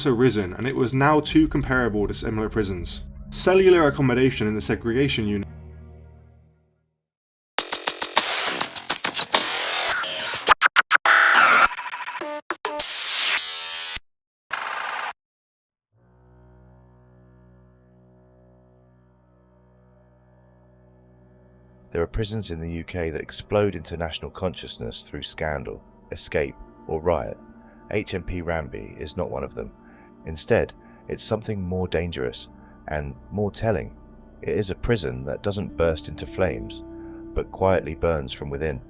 also risen, and it was now too comparable to similar prisons. Cellular accommodation in the segregation unit. There are prisons in the UK that explode into national consciousness through scandal, escape, or riot. HMP Ranby is not one of them. Instead, it's something more dangerous and more telling. It is a prison that doesn't burst into flames, but quietly burns from within.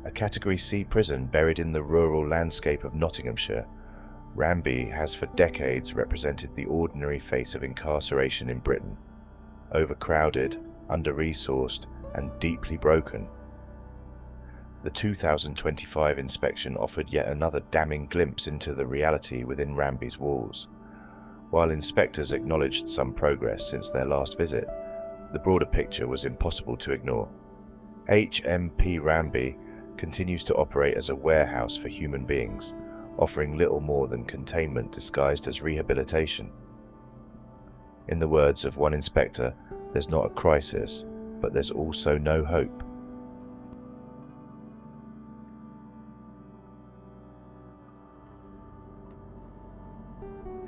A Category C prison buried in the rural landscape of Nottinghamshire, Ranby has for decades represented the ordinary face of incarceration in Britain. Overcrowded, under-resourced, and deeply broken. The 2025 inspection offered yet another damning glimpse into the reality within Ranby's walls. While inspectors acknowledged some progress since their last visit, the broader picture was impossible to ignore. HMP Ranby continues to operate as a warehouse for human beings, offering little more than containment disguised as rehabilitation. In the words of one inspector, there's not a crisis, but there's also no hope.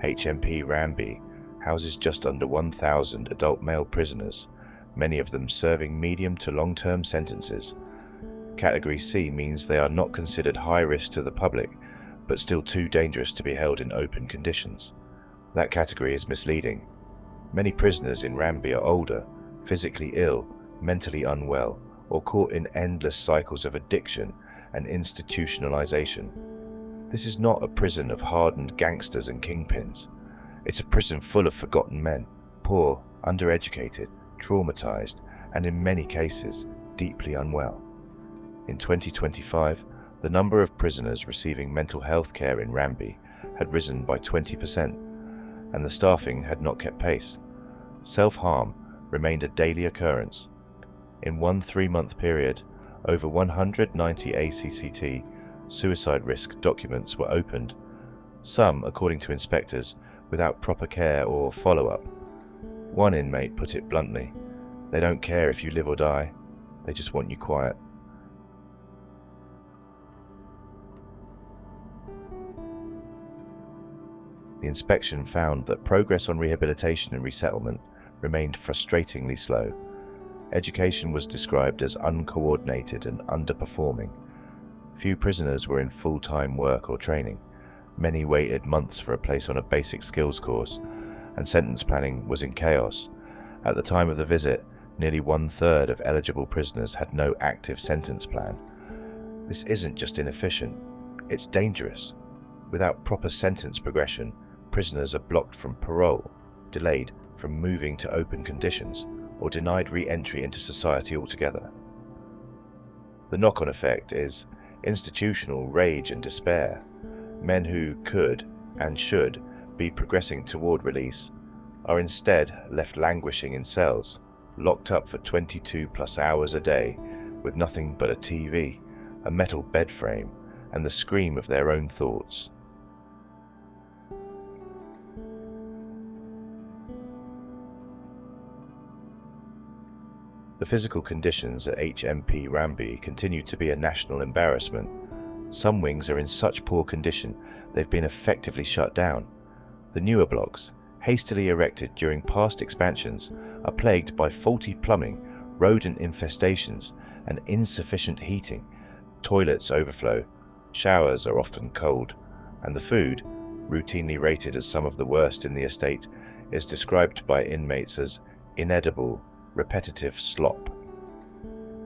HMP Ranby houses just under 1,000 adult male prisoners, many of them serving medium to long-term sentences. Category C means they are not considered high risk to the public, but still too dangerous to be held in open conditions. That category is misleading. Many prisoners in Ranby are older, physically ill, mentally unwell, or caught in endless cycles of addiction and institutionalization. This is not a prison of hardened gangsters and kingpins. It's a prison full of forgotten men, poor, undereducated, traumatized, and in many cases, deeply unwell. In 2025, the number of prisoners receiving mental health care in Ranby had risen by 20%, and the staffing had not kept pace. Self-harm remained a daily occurrence. In one 3-month period, over 190 ACCT suicide risk documents were opened, some, according to inspectors, without proper care or follow-up. One inmate put it bluntly, "They don't care if you live or die, they just want you quiet." The inspection found that progress on rehabilitation and resettlement remained frustratingly slow. Education was described as uncoordinated and underperforming. Few prisoners were in full-time work or training. Many waited months for a place on a basic skills course, and sentence planning was in chaos. At the time of the visit, nearly 1/3 of eligible prisoners had no active sentence plan. This isn't just inefficient, it's dangerous. Without proper sentence progression, prisoners are blocked from parole, delayed from moving to open conditions, or denied re-entry into society altogether. The knock-on effect is institutional rage and despair. Men who could and should be progressing toward release are instead left languishing in cells, locked up for 22+ hours a day with nothing but a TV, a metal bed frame, and the scream of their own thoughts. The physical conditions at HMP Ranby continue to be a national embarrassment. Some wings are in such poor condition they've been effectively shut down. The newer blocks, hastily erected during past expansions, are plagued by faulty plumbing, rodent infestations, and insufficient heating. Toilets overflow, showers are often cold, and the food, routinely rated as some of the worst in the estate, is described by inmates as inedible, repetitive slop.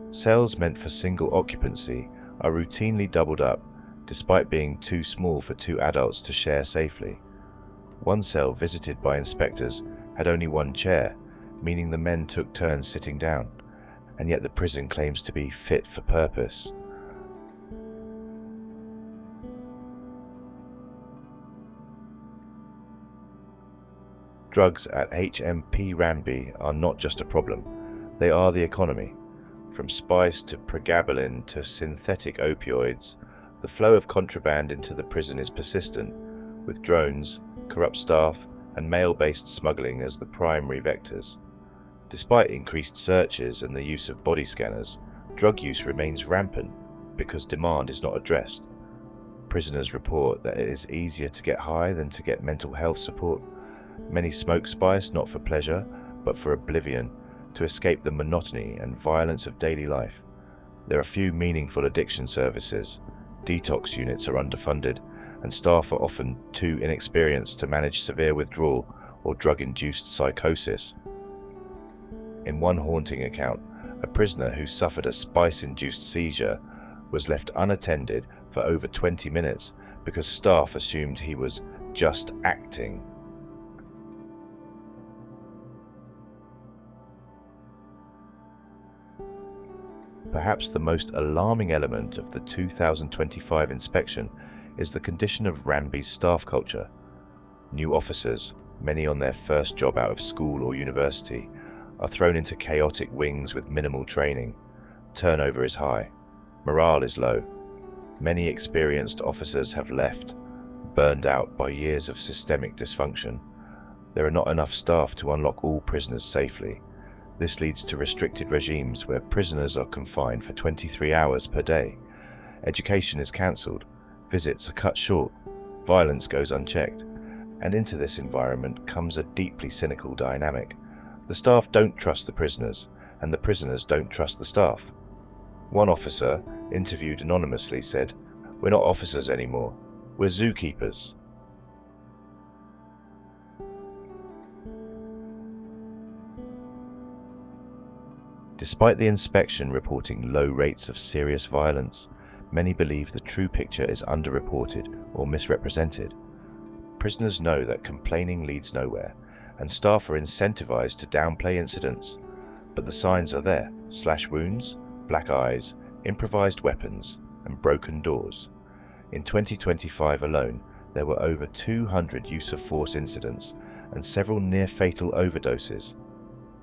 Cells meant for single occupancy are routinely doubled up, despite being too small for 2 adults to share safely. One cell visited by inspectors had only 1 chair, meaning the men took turns sitting down, and yet the prison claims to be fit for purpose. Drugs at HMP Ranby are not just a problem, they are the economy. From spice to pregabalin to synthetic opioids, the flow of contraband into the prison is persistent, with drones, corrupt staff, and male-based smuggling as the primary vectors. Despite increased searches and the use of body scanners, drug use remains rampant because demand is not addressed. Prisoners report that it is easier to get high than to get mental health support. Many smoke spice not for pleasure, but for oblivion, to escape the monotony and violence of daily life. There are few meaningful addiction services, detox units are underfunded, and staff are often too inexperienced to manage severe withdrawal or drug-induced psychosis. In one haunting account, a prisoner who suffered a spice-induced seizure was left unattended for over 20 minutes because staff assumed he was just acting. Perhaps the most alarming element of the 2025 inspection is the condition of Ranby's staff culture. New officers, many on their first job out of school or university, are thrown into chaotic wings with minimal training. Turnover is high. Morale is low. Many experienced officers have left, burned out by years of systemic dysfunction. There are not enough staff to unlock all prisoners safely. This leads to restricted regimes where prisoners are confined for 23 hours per day. Education is cancelled, visits are cut short, violence goes unchecked, and into this environment comes a deeply cynical dynamic. The staff don't trust the prisoners, and the prisoners don't trust the staff. One officer, interviewed anonymously, said, "We're not officers anymore, we're zookeepers." Despite the inspection reporting low rates of serious violence, many believe the true picture is underreported or misrepresented. Prisoners know that complaining leads nowhere, and staff are incentivized to downplay incidents. But the signs are there: slash wounds, black eyes, improvised weapons, and broken doors. In 2025 alone, there were over 200 use of force incidents and several near-fatal overdoses.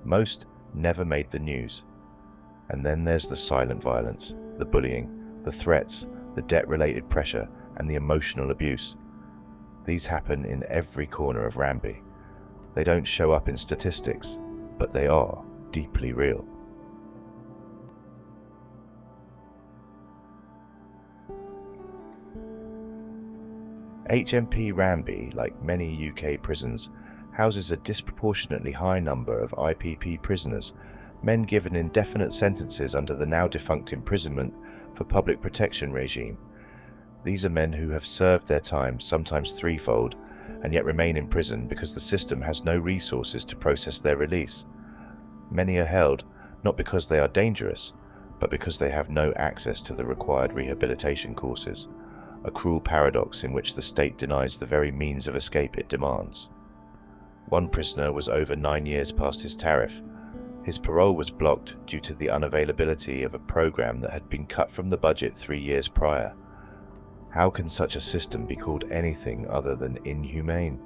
Most never made the news. And then there's the silent violence, the bullying, the threats, the debt-related pressure, and the emotional abuse. These happen in every corner of Ranby. They don't show up in statistics, but they are deeply real. HMP Ranby, like many UK prisons, houses a disproportionately high number of IPP prisoners, men given indefinite sentences under the now-defunct imprisonment for public protection regime. These are men who have served their time, sometimes threefold, and yet remain in prison because the system has no resources to process their release. Many are held not because they are dangerous, but because they have no access to the required rehabilitation courses, a cruel paradox in which the state denies the very means of escape it demands. One prisoner was over 9 years past his tariff. His parole was blocked due to the unavailability of a program that had been cut from the budget 3 years prior. How can such a system be called anything other than inhumane?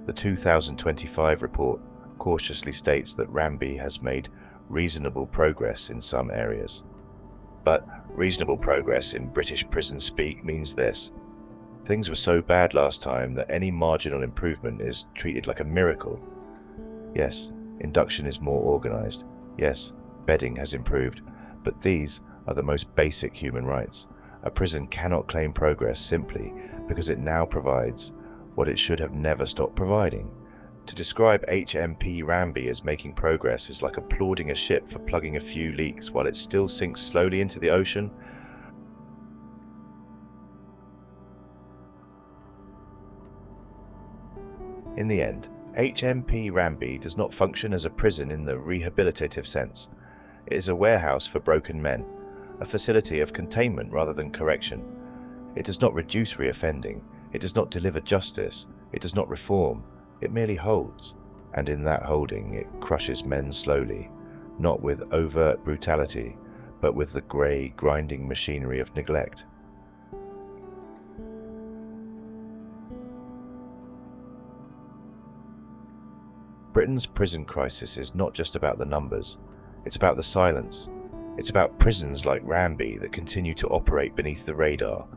The 2025 report cautiously states that Ranby has made reasonable progress in some areas. But reasonable progress in British prison speak means this: things were so bad last time that any marginal improvement is treated like a miracle. Yes, induction is more organised. Yes, bedding has improved. But these are the most basic human rights. A prison cannot claim progress simply because it now provides what it should have never stopped providing. To describe HMP Ranby as making progress is like applauding a ship for plugging a few leaks while it still sinks slowly into the ocean. In the end, HMP Ranby does not function as a prison in the rehabilitative sense. It is a warehouse for broken men, a facility of containment rather than correction. It does not reduce reoffending, it does not deliver justice, it does not reform, it merely holds. And in that holding, it crushes men slowly, not with overt brutality, but with the grey, grinding machinery of neglect. Britain's prison crisis is not just about the numbers, it's about the silence. It's about prisons like Ramby that continue to operate beneath the radar,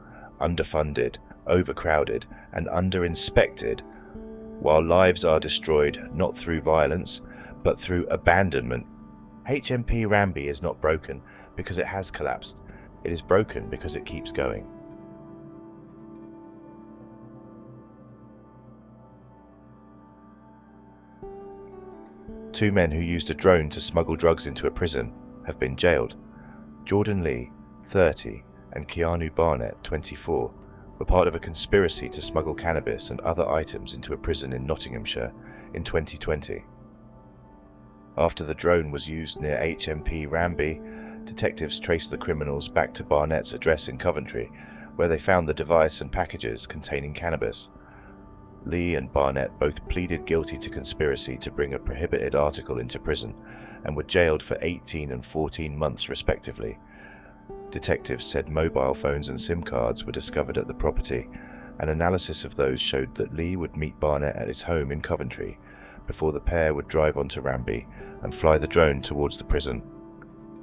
underfunded, overcrowded, and under-inspected, while lives are destroyed not through violence, but through abandonment. HMP Ramby is not broken because it has collapsed. It is broken because it keeps going. Two men who used a drone to smuggle drugs into a prison have been jailed. Jordan Lee, 30, and Keanu Barnett, 24, were part of a conspiracy to smuggle cannabis and other items into a prison in Nottinghamshire in 2020. After the drone was used near HMP Ramby, detectives traced the criminals back to Barnett's address in Coventry, where they found the device and packages containing cannabis. Lee and Barnett both pleaded guilty to conspiracy to bring a prohibited article into prison and were jailed for 18 and 14 months respectively. Detectives said mobile phones and SIM cards were discovered at the property, and analysis of those showed that Lee would meet Barnett at his home in Coventry before the pair would drive onto Ramby and fly the drone towards the prison.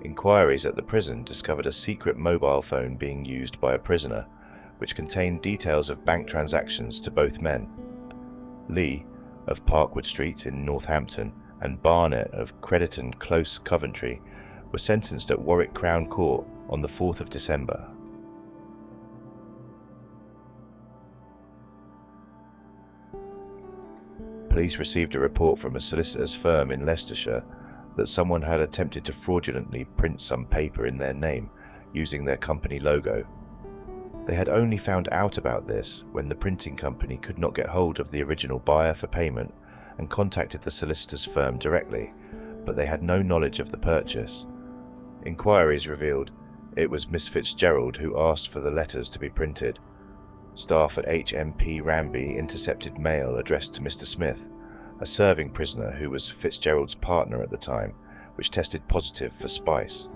Inquiries at the prison discovered a secret mobile phone being used by a prisoner, which contained details of bank transactions to both men. Lee, of Parkwood Street in Northampton, and Barnett of Crediton Close, Coventry, were sentenced at Warwick Crown Court on the 4th of December. Police received a report from a solicitor's firm in Leicestershire that someone had attempted to fraudulently print some paper in their name using their company logo. They had only found out about this when the printing company could not get hold of the original buyer for payment and contacted the solicitor's firm directly, but they had no knowledge of the purchase. Inquiries revealed it was Miss Fitzgerald who asked for the letters to be printed. Staff at HMP Ramby intercepted mail addressed to Mr. Smith, a serving prisoner who was Fitzgerald's partner at the time, which tested positive for spice.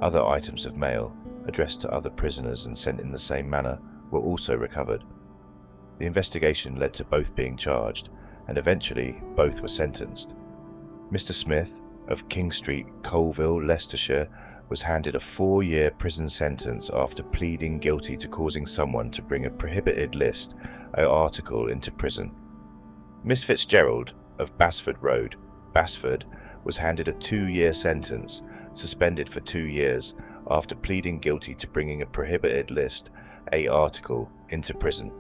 Other items of mail, addressed to other prisoners and sent in the same manner, were also recovered. The investigation led to both being charged, and eventually both were sentenced. Mr. Smith, of King Street, Colville, Leicestershire, was handed a 4-year prison sentence after pleading guilty to causing someone to bring a prohibited list or article into prison. Miss Fitzgerald, of Basford Road, Basford, was handed a 2-year sentence, suspended for 2 years, after pleading guilty to bringing a prohibited list, a article, into prison.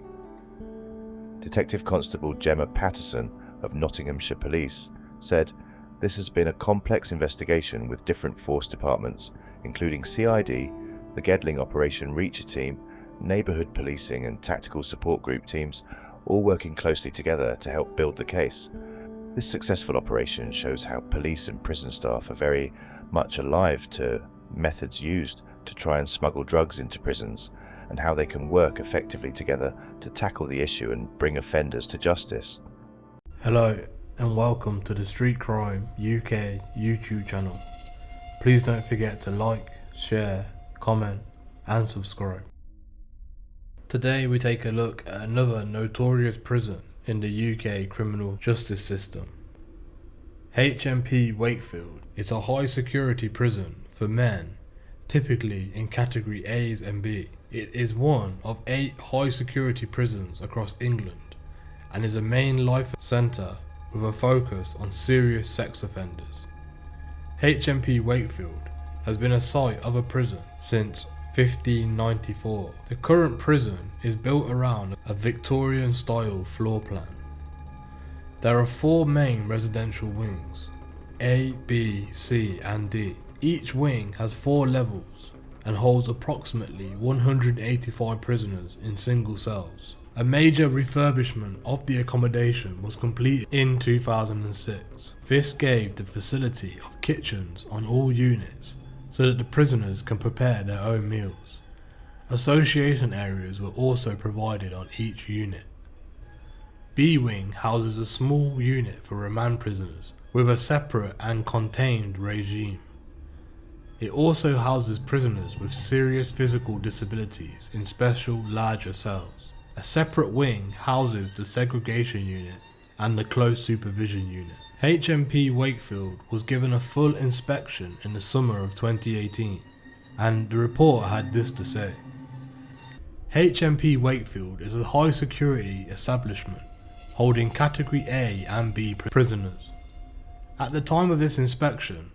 Detective Constable Gemma Patterson of Nottinghamshire Police said, "This has been a complex investigation with different force departments, including CID, the Gedling Operation Reacher team, neighbourhood policing and tactical support group teams, all working closely together to help build the case. This successful operation shows how police and prison staff are very much alive to methods used to try and smuggle drugs into prisons, and how they can work effectively together to tackle the issue and bring offenders to justice." Hello and welcome to the Street Crime UK YouTube channel. Please don't forget to like, share, comment and subscribe. Today we take a look at another notorious prison in the UK criminal justice system. HMP Wakefield is a high security prison for men, typically in category A's and B. It is one of 8 high security prisons across England and is a main life centre with a focus on serious sex offenders. HMP Wakefield has been a site of a prison since 1594. The current prison is built around a Victorian style floor plan. There are 4 main residential wings, A, B, C and D. Each wing has 4 levels and holds approximately 185 prisoners in single cells. A major refurbishment of the accommodation was completed in 2006. This gave the facility of kitchens on all units so that the prisoners can prepare their own meals. Association areas were also provided on each unit. B wing houses a small unit for remand prisoners with a separate and contained regime. It also houses prisoners with serious physical disabilities in special larger cells. A separate wing houses the segregation unit and the Close Supervision Unit. HMP Wakefield was given a full inspection in the summer of 2018, and the report had this to say. HMP Wakefield is a high security establishment holding Category A and B prisoners. At the time of this inspection,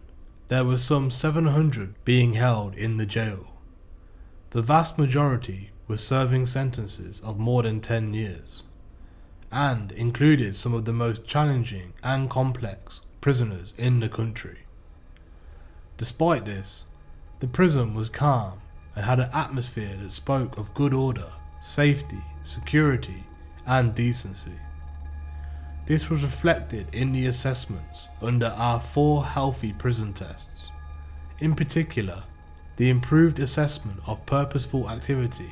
there were some 700 being held in the jail. The vast majority were serving sentences of more than 10 years, and included some of the most challenging and complex prisoners in the country. Despite this, the prison was calm and had an atmosphere that spoke of good order, safety, security, and decency. This was reflected in the assessments under our 4 healthy prison tests. In particular, the improved assessment of purposeful activity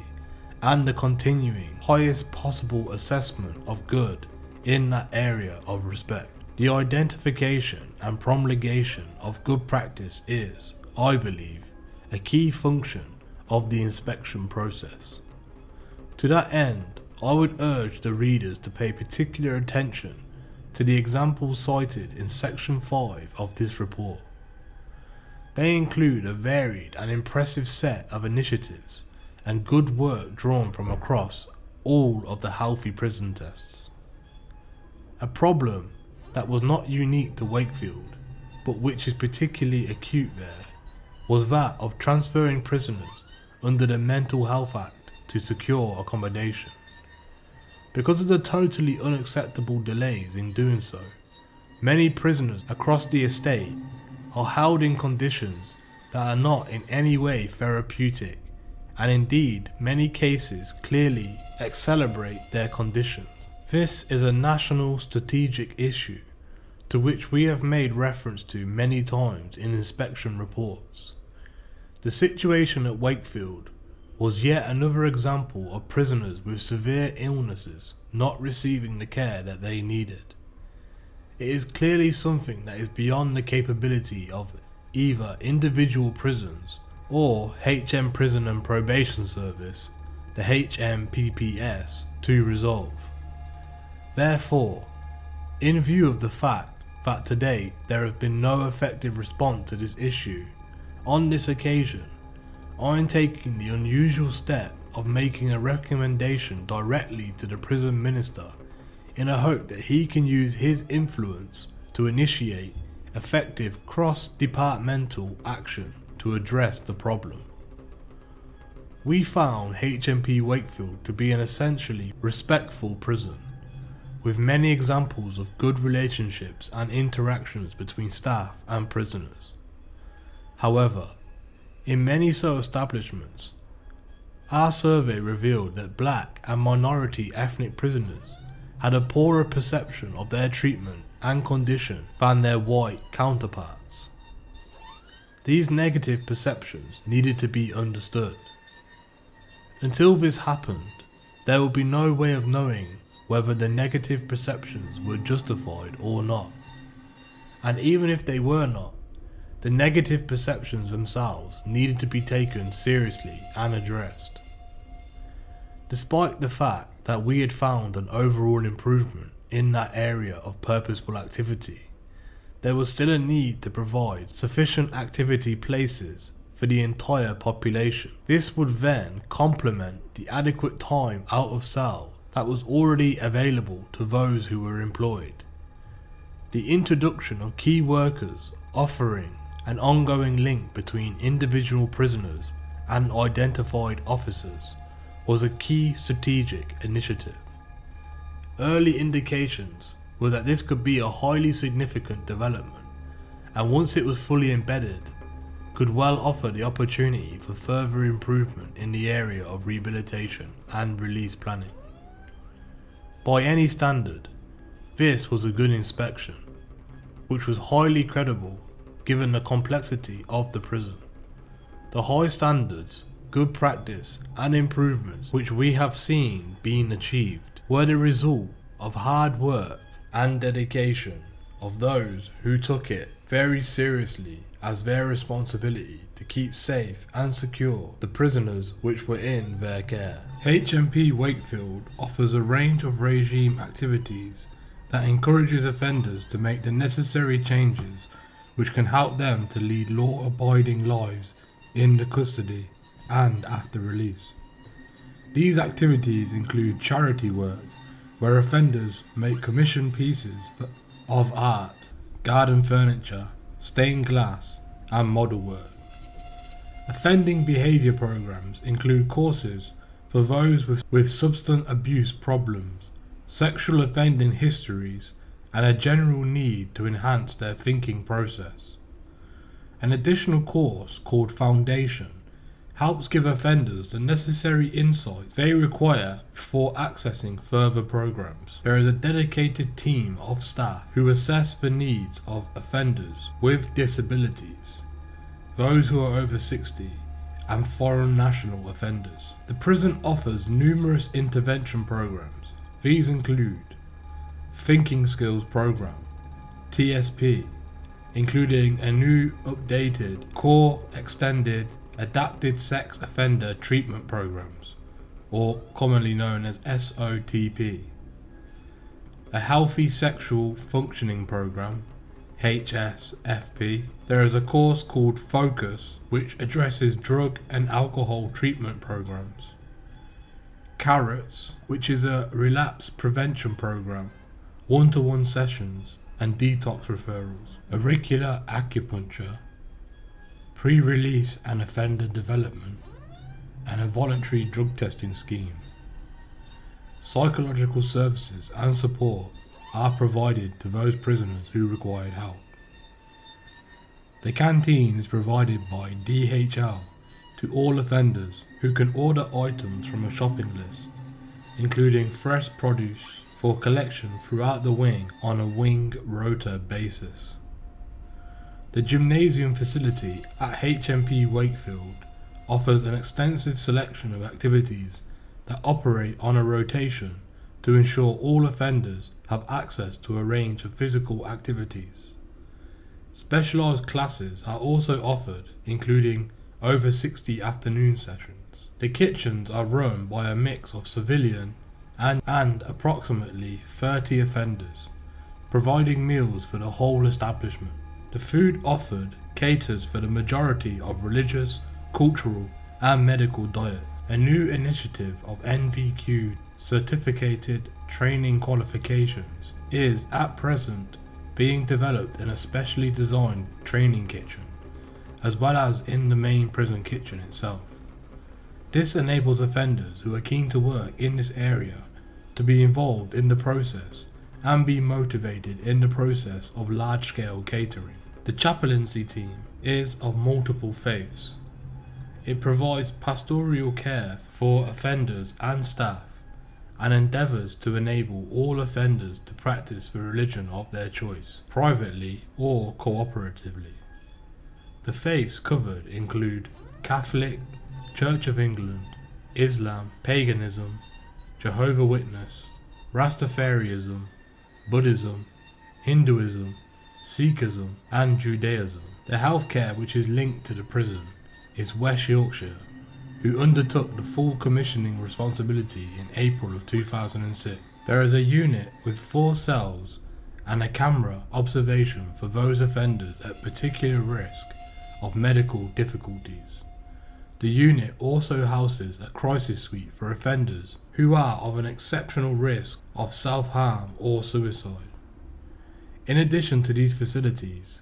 and the continuing highest possible assessment of good in that area of respect. The identification and promulgation of good practice is, I believe, a key function of the inspection process. To that end, I would urge the readers to pay particular attention to the examples cited in Section 5 of this report. They include a varied and impressive set of initiatives and good work drawn from across all of the healthy prison tests. A problem that was not unique to Wakefield, but which is particularly acute there, was that of transferring prisoners under the Mental Health Act to secure accommodation. Because of the totally unacceptable delays in doing so, many prisoners across the estate are held in conditions that are not in any way therapeutic, and indeed many cases clearly accelerate their condition. This is a national strategic issue to which we have made reference to many times in inspection reports. The situation at Wakefield was yet another example of prisoners with severe illnesses not receiving the care that they needed. It is clearly something that is beyond the capability of either individual prisons or HM Prison and Probation Service, the HMPPS, to resolve. Therefore, in view of the fact that to date there has been no effective response to this issue, on this occasion, I am taking the unusual step of making a recommendation directly to the prison minister in a hope that he can use his influence to initiate effective cross-departmental action to address the problem. We found HMP Wakefield to be an essentially respectful prison, with many examples of good relationships and interactions between staff and prisoners. However, in many such establishments, our survey revealed that black and minority ethnic prisoners had a poorer perception of their treatment and condition than their white counterparts. These negative perceptions needed to be understood. Until this happened, there will be no way of knowing whether the negative perceptions were justified or not. And even if they were not, the negative perceptions themselves needed to be taken seriously and addressed. Despite the fact that we had found an overall improvement in that area of purposeful activity, there was still a need to provide sufficient activity places for the entire population. This would then complement the adequate time out of cell that was already available to those who were employed. The introduction of key workers offering an ongoing link between individual prisoners and identified officers was a key strategic initiative. Early indications were that this could be a highly significant development, and once it was fully embedded, could well offer the opportunity for further improvement in the area of rehabilitation and release planning. By any standard, this was a good inspection, which was highly credible given the complexity of the prison. The high standards, good practice and improvements which we have seen being achieved were the result of hard work and dedication of those who took it very seriously as their responsibility to keep safe and secure the prisoners which were in their care. HMP Wakefield offers a range of regime activities that encourages offenders to make the necessary changes which can help them to lead law-abiding lives in the custody and after release. These activities include charity work, where offenders make commissioned pieces of art, garden furniture, stained glass, and model work. Offending behaviour programs include courses for those with substance abuse problems, sexual offending histories, and a general need to enhance their thinking process. An additional course called Foundation helps give offenders the necessary insights they require before accessing further programs. There is a dedicated team of staff who assess the needs of offenders with disabilities, those who are over 60, and foreign national offenders. The prison offers numerous intervention programs. These include Thinking Skills Program, TSP, including a new updated core extended adapted sex offender treatment programs, or commonly known as SOTP, a healthy sexual functioning program, HSFP. There is a course called Focus, which addresses drug and alcohol treatment programs. Carrots, which is a relapse prevention program, one-to-one sessions and detox referrals. Auricular acupuncture, pre-release and offender development, and a voluntary drug testing scheme. Psychological services and support are provided to those prisoners who require help. The canteen is provided by DHL to all offenders who can order items from a shopping list, including fresh produce for collection throughout the wing on a wing rota basis. The gymnasium facility at HMP Wakefield offers an extensive selection of activities that operate on a rotation to ensure all offenders have access to a range of physical activities. Specialised classes are also offered, including over 60 afternoon sessions. The kitchens are run by a mix of civilian and approximately 30 offenders, providing meals for the whole establishment. The food offered caters for the majority of religious, cultural, and medical diets. A new initiative of NVQ certificated training qualifications is at present being developed in a specially designed training kitchen, as well as in the main prison kitchen itself. This enables offenders who are keen to work in this area to be involved in the process and be motivated in the process of large-scale catering. The chaplaincy team is of multiple faiths. It provides pastoral care for offenders and staff and endeavours to enable all offenders to practice the religion of their choice, privately or cooperatively. The faiths covered include Catholic, Church of England, Islam, Paganism, Jehovah's Witness, Rastafarianism, Buddhism, Hinduism, Sikhism, and Judaism. The healthcare which is linked to the prison is West Yorkshire, who undertook the full commissioning responsibility in April of 2006. There is a unit with 4 cells and a camera observation for those offenders at particular risk of medical difficulties. The unit also houses a crisis suite for offenders who are of an exceptional risk of self-harm or suicide. In addition to these facilities,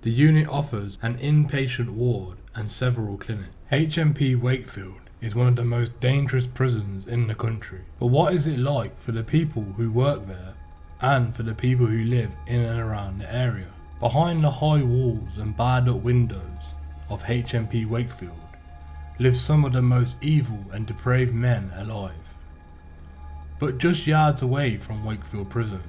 the unit offers an inpatient ward and several clinics. HMP Wakefield is one of the most dangerous prisons in the country. But what is it like for the people who work there and for the people who live in and around the area? Behind the high walls and barred up windows of HMP Wakefield live some of the most evil and depraved men alive. But just yards away from Wakefield Prison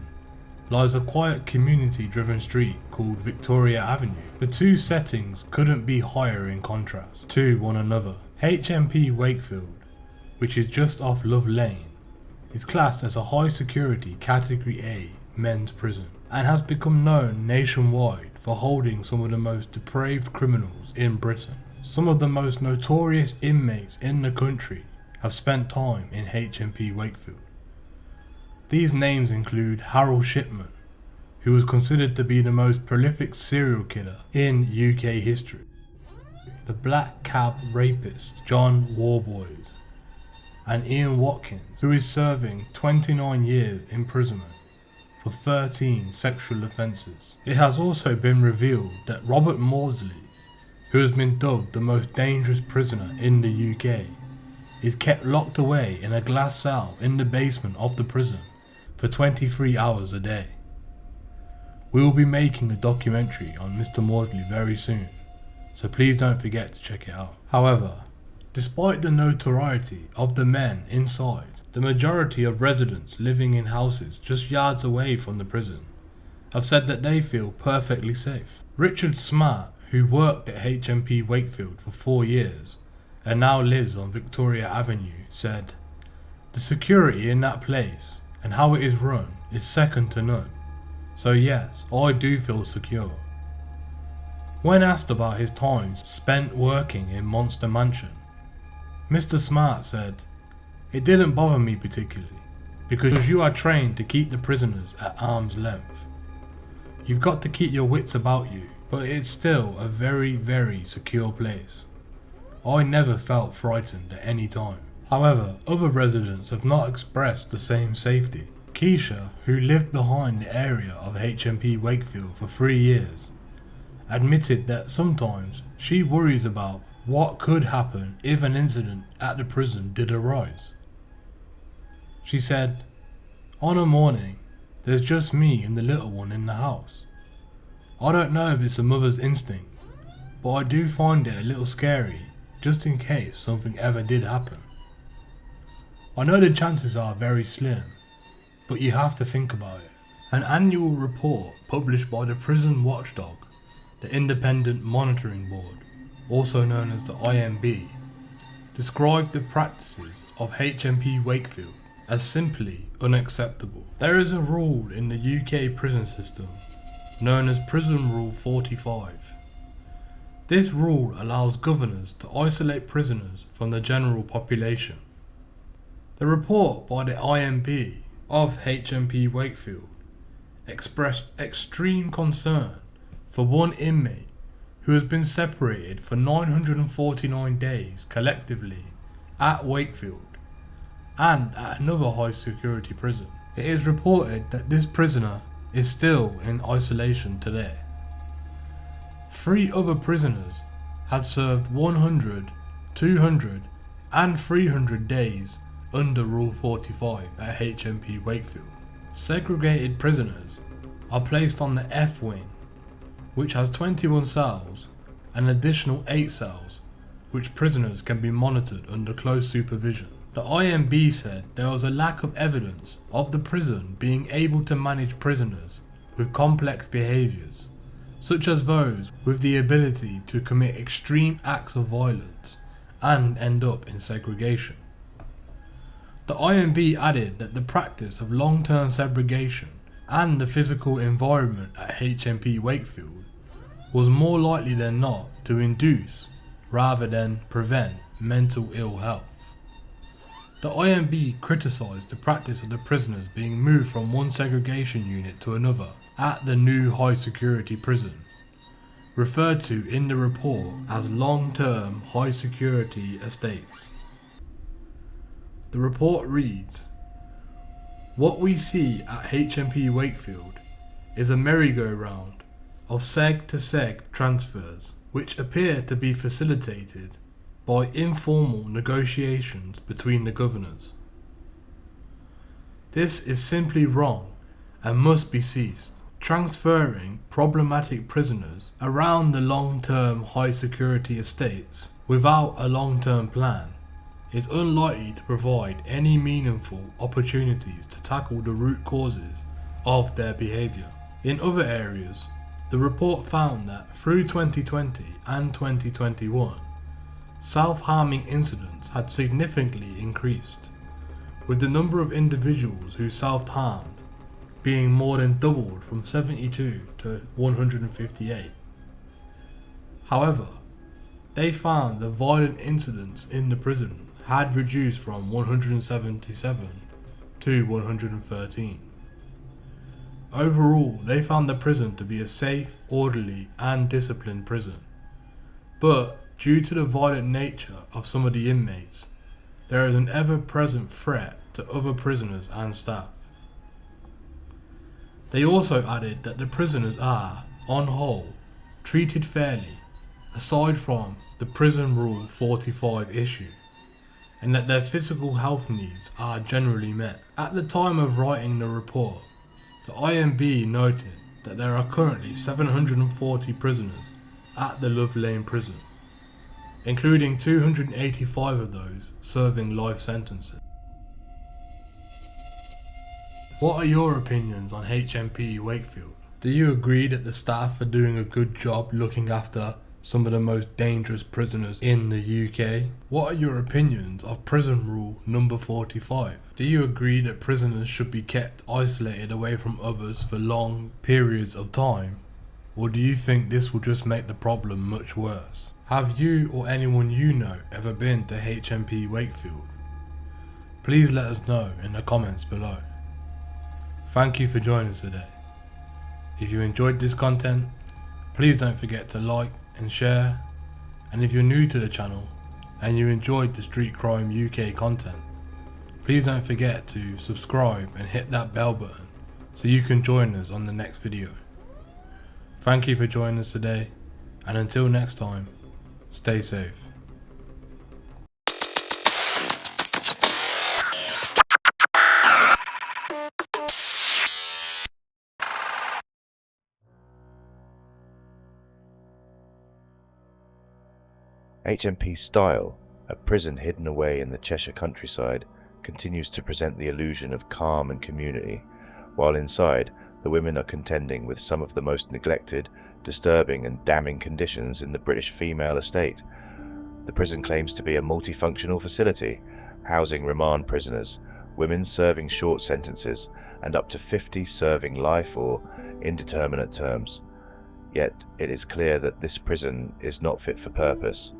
lies a quiet community-driven street called Victoria Avenue. The two settings couldn't be higher in contrast to one another. HMP Wakefield, which is just off Love Lane, is classed as a high-security Category A men's prison and has become known nationwide for holding some of the most depraved criminals in Britain. Some of the most notorious inmates in the country have spent time in HMP Wakefield. These names include Harold Shipman, who was considered to be the most prolific serial killer in UK history, the black cab rapist John Warboys, and Ian Watkins, who is serving 29 years imprisonment for 13 sexual offences. It has also been revealed that Robert Maudsley, who has been dubbed the most dangerous prisoner in the UK, is kept locked away in a glass cell in the basement of the prison for 23 hours a day. We will be making a documentary on Mr. Maudsley very soon, so please don't forget to check it out. However, despite the notoriety of the men inside, the majority of residents living in houses just yards away from the prison have said that they feel perfectly safe. Richard Smart, who worked at HMP Wakefield for 4 years and now lives on Victoria Avenue, said, "The security in that place and how it is run is second to none. So yes, I do feel secure." When asked about his time spent working in Monster Mansion, Mr. Smart said, "It didn't bother me particularly, because you are trained to keep the prisoners at arm's length. You've got to keep your wits about you, but it's still a very, very secure place. I never felt frightened at any time." However, other residents have not expressed the same safety. Keisha, who lived behind the area of HMP Wakefield for 3 years, admitted that sometimes she worries about what could happen if an incident at the prison did arise. She said, "On a morning, there's just me and the little one in the house. I don't know if it's a mother's instinct, but I do find it a little scary just in case something ever did happen. I know the chances are very slim, but you have to think about it." An annual report published by the prison watchdog, the Independent Monitoring Board, also known as the IMB, described the practices of HMP Wakefield as simply unacceptable. There is a rule in the UK prison system known as Prison Rule 45. This rule allows governors to isolate prisoners from the general population. The report by the IMB of HMP Wakefield expressed extreme concern for one inmate who has been separated for 949 days collectively at Wakefield and at another high security prison. It is reported that this prisoner is still in isolation today. 3 other prisoners had served 100, 200 and 300 days under Rule 45 at HMP Wakefield. Segregated prisoners are placed on the F wing, which has 21 cells and an additional 8 cells which prisoners can be monitored under close supervision. The IMB said there was a lack of evidence of the prison being able to manage prisoners with complex behaviours, such as those with the ability to commit extreme acts of violence and end up in segregation. The IMB added that the practice of long-term segregation and the physical environment at HMP Wakefield was more likely than not to induce rather than prevent mental ill health. The IMB criticised the practice of the prisoners being moved from one segregation unit to another at the new high security prison, referred to in the report as long-term high security estates. The report reads, "What we see at HMP Wakefield is a merry-go-round of seg to seg transfers which appear to be facilitated by informal negotiations between the governors. This is simply wrong and must be ceased. Transferring problematic prisoners around the long-term high security estates without a long-term plan is unlikely to provide any meaningful opportunities to tackle the root causes of their behaviour." In other areas, the report found that through 2020 and 2021, self-harming incidents had significantly increased, with the number of individuals who self-harmed being more than doubled from 72 to 158. However, they found the violent incidents in the prison had reduced from 177 to 113. Overall, they found the prison to be a safe, orderly and disciplined prison. But due to the violent nature of some of the inmates, there is an ever-present threat to other prisoners and staff. They also added that the prisoners are, on whole, treated fairly, aside from the Prison Rule 45 issue, and that their physical health needs are generally met. At the time of writing the report, the IMB noted that there are currently 740 prisoners at the Love Lane prison, including 285 of those serving life sentences. What are your opinions on HMP Wakefield? Do you agree that the staff are doing a good job looking after some of the most dangerous prisoners in the UK? What are your opinions of Prison Rule number 45? Do you agree that prisoners should be kept isolated away from others for long periods of time? Or do you think this will just make the problem much worse? Have you or anyone you know ever been to HMP Wakefield? Please let us know in the comments below. Thank you for joining us today. If you enjoyed this content, please don't forget to like and share. And if you're new to the channel and you enjoyed the Street Crime UK content, please don't forget to subscribe and hit that bell button so you can join us on the next video. Thank you for joining us today, and until next time, stay safe. HMP Style, a prison hidden away in the Cheshire countryside, continues to present the illusion of calm and community, while inside, the women are contending with some of the most neglected, disturbing and damning conditions in the British female estate. The prison claims to be a multifunctional facility, housing remand prisoners, women serving short sentences, and up to 50 serving life or indeterminate terms. Yet it is clear that this prison is not fit for purpose.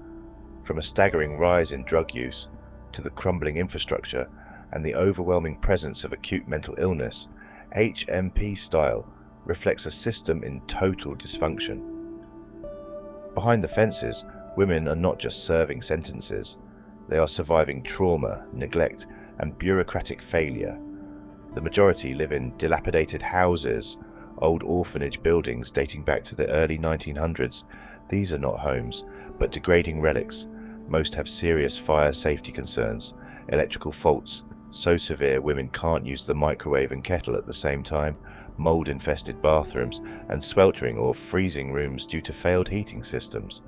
From a staggering rise in drug use, to the crumbling infrastructure and the overwhelming presence of acute mental illness, HMP Style reflects a system in total dysfunction. Behind the fences, women are not just serving sentences, they are surviving trauma, neglect, and bureaucratic failure. The majority live in dilapidated houses, old orphanage buildings dating back to the early 1900s. These are not homes, but degrading relics. Most have serious fire safety concerns, electrical faults so severe women can't use the microwave and kettle at the same time, mold-infested bathrooms, and sweltering or freezing rooms due to failed heating systems.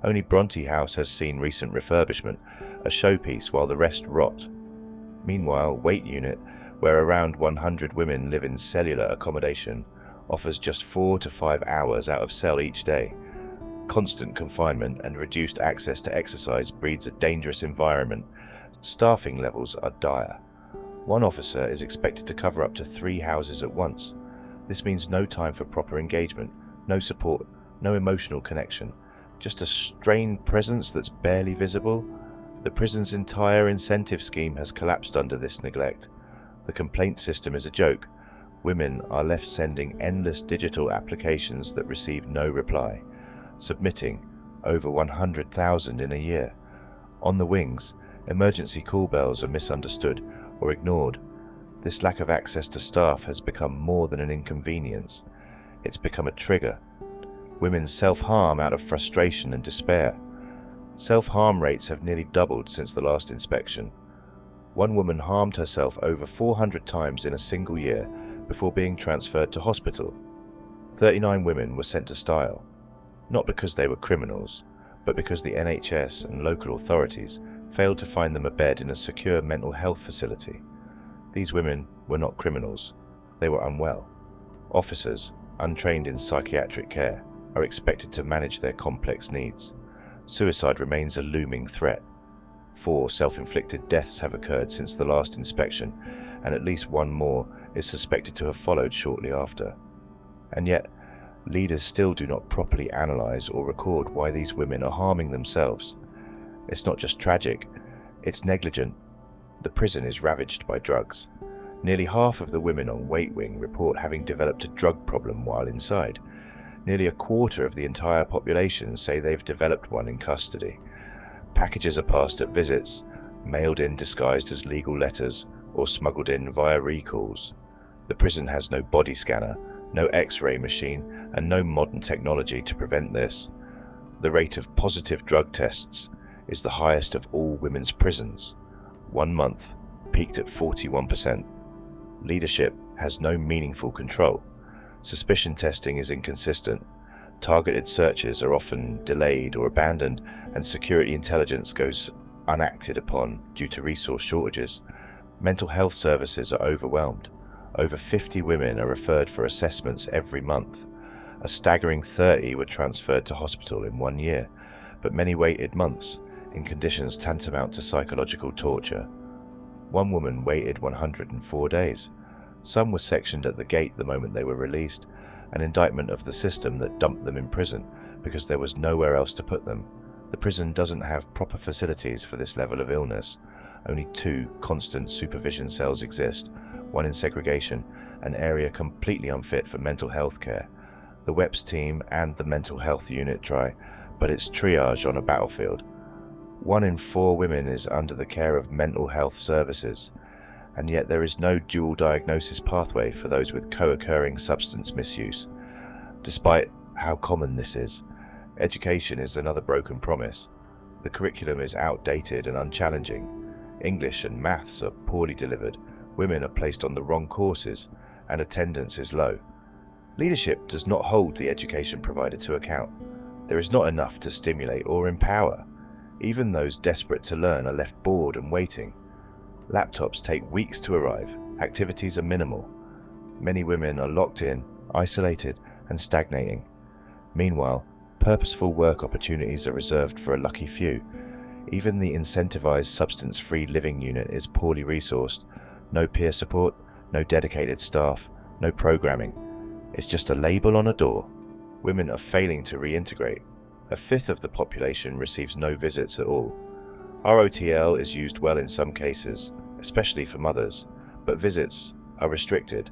Only Bronte House has seen recent refurbishment, a showpiece while the rest rot. Meanwhile, Wait Unit, where around 100 women live in cellular accommodation, offers just 4 to 5 hours out of cell each day. Constant confinement and reduced access to exercise breeds a dangerous environment. Staffing levels are dire. One officer is expected to cover up to 3 houses at once. This means no time for proper engagement, no support, no emotional connection, just a strained presence that's barely visible. The prison's entire incentive scheme has collapsed under this neglect. The complaint system is a joke. Women are left sending endless digital applications that receive no reply, submitting over 100,000 in a year. On the wings, emergency call bells are misunderstood or ignored. This lack of access to staff has become more than an inconvenience. It's become a trigger. Women self-harm out of frustration and despair. Self-harm rates have nearly doubled since the last inspection. One woman harmed herself over 400 times in a single year before being transferred to hospital. 39 women were sent to Style, not because they were criminals, but because the NHS and local authorities failed to find them a bed in a secure mental health facility. These women were not criminals, they were unwell. Officers, untrained in psychiatric care, are expected to manage their complex needs. Suicide remains a looming threat. 4 self-inflicted deaths have occurred since the last inspection, and at least 1 more is suspected to have followed shortly after. And yet, leaders still do not properly analyse or record why these women are harming themselves. It's not just tragic, it's negligent. The prison is ravaged by drugs. Nearly half of the women on Wait Wing report having developed a drug problem while inside. Nearly a quarter of the entire population say they've developed one in custody. Packages are passed at visits, mailed in disguised as legal letters, or smuggled in via recalls. The prison has no body scanner, no X-ray machine, and no modern technology to prevent this. The rate of positive drug tests is the highest of all women's prisons. 1 month peaked at 41%. Leadership has no meaningful control. Suspicion testing is inconsistent. Targeted searches are often delayed or abandoned, and security intelligence goes unacted upon due to resource shortages. Mental health services are overwhelmed. Over 50 women are referred for assessments every month. A staggering 30 were transferred to hospital in 1 year, but many waited months in conditions tantamount to psychological torture. One woman waited 104 days. Some were sectioned at the gate the moment they were released, an indictment of the system that dumped them in prison because there was nowhere else to put them. The prison doesn't have proper facilities for this level of illness. Only 2 constant supervision cells exist, one in segregation, an area completely unfit for mental health care. The WEPS team and the mental health unit try, but it's triage on a battlefield. 1 in 4 women is under the care of mental health services, and yet there is no dual diagnosis pathway for those with co-occurring substance misuse. Despite how common this is, education is another broken promise. The curriculum is outdated and unchallenging. English and maths are poorly delivered, women are placed on the wrong courses, and attendance is low. Leadership does not hold the education provider to account. There is not enough to stimulate or empower. Even those desperate to learn are left bored and waiting. Laptops take weeks to arrive, activities are minimal. Many women are locked in, isolated, and stagnating. Meanwhile, purposeful work opportunities are reserved for a lucky few. Even the incentivized substance-free living unit is poorly resourced. No peer support, no dedicated staff, no programming. It's just a label on a door. Women are failing to reintegrate. 1/5 of the population receives no visits at all. ROTL is used well in some cases, especially for mothers, but visits are restricted.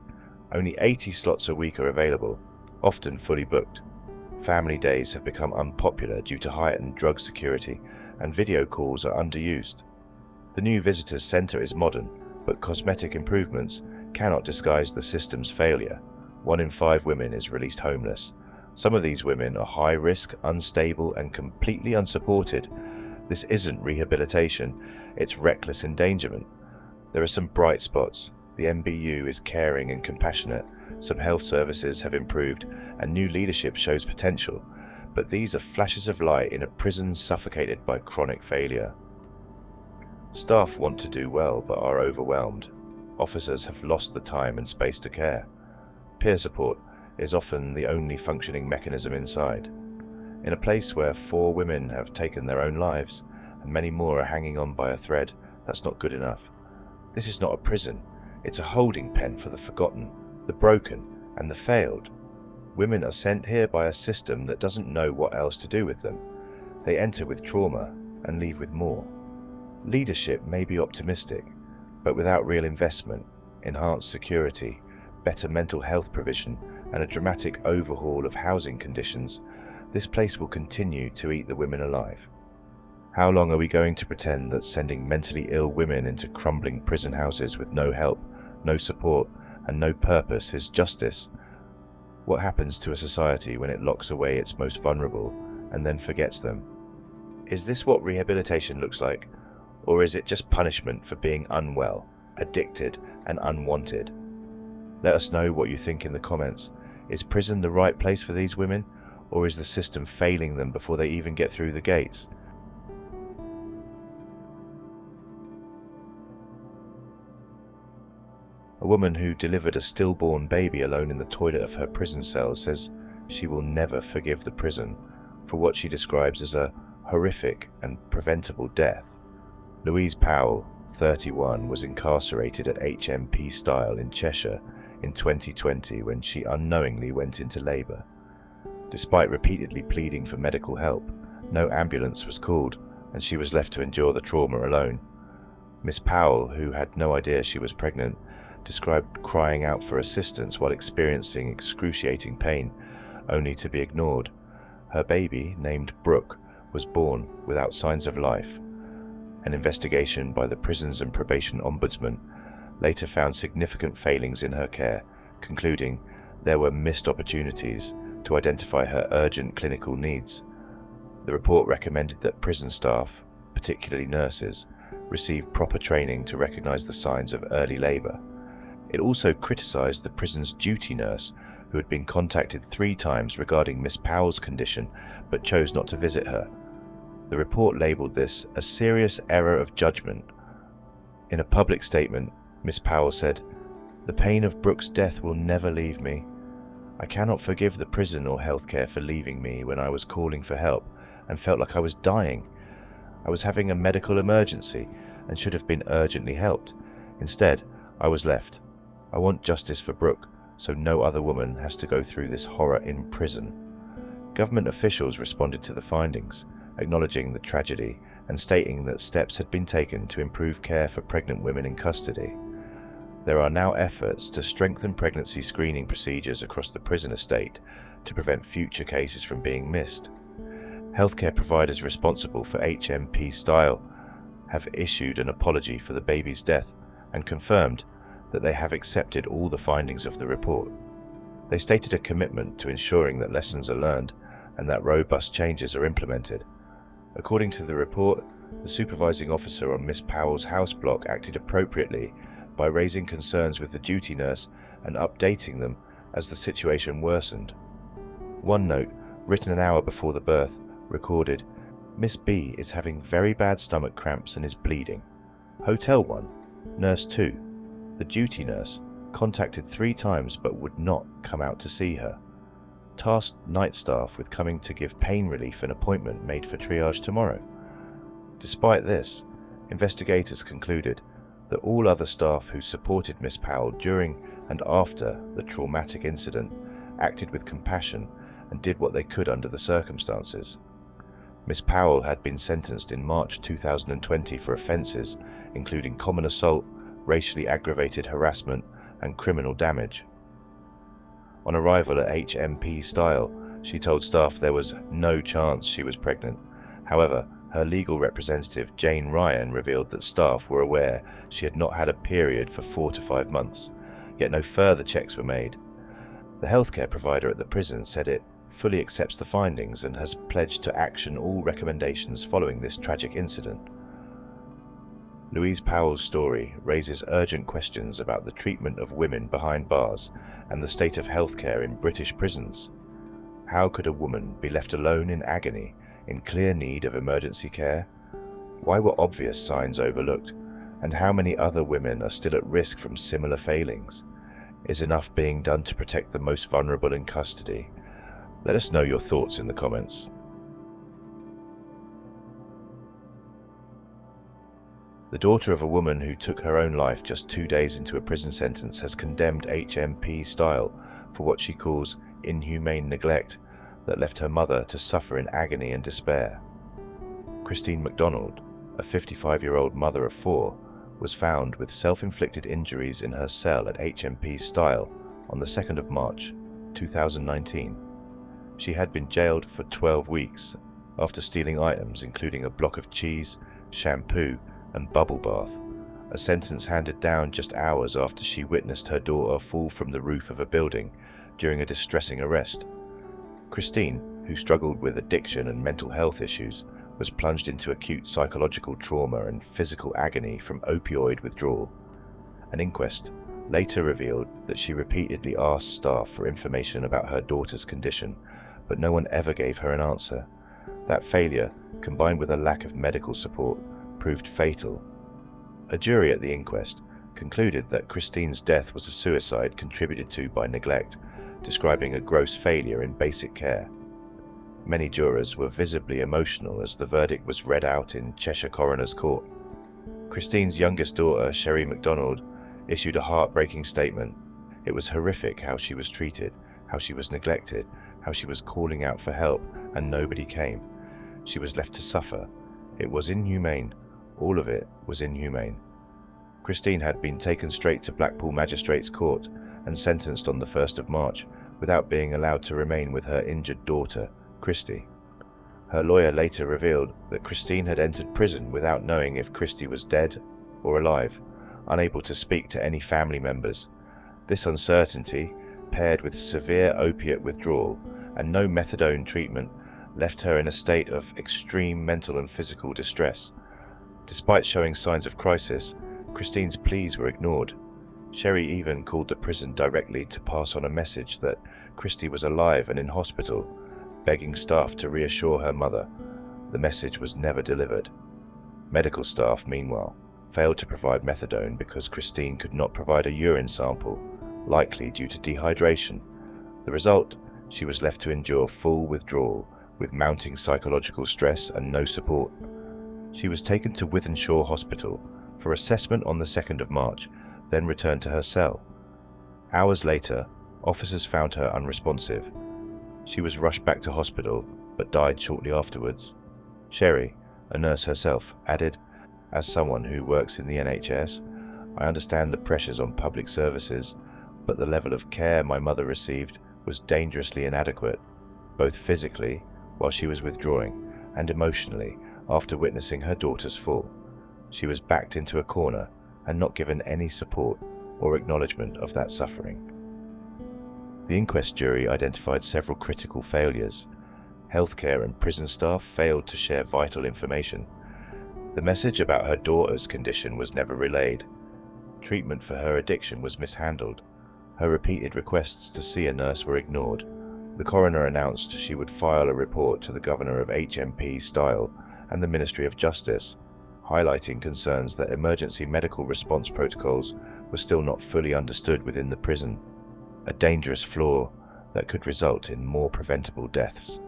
Only 80 slots a week are available, often fully booked. Family days have become unpopular due to heightened drug security, and video calls are underused. The new visitors centre is modern, but cosmetic improvements cannot disguise the system's failure. 1 in 5 women is released homeless. Some of these women are high risk, unstable, and completely unsupported. This isn't rehabilitation, it's reckless endangerment. There are some bright spots. The MBU is caring and compassionate, some health services have improved, and new leadership shows potential. But these are flashes of light in a prison suffocated by chronic failure. Staff want to do well but are overwhelmed. Officers have lost the time and space to care. Peer support is often the only functioning mechanism inside. In a place where 4 women have taken their own lives and many more are hanging on by a thread, that's not good enough. This is not a prison, it's a holding pen for the forgotten, the broken, and the failed. Women are sent here by a system that doesn't know what else to do with them. They enter with trauma and leave with more. Leadership may be optimistic, but without real investment, enhanced security, better mental health provision, and a dramatic overhaul of housing conditions, this place will continue to eat the women alive. How long are we going to pretend that sending mentally ill women into crumbling prison houses with no help, no support, and no purpose is justice? What happens to a society when it locks away its most vulnerable and then forgets them? Is this what rehabilitation looks like? Or is it just punishment for being unwell, addicted, and unwanted? Let us know what you think in the comments. Is prison the right place for these women, or is the system failing them before they even get through the gates? A woman who delivered a stillborn baby alone in the toilet of her prison cell says she will never forgive the prison for what she describes as a horrific and preventable death. Louise Powell, 31, was incarcerated at HMP style in Cheshire in 2020 when she unknowingly went into labour. Despite repeatedly pleading for medical help, no ambulance was called and she was left to endure the trauma alone. Miss Powell, who had no idea she was pregnant, described crying out for assistance while experiencing excruciating pain, only to be ignored. Her baby, named Brooke, was born without signs of life. An investigation by the Prisons and Probation Ombudsman later found significant failings in her care, concluding there were missed opportunities to identify her urgent clinical needs. The report recommended that prison staff, particularly nurses, receive proper training to recognize the signs of early labor. It also criticized the prison's duty nurse, who had been contacted 3 times regarding Miss Powell's condition but chose not to visit her. The report labeled this a serious error of judgment. In a public statement, Miss Powell said, "The pain of Brooke's death will never leave me. I cannot forgive the prison or healthcare for leaving me when I was calling for help and felt like I was dying. I was having a medical emergency and should have been urgently helped. Instead, I was left. I want justice for Brooke, so no other woman has to go through this horror in prison." Government officials responded to the findings, acknowledging the tragedy and stating that steps had been taken to improve care for pregnant women in custody. There are now efforts to strengthen pregnancy screening procedures across the prison estate to prevent future cases from being missed. Healthcare providers responsible for HMP style have issued an apology for the baby's death and confirmed that they have accepted all the findings of the report. They stated a commitment to ensuring that lessons are learned and that robust changes are implemented. According to the report, the supervising officer on Miss Powell's house block acted appropriately by raising concerns with the duty nurse and updating them as the situation worsened. One note, written an hour before the birth, recorded, "Miss B is having very bad stomach cramps and is bleeding. Hotel 1, Nurse 2, the duty nurse, contacted 3 times but would not come out to see her. Tasked night staff with coming to give pain relief an appointment made for triage tomorrow." Despite this, investigators concluded that all other staff who supported Miss Powell during and after the traumatic incident acted with compassion and did what they could under the circumstances. Miss Powell had been sentenced in March 2020 for offences including common assault, racially aggravated harassment, and criminal damage. On arrival at HMP style, she told staff there was no chance she was pregnant. However, her legal representative Jane Ryan revealed that staff were aware she had not had a period for 4 to 5 months, yet no further checks were made. The healthcare provider at the prison said it fully accepts the findings and has pledged to action all recommendations following this tragic incident. Louise Powell's story raises urgent questions about the treatment of women behind bars and the state of healthcare in British prisons. How could a woman be left alone in agony, in clear need of emergency care? Why were obvious signs overlooked? And how many other women are still at risk from similar failings? Is enough being done to protect the most vulnerable in custody? Let us know your thoughts in the comments. The daughter of a woman who took her own life just 2 days into a prison sentence has condemned HMP style for what she calls inhumane neglect that left her mother to suffer in agony and despair. Christine MacDonald, a 55-year-old mother of 4, was found with self-inflicted injuries in her cell at HMP style on the 2nd of March 2019. She had been jailed for 12 weeks after stealing items including a block of cheese, shampoo, and bubble bath, a sentence handed down just hours after she witnessed her daughter fall from the roof of a building during a distressing arrest. Christine, who struggled with addiction and mental health issues, was plunged into acute psychological trauma and physical agony from opioid withdrawal. An inquest later revealed that she repeatedly asked staff for information about her daughter's condition, but no one ever gave her an answer. That failure, combined with a lack of medical support, proved fatal. A jury at the inquest concluded that Christine's death was a suicide contributed to by neglect, describing a gross failure in basic care. Many jurors were visibly emotional as the verdict was read out in Cheshire Coroner's Court. Christine's youngest daughter, Sherry MacDonald, issued a heartbreaking statement. It was horrific how she was treated, how she was neglected, how she was calling out for help and nobody came. She was left to suffer. It was inhumane. All of it was inhumane. Christine had been taken straight to Blackpool Magistrates Court and sentenced on the 1st of March without being allowed to remain with her injured daughter, Christy. Her lawyer later revealed that Christine had entered prison without knowing if Christy was dead or alive, unable to speak to any family members. This uncertainty, paired with severe opiate withdrawal and no methadone treatment, left her in a state of extreme mental and physical distress. Despite showing signs of crisis, Christine's pleas were ignored. Sherry even called the prison directly to pass on a message that Christy was alive and in hospital, begging staff to reassure her mother. The message was never delivered. Medical staff, meanwhile, failed to provide methadone because Christine could not provide a urine sample, likely due to dehydration. The result, she was left to endure full withdrawal with mounting psychological stress and no support. She was taken to Wythenshawe Hospital for assessment on the 2nd of March, then returned to her cell. Hours later, officers found her unresponsive. She was rushed back to hospital, but died shortly afterwards. Sherry, a nurse herself, added, "As someone who works in the NHS, I understand the pressures on public services, but the level of care my mother received was dangerously inadequate, both physically, while she was withdrawing, and emotionally, after witnessing her daughter's fall. She was backed into a corner and not given any support or acknowledgement of that suffering." The inquest jury identified several critical failures. Healthcare and prison staff failed to share vital information. The message about her daughter's condition was never relayed. Treatment for her addiction was mishandled. Her repeated requests to see a nurse were ignored. The coroner announced she would file a report to the governor of HMP Style and the Ministry of Justice, highlighting concerns that emergency medical response protocols were still not fully understood within the prison, a dangerous flaw that could result in more preventable deaths.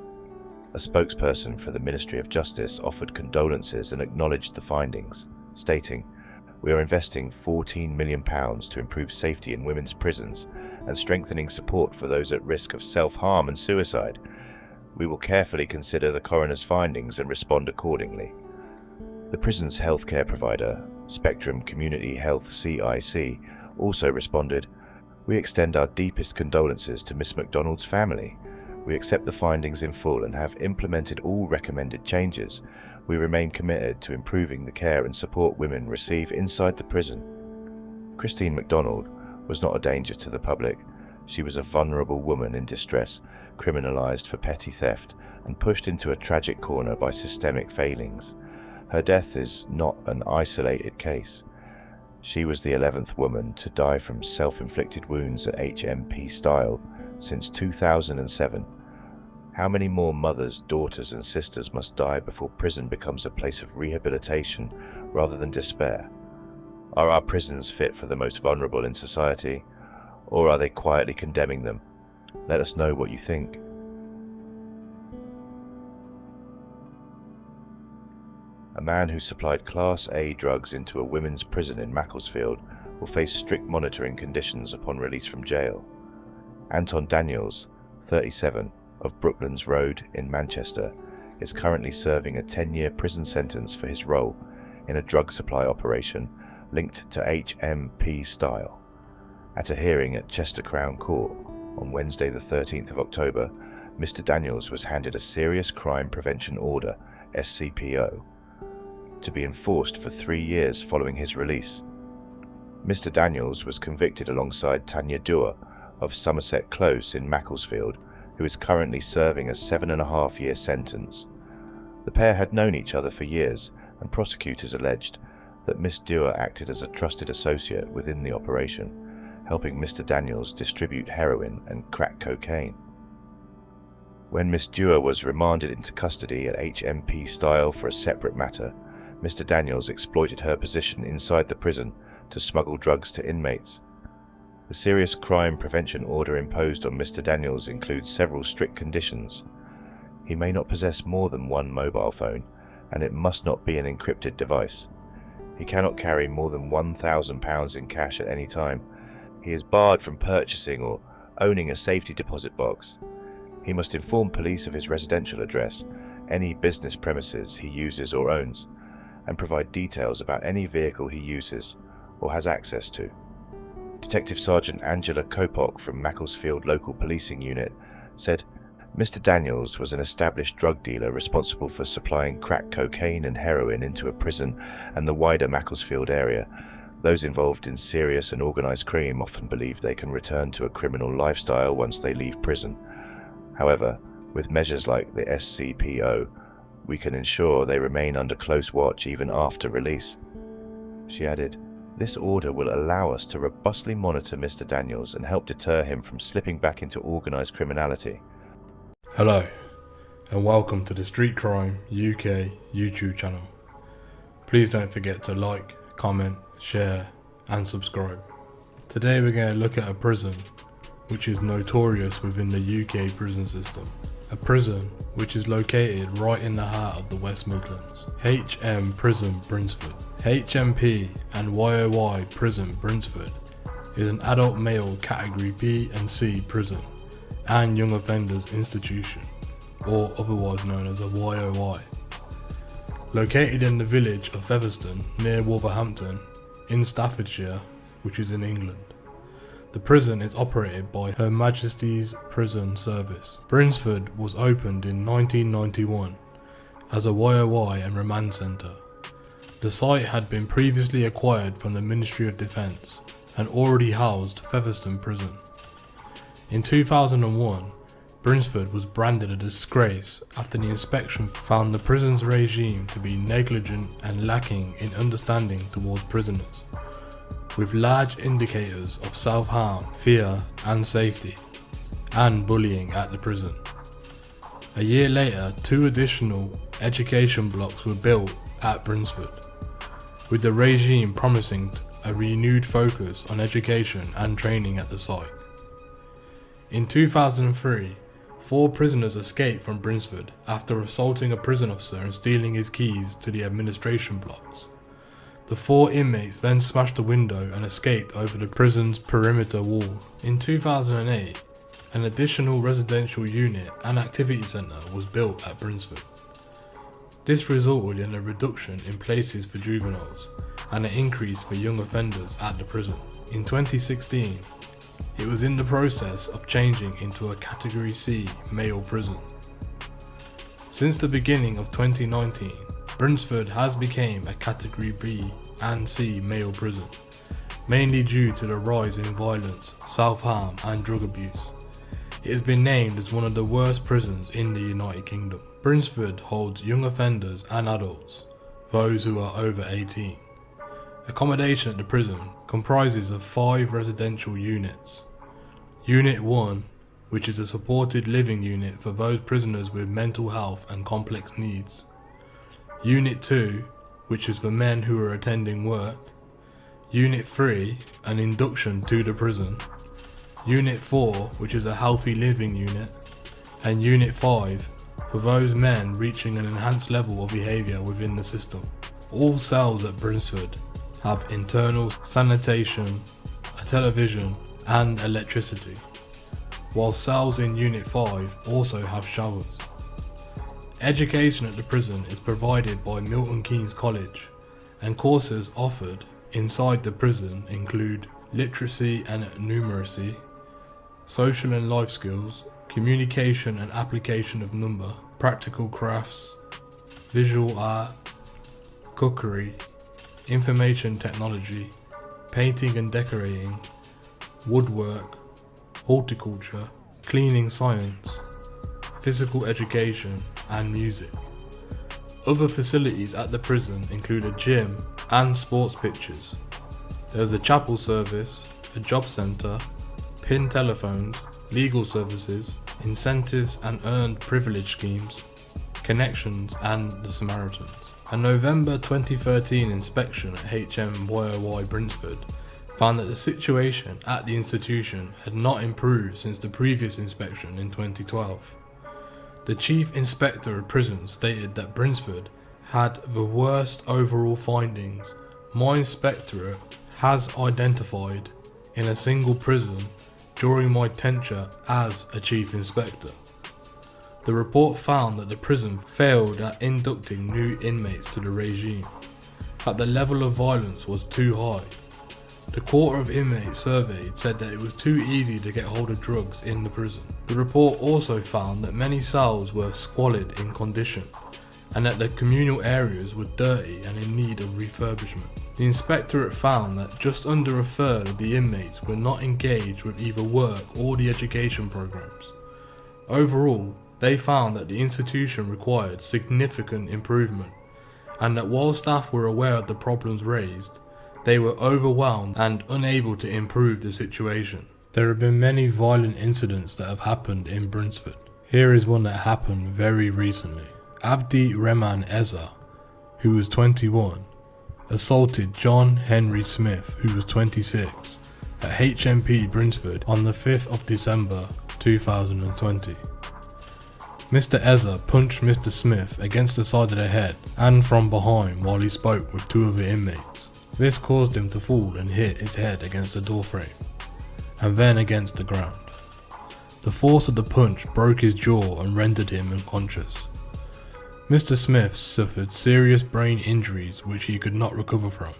A spokesperson for the Ministry of Justice offered condolences and acknowledged the findings, stating, "We are investing £14 million to improve safety in women's prisons and strengthening support for those at risk of self-harm and suicide. We will carefully consider the coroner's findings and respond accordingly." The prison's healthcare provider, Spectrum Community Health CIC, also responded, "We extend our deepest condolences to Miss MacDonald's family. We accept the findings in full and have implemented all recommended changes. We remain committed to improving the care and support women receive inside the prison." Christine MacDonald was not a danger to the public. She was a vulnerable woman in distress, criminalized for petty theft and pushed into a tragic corner by systemic failings. Her death is not an isolated case. She was the 11th woman to die from self-inflicted wounds at HMP Style since 2007. How many more mothers, daughters and sisters must die before prison becomes a place of rehabilitation rather than despair? Are our prisons fit for the most vulnerable in society, or are they quietly condemning them? Let us know what you think. A man who supplied Class A drugs into a women's prison in Macclesfield will face strict monitoring conditions upon release from jail. Anton Daniels, 37, of Brooklands Road in Manchester, is currently serving a 10-year prison sentence for his role in a drug supply operation linked to HMP Style. At a hearing at Chester Crown Court on Wednesday the 13th of October, Mr. Daniels was handed a Serious Crime Prevention Order, SCPO, to be enforced for 3 years following his release. Mr. Daniels was convicted alongside Tanya Dewar of Somerset Close in Macclesfield, who is currently serving a 7.5-year sentence. The pair had known each other for years, and prosecutors alleged that Miss Dewar acted as a trusted associate within the operation, helping Mr. Daniels distribute heroin and crack cocaine. When Miss Dewar was remanded into custody at HMP Style for a separate matter, Mr. Daniels exploited her position inside the prison to smuggle drugs to inmates. The Serious Crime Prevention Order imposed on Mr. Daniels includes several strict conditions. He may not possess more than one mobile phone, and it must not be an encrypted device. He cannot carry more than £1,000 in cash at any time. He is barred from purchasing or owning a safety deposit box. He must inform police of his residential address, any business premises he uses or owns, and provide details about any vehicle he uses, or has access to. Detective Sergeant Angela Kopok from Macclesfield Local Policing Unit said, Mr. Daniels was an established drug dealer responsible for supplying crack cocaine and heroin into a prison and the wider Macclesfield area. Those involved in serious and organised crime often believe they can return to a criminal lifestyle once they leave prison. However, with measures like the SCPO, we can ensure they remain under close watch even after release. She added, this order will allow us to robustly monitor Mr. Daniels and help deter him from slipping back into organised criminality. Hello, and welcome to the Street Crime UK YouTube channel. Please don't forget to like, comment, share and subscribe. Today we're going to look at a prison which is notorious within the UK prison system. A prison which is located right in the heart of the West Midlands. HM Prison Brinsford. HMP and YOY Prison Brinsford is an adult male category B and C prison and young offenders institution, or otherwise known as a YOY. Located in the village of Featherstone near Wolverhampton in Staffordshire, which is in England. The prison is operated by Her Majesty's Prison Service. Brinsford was opened in 1991 as a YOY and remand centre. The site had been previously acquired from the Ministry of Defence and already housed Featherstone Prison. In 2001, Brinsford was branded a disgrace after the inspection found the prison's regime to be negligent and lacking in understanding towards prisoners, with large indicators of self-harm, fear and safety, and bullying at the prison. A year later, 2 additional education blocks were built at Brinsford, with the regime promising a renewed focus on education and training at the site. In 2003, 4 prisoners escaped from Brinsford after assaulting a prison officer and stealing his keys to the administration blocks. The 4 inmates then smashed a window and escaped over the prison's perimeter wall. In 2008, an additional residential unit and activity centre was built at Brinsford. This resulted in a reduction in places for juveniles and an increase for young offenders at the prison. In 2016, it was in the process of changing into a Category C male prison. Since the beginning of 2019, Brinsford has become a Category B and C male prison, mainly due to the rise in violence, self-harm and drug abuse. It has been named as one of the worst prisons in the United Kingdom. Brinsford holds young offenders and adults, those who are over 18. Accommodation at the prison comprises of 5 residential units. Unit 1, which is a supported living unit for those prisoners with mental health and complex needs. Unit 2, which is for men who are attending work. Unit 3, an induction to the prison. Unit 4, which is a healthy living unit. And Unit 5, for those men reaching an enhanced level of behaviour within the system. All cells at Brinsford have internal sanitation, a television and electricity, while cells in Unit 5 also have showers. Education at the prison is provided by Milton Keynes College, and courses offered inside the prison include literacy and numeracy, social and life skills, communication and application of number, practical crafts, visual art, cookery, information technology, painting and decorating, woodwork, horticulture, cleaning science, physical education and music. Other facilities at the prison include a gym and sports pitches. There is a chapel service, a job centre, PIN telephones, legal services, incentives and earned privilege schemes, connections and the Samaritans. A November 2013 inspection at HMYOY Brinsford found that the situation at the institution had not improved since the previous inspection in 2012. The Chief Inspector of Prisons stated that Brinsford had the worst overall findings my inspectorate has identified in a single prison during my tenure as a Chief Inspector. The report found that the prison failed at inducting new inmates to the regime, that the level of violence was too high, The quarter of inmates surveyed said that it was too easy to get hold of drugs in the prison. The report also found that many cells were squalid in condition and that the communal areas were dirty and in need of refurbishment. The inspectorate found that just under a third of the inmates were not engaged with either work or the education programs. Overall, they found that the institution required significant improvement, and that while staff were aware of the problems raised, they were overwhelmed and unable to improve the situation. There have been many violent incidents that have happened in Brunsford. Here is one that happened very recently. Abdi Rehman Eza, who was 21, assaulted John Henry Smith, who was 26, at HMP Brunsford on the 5th of December 2020. Mr. Eza punched Mr. Smith against the side of the head and from behind while he spoke with two other inmates. This caused him to fall and hit his head against the doorframe, and then against the ground. The force of the punch broke his jaw and rendered him unconscious. Mr. Smith suffered serious brain injuries which he could not recover from.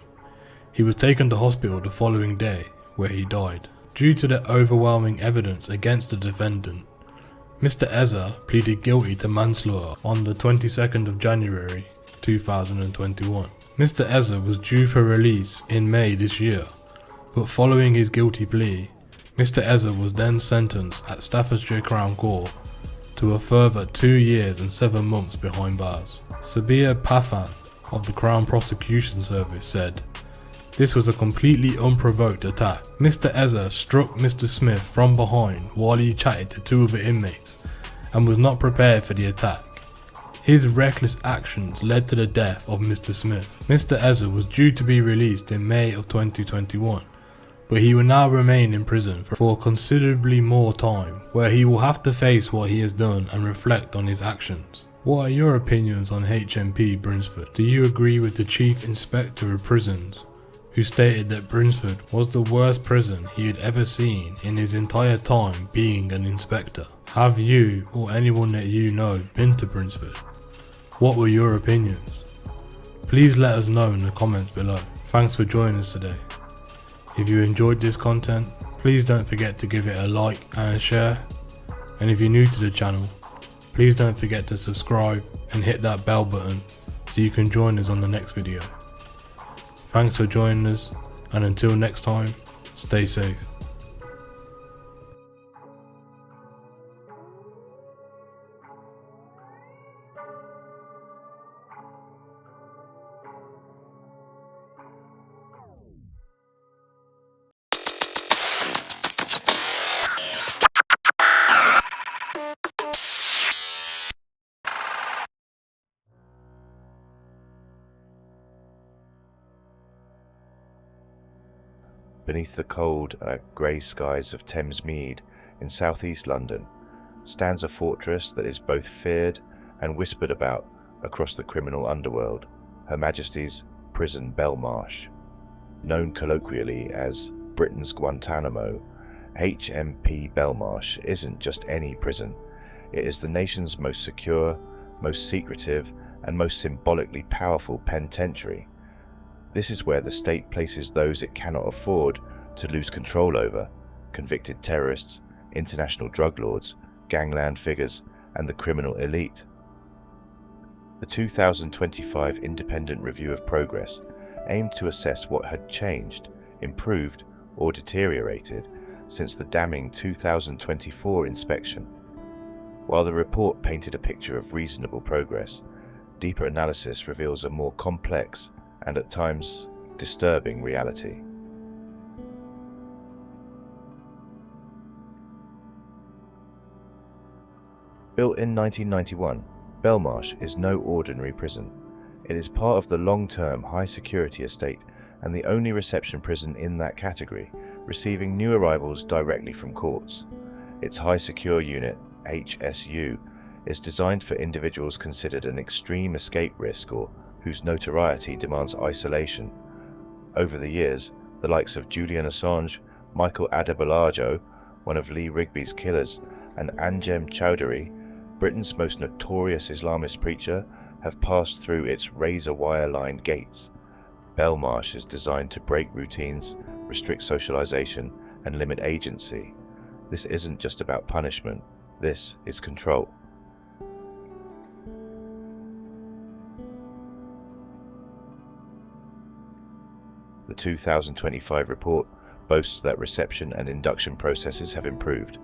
He was taken to hospital the following day, where he died. Due to the overwhelming evidence against the defendant, Mr. Eza pleaded guilty to manslaughter on the 22nd of January 2021. Mr. Eza was due for release in May this year, but following his guilty plea, Mr. Eza was then sentenced at Staffordshire Crown Court to a further 2 years and 7 months behind bars. Sabir Pathan of the Crown Prosecution Service said, "This was a completely unprovoked attack. Mr. Eza struck Mr. Smith from behind while he chatted to two other inmates and was not prepared for the attack. His reckless actions led to the death of Mr. Smith." Mr. Eza was due to be released in May of 2021, but he will now remain in prison for considerably more time, where he will have to face what he has done and reflect on his actions. What are your opinions on HMP Brunsford? Do you agree with the Chief Inspector of Prisons, who stated that Brunsford was the worst prison he had ever seen in his entire time being an inspector? Have you or anyone that you know been to Brunsford? What were your opinions? Please let us know in the comments below. Thanks for joining us today. If you enjoyed this content, please don't forget to give it a like and a share. And if you're new to the channel, please don't forget to subscribe and hit that bell button so you can join us on the next video. Thanks for joining us, and until next time, stay safe. Beneath the cold, grey skies of Thames Mead in southeast London stands a fortress that is both feared and whispered about across the criminal underworld, Her Majesty's Prison Belmarsh. Known colloquially as Britain's Guantanamo, HMP Belmarsh isn't just any prison. It is the nation's most secure, most secretive, and most symbolically powerful penitentiary. This is where the state places those it cannot afford to lose control over: convicted terrorists, international drug lords, gangland figures, and the criminal elite. The 2025 Independent Review of Progress aimed to assess what had changed, improved, or deteriorated since the damning 2024 inspection. While the report painted a picture of reasonable progress, deeper analysis reveals a more complex and at times disturbing reality. Built in 1991, Belmarsh is no ordinary prison. It is part of the long-term high-security estate and the only reception prison in that category, receiving new arrivals directly from courts. Its high-secure unit, HSU, is designed for individuals considered an extreme escape risk or whose notoriety demands isolation. Over the years, the likes of Julian Assange, Michael Adebayo, one of Lee Rigby's killers, and Anjem Choudhury, Britain's most notorious Islamist preacher, have passed through its razor-wire-lined gates. Belmarsh is designed to break routines, restrict socialization, and limit agency. This isn't just about punishment, this is control. The 2025 report boasts that reception and induction processes have improved.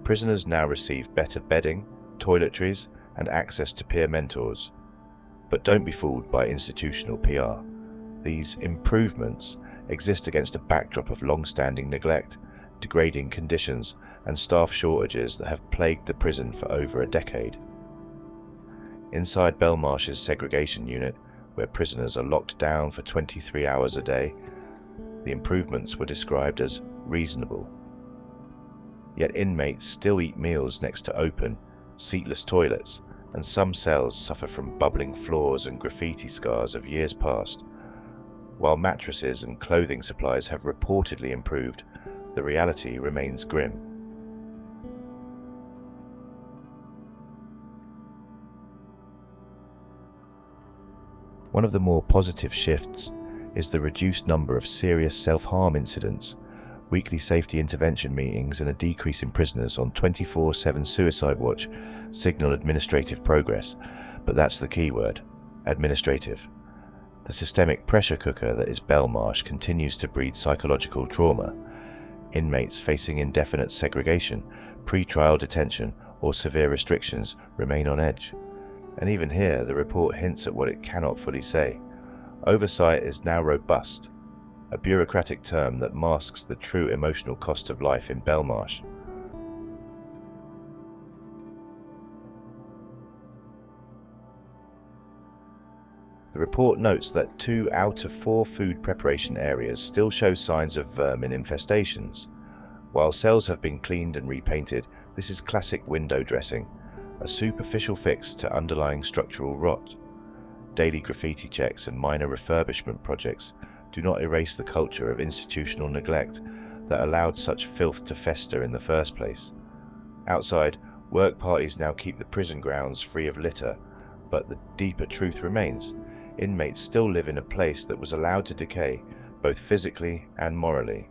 Prisoners now receive better bedding, toiletries, and access to peer mentors. But don't be fooled by institutional PR. These improvements exist against a backdrop of long-standing neglect, degrading conditions, and staff shortages that have plagued the prison for over a decade. Inside Belmarsh's segregation unit, where prisoners are locked down for 23 hours a day, the improvements were described as reasonable. Yet inmates still eat meals next to open, seatless toilets, and some cells suffer from bubbling floors and graffiti scars of years past. While mattresses and clothing supplies have reportedly improved, the reality remains grim. One of the more positive shifts is the reduced number of serious self-harm incidents, weekly safety intervention meetings, and a decrease in prisoners on 24/7 suicide watch signal administrative progress. But that's the key word: administrative. The systemic pressure cooker that is Belmarsh continues to breed psychological trauma. Inmates facing indefinite segregation, pre-trial detention, or severe restrictions remain on edge. And even here, the report hints at what it cannot fully say. Oversight is now robust, a bureaucratic term that masks the true emotional cost of life in Belmarsh. The report notes that 2 out of 4 food preparation areas still show signs of vermin infestations. While cells have been cleaned and repainted, this is classic window dressing, a superficial fix to underlying structural rot. Daily graffiti checks and minor refurbishment projects do not erase the culture of institutional neglect that allowed such filth to fester in the first place. Outside, work parties now keep the prison grounds free of litter, but the deeper truth remains: inmates still live in a place that was allowed to decay, both physically and morally.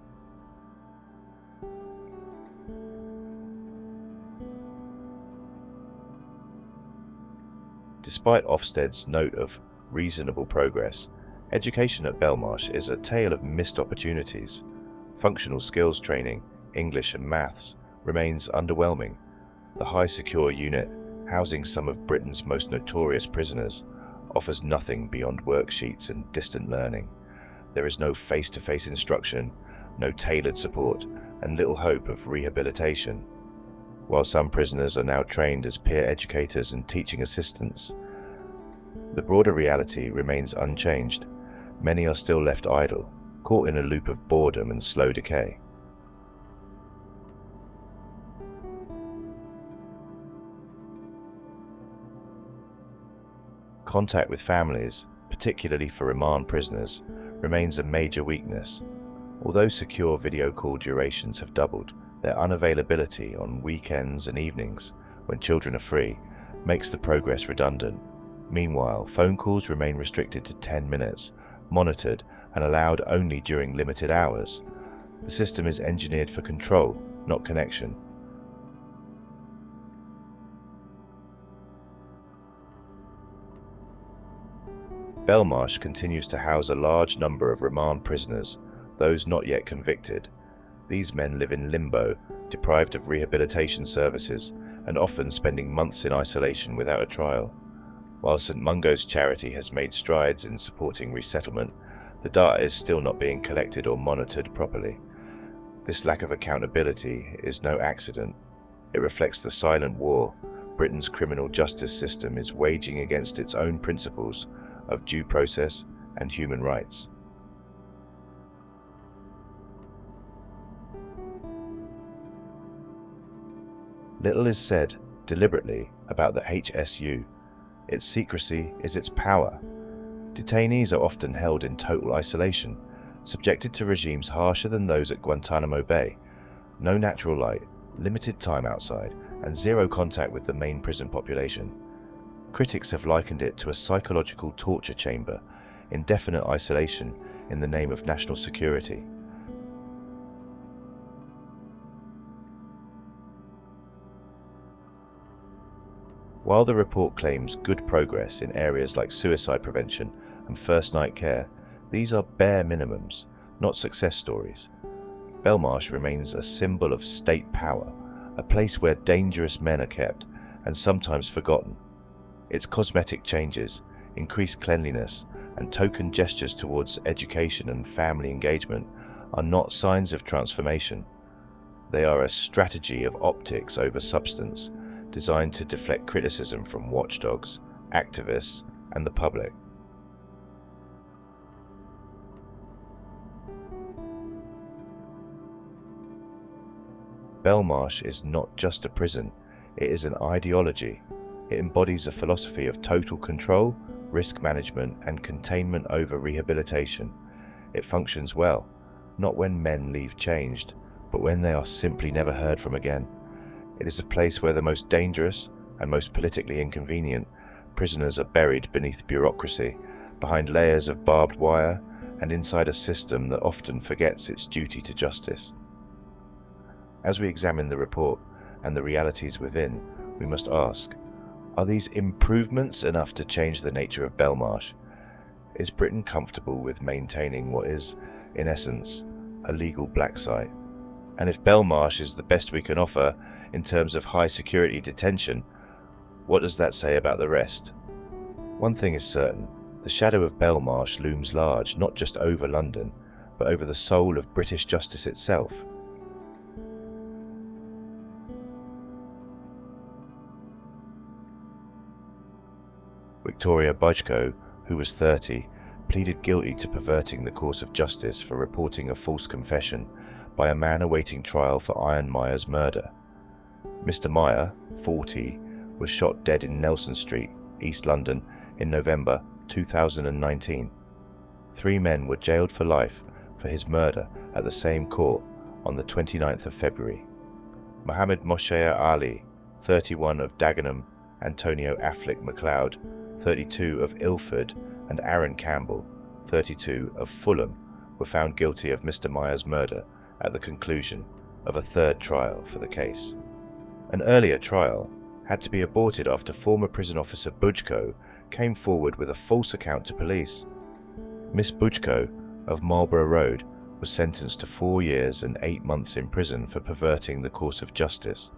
Despite Ofsted's note of reasonable progress, education at Belmarsh is a tale of missed opportunities. Functional skills training, English and maths, remains underwhelming. The high secure unit, housing some of Britain's most notorious prisoners, offers nothing beyond worksheets and distant learning. There is no face-to-face instruction, no tailored support, and little hope of rehabilitation. While some prisoners are now trained as peer educators and teaching assistants, the broader reality remains unchanged. Many are still left idle, caught in a loop of boredom and slow decay. Contact with families, particularly for remand prisoners, remains a major weakness. Although secure video call durations have doubled, their unavailability on weekends and evenings, when children are free, makes the progress redundant. Meanwhile, phone calls remain restricted to 10 minutes, monitored and allowed only during limited hours. The system is engineered for control, not connection. Belmarsh continues to house a large number of remand prisoners, those not yet convicted. These men live in limbo, deprived of rehabilitation services, and often spending months in isolation without a trial. While St Mungo's charity has made strides in supporting resettlement, the data is still not being collected or monitored properly. This lack of accountability is no accident. It reflects the silent war Britain's criminal justice system is waging against its own principles of due process and human rights. Little is said, deliberately, about the HSU. Its secrecy is its power. Detainees are often held in total isolation, subjected to regimes harsher than those at Guantanamo Bay. No natural light, limited time outside, and zero contact with the main prison population. Critics have likened it to a psychological torture chamber, indefinite isolation in the name of national security. While the report claims good progress in areas like suicide prevention and first night care, these are bare minimums, not success stories. Belmarsh remains a symbol of state power, a place where dangerous men are kept and sometimes forgotten. Its cosmetic changes, increased cleanliness, and token gestures towards education and family engagement are not signs of transformation. They are a strategy of optics over substance, designed to deflect criticism from watchdogs, activists, and the public. Belmarsh is not just a prison, it is an ideology. It embodies a philosophy of total control, risk management, and containment over rehabilitation. It functions well, not when men leave changed, but when they are simply never heard from again. It is a place where the most dangerous and most politically inconvenient prisoners are buried beneath bureaucracy, behind layers of barbed wire, and inside a system that often forgets its duty to justice. As we examine the report and the realities within, we must ask, are these improvements enough to change the nature of Belmarsh? Is Britain comfortable with maintaining what is, in essence, a legal black site? And if Belmarsh is the best we can offer in terms of high security detention, what does that say about the rest? One thing is certain, the shadow of Belmarsh looms large not just over London, but over the soul of British justice itself. Victoria Budgko, who was 30, pleaded guilty to perverting the course of justice for reporting a false confession by a man awaiting trial for Iron Meyer's murder. Mr. Meyer, 40, was shot dead in Nelson Street, East London, in November 2019. 3 men were jailed for life for his murder at the same court on the 29th of February. Mohammed Moshe Ali, 31, of Dagenham, Antonio Affleck MacLeod, 32, of Ilford, and Aaron Campbell, 32, of Fulham, were found guilty of Mr. Meyer's murder at the conclusion of a 3rd trial for the case. An earlier trial had to be aborted after former prison officer Budgko came forward with a false account to police. Miss Budgko of Marlborough Road was sentenced to 4 years and 8 months in prison for perverting the course of justice.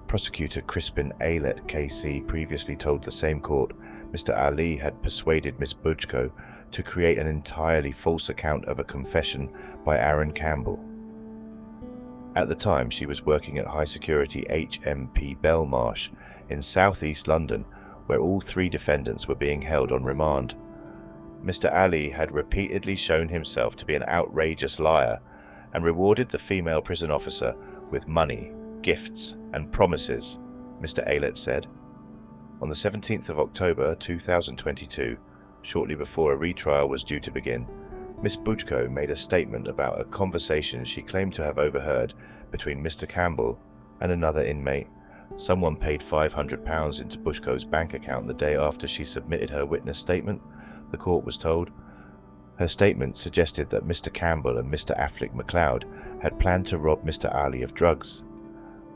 Prosecutor Crispin Aylett KC previously told the same court Mr. Ali had persuaded Miss Budgko to create an entirely false account of a confession by Aaron Campbell. At the time, she was working at high-security HMP Belmarsh in south-east London, where all 3 defendants were being held on remand. Mr. Ali had repeatedly shown himself to be an outrageous liar and rewarded the female prison officer with money, gifts, and promises, Mr. Aylett said. On the 17th of October 2022, shortly before a retrial was due to begin, Miss Budgko made a statement about a conversation she claimed to have overheard between Mr. Campbell and another inmate. Someone paid £500 into Budgko's bank account the day after she submitted her witness statement, the court was told. Her statement suggested that Mr. Campbell and Mr. Affleck MacLeod had planned to rob Mr. Ali of drugs.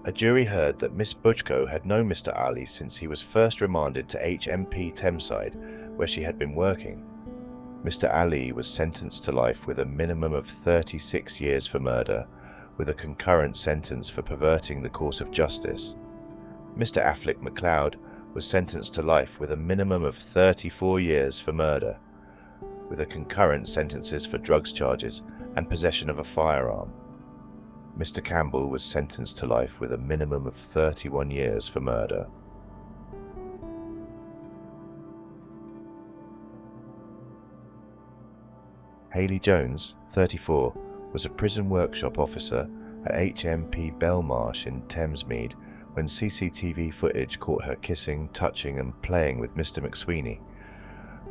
A jury heard that Miss Budgko had known Mr. Ali since he was first remanded to HMP Thameside, where she had been working. Mr. Ali was sentenced to life with a minimum of 36 years for murder, with a concurrent sentence for perverting the course of justice. Mr. Affleck MacLeod was sentenced to life with a minimum of 34 years for murder, with a concurrent sentences for drugs charges and possession of a firearm. Mr. Campbell was sentenced to life with a minimum of 31 years for murder. Hayley Jones, 34, was a prison workshop officer at HMP Belmarsh in Thamesmead when CCTV footage caught her kissing, touching and playing with Mr. McSweeney,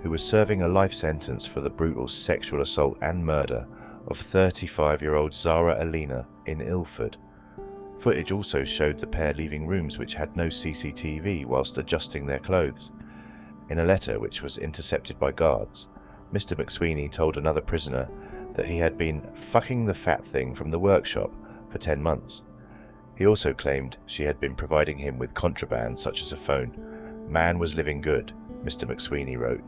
who was serving a life sentence for the brutal sexual assault and murder of 35-year-old Zara Alina in Ilford. Footage also showed the pair leaving rooms which had no CCTV whilst adjusting their clothes. In a letter which was intercepted by guards, Mr. McSweeney told another prisoner that he had been fucking the fat thing from the workshop for 10 months. He also claimed she had been providing him with contraband such as a phone, Man was living good, Mr. McSweeney wrote.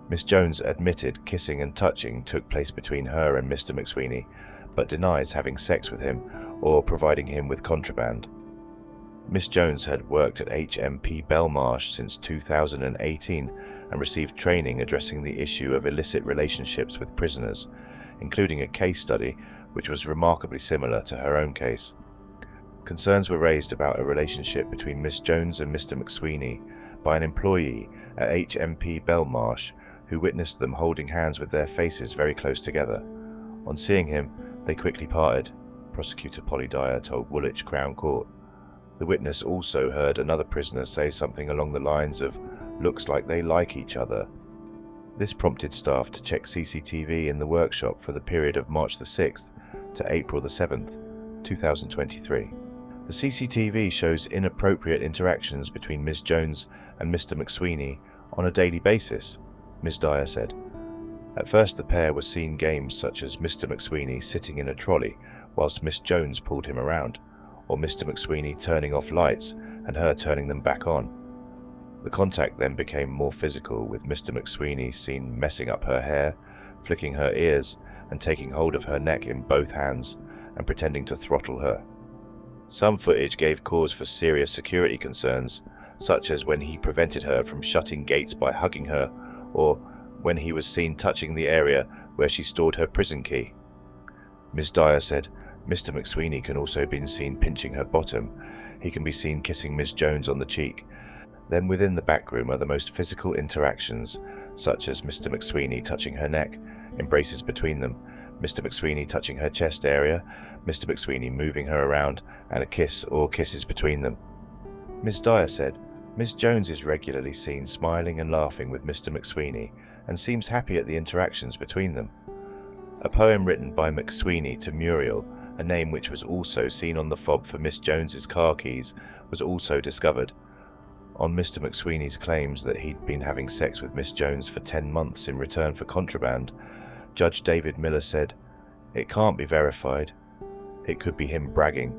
Miss Jones admitted kissing and touching took place between her and Mr. McSweeney, but denies having sex with him or providing him with contraband. Miss Jones had worked at HMP Belmarsh since 2018 and received training addressing the issue of illicit relationships with prisoners, including a case study which was remarkably similar to her own case. Concerns were raised about a relationship between Miss Jones and Mr. McSweeney by an employee at HMP Belmarsh who witnessed them holding hands with their faces very close together. On seeing him, they quickly parted, Prosecutor Polly Dyer told Woolwich Crown Court. The witness also heard another prisoner say something along the lines of, "Looks like they like each other." This prompted staff to check CCTV in the workshop for the period of March the 6th to April the 7th, 2023. The CCTV shows inappropriate interactions between Ms. Jones and Mr. McSweeney on a daily basis, Ms. Dyer said. At first the pair were seen games such as Mr. McSweeney sitting in a trolley whilst Miss Jones pulled him around, or Mr. McSweeney turning off lights and her turning them back on. The contact then became more physical, with Mr. McSweeney seen messing up her hair, flicking her ears and taking hold of her neck in both hands and pretending to throttle her. Some footage gave cause for serious security concerns, such as when he prevented her from shutting gates by hugging her, or when he was seen touching the area where she stored her prison key. Ms. Dyer said, Mr. McSweeney can also be seen pinching her bottom. He can be seen kissing Miss Jones on the cheek. Then within the back room are the most physical interactions, such as Mr. McSweeney touching her neck, embraces between them, Mr. McSweeney touching her chest area, Mr. McSweeney moving her around, and a kiss or kisses between them. Ms. Dyer said, Miss Jones is regularly seen smiling and laughing with Mr. McSweeney and seems happy at the interactions between them. A poem written by McSweeney to Muriel, a name which was also seen on the fob for Miss Jones's car keys, was also discovered. On Mr. McSweeney's claims that he'd been having sex with Miss Jones for 10 months in return for contraband, Judge David Miller said, "It can't be verified. It could be him bragging."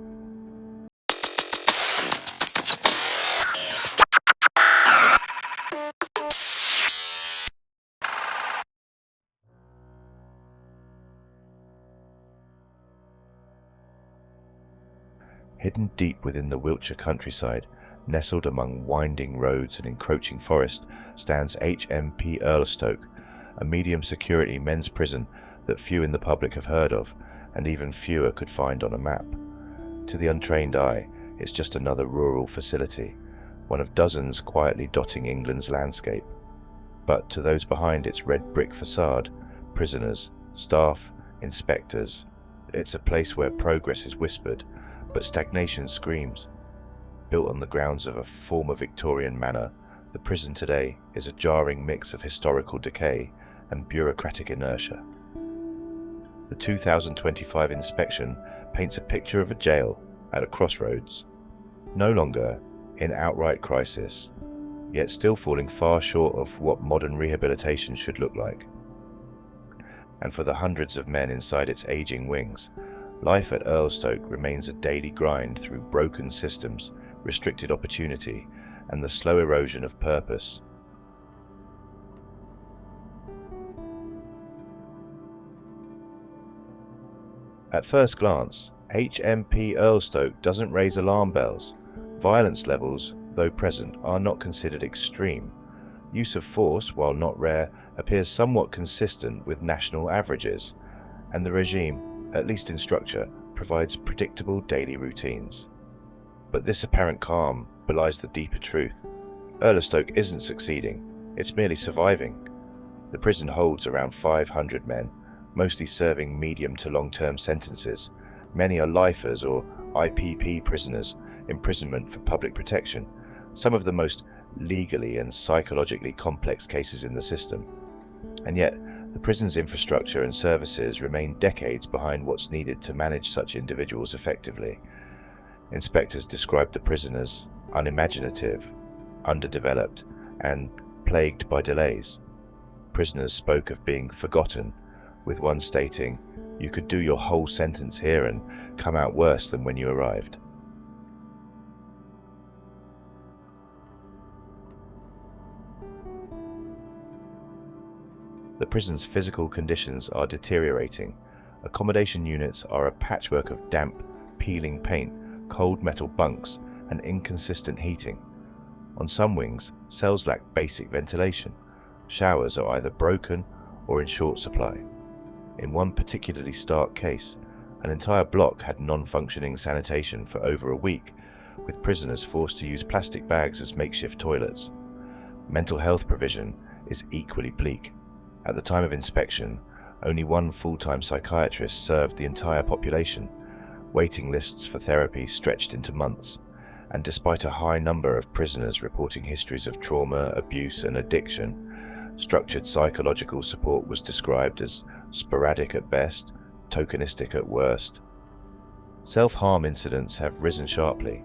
Hidden deep within the Wiltshire countryside, nestled among winding roads and encroaching forest, stands HMP Earlstoke, a medium-security men's prison that few in the public have heard of, and even fewer could find on a map. To the untrained eye, it's just another rural facility, one of dozens quietly dotting England's landscape. But to those behind its red brick facade, prisoners, staff, inspectors, it's a place where progress is whispered, but stagnation screams. Built on the grounds of a former Victorian manor, the prison today is a jarring mix of historical decay and bureaucratic inertia. The 2025 inspection paints a picture of a jail at a crossroads, no longer in outright crisis, yet still falling far short of what modern rehabilitation should look like. And for the hundreds of men inside its aging wings, life at Earlstoke remains a daily grind through broken systems, restricted opportunity, and the slow erosion of purpose. At first glance, HMP Earlstoke doesn't raise alarm bells. Violence levels, though present, are not considered extreme. Use of force, while not rare, appears somewhat consistent with national averages, and the regime, at least in structure, provides predictable daily routines. But this apparent calm belies the deeper truth. Earlstoke isn't succeeding, it's merely surviving. The prison holds around 500 men, mostly serving medium to long-term sentences. Many are lifers or IPP prisoners, imprisonment for public protection, some of the most legally and psychologically complex cases in the system. And yet, the prison's infrastructure and services remain decades behind what's needed to manage such individuals effectively. Inspectors described the prison as unimaginative, underdeveloped, and plagued by delays. Prisoners spoke of being forgotten, with one stating, "You could do your whole sentence here and come out worse than when you arrived." The prison's physical conditions are deteriorating. Accommodation units are a patchwork of damp, peeling paint, cold metal bunks, and inconsistent heating. On some wings, cells lack basic ventilation. Showers are either broken or in short supply. In one particularly stark case, an entire block had non-functioning sanitation for over a week, with prisoners forced to use plastic bags as makeshift toilets. Mental health provision is equally bleak. At the time of inspection, only one full-time psychiatrist served the entire population. Waiting lists for therapy stretched into months, and despite a high number of prisoners reporting histories of trauma, abuse, and addiction, structured psychological support was described as sporadic at best, tokenistic at worst. Self-harm incidents have risen sharply.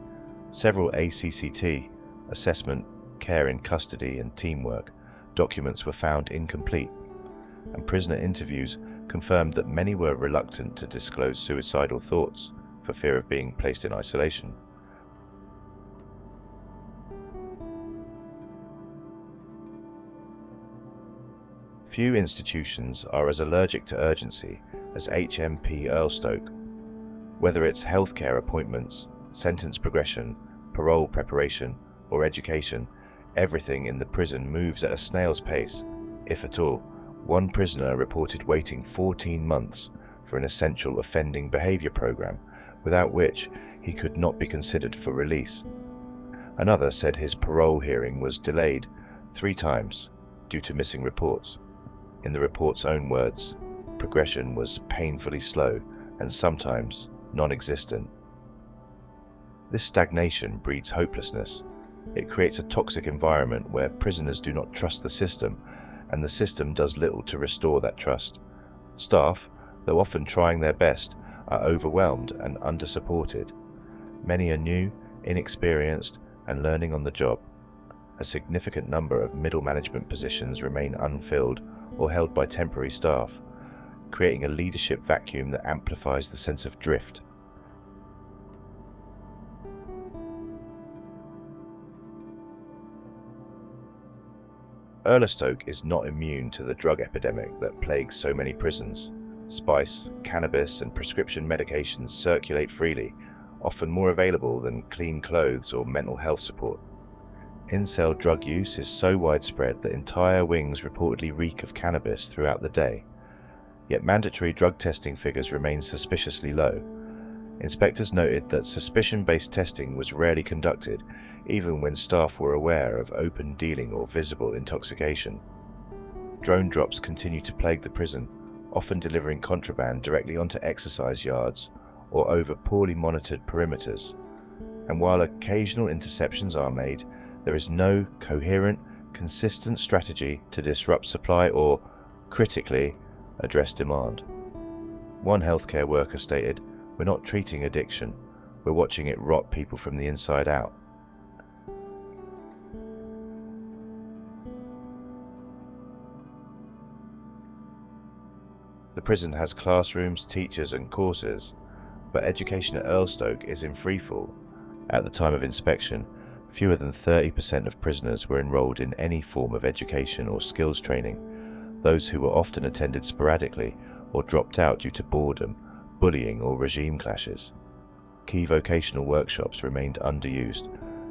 Several ACCT, assessment, care in custody, and teamwork documents were found incomplete, and prisoner interviews confirmed that many were reluctant to disclose suicidal thoughts for fear of being placed in isolation. Few institutions are as allergic to urgency as HMP Earlstoke. Whether it's healthcare appointments, sentence progression, parole preparation, or education, everything in the prison moves at a snail's pace, if at all. One prisoner reported waiting 14 months for an essential offending behavior program, without which he could not be considered for release. Another said his parole hearing was delayed 3 times due to missing reports. In the report's own words, progression was painfully slow and sometimes non-existent. This stagnation breeds hopelessness. It creates a toxic environment where prisoners do not trust the system, and the system does little to restore that trust. Staff, though often trying their best, are overwhelmed and under-supported. Many are new, inexperienced, and learning on the job. A significant number of middle management positions remain unfilled or held by temporary staff, creating a leadership vacuum that amplifies the sense of drift. Earlstoke is not immune to the drug epidemic that plagues so many prisons. Spice, cannabis, and prescription medications circulate freely, often more available than clean clothes or mental health support. In-cell drug use is so widespread that entire wings reportedly reek of cannabis throughout the day. Yet mandatory drug testing figures remain suspiciously low. Inspectors noted that suspicion-based testing was rarely conducted, even when staff were aware of open dealing or visible intoxication. Drone drops continue to plague the prison, often delivering contraband directly onto exercise yards or over poorly monitored perimeters. And while occasional interceptions are made, there is no coherent, consistent strategy to disrupt supply or, critically, address demand. One healthcare worker stated, "We're not treating addiction, we're watching it rot people from the inside out." The prison has classrooms, teachers, and courses, but education at Earlstoke is in freefall. At the time of inspection, fewer than 30% of prisoners were enrolled in any form of education or skills training. Those who were often attended sporadically or dropped out due to boredom, bullying, or regime clashes. Key vocational workshops remained underused.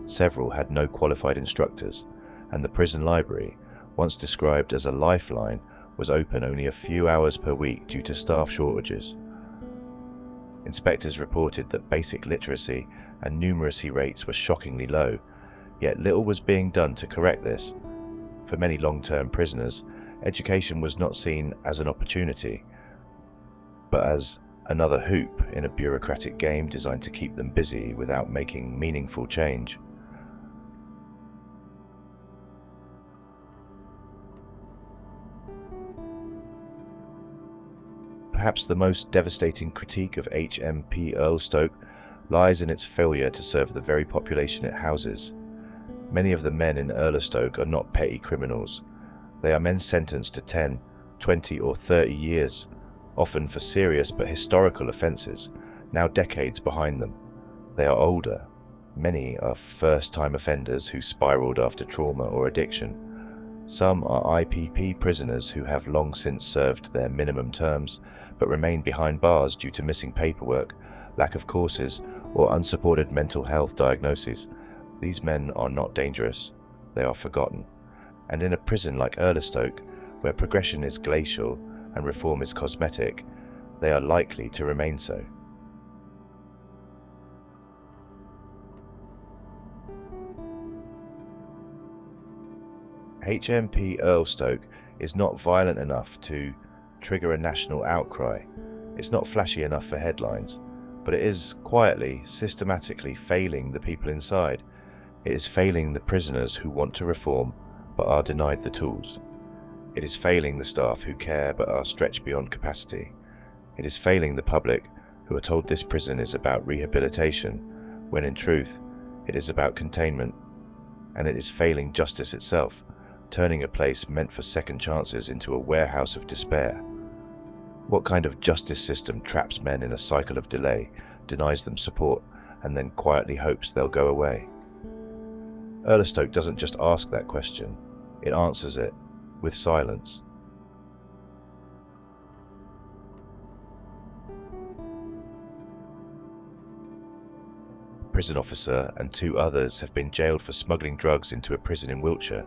Several had no qualified instructors, and the prison library, once described as a lifeline, was open only a few hours per week due to staff shortages. Inspectors reported that basic literacy and numeracy rates were shockingly low, yet little was being done to correct this. For many long-term prisoners, education was not seen as an opportunity, but as another hoop in a bureaucratic game designed to keep them busy without making meaningful change. Perhaps the most devastating critique of HMP Earlstoke lies in its failure to serve the very population it houses. Many of the men in Earlstoke are not petty criminals. They are men sentenced to 10, 20 or 30 years, often for serious but historical offences, now decades behind them. They are older. Many are first-time offenders who spiralled after trauma or addiction. Some are IPP prisoners who have long since served their minimum terms but remain behind bars due to missing paperwork, lack of courses, or unsupported mental health diagnoses. These men are not dangerous, they are forgotten. And in a prison like Erlestoke, where progression is glacial and reform is cosmetic, they are likely to remain so. HMP Erlestoke is not violent enough to trigger a national outcry. It's not flashy enough for headlines, but it is quietly, systematically failing the people inside. It is failing the prisoners who want to reform but are denied the tools. It is failing the staff who care but are stretched beyond capacity. It is failing the public who are told this prison is about rehabilitation, when in truth it is about containment. And it is failing justice itself, turning a place meant for second chances into a warehouse of despair. What kind of justice system traps men in a cycle of delay, denies them support, and then quietly hopes they'll go away? Erlestoke doesn't just ask that question, it answers it with silence. A prison officer and 2 others have been jailed for smuggling drugs into a prison in Wiltshire.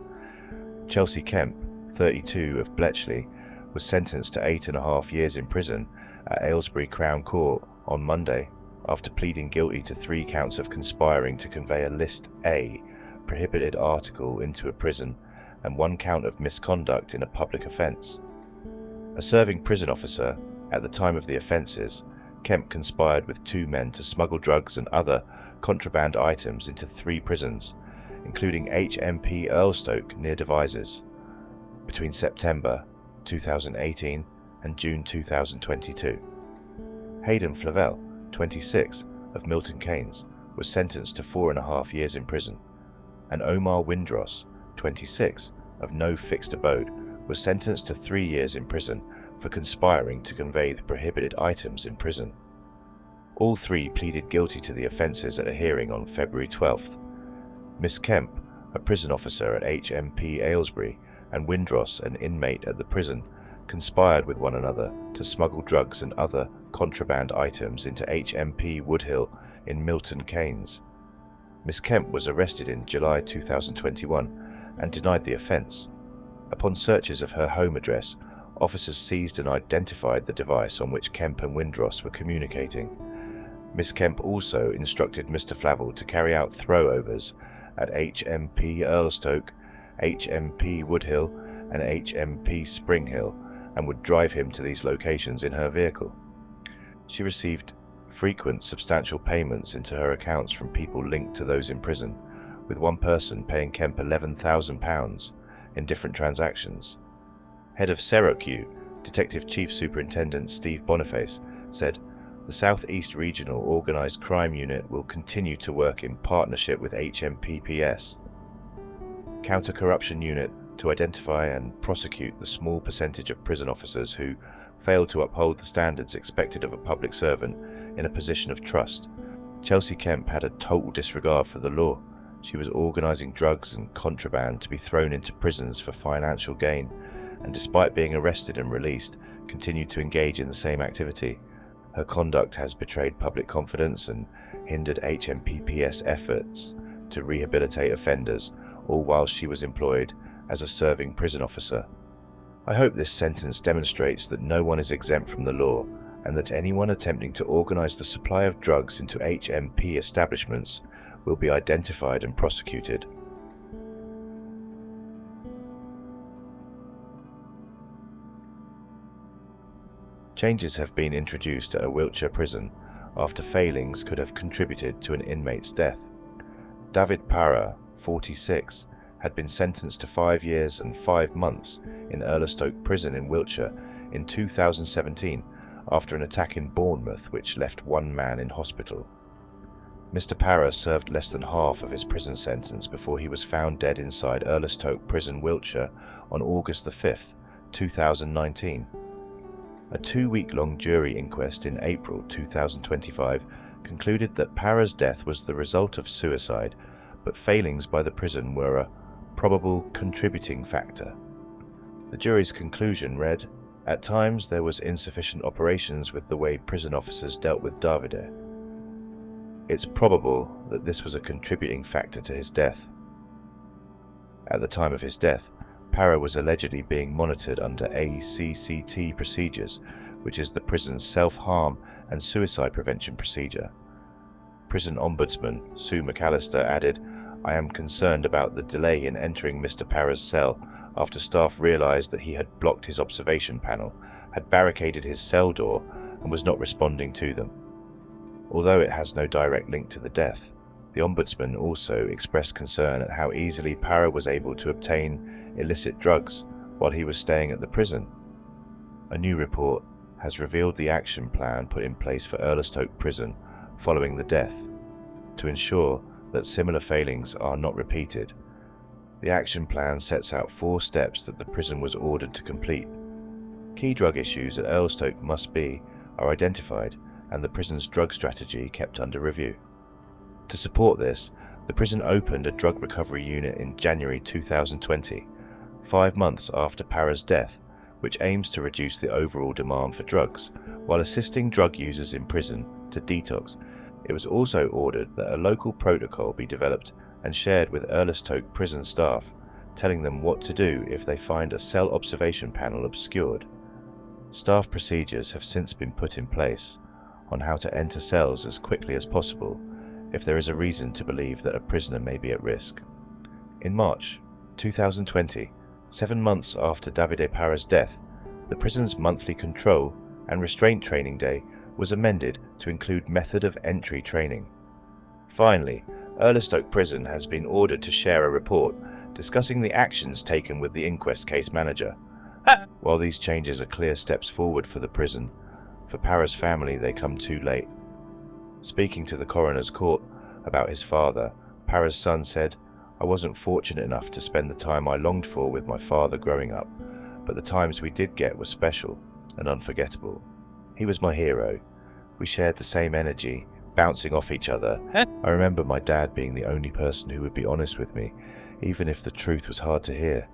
Chelsea Kemp, 32, of Bletchley, was sentenced to 8.5 years in prison at Aylesbury Crown Court on Monday after pleading guilty to 3 counts of conspiring to convey a List A prohibited article into a prison and 1 count of misconduct in a public offence. A serving prison officer, at the time of the offences, Kemp conspired with 2 men to smuggle drugs and other contraband items into 3 prisons, including HMP Erlestoke near Devizes, between September 2018 and June 2022. Hayden Flavell, 26, of Milton Keynes, was sentenced to 4.5 years in prison, and Omar Windross, 26, of No Fixed Abode, was sentenced to 3 years in prison for conspiring to convey the prohibited items in prison. All 3 pleaded guilty to the offences at a hearing on February 12th. Miss Kemp, a prison officer at HMP Aylesbury, and Windross, an inmate at the prison, conspired with one another to smuggle drugs and other contraband items into HMP Woodhill in Milton Keynes. Miss Kemp was arrested in July 2021 and denied the offence. Upon searches of her home address, officers seized and identified the device on which Kemp and Windross were communicating. Miss Kemp also instructed Mr. Flavell to carry out throwovers at HMP Erlestoke, HMP Woodhill, and HMP Springhill, and would drive him to these locations in her vehicle. She received frequent substantial payments into her accounts from people linked to those in prison, with one person paying Kemp £11,000 in different transactions. Head of Syracuse, Detective Chief Superintendent Steve Boniface, said, "The South East Regional Organised Crime Unit will continue to work in partnership with HMPPS Counter-Corruption Unit to identify and prosecute the small percentage of prison officers who fail to uphold the standards expected of a public servant in a position of trust." Chelsea Kemp had a total disregard for the law. She was organising drugs and contraband to be thrown into prisons for financial gain, and despite being arrested and released, continued to engage in the same activity. Her conduct has betrayed public confidence and hindered HMPPS efforts to rehabilitate offenders, all while she was employed as a serving prison officer. I hope this sentence demonstrates that no one is exempt from the law, and that anyone attempting to organise the supply of drugs into HMP establishments will be identified and prosecuted. Changes have been introduced at a Wiltshire prison after failings could have contributed to an inmate's death. David Parra, 46, had been sentenced to 5 years and 5 months in Erlestoke Prison in Wiltshire in 2017 after an attack in Bournemouth which left 1 man in hospital. Mr. Parra served less than half of his prison sentence before he was found dead inside Erlestoke Prison, Wiltshire on August the 5th, 2019. A 2-week-long jury inquest in April 2025 concluded that Parra's death was the result of suicide, but failings by the prison were a probable contributing factor. The jury's conclusion read, "At times there was insufficient operations with the way prison officers dealt with Davide. It's probable that this was a contributing factor to his death." At the time of his death, Para was allegedly being monitored under ACCT procedures, which is the prison's self-harm and suicide prevention procedure. Prison Ombudsman Sue McAllister added, "I am concerned about the delay in entering Mr. Para's cell after staff realized that he had blocked his observation panel, had barricaded his cell door, and was not responding to them." Although it has no direct link to the death, the Ombudsman also expressed concern at how easily Para was able to obtain illicit drugs while he was staying at the prison. A new report has revealed the action plan put in place for Erlestoke Prison following the death to ensure that similar failings are not repeated. The action plan sets out 4 steps that the prison was ordered to complete. Key drug issues at Erlestoke are identified and the prison's drug strategy kept under review. To support this, the prison opened a drug recovery unit in January 2020, 5 months after Para's death, which aims to reduce the overall demand for drugs, while assisting drug users in prison to detox. It was also ordered that a local protocol be developed and shared with Erlestoke prison staff, telling them what to do if they find a cell observation panel obscured. Staff procedures have since been put in place on how to enter cells as quickly as possible if there is a reason to believe that a prisoner may be at risk. In March 2020, 7 months after Davide Para's death, the prison's monthly control and restraint training day was amended to include method of entry training. Finally, Erlestoke Prison has been ordered to share a report discussing the actions taken with the inquest case manager. While these changes are clear steps forward for the prison, for Para's family they come too late. Speaking to the coroner's court about his father, Para's son said, "I wasn't fortunate enough to spend the time I longed for with my father growing up, but the times we did get were special and unforgettable. He was my hero. We shared the same energy, bouncing off each other. I remember my dad being the only person who would be honest with me, even if the truth was hard to hear."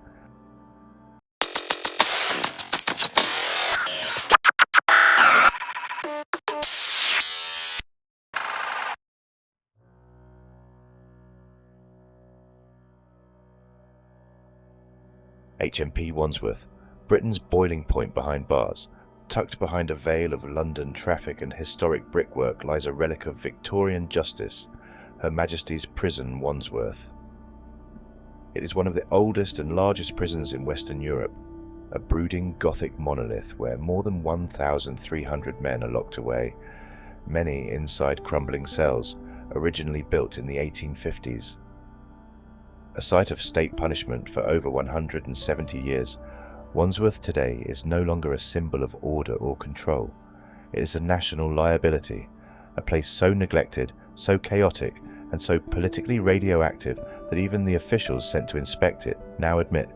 HMP Wandsworth, Britain's boiling point behind bars. Tucked behind a veil of London traffic and historic brickwork lies a relic of Victorian justice, Her Majesty's Prison Wandsworth. It is one of the oldest and largest prisons in Western Europe, a brooding Gothic monolith where more than 1,300 men are locked away, many inside crumbling cells, originally built in the 1850s. A site of state punishment for over 170 years, Wandsworth today is no longer a symbol of order or control. It is a national liability, a place so neglected, so chaotic, and so politically radioactive that even the officials sent to inspect it now admit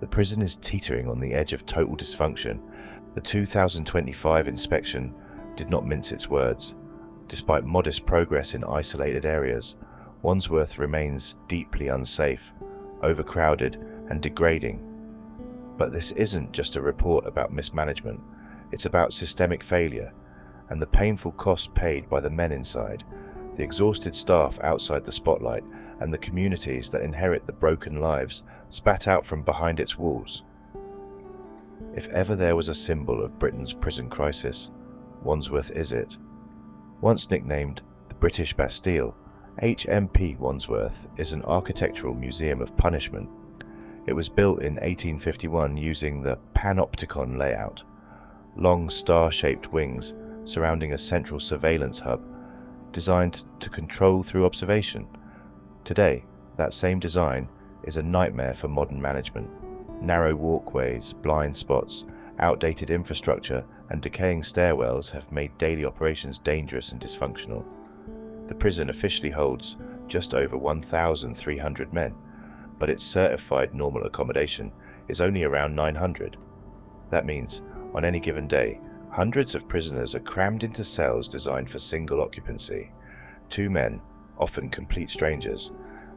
the prison is teetering on the edge of total dysfunction. The 2025 inspection did not mince its words. Despite modest progress in isolated areas, Wandsworth remains deeply unsafe, overcrowded, and degrading. But this isn't just a report about mismanagement, it's about systemic failure, and the painful cost paid by the men inside, the exhausted staff outside the spotlight, and the communities that inherit the broken lives spat out from behind its walls. If ever there was a symbol of Britain's prison crisis, Wandsworth is it. Once nicknamed the British Bastille, HMP Wandsworth is an architectural museum of punishment. It was built in 1851 using the panopticon layout, long star-shaped wings surrounding a central surveillance hub, designed to control through observation. Today, that same design is a nightmare for modern management. Narrow walkways, blind spots, outdated infrastructure, and decaying stairwells have made daily operations dangerous and dysfunctional. The prison officially holds just over 1,300 men, but its certified normal accommodation is only around 900. That means, on any given day, hundreds of prisoners are crammed into cells designed for single occupancy. 2 men, often complete strangers,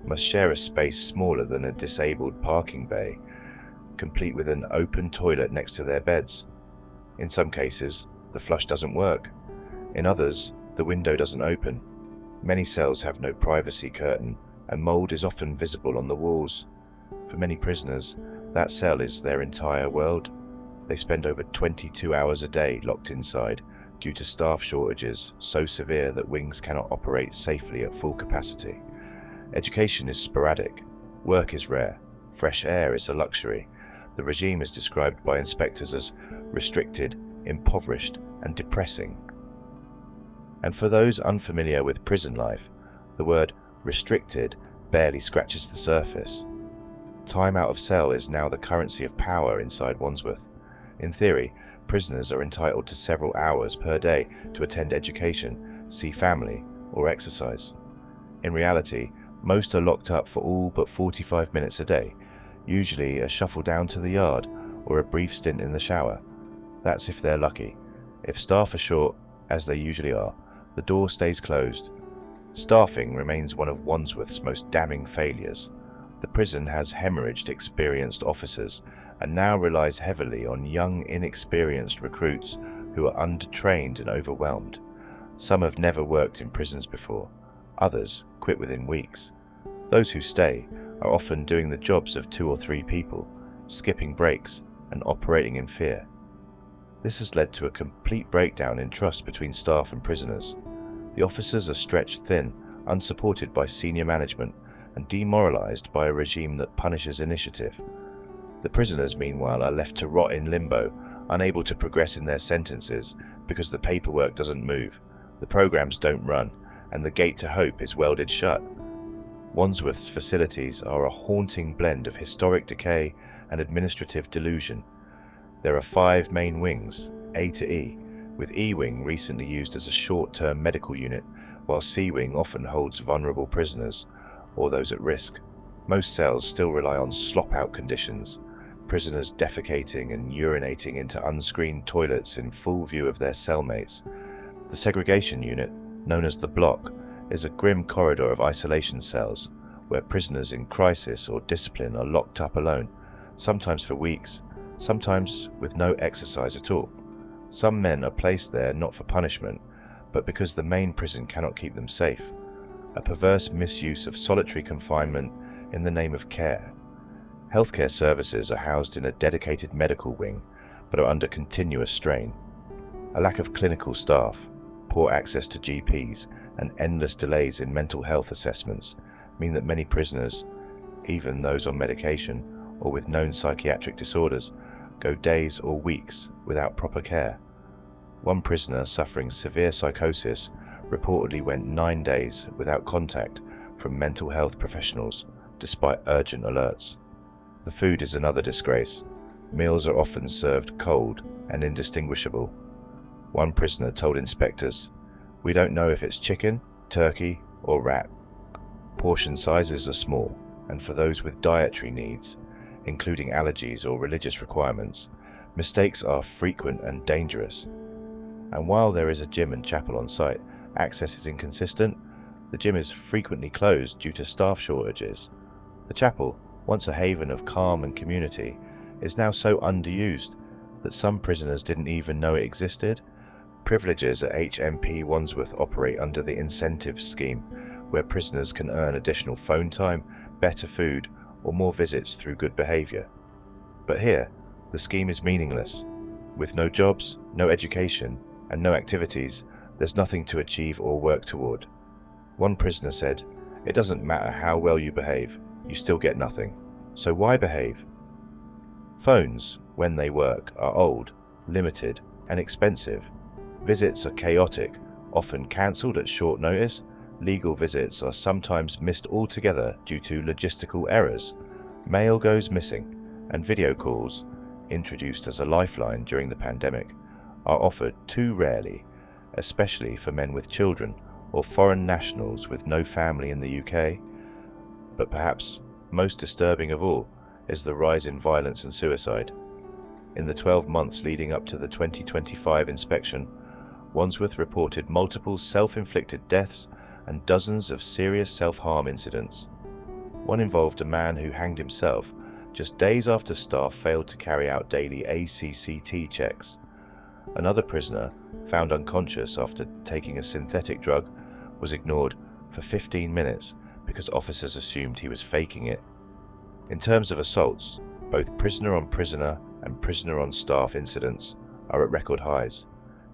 must share a space smaller than a disabled parking bay, complete with an open toilet next to their beds. In some cases, the flush doesn't work. In others, the window doesn't open. Many cells have no privacy curtain, and mold is often visible on the walls. For many prisoners, that cell is their entire world. They spend over 22 hours a day locked inside due to staff shortages so severe that wings cannot operate safely at full capacity. Education is sporadic. Work is rare. Fresh air is a luxury. The regime is described by inspectors as restricted, impoverished, and depressing. And for those unfamiliar with prison life, the word restricted barely scratches the surface. Time out of cell is now the currency of power inside Wandsworth. In theory, prisoners are entitled to several hours per day to attend education, see family, or exercise. In reality, most are locked up for all but 45 minutes a day, usually a shuffle down to the yard or a brief stint in the shower. That's if they're lucky. If staff are short, as they usually are, the door stays closed. Staffing remains one of Wandsworth's most damning failures. The prison has hemorrhaged experienced officers and now relies heavily on young, inexperienced recruits who are undertrained and overwhelmed. Some have never worked in prisons before. Others quit within weeks. Those who stay are often doing the jobs of 2 or 3 people, skipping breaks and operating in fear. This has led to a complete breakdown in trust between staff and prisoners. The officers are stretched thin, unsupported by senior management, and demoralized by a regime that punishes initiative. The prisoners, meanwhile, are left to rot in limbo, unable to progress in their sentences because the paperwork doesn't move, the programs don't run, and the gate to hope is welded shut. Wandsworth's facilities are a haunting blend of historic decay and administrative delusion. There are 5 main wings, A to E, with E wing recently used as a short-term medical unit, while C wing often holds vulnerable prisoners or those at risk. Most cells still rely on slop-out conditions, prisoners defecating and urinating into unscreened toilets in full view of their cellmates. The segregation unit, known as the block, is a grim corridor of isolation cells where prisoners in crisis or discipline are locked up alone, sometimes for weeks, sometimes with no exercise at all. Some men are placed there not for punishment, but because the main prison cannot keep them safe. A perverse misuse of solitary confinement in the name of care. Healthcare services are housed in a dedicated medical wing, but are under continuous strain. A lack of clinical staff, poor access to GPs, and endless delays in mental health assessments mean that many prisoners, even those on medication or with known psychiatric disorders, go days or weeks without proper care. One prisoner suffering severe psychosis reportedly went 9 days without contact from mental health professionals, despite urgent alerts. The food is another disgrace. Meals are often served cold and indistinguishable. One prisoner told inspectors, "We don't know if it's chicken, turkey, or rat." Portion sizes are small, and for those with dietary needs, including allergies or religious requirements, mistakes are frequent and dangerous. And while there is a gym and chapel on site, access is inconsistent. The gym is frequently closed due to staff shortages. The chapel, once a haven of calm and community, is now so underused that some prisoners didn't even know it existed. Privileges at HMP Wandsworth operate under the incentive scheme, where prisoners can earn additional phone time, better food, or more visits through good behaviour. But here, the scheme is meaningless. With no jobs, no education, and no activities, there's nothing to achieve or work toward. One prisoner said, "It doesn't matter how well you behave, you still get nothing. So why behave?" Phones, when they work, are old, limited, and expensive. Visits are chaotic, often cancelled at short notice. Legal visits are sometimes missed altogether due to logistical errors. Mail goes missing, and video calls, introduced as a lifeline during the pandemic, are offered too rarely, especially for men with children or foreign nationals with no family in the UK. But perhaps most disturbing of all is the rise in violence and suicide. In the 12 months leading up to the 2025 inspection, Wandsworth reported multiple self-inflicted deaths and dozens of serious self-harm incidents. One involved a man who hanged himself just days after staff failed to carry out daily ACCT checks. Another prisoner, found unconscious after taking a synthetic drug, was ignored for 15 minutes because officers assumed he was faking it. In terms of assaults, both prisoner-on-prisoner and prisoner-on-staff incidents are at record highs.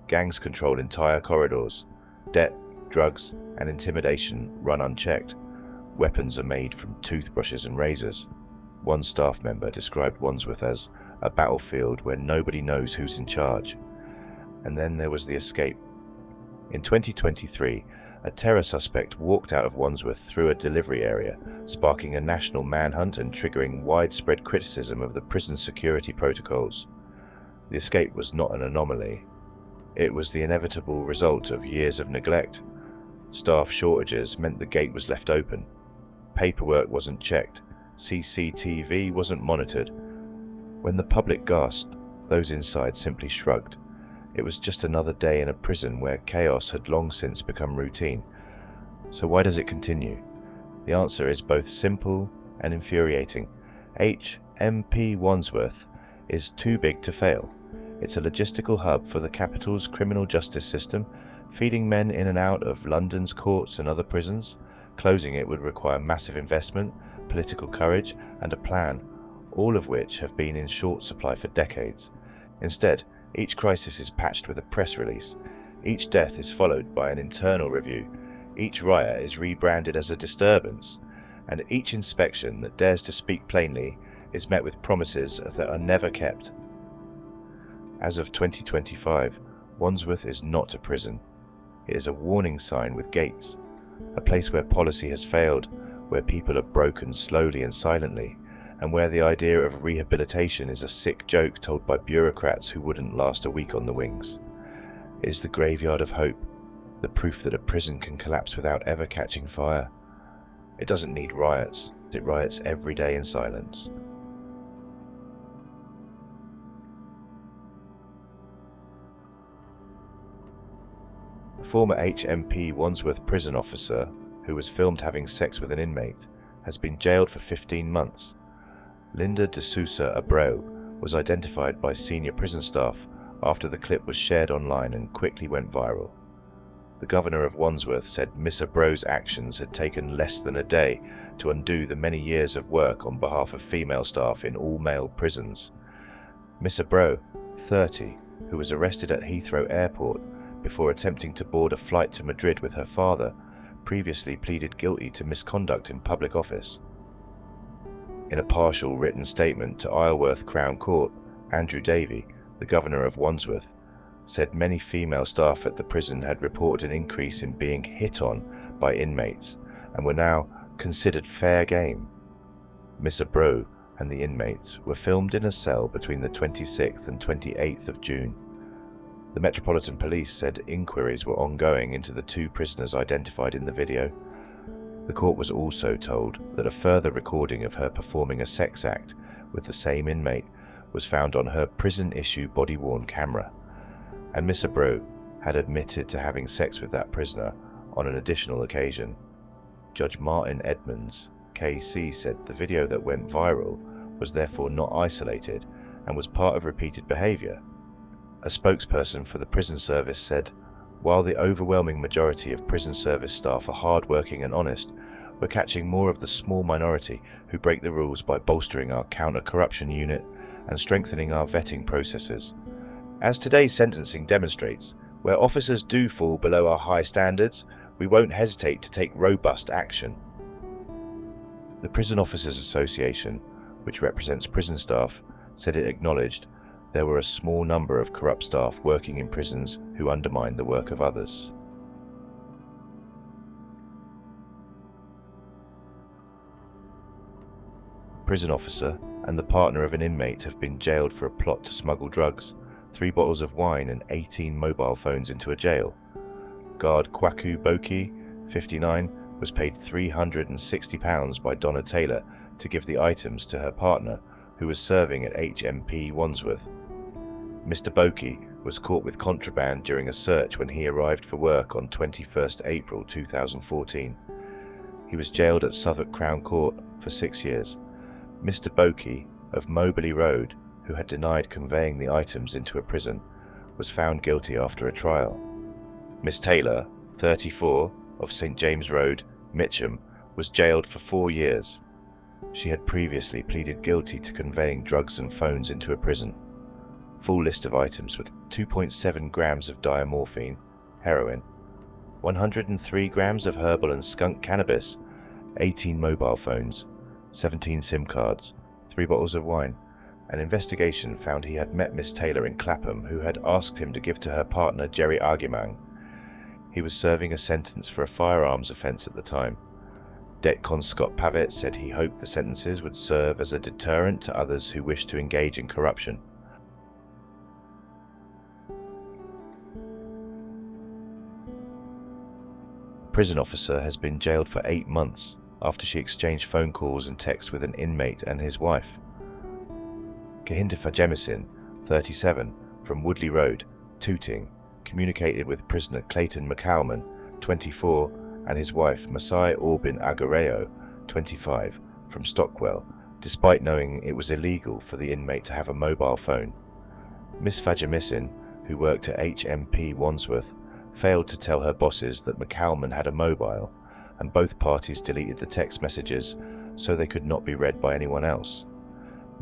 Gangs control entire corridors. Debt, drugs, and intimidation run unchecked. Weapons are made from toothbrushes and razors. One staff member described Wandsworth as a battlefield where nobody knows who's in charge. And then there was the escape. In 2023, a terror suspect walked out of Wandsworth through a delivery area, sparking a national manhunt and triggering widespread criticism of the prison security protocols. The escape was not an anomaly. It was the inevitable result of years of neglect. Staff shortages meant the gate was left open. Paperwork wasn't checked. CCTV wasn't monitored. When the public gasped, those inside simply shrugged. It was just another day in a prison where chaos had long since become routine. So why does it continue? The answer is both simple and infuriating. HMP Wandsworth is too big to fail. It's a logistical hub for the capital's criminal justice system, feeding men in and out of London's courts and other prisons. Closing it would require massive investment, political courage, and a plan, all of which have been in short supply for decades. Instead, each crisis is patched with a press release. Each death is followed by an internal review. Each riot is rebranded as a disturbance. And each inspection that dares to speak plainly is met with promises that are never kept. As of 2025, Wandsworth is not a prison. It is a warning sign with gates. A place where policy has failed, where people are broken slowly and silently, and where the idea of rehabilitation is a sick joke told by bureaucrats who wouldn't last a week on the wings. It is the graveyard of hope, the proof that a prison can collapse without ever catching fire. It doesn't need riots, it riots every day in silence. A former HMP Wandsworth prison officer, who was filmed having sex with an inmate, has been jailed for 15 months. Linda de Sousa Abreu was identified by senior prison staff after the clip was shared online and quickly went viral. The governor of Wandsworth said Miss Abreu's actions had taken less than a day to undo the many years of work on behalf of female staff in all-male prisons. Miss Abreu, 30, who was arrested at Heathrow Airport before attempting to board a flight to Madrid with her father, previously pleaded guilty to misconduct in public office. In a partial written statement to Isleworth Crown Court, Andrew Davey, the governor of Wandsworth, said many female staff at the prison had reported an increase in being hit on by inmates and were now considered fair game. Miss Abreu and the inmates were filmed in a cell between the 26th and 28th of June. The Metropolitan Police said inquiries were ongoing into the two prisoners identified in the video. The court was also told that a further recording of her performing a sex act with the same inmate was found on her prison-issue body-worn camera, and Miss Abreu had admitted to having sex with that prisoner on an additional occasion. Judge Martin Edmonds, KC, said the video that went viral was therefore not isolated and was part of repeated behaviour. A spokesperson for the prison service said, "While the overwhelming majority of prison service staff are hard-working and honest, we're catching more of the small minority who break the rules by bolstering our counter-corruption unit and strengthening our vetting processes. As today's sentencing demonstrates, where officers do fall below our high standards, we won't hesitate to take robust action." The Prison Officers Association, which represents prison staff, said it acknowledged there were a small number of corrupt staff working in prisons who undermined the work of others. A prison officer and the partner of an inmate have been jailed for a plot to smuggle drugs, 3 bottles of wine and 18 mobile phones into a jail. Guard Kwaku Boki, 59, was paid £360 by Donna Taylor to give the items to her partner, who was serving at HMP Wandsworth. Mr. Boki was caught with contraband during a search when he arrived for work on 21st April 2014. He was jailed at Southwark Crown Court for 6 years. Mr. Bokey of Moberly Road, who had denied conveying the items into a prison, was found guilty after a trial. Miss Taylor, 34, of St. James Road, Mitcham, was jailed for 4 years. She had previously pleaded guilty to conveying drugs and phones into a prison. Full list of items with 2.7 grams of diamorphine, heroin, 103 grams of herbal and skunk cannabis, 18 mobile phones, 17 SIM cards, 3 bottles of wine. An investigation found he had met Miss Taylor in Clapham, who had asked him to give to her partner Jerry Argumang. He was serving a sentence for a firearms offence at the time. Detcon Scott Pavitt said he hoped the sentences would serve as a deterrent to others who wished to engage in corruption. A prison officer has been jailed for 8 months after she exchanged phone calls and texts with an inmate and his wife. Kahinda Fajemisin, 37, from Woodley Road, Tooting, communicated with prisoner Clayton McCalman, 24, and his wife Masai Orbin Agareo, 25, from Stockwell, despite knowing it was illegal for the inmate to have a mobile phone. Miss Fajemisin, who worked at HMP Wandsworth, failed to tell her bosses that McCalman had a mobile, and both parties deleted the text messages so they could not be read by anyone else.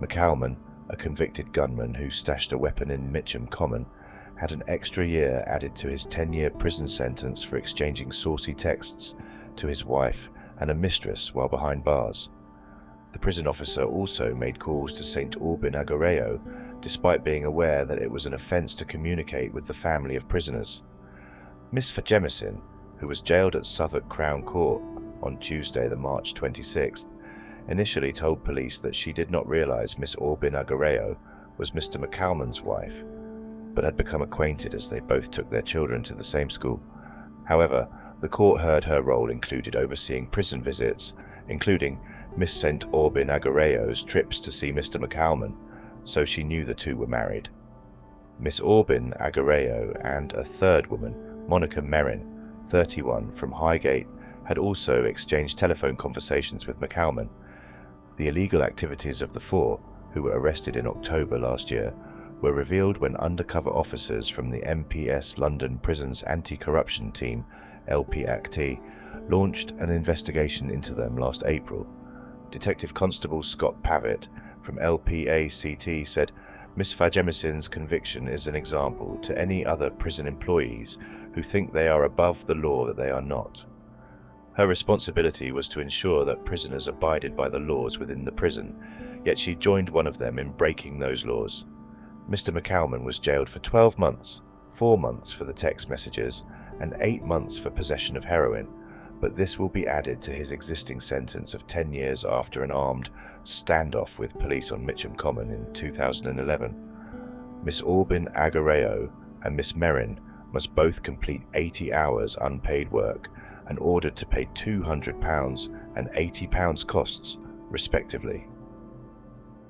McCalman, a convicted gunman who stashed a weapon in Mitcham Common, had an extra year added to his 10-year prison sentence for exchanging saucy texts to his wife and a mistress while behind bars. The prison officer also made calls to St. Aubin Agareo, despite being aware that it was an offence to communicate with the family of prisoners. Miss Fajemisin, who was jailed at Southwark Crown Court on Tuesday, the March 26th, initially told police that she did not realise Miss Aubin Agareo was Mr. McCalman's wife, but had become acquainted as they both took their children to the same school. However, the court heard her role included overseeing prison visits, including Miss St. Aubin Agareo's trips to see Mr. McCalman, so she knew the two were married. Miss Aubin Agareo and a third woman, Monica Merrin, 31, from Highgate, had also exchanged telephone conversations with McCalman. The illegal activities of the four, who were arrested in October last year, were revealed when undercover officers from the MPS London Prisons Anti-Corruption Team, LPACT, launched an investigation into them last April. Detective Constable Scott Pavitt from LPACT said, Miss Fajemisin's conviction is an example to any other prison employees who think they are above the law that they are not. Her responsibility was to ensure that prisoners abided by the laws within the prison, yet she joined one of them in breaking those laws. Mr. McCalman was jailed for 12 months, 4 months for the text messages, and 8 months for possession of heroin, but this will be added to his existing sentence of 10 years after an armed standoff with police on Mitcham Common in 2011. Miss Aubin Agareo and Miss Merrin must both complete 80 hours unpaid work and ordered to pay £200 and £80 costs, respectively.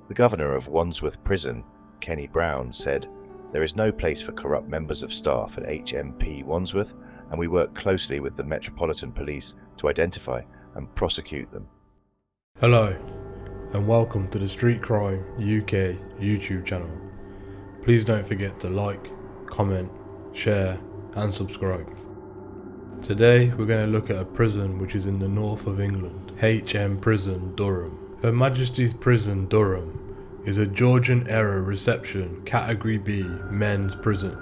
The governor of Wandsworth Prison, Kenny Brown, said, "There is no place for corrupt members of staff at HMP Wandsworth, and we work closely with the Metropolitan Police to identify and prosecute them." Hello, and welcome to the Street Crime UK YouTube channel. Please don't forget to like, comment, share, and subscribe. Today we're going to look at a prison which is in the north of England, HM Prison, Durham. Her Majesty's Prison, Durham, is a Georgian-era reception Category B men's prison,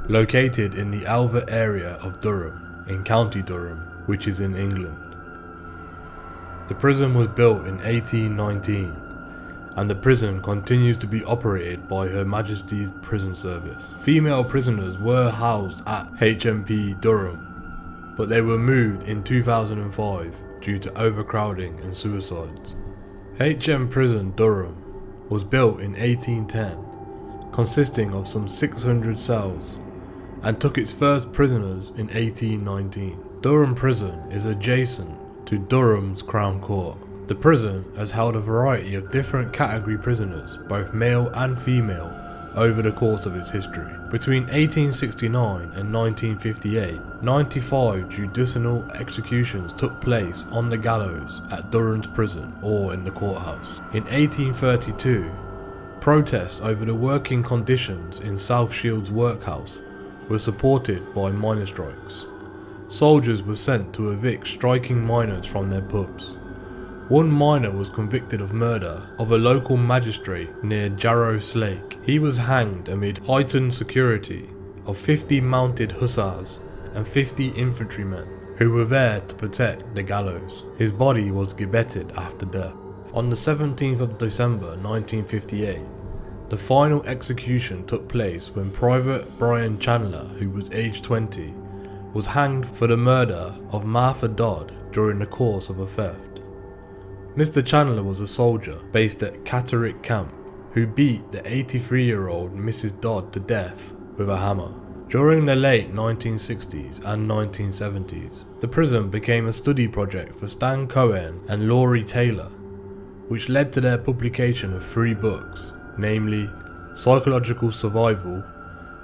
located in the Alva area of Durham, in County Durham, which is in England. The prison was built in 1819, and the prison continues to be operated by Her Majesty's Prison Service. Female prisoners were housed at HMP Durham, but they were moved in 2005 due to overcrowding and suicides. HM Prison Durham was built in 1810, consisting of some 600 cells, and took its first prisoners in 1819. Durham Prison is adjacent to Durham's Crown Court. The prison has held a variety of different category prisoners, both male and female, over the course of its history. Between 1869 and 1958, 95 judicial executions took place on the gallows at Durham's prison or in the courthouse. In 1832, protests over the working conditions in South Shields workhouse were supported by miner strikes. Soldiers were sent to evict striking miners from their pubs. One miner was convicted of murder of a local magistrate near Jarrow Slake. He was hanged amid heightened security of 50 mounted hussars and 50 infantrymen who were there to protect the gallows. His body was gibbeted after death. On the 17th of December 1958, the final execution took place when Private Brian Chandler, who was aged 20, was hanged for the murder of Martha Dodd during the course of a theft. Mr. Chandler was a soldier based at Catterick Camp who beat the 83-year-old Mrs. Dodd to death with a hammer. During the late 1960s and 1970s, the prison became a study project for Stan Cohen and Laurie Taylor, which led to their publication of 3 books, namely Psychological Survival,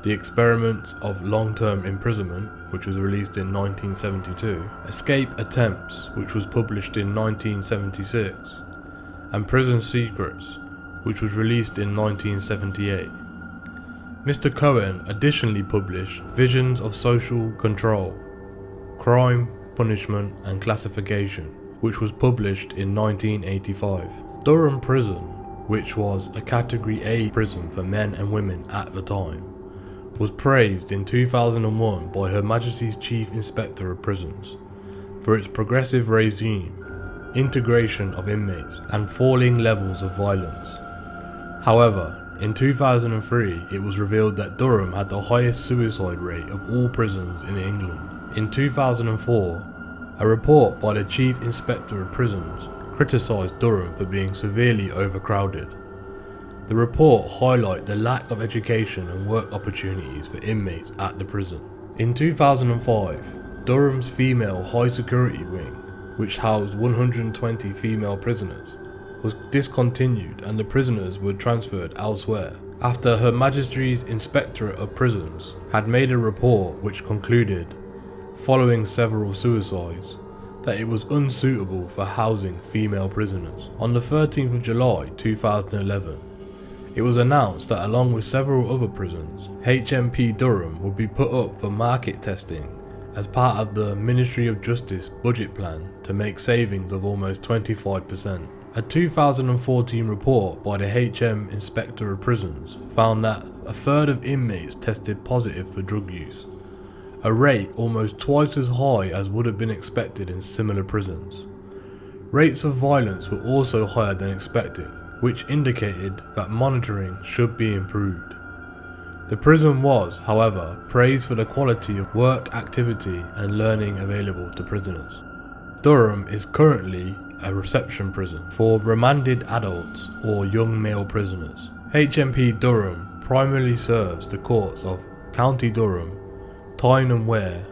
The Experiments of Long-Term Imprisonment, which was released in 1972, Escape Attempts, which was published in 1976, and Prison Secrets, which was released in 1978. Mr. Cohen additionally published Visions of Social Control, Crime, Punishment and Classification, which was published in 1985. Durham Prison, which was a Category A prison for men and women at the time, was praised in 2001 by Her Majesty's Chief Inspector of Prisons for its progressive regime, integration of inmates, and falling levels of violence. However, in 2003 it was revealed that Durham had the highest suicide rate of all prisons in England. In 2004, a report by the Chief Inspector of Prisons criticised Durham for being severely overcrowded. The report highlighted the lack of education and work opportunities for inmates at the prison. In 2005, Durham's female high security wing, which housed 120 female prisoners, was discontinued and the prisoners were transferred elsewhere after Her Majesty's Inspectorate of Prisons had made a report which concluded, following several suicides, that it was unsuitable for housing female prisoners. On the 13th of July 2011, it was announced that along with several other prisons, HMP Durham would be put up for market testing as part of the Ministry of Justice budget plan to make savings of almost 25%. A 2014 report by the HM Inspector of Prisons found that a third of inmates tested positive for drug use, a rate almost twice as high as would have been expected in similar prisons. Rates of violence were also higher than expected, which indicated that monitoring should be improved. The prison was, however, praised for the quality of work activity and learning available to prisoners. Durham is currently a reception prison for remanded adults or young male prisoners. HMP Durham primarily serves the courts of County Durham, Tyne and Wear,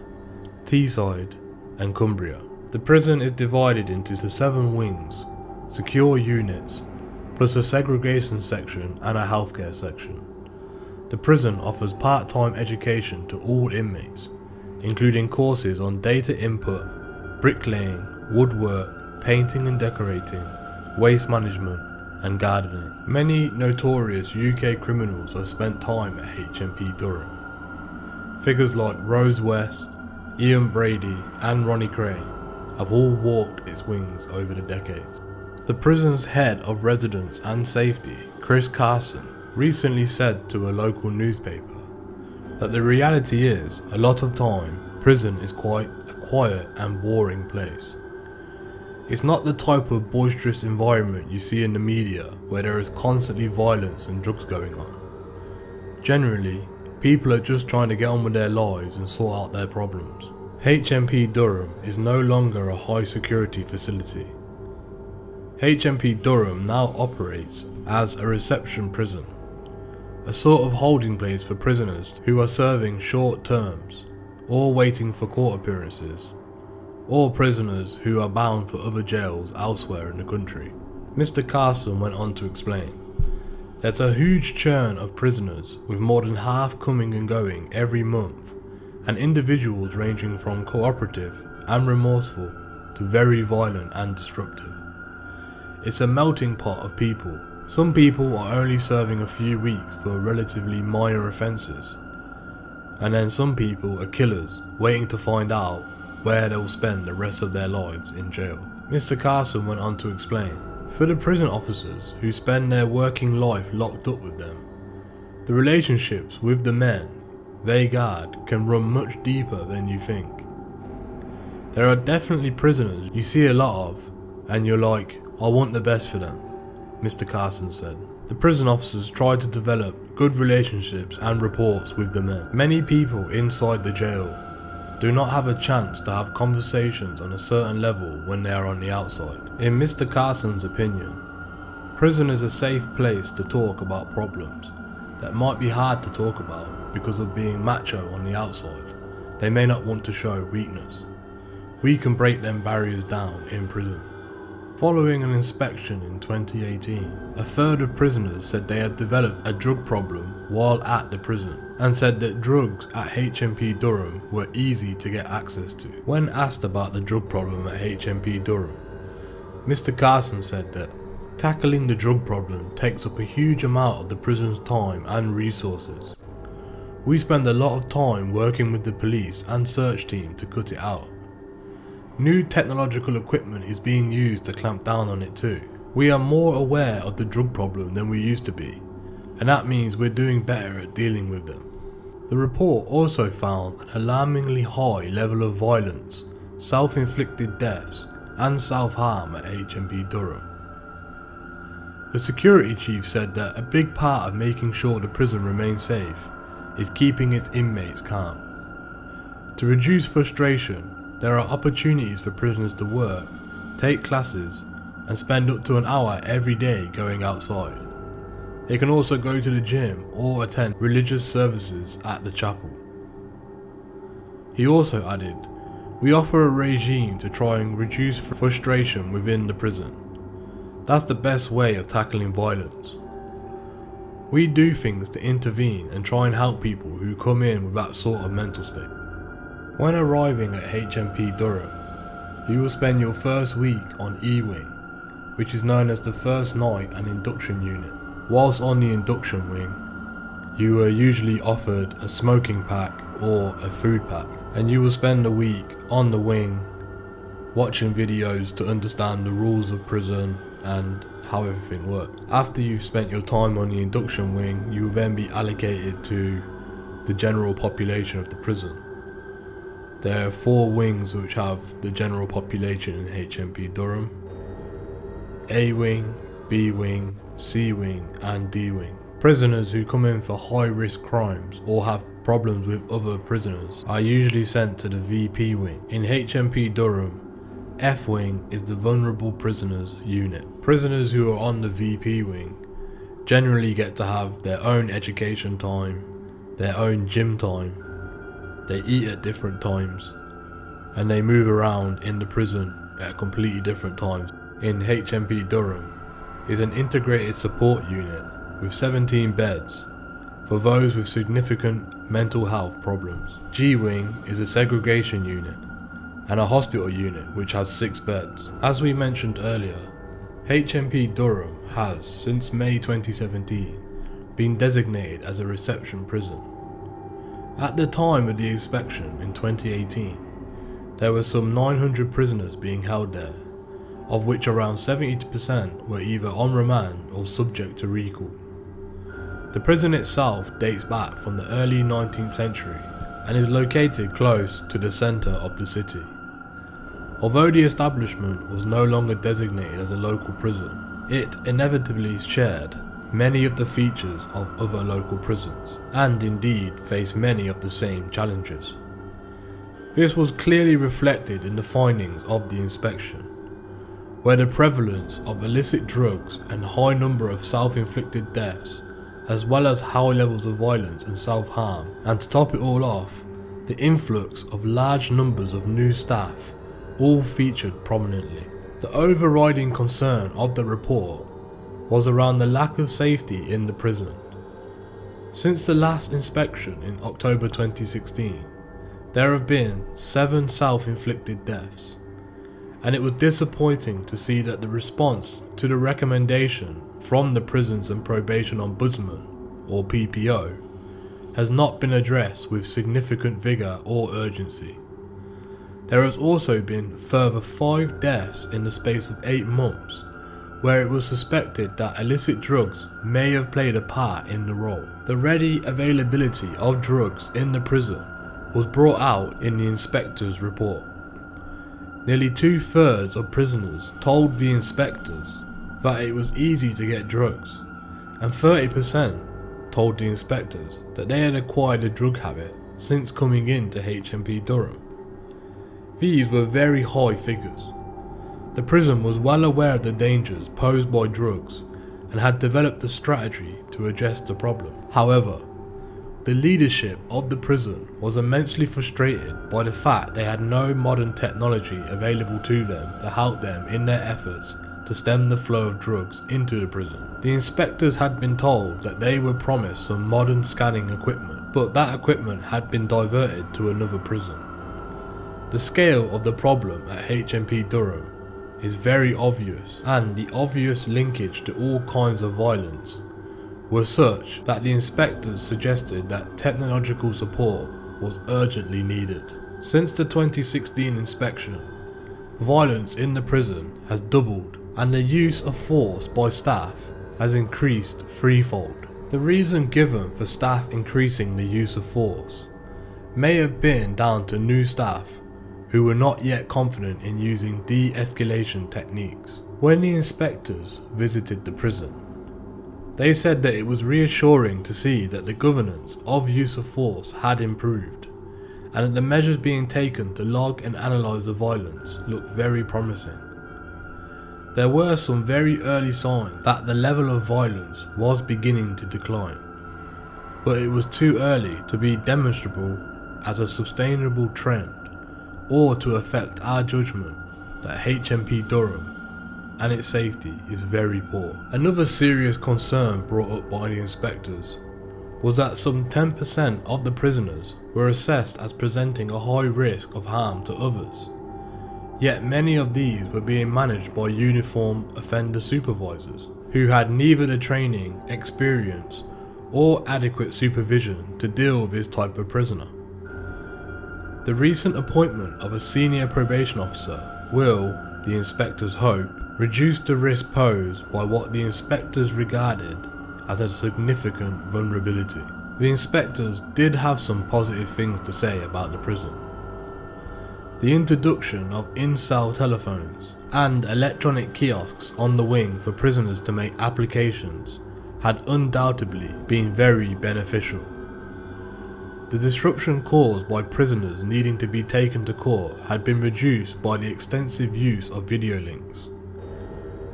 Teesside and Cumbria. The prison is divided into the 7 wings, secure units, plus a segregation section and a healthcare section. The prison offers part-time education to all inmates, including courses on data input, bricklaying, woodwork, painting and decorating, waste management, and gardening. Many notorious UK criminals have spent time at HMP Durham. Figures like Rose West, Ian Brady, and Ronnie Crane have all walked its wings over the decades. The prison's head of residence and safety, Chris Carson, recently said to a local newspaper that the reality is, a lot of time, prison is quite a quiet and boring place. It's not the type of boisterous environment you see in the media where there is constantly violence and drugs going on. Generally, people are just trying to get on with their lives and sort out their problems. HMP Durham is no longer a high security facility. HMP Durham now operates as a reception prison, a sort of holding place for prisoners who are serving short terms or waiting for court appearances, or prisoners who are bound for other jails elsewhere in the country. Mr. Carson went on to explain, There's a huge churn of prisoners, with more than half coming and going every month, and individuals ranging from cooperative and remorseful to very violent and destructive. It's a melting pot of people. Some people are only serving a few weeks for relatively minor offences, and then some people are killers waiting to find out where they'll spend the rest of their lives in jail. Mr. Carson went on to explain, for the prison officers who spend their working life locked up with them, the relationships with the men they guard can run much deeper than you think. There are definitely prisoners you see a lot of and you're like, I want the best for them, Mr. Carson said. The prison officers try to develop good relationships and rapports with the men. Many people inside the jail do not have a chance to have conversations on a certain level when they are on the outside. In Mr. Carson's opinion, prison is a safe place to talk about problems that might be hard to talk about because of being macho on the outside. They may not want to show weakness. We can break them barriers down in prison. Following an inspection in 2018, a third of prisoners said they had developed a drug problem while at the prison, and said that drugs at HMP Durham were easy to get access to. When asked about the drug problem at HMP Durham, Mr. Carson said that tackling the drug problem takes up a huge amount of the prison's time and resources. We spend a lot of time working with the police and search team to cut it out. New technological equipment is being used to clamp down on it too. We are more aware of the drug problem than we used to be, and that means we're doing better at dealing with them. The report also found an alarmingly high level of violence, self-inflicted deaths, and self-harm at HMP Durham. The security chief said that a big part of making sure the prison remains safe is keeping its inmates calm. To reduce frustration, there are opportunities for prisoners to work, take classes, and spend up to an hour every day going outside. They can also go to the gym or attend religious services at the chapel. He also added, "We offer a regime to try and reduce frustration within the prison. That's the best way of tackling violence. We do things to intervene and try and help people who come in with that sort of mental state." When arriving at HMP Durham, you will spend your first week on E-Wing, which is known as the first night and induction unit. Whilst on the induction wing, you are usually offered a smoking pack or a food pack, and you will spend a week on the wing watching videos to understand the rules of prison and how everything works. After you've spent your time on the induction wing, you will then be allocated to the general population of the prison. There are 4 wings which have the general population in HMP Durham: A wing, B wing, C wing and D wing. Prisoners who come in for high risk crimes or have problems with other prisoners are usually sent to the VP wing. In HMP Durham, F wing is the vulnerable prisoners unit. Prisoners who are on the VP wing generally get to have their own education time, their own gym time, they eat at different times, and they move around in the prison at completely different times. In HMP Durham is an integrated support unit with 17 beds for those with significant mental health problems. G wing is a segregation unit and a hospital unit which has 6 beds. As we mentioned earlier, HMP Durham has, since May 2017, been designated as a reception prison. At the time of the inspection in 2018, there were some 900 prisoners being held there, of which around 70% were either on remand or subject to recall. The prison itself dates back from the early 19th century and is located close to the centre of the city. Although the establishment was no longer designated as a local prison, it inevitably shared many of the features of other local prisons, and indeed faced many of the same challenges. This was clearly reflected in the findings of the inspection, where the prevalence of illicit drugs and high number of self-inflicted deaths, as well as high levels of violence and self-harm, and to top it all off, the influx of large numbers of new staff, all featured prominently. The overriding concern of the report was around the lack of safety in the prison. Since the last inspection in October 2016, there have been 7 self-inflicted deaths, and it was disappointing to see that the response to the recommendation from the Prisons and Probation Ombudsman, or PPO, has not been addressed with significant vigour or urgency. There has also been further 5 deaths in the space of 8 months, where it was suspected that illicit drugs may have played a part in the role. The ready availability of drugs in the prison was brought out in the inspector's report. Nearly 2/3 of prisoners told the inspectors that it was easy to get drugs, and 30% told the inspectors that they had acquired a drug habit since coming into HMP Durham. These were very high figures. The prison was well aware of the dangers posed by drugs and had developed a strategy to address the problem. However, the leadership of the prison was immensely frustrated by the fact they had no modern technology available to them to help them in their efforts to stem the flow of drugs into the prison. The inspectors had been told that they were promised some modern scanning equipment, but that equipment had been diverted to another prison. The scale of the problem at HMP Durham is very obvious, and the obvious linkage to all kinds of violence was such that the inspectors suggested that technological support was urgently needed. Since the 2016 inspection, violence in the prison has doubled, and the use of force by staff has increased threefold. The reason given for staff increasing the use of force may have been down to new staff who were not yet confident in using de-escalation techniques. When the inspectors visited the prison, they said that it was reassuring to see that the governance of use of force had improved, and that the measures being taken to log and analyse the violence looked very promising. There were some very early signs that the level of violence was beginning to decline, but it was too early to be demonstrable as a sustainable trend, or to affect our judgment that HMP Durham and its safety is very poor. Another serious concern brought up by the inspectors was that some 10% of the prisoners were assessed as presenting a high risk of harm to others, yet many of these were being managed by uniform offender supervisors who had neither the training, experience or adequate supervision to deal with this type of prisoner. The recent appointment of a senior probation officer will, the inspectors hope, reduce the risk posed by what the inspectors regarded as a significant vulnerability. The inspectors did have some positive things to say about the prison. The introduction of in-cell telephones and electronic kiosks on the wing for prisoners to make applications had undoubtedly been very beneficial. The disruption caused by prisoners needing to be taken to court had been reduced by the extensive use of video links.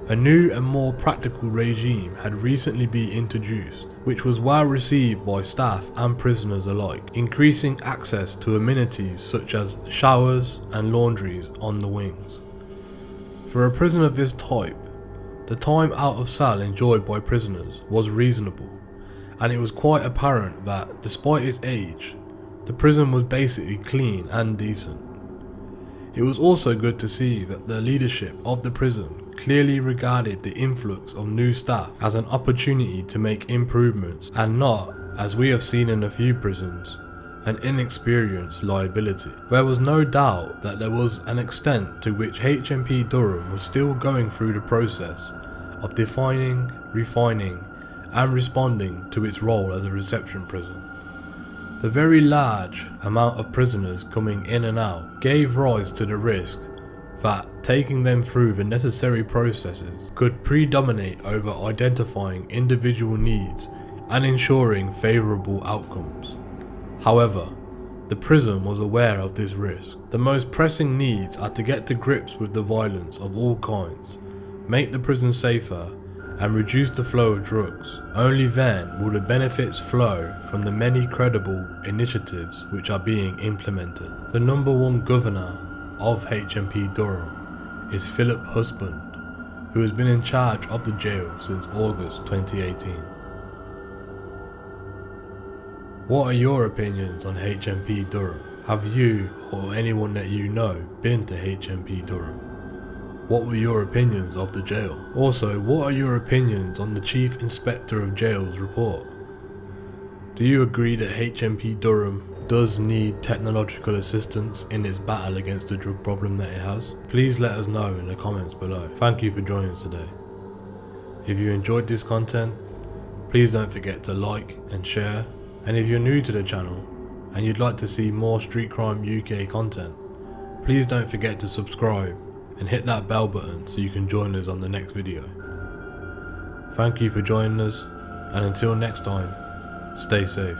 A new and more practical regime had recently been introduced, which was well received by staff and prisoners alike, increasing access to amenities such as showers and laundries on the wings. For a prison of this type, the time out of cell enjoyed by prisoners was reasonable, and it was quite apparent that, despite its age, the prison was basically clean and decent. It was also good to see that the leadership of the prison clearly regarded the influx of new staff as an opportunity to make improvements and not, as we have seen in a few prisons, an inexperienced liability. There was no doubt that there was an extent to which HMP Durham was still going through the process of defining, refining and responding to its role as a reception prison. The very large amount of prisoners coming in and out gave rise to the risk that taking them through the necessary processes could predominate over identifying individual needs and ensuring favourable outcomes. However, the prison was aware of this risk. The most pressing needs are to get to grips with the violence of all kinds, make the prison safer, and reduce the flow of drugs. Only then will the benefits flow from the many credible initiatives which are being implemented. The number one governor of HMP Durham is Philip Husband, who has been in charge of the jail since August 2018. What are your opinions on HMP Durham? Have you or anyone that you know been to HMP Durham? What were your opinions of the jail? Also, what are your opinions on the Chief Inspector of Jails report? Do you agree that HMP Durham does need technological assistance in its battle against the drug problem that it has? Please let us know in the comments below. Thank you for joining us today. If you enjoyed this content, please don't forget to like and share. And if you're new to the channel and you'd like to see more Street Crime UK content, please don't forget to subscribe and hit that bell button so you can join us on the next video. Thank you for joining us, and until next time, stay safe.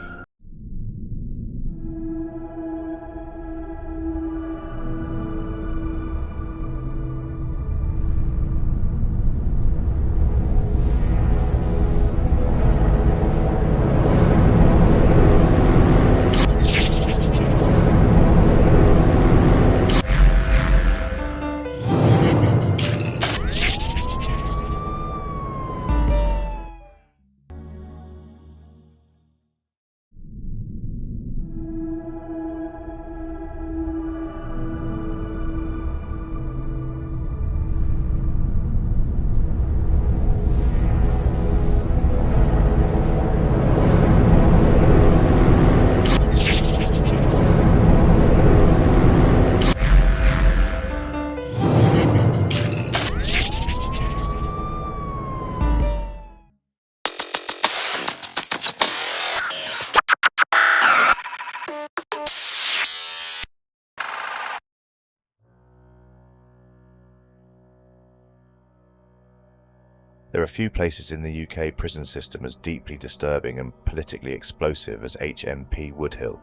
There are few places in the UK prison system as deeply disturbing and politically explosive as HMP Woodhill.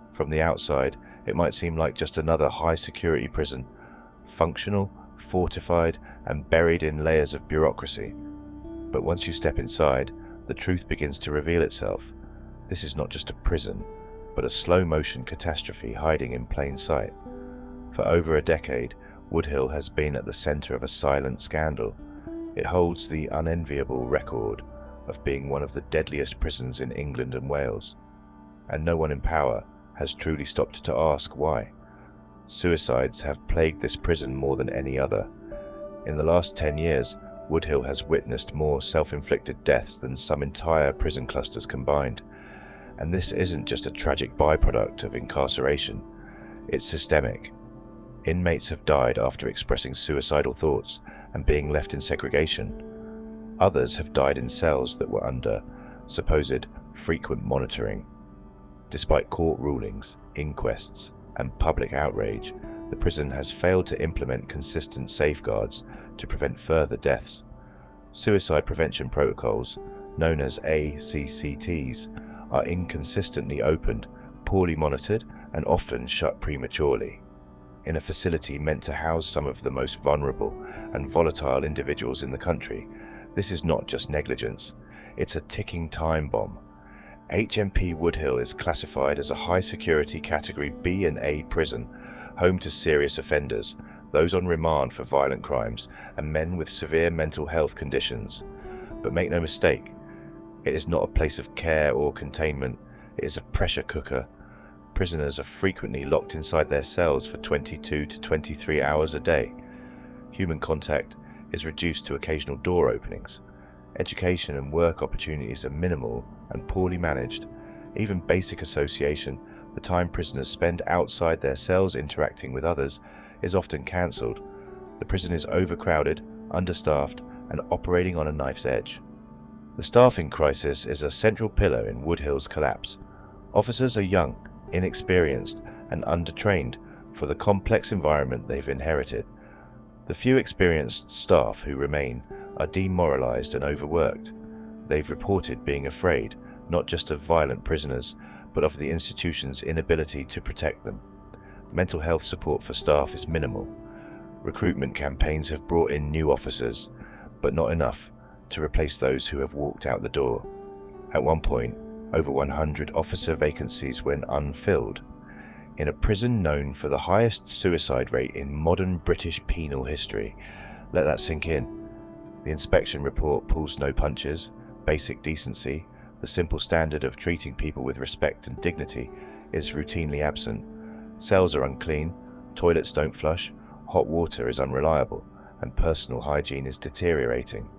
From the outside, it might seem like just another high-security prison, functional, fortified, and buried in layers of bureaucracy. But once you step inside, the truth begins to reveal itself. This is not just a prison, but a slow-motion catastrophe hiding in plain sight. For over a decade, Woodhill has been at the centre of a silent scandal. It holds the unenviable record of being one of the deadliest prisons in England and Wales, and no one in power has truly stopped to ask why. Suicides have plagued this prison more than any other. In the last 10 years, Woodhill has witnessed more self-inflicted deaths than some entire prison clusters combined. And this isn't just a tragic byproduct of incarceration, it's systemic. Inmates have died after expressing suicidal thoughts and being left in segregation. Others have died in cells that were under supposed frequent monitoring. Despite court rulings, inquests, and public outrage, the prison has failed to implement consistent safeguards to prevent further deaths. Suicide prevention protocols, known as ACCTs, are inconsistently opened, poorly monitored, and often shut prematurely. In a facility meant to house some of the most vulnerable and volatile individuals in the country, this is not just negligence, it's a ticking time bomb. HMP Woodhill is classified as a high-security Category B and A prison, home to serious offenders, those on remand for violent crimes, and men with severe mental health conditions. But make no mistake, it is not a place of care or containment, it is a pressure cooker. Prisoners are frequently locked inside their cells for 22 to 23 hours a day. Human contact is reduced to occasional door openings. Education and work opportunities are minimal and poorly managed. Even basic association, the time prisoners spend outside their cells interacting with others, is often cancelled. The prison is overcrowded, understaffed, and operating on a knife's edge. The staffing crisis is a central pillar in Woodhill's collapse. Officers are young, inexperienced, and undertrained for the complex environment they've inherited. The few experienced staff who remain are demoralized and overworked. They've reported being afraid, not just of violent prisoners, but of the institution's inability to protect them. Mental health support for staff is minimal. Recruitment campaigns have brought in new officers, but not enough to replace those who have walked out the door. At one point, over 100 officer vacancies went unfilled. In a prison known for the highest suicide rate in modern British penal history, let that sink in. The inspection report pulls no punches. Basic decency, the simple standard of treating people with respect and dignity, is routinely absent. Cells are unclean, toilets don't flush, hot water is unreliable, and personal hygiene is deteriorating.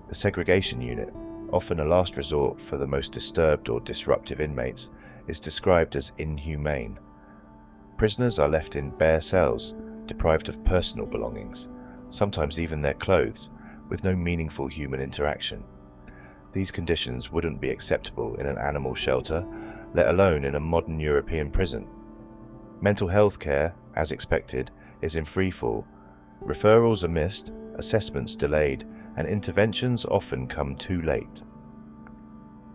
The segregation unit, often a last resort for the most disturbed or disruptive inmates, is described as inhumane. Prisoners are left in bare cells, deprived of personal belongings, sometimes even their clothes, with no meaningful human interaction. These conditions wouldn't be acceptable in an animal shelter, let alone in a modern European prison. Mental health care, as expected, is in freefall. Referrals are missed, assessments delayed, and interventions often come too late.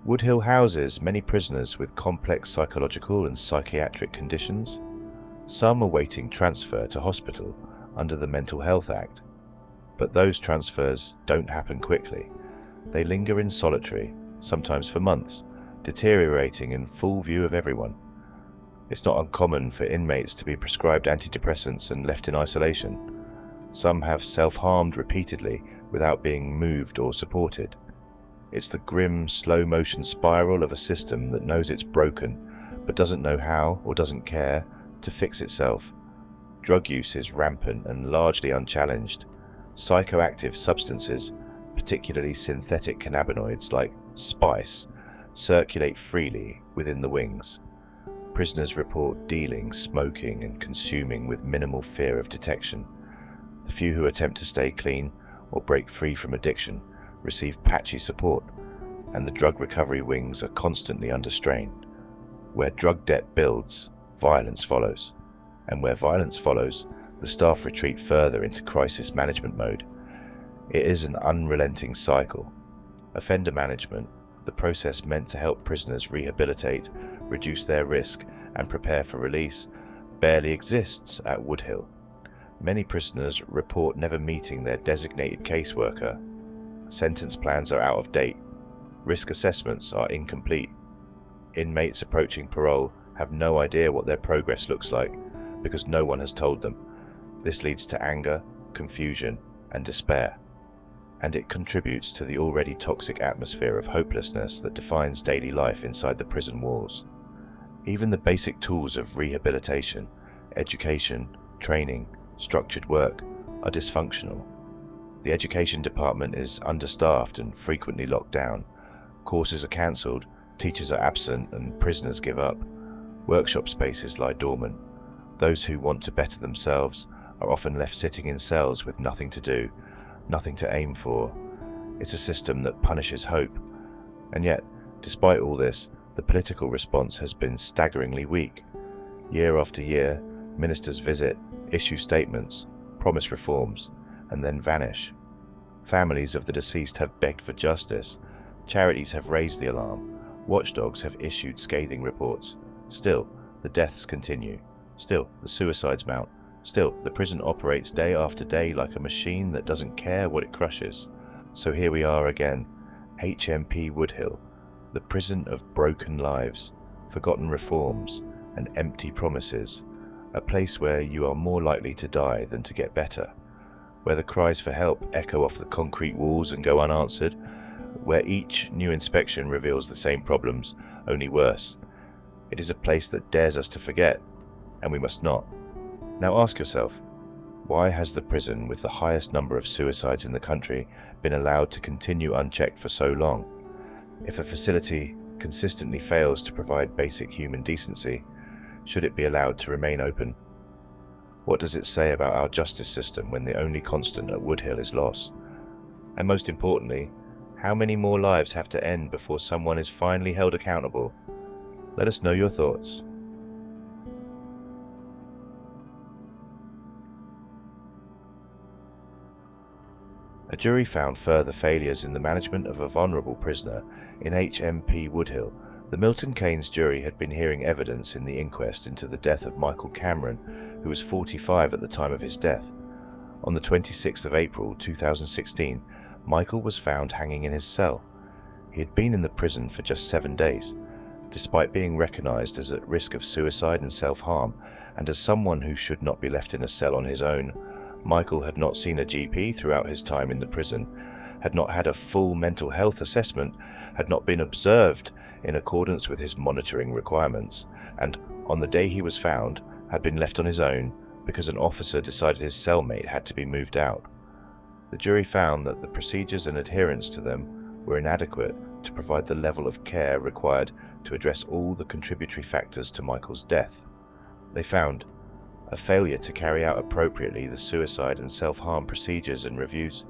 Woodhill houses many prisoners with complex psychological and psychiatric conditions. Some are awaiting transfer to hospital under the Mental Health Act, but those transfers don't happen quickly. They linger in solitary, sometimes for months, deteriorating in full view of everyone. It's not uncommon for inmates to be prescribed antidepressants and left in isolation. Some have self-harmed repeatedly without being moved or supported. It's the grim, slow-motion spiral of a system that knows it's broken, but doesn't know how, or doesn't care, to fix itself. Drug use is rampant and largely unchallenged. Psychoactive substances, particularly synthetic cannabinoids like spice, circulate freely within the wings. Prisoners report dealing, smoking, and consuming with minimal fear of detection. The few who attempt to stay clean or break free from addiction receive patchy support, and the drug recovery wings are constantly under strain. Where drug debt builds, violence follows, and where violence follows, the staff retreat further into crisis management mode. It is an unrelenting cycle. Offender management, the process meant to help prisoners rehabilitate, reduce their risk, and prepare for release, barely exists at Woodhill. Many prisoners report never meeting their designated caseworker. Sentence plans are out of date. Risk assessments are incomplete. Inmates approaching parole have no idea what their progress looks like because no one has told them. This leads to anger, confusion, and despair, and it contributes to the already toxic atmosphere of hopelessness that defines daily life inside the prison walls. Even the basic tools of rehabilitation, education, training, structured work are dysfunctional. The education department is understaffed and frequently locked down. Courses are cancelled, teachers are absent, and prisoners give up. Workshop spaces lie dormant. Those who want to better themselves are often left sitting in cells with nothing to do, nothing to aim for. It's a system that punishes hope. And yet, despite all this, the political response has been staggeringly weak. Year after year, ministers visit, issue statements, promise reforms, and then vanish. Families of the deceased have begged for justice. Charities have raised the alarm. Watchdogs have issued scathing reports. Still, the deaths continue. Still, the suicides mount. Still, the prison operates day after day like a machine that doesn't care what it crushes. So here we are again, HMP Woodhill, the prison of broken lives, forgotten reforms, and empty promises, a place where you are more likely to die than to get better, where the cries for help echo off the concrete walls and go unanswered, where each new inspection reveals the same problems, only worse. It is a place that dares us to forget, and we must not. Now ask yourself, why has the prison with the highest number of suicides in the country been allowed to continue unchecked for so long? If a facility consistently fails to provide basic human decency, should it be allowed to remain open? What does it say about our justice system when the only constant at Woodhill is loss? And most importantly, how many more lives have to end before someone is finally held accountable? Let us know your thoughts. A jury found further failures in the management of a vulnerable prisoner in HMP Woodhill. The Milton Keynes jury had been hearing evidence in the inquest into the death of Michael Cameron, who was 45 at the time of his death. On the 26th of April 2016, Michael was found hanging in his cell. He had been in the prison for just 7 days. Despite being recognised as at risk of suicide and self-harm, and as someone who should not be left in a cell on his own, Michael had not seen a GP throughout his time in the prison, had not had a full mental health assessment, had not been observed in accordance with his monitoring requirements, and on the day he was found, had been left on his own because an officer decided his cellmate had to be moved out. The jury found that the procedures and adherence to them were inadequate to provide the level of care required to address all the contributory factors to Michael's death. They found a failure to carry out appropriately the suicide and self-harm procedures and reviews,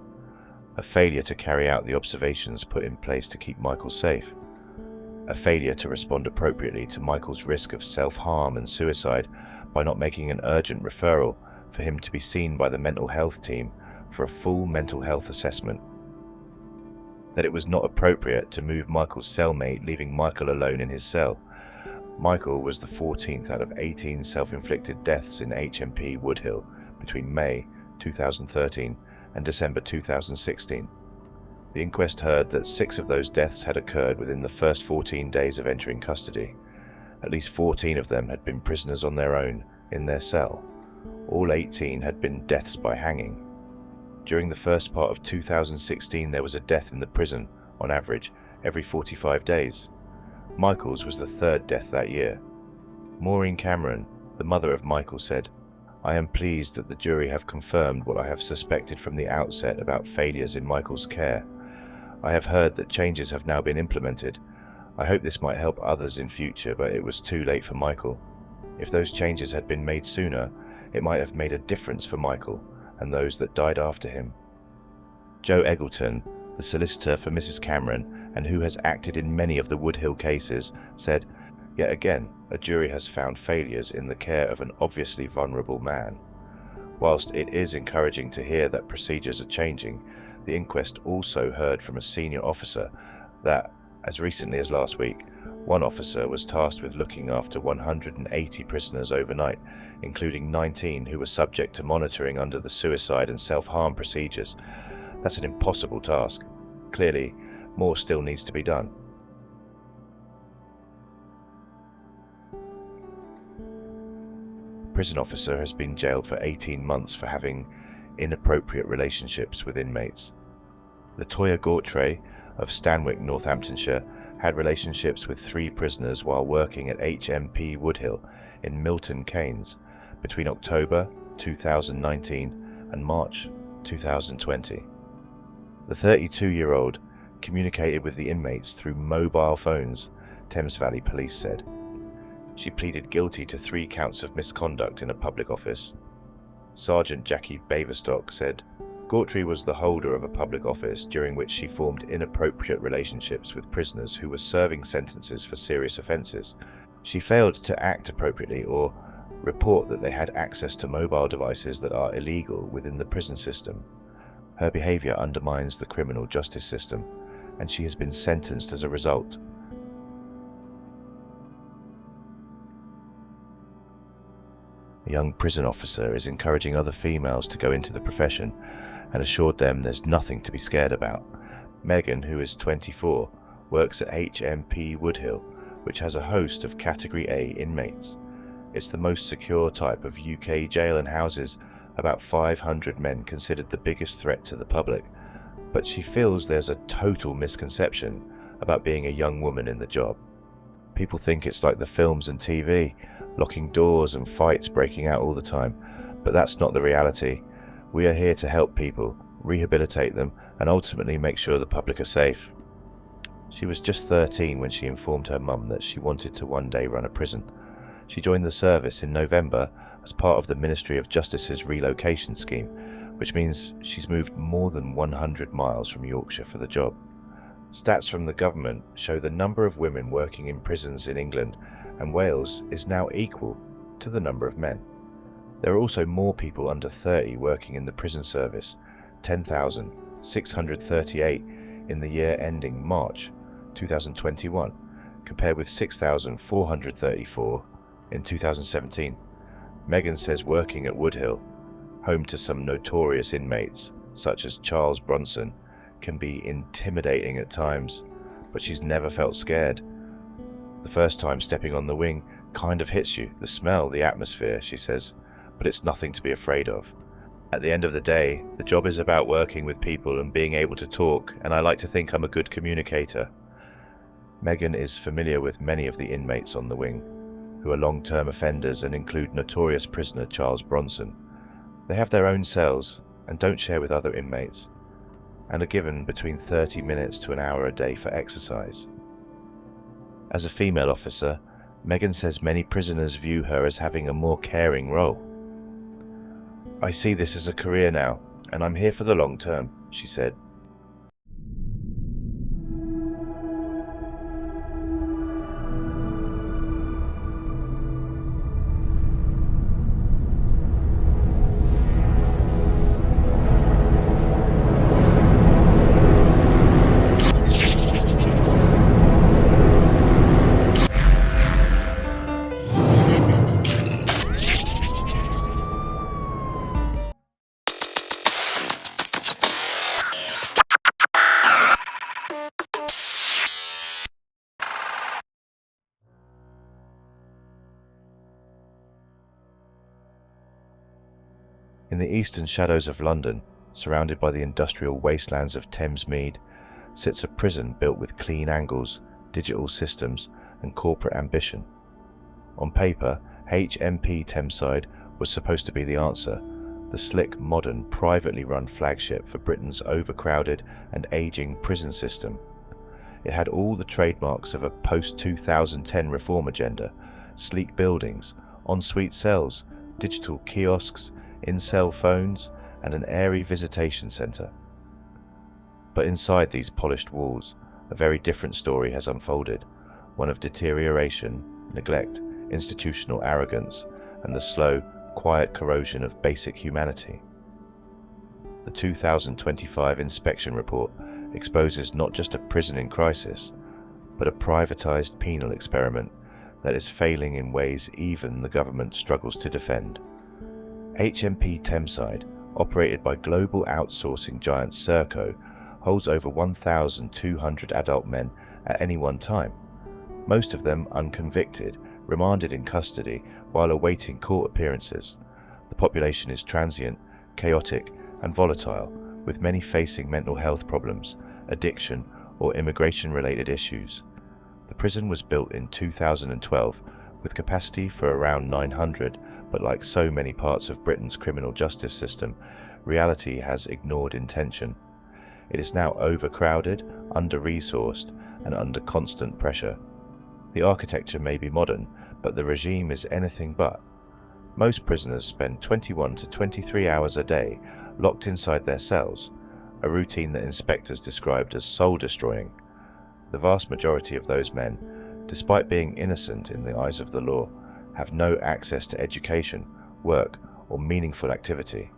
a failure to carry out the observations put in place to keep Michael safe, a failure to respond appropriately to Michael's risk of self-harm and suicide by not making an urgent referral for him to be seen by the mental health team for a full mental health assessment, that it was not appropriate to move Michael's cellmate, leaving Michael alone in his cell. Michael was the 14th out of 18 self-inflicted deaths in HMP Woodhill between May 2013 and December 2016. The inquest heard that 6 of those deaths had occurred within the first 14 days of entering custody. At least 14 of them had been prisoners on their own in their cell. All 18 had been deaths by hanging. During the first part of 2016, there was a death in the prison, on average, every 45 days. Michael's was the 3rd death that year. Maureen Cameron, the mother of Michael, said, "I am pleased that the jury have confirmed what I have suspected from the outset about failures in Michael's care. I have heard that changes have now been implemented. I hope this might help others in future, but it was too late for Michael. If those changes had been made sooner, it might have made a difference for Michael and those that died after him." Joe Eggleton, the solicitor for Mrs. Cameron and who has acted in many of the Woodhill cases, said, "Yet again, a jury has found failures in the care of an obviously vulnerable man. Whilst it is encouraging to hear that procedures are changing, the inquest also heard from a senior officer that, as recently as last week, one officer was tasked with looking after 180 prisoners overnight, including 19 who were subject to monitoring under the suicide and self-harm procedures. That's an impossible task. Clearly, more still needs to be done." A prison officer has been jailed for 18 months for having inappropriate relationships with inmates. Latoya Gautray of Stanwick, Northamptonshire, had relationships with 3 prisoners while working at HMP Woodhill in Milton Keynes between October 2019 and March 2020. The 32-year-old communicated with the inmates through mobile phones, Thames Valley Police said. She pleaded guilty to 3 counts of misconduct in a public office. Sergeant Jackie Baverstock said, "Gautry was the holder of a public office during which she formed inappropriate relationships with prisoners who were serving sentences for serious offences. She failed to act appropriately or report that they had access to mobile devices that are illegal within the prison system. Her behaviour undermines the criminal justice system, and she has been sentenced as a result." A young prison officer is encouraging other females to go into the profession and assured them there's nothing to be scared about. Megan, who is 24, works at HMP Woodhill, which has a host of Category A inmates. It's the most secure type of UK jail and houses about 500 men considered the biggest threat to the public. But she feels there's a total misconception about being a young woman in the job. People think it's like the films and TV, locking doors and fights breaking out all the time, but that's not the reality. We are here to help people, rehabilitate them, and ultimately make sure the public are safe. She was just 13 when she informed her mum that she wanted to one day run a prison. She joined the service in November as part of the Ministry of Justice's relocation scheme, which means she's moved more than 100 miles from Yorkshire for the job. Stats from the government show the number of women working in prisons in England and Wales is now equal to the number of men. There are also more people under 30 working in the prison service, 10,638 in the year ending March 2021, compared with 6,434 in 2017. Megan says working at Woodhill, home to some notorious inmates such as Charles Bronson, can be intimidating at times, but she's never felt scared. The first time stepping on the wing kind of hits you, the smell, the atmosphere, she says, but it's nothing to be afraid of. At the end of the day, the job is about working with people and being able to talk, and I like to think I'm a good communicator. Megan is familiar with many of the inmates on the wing, who are long-term offenders and include notorious prisoner Charles Bronson. They have their own cells and don't share with other inmates, and are given between 30 minutes to an hour a day for exercise. As a female officer, Megan says many prisoners view her as having a more caring role. "I see this as a career now, and I'm here for the long term," she said. In the eastern shadows of London, surrounded by the industrial wastelands of Thamesmead, sits a prison built with clean angles, digital systems, and corporate ambition. On paper, HMP Thameside was supposed to be the answer, the slick, modern, privately run flagship for Britain's overcrowded and aging prison system. It had all the trademarks of a post-2010 reform agenda: sleek buildings, ensuite cells, digital kiosks, in-cell phones, and an airy visitation centre. But inside these polished walls, a very different story has unfolded, one of deterioration, neglect, institutional arrogance, and the slow, quiet corrosion of basic humanity. The 2025 inspection report exposes not just a prison in crisis, but a privatised penal experiment that is failing in ways even the government struggles to defend. HMP Thameside, operated by global outsourcing giant Serco, holds over 1,200 adult men at any one time, most of them unconvicted, remanded in custody while awaiting court appearances. The population is transient, chaotic, and volatile, with many facing mental health problems, addiction, or immigration-related issues. The prison was built in 2012 with capacity for around 900, but like so many parts of Britain's criminal justice system, reality has ignored intention. It is now overcrowded, under-resourced, and under constant pressure. The architecture may be modern, but the regime is anything but. Most prisoners spend 21 to 23 hours a day locked inside their cells, a routine that inspectors described as soul-destroying. The vast majority of those men, despite being innocent in the eyes of the law, have no access to education, work, or meaningful activity.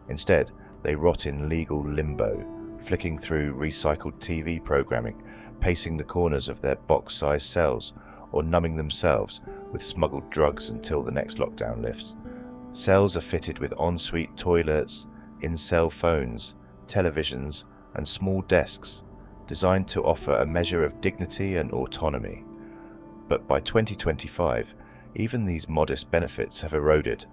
Instead, they rot in legal limbo, flicking through recycled TV programming, pacing the corners of their box-sized cells, or numbing themselves with smuggled drugs until the next lockdown lifts. Cells are fitted with ensuite toilets, in-cell phones, televisions, and small desks, designed to offer a measure of dignity and autonomy. But by 2025, even these modest benefits have eroded.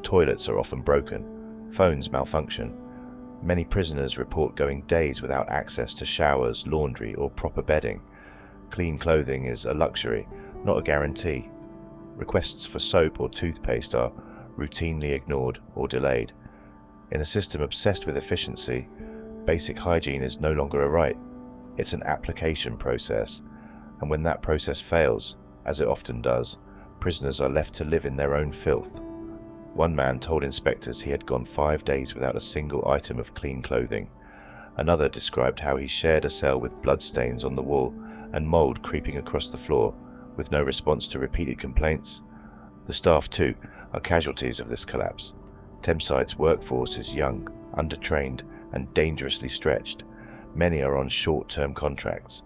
Toilets are often broken, phones malfunction. Many prisoners report going days without access to showers, laundry, or proper bedding. Clean clothing is a luxury, not a guarantee. Requests for soap or toothpaste are routinely ignored or delayed. In a system obsessed with efficiency, basic hygiene is no longer a right. It's an application process, and when that process fails, as it often does, prisoners are left to live in their own filth. One man told inspectors he had gone 5 days without a single item of clean clothing. Another described how he shared a cell with bloodstains on the wall and mould creeping across the floor, with no response to repeated complaints. The staff, too, are casualties of this collapse. Thameside's workforce is young, undertrained, and dangerously stretched. Many are on short-term contracts.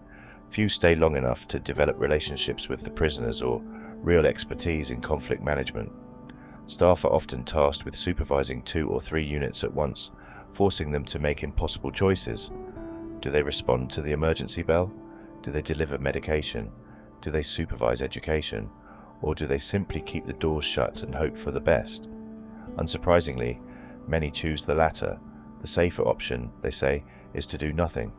Few stay long enough to develop relationships with the prisoners or real expertise in conflict management. Staff are often tasked with supervising 2 or 3 units at once, forcing them to make impossible choices. Do they respond to the emergency bell? Do they deliver medication? Do they supervise education? Or do they simply keep the doors shut and hope for the best? Unsurprisingly, Many choose the latter. The safer option, they say, is to do nothing.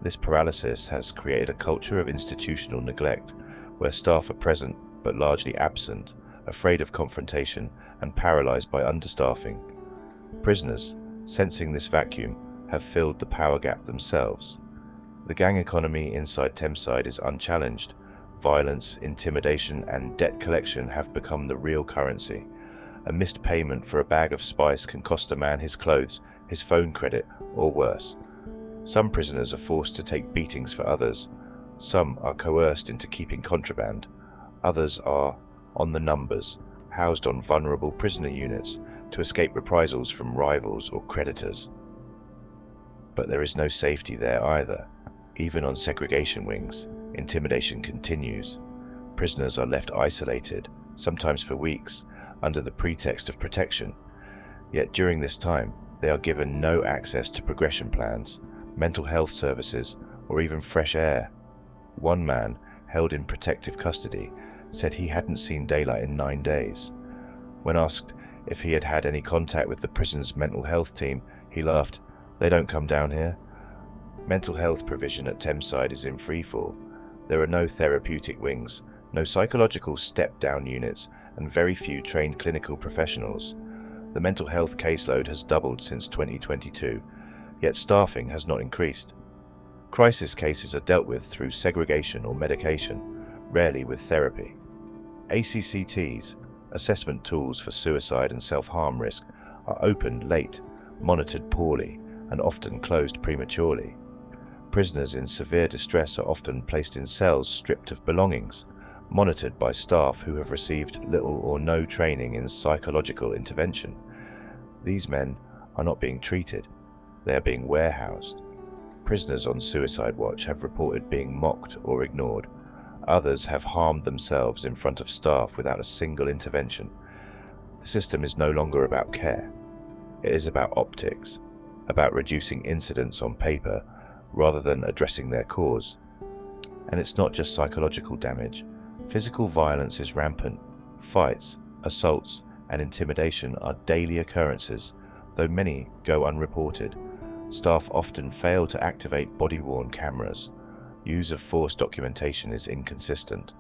This paralysis has created a culture of institutional neglect, where staff are present but largely absent, afraid of confrontation and paralyzed by understaffing. Prisoners, sensing this vacuum, have filled the power gap themselves. The gang economy inside Thameside is unchallenged. Violence, intimidation, and debt collection have become the real currency. A missed payment for a bag of spice can cost a man his clothes, his phone credit, or worse. Some prisoners are forced to take beatings for others. Some are coerced into keeping contraband. Others are on the numbers, housed on vulnerable prisoner units to escape reprisals from rivals or creditors. But there is no safety there either. Even on segregation wings, intimidation continues. Prisoners are left isolated, sometimes for weeks, under the pretext of protection. Yet during this time, they are given no access to progression plans, mental health services, or even fresh air. One man, held in protective custody, said he hadn't seen daylight in 9 days. When asked if he had had any contact with the prison's mental health team, he laughed, "They don't come down here." Mental health provision at Thameside is in freefall. There are no therapeutic wings, no psychological step-down units, and very few trained clinical professionals. The mental health caseload has doubled since 2022, yet staffing has not increased. Crisis cases are dealt with through segregation or medication, rarely with therapy. ACCTs, assessment tools for suicide and self-harm risk, are opened late, monitored poorly, and often closed prematurely. Prisoners in severe distress are often placed in cells stripped of belongings, monitored by staff who have received little or no training in psychological intervention. These men are not being treated, they are being warehoused. Prisoners on suicide watch have reported being mocked or ignored. Others have harmed themselves in front of staff without a single intervention. The system is no longer about care. It is about optics, about reducing incidents on paper rather than addressing their cause. And it's not just psychological damage. Physical violence is rampant. Fights, assaults, and intimidation are daily occurrences, though many go unreported. Staff often fail to activate body-worn cameras. Use of force documentation is inconsistent,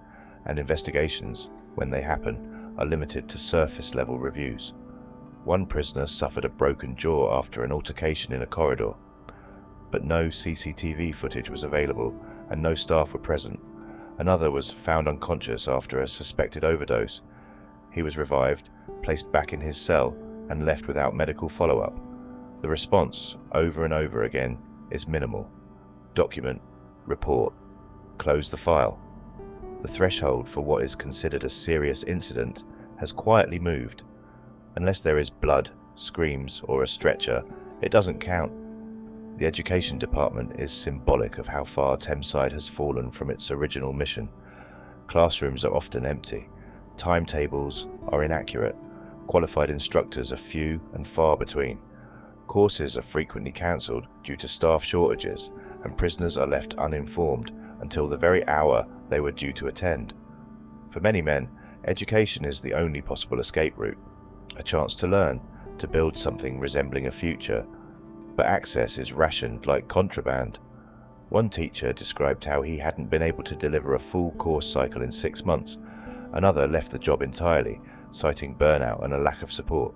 and investigations, when they happen, are limited to surface-level reviews. One prisoner suffered a broken jaw after an altercation in a corridor, but no CCTV footage was available and no staff were present. Another was found unconscious after a suspected overdose. He was revived, placed back in his cell, and left without medical follow-up. The response, over and over again, is minimal. Document, report, close the file. The threshold for what is considered a serious incident has quietly moved. Unless there is blood, screams, or a stretcher, it doesn't count. The Education Department is symbolic of how far Thameside has fallen from its original mission. Classrooms are often empty, timetables are inaccurate, qualified instructors are few and far between. Courses are frequently cancelled due to staff shortages, and prisoners are left uninformed until the very hour they were due to attend. For many men, education is the only possible escape route, a chance to learn, to build something resembling a future. But access is rationed like contraband. One teacher described how he hadn't been able to deliver a full course cycle in 6 months. Another left the job entirely, citing burnout and a lack of support.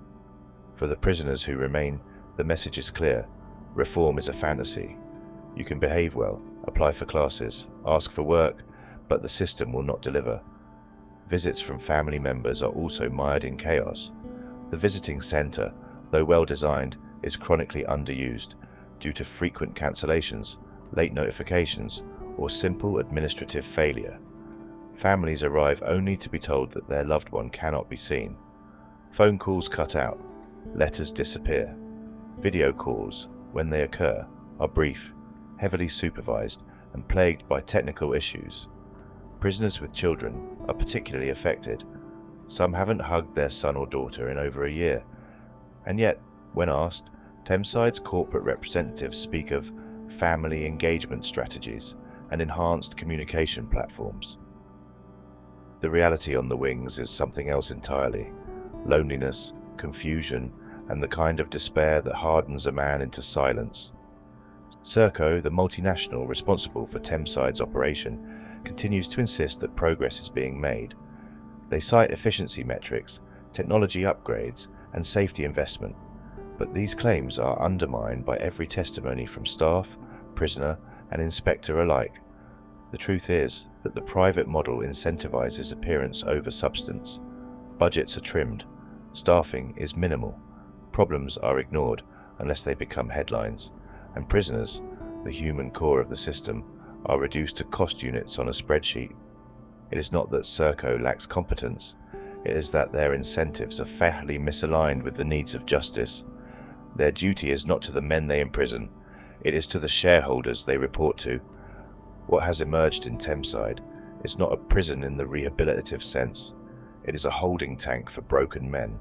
For the prisoners who remain, the message is clear. Reform is a fantasy. You can behave well, apply for classes, ask for work, but the system will not deliver. Visits from family members are also mired in chaos. The visiting centre, though well designed, is chronically underused due to frequent cancellations, late notifications, or simple administrative failure. Families arrive only to be told that their loved one cannot be seen. Phone calls cut out, letters disappear. Video calls, when they occur, are brief, heavily supervised, and plagued by technical issues. Prisoners with children are particularly affected. Some haven't hugged their son or daughter in over a year, and yet, when asked, Thameside's corporate representatives speak of family engagement strategies and enhanced communication platforms. The reality on the wings is something else entirely. Loneliness, confusion, and the kind of despair that hardens a man into silence. Serco, the multinational responsible for Thameside's operation, continues to insist that progress is being made. They cite efficiency metrics, technology upgrades, and safety investment, but these claims are undermined by every testimony from staff, prisoner, and inspector alike. The truth is that the private model incentivizes appearance over substance. Budgets are trimmed, staffing is minimal, problems are ignored unless they become headlines, and prisoners, the human core of the system, are reduced to cost units on a spreadsheet. It is not that Serco lacks competence, it is that their incentives are fatally misaligned with the needs of justice. Their duty is not to the men they imprison, it is to the shareholders they report to. What has emerged in Thameside is not a prison in the rehabilitative sense. It is a holding tank for broken men,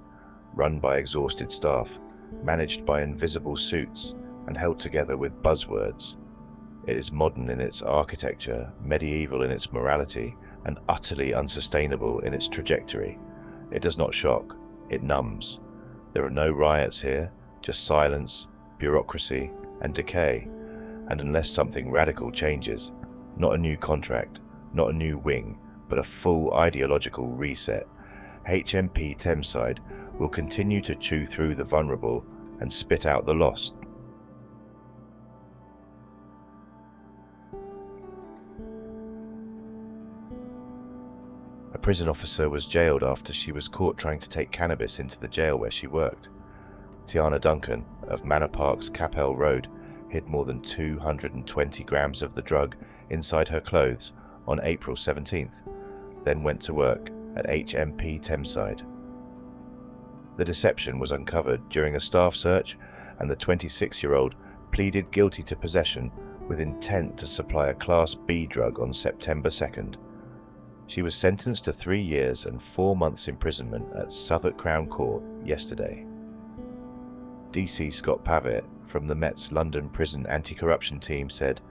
run by exhausted staff, managed by invisible suits, and held together with buzzwords. It is modern in its architecture, medieval in its morality, and utterly unsustainable in its trajectory. It does not shock, it numbs. There are no riots here, just silence, bureaucracy, and decay. And unless something radical changes, not a new contract, not a new wing, but a full ideological reset, HMP Thameside will continue to chew through the vulnerable and spit out the lost. A prison officer was jailed after she was caught trying to take cannabis into the jail where she worked. Tiana Duncan of Manor Park's Capel Road hid more than 220 grams of the drug inside her clothes on April 17th, then went to work at HMP Thameside. The deception was uncovered during a staff search, and the 26-year-old pleaded guilty to possession with intent to supply a Class B drug on September 2nd. She was sentenced to 3 years and 4 months imprisonment at Southwark Crown Court yesterday. DC Scott Pavitt from the Met's London Prison Anti-Corruption Team said,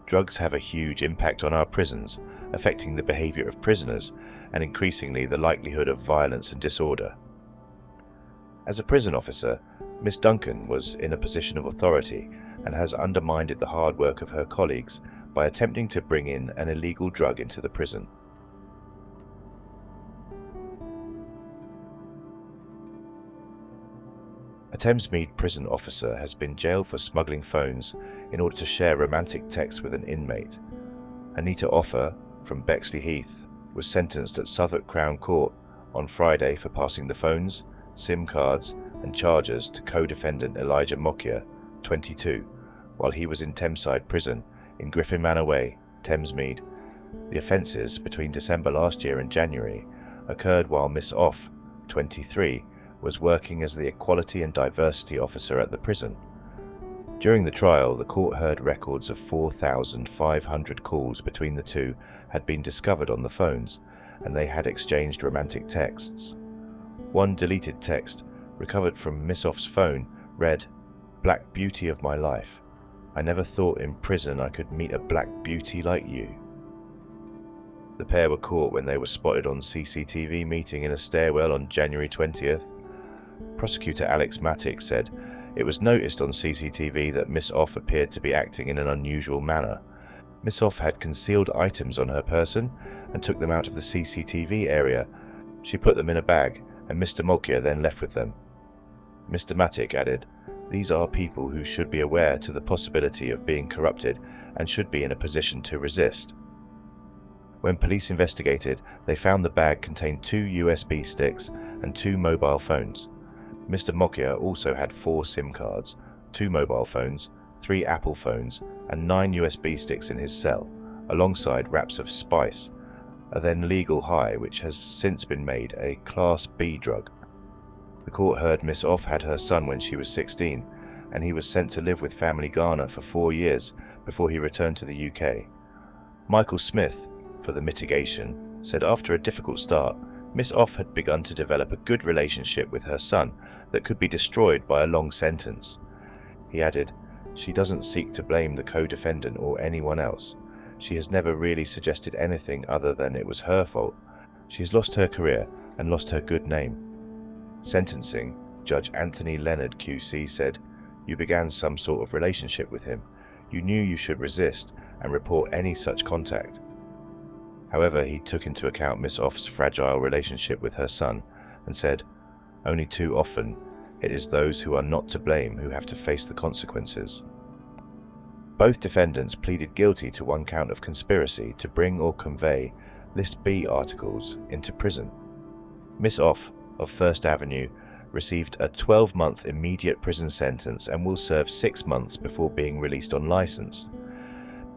"Drugs have a huge impact on our prisons, affecting the behaviour of prisoners and increasingly the likelihood of violence and disorder." As a prison officer, Miss Duncan was in a position of authority and has undermined the hard work of her colleagues by attempting to bring in an illegal drug into the prison. A Thamesmead prison officer has been jailed for smuggling phones in order to share romantic texts with an inmate. Anita Offer from Bexley Heath was sentenced at Southwark Crown Court on Friday for passing the phones, SIM cards and chargers to co-defendant Elijah Mokia, 22, while he was in Thameside Prison in Griffin Manor Way, Thamesmead. The offences between December last year and January occurred while Miss Off, 23, was working as the Equality and Diversity Officer at the prison. During the trial, the court heard records of 4,500 calls between the two had been discovered on the phones, and they had exchanged romantic texts. One deleted text, recovered from Miss Off's phone, read, "Black beauty of my life. I never thought in prison I could meet a black beauty like you." The pair were caught when they were spotted on CCTV meeting in a stairwell on January 20th. Prosecutor Alex Mattick said, "It was noticed on CCTV that Miss Off appeared to be acting in an unusual manner. Miss Off had concealed items on her person and took them out of the CCTV area. She put them in a bag, and Mr. Mokia then left with them." Mr. Mattick added, "These are people who should be aware to the possibility of being corrupted and should be in a position to resist." When police investigated, they found the bag contained 2 USB sticks and 2 mobile phones. Mr. Mokia also had 4 SIM cards, 2 mobile phones, 3 Apple phones, and 9 USB sticks in his cell, alongside wraps of spice, a then legal high which has since been made a Class B drug. The court heard Miss Off had her son when she was 16, and he was sent to live with family Ghana for 4 years before he returned to the UK. Michael Smith, for the mitigation, said after a difficult start, Miss Off had begun to develop a good relationship with her son that could be destroyed by a long sentence. He added, "She doesn't seek to blame the co-defendant or anyone else. She has never really suggested anything other than it was her fault. She has lost her career and lost her good name." Sentencing, Judge Anthony Leonard QC said, "You began some sort of relationship with him. You knew you should resist and report any such contact." However, he took into account Miss Off's fragile relationship with her son and said, "Only too often, it is those who are not to blame who have to face the consequences." Both defendants pleaded guilty to one count of conspiracy to bring or convey List B articles into prison. Miss Off of First Avenue received a 12-month immediate prison sentence and will serve 6 months before being released on license.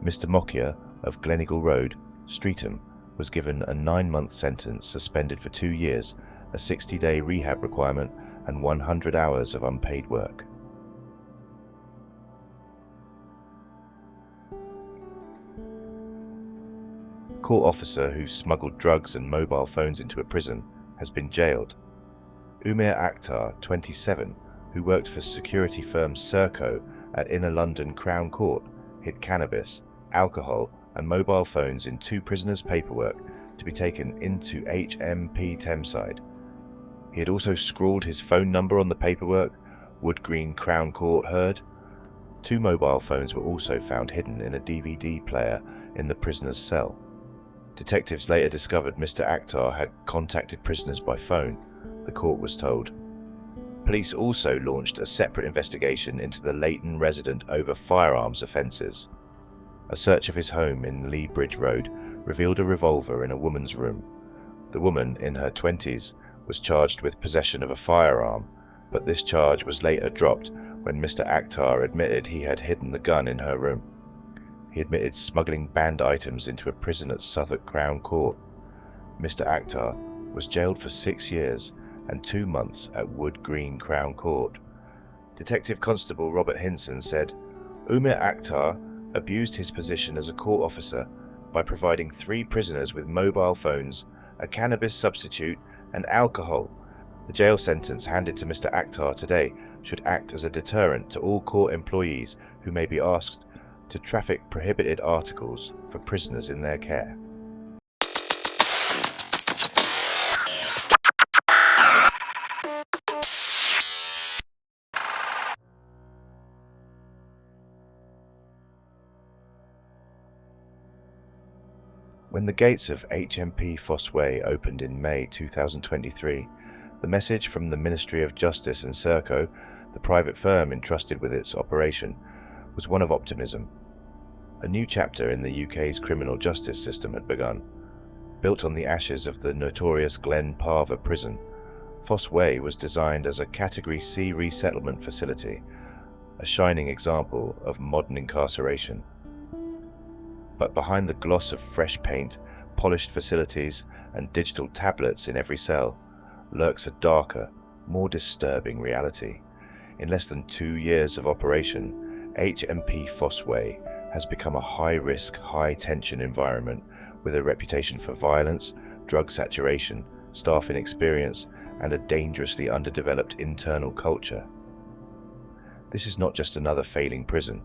Mr. Mokia of Gleneagle Road, Streatham, was given a 9-month sentence, suspended for 2 years, a 60-day rehab requirement, and 100 hours of unpaid work. Court officer who smuggled drugs and mobile phones into a prison has been jailed. Umair Akhtar, 27, who worked for security firm Serco at Inner London Crown Court, hid cannabis, alcohol and mobile phones in 2 prisoners' paperwork to be taken into HMP Thameside. He had also scrawled his phone number on the paperwork, Wood Green Crown Court Herd. 2 mobile phones were also found hidden in a DVD player in the prisoner's cell. Detectives later discovered Mr. Akhtar had contacted prisoners by phone, the court was told. Police also launched a separate investigation into the Leighton resident over firearms offences. A search of his home in Lee Bridge Road revealed a revolver in a woman's room. The woman, in her 20s, was charged with possession of a firearm, but this charge was later dropped when Mr. Akhtar admitted he had hidden the gun in her room. He admitted smuggling banned items into a prison at Southwark Crown Court. Mr. Akhtar was jailed for 6 years and 2 months at Wood Green Crown Court. Detective Constable Robert Hinson said, "Umair Akhtar abused his position as a court officer by providing 3 prisoners with mobile phones, a cannabis substitute and alcohol. The jail sentence handed to Mr. Akhtar today should act as a deterrent to all court employees who may be asked to traffic prohibited articles for prisoners in their care." When the gates of HMP Fosse Way opened in May 2023, the message from the Ministry of Justice and Serco, the private firm entrusted with its operation, was one of optimism. A new chapter in the UK's criminal justice system had begun. Built on the ashes of the notorious Glen Parva prison, Fosse Way was designed as a Category C resettlement facility, a shining example of modern incarceration. But behind the gloss of fresh paint, polished facilities, and digital tablets in every cell lurks a darker, more disturbing reality. In less than 2 years of operation, HMP Fosse Way has become a high-risk, high-tension environment with a reputation for violence, drug saturation, staff inexperience, and a dangerously underdeveloped internal culture. This is not just another failing prison.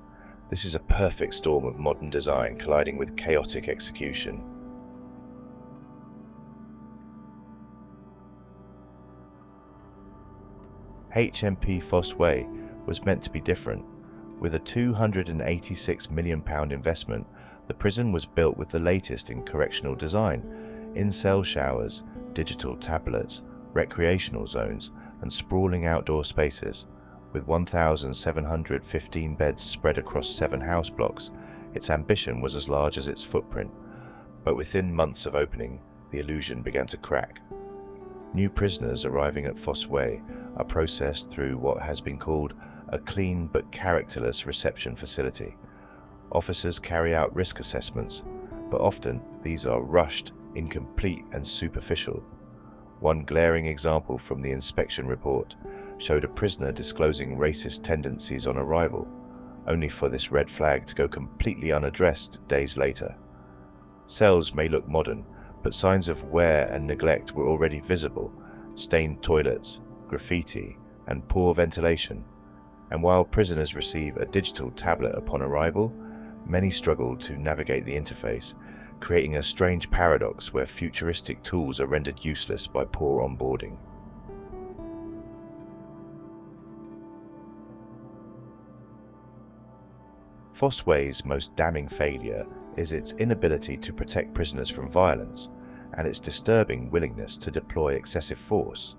This is a perfect storm of modern design colliding with chaotic execution. HMP Fosse Way was meant to be different. With a £286 million investment, the prison was built with the latest in correctional design: in-cell showers, digital tablets, recreational zones, and sprawling outdoor spaces. With 1,715 beds spread across 7 house blocks, its ambition was as large as its footprint. But within months of opening, the illusion began to crack. New prisoners arriving at Fosse Way are processed through what has been called a clean but characterless reception facility. Officers carry out risk assessments, but often these are rushed, incomplete, and superficial. One glaring example from the inspection report showed a prisoner disclosing racist tendencies on arrival, only for this red flag to go completely unaddressed days later. Cells may look modern, but signs of wear and neglect were already visible: stained toilets, graffiti, and poor ventilation. And while prisoners receive a digital tablet upon arrival, many struggle to navigate the interface, creating a strange paradox where futuristic tools are rendered useless by poor onboarding. Fossway's most damning failure is its inability to protect prisoners from violence and its disturbing willingness to deploy excessive force.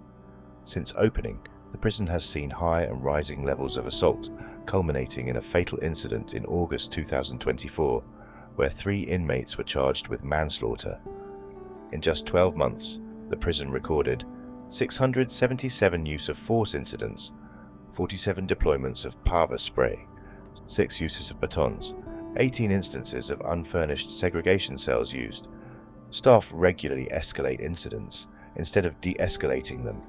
Since opening, the prison has seen high and rising levels of assault, culminating in a fatal incident in August 2024, where 3 inmates were charged with manslaughter. In just 12 months, the prison recorded 677 use of force incidents, 47 deployments of pava spray, 6 uses of batons, 18 instances of unfurnished segregation cells used. Staff regularly escalate incidents instead of de-escalating them.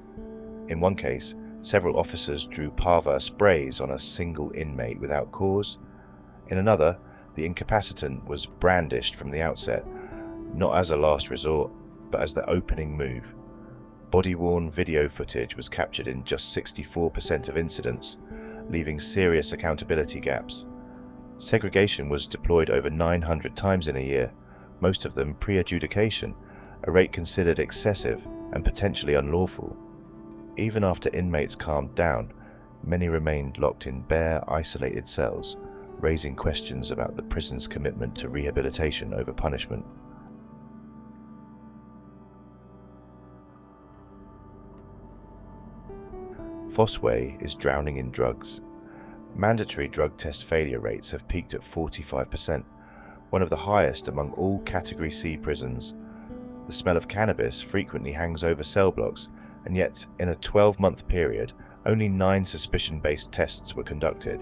In one case, several officers drew pava sprays on a single inmate without cause. In another, the incapacitant was brandished from the outset, not as a last resort, but as the opening move. Body-worn video footage was captured in just 64% of incidents, leaving serious accountability gaps. Segregation was deployed over 900 times in a year, most of them pre-adjudication, a rate considered excessive and potentially unlawful. Even after inmates calmed down, many remained locked in bare, isolated cells, raising questions about the prison's commitment to rehabilitation over punishment. Fossway is drowning in drugs. Mandatory drug test failure rates have peaked at 45%, one of the highest among all Category C prisons. The smell of cannabis frequently hangs over cell blocks, and yet in a 12-month period, only 9 suspicion-based tests were conducted.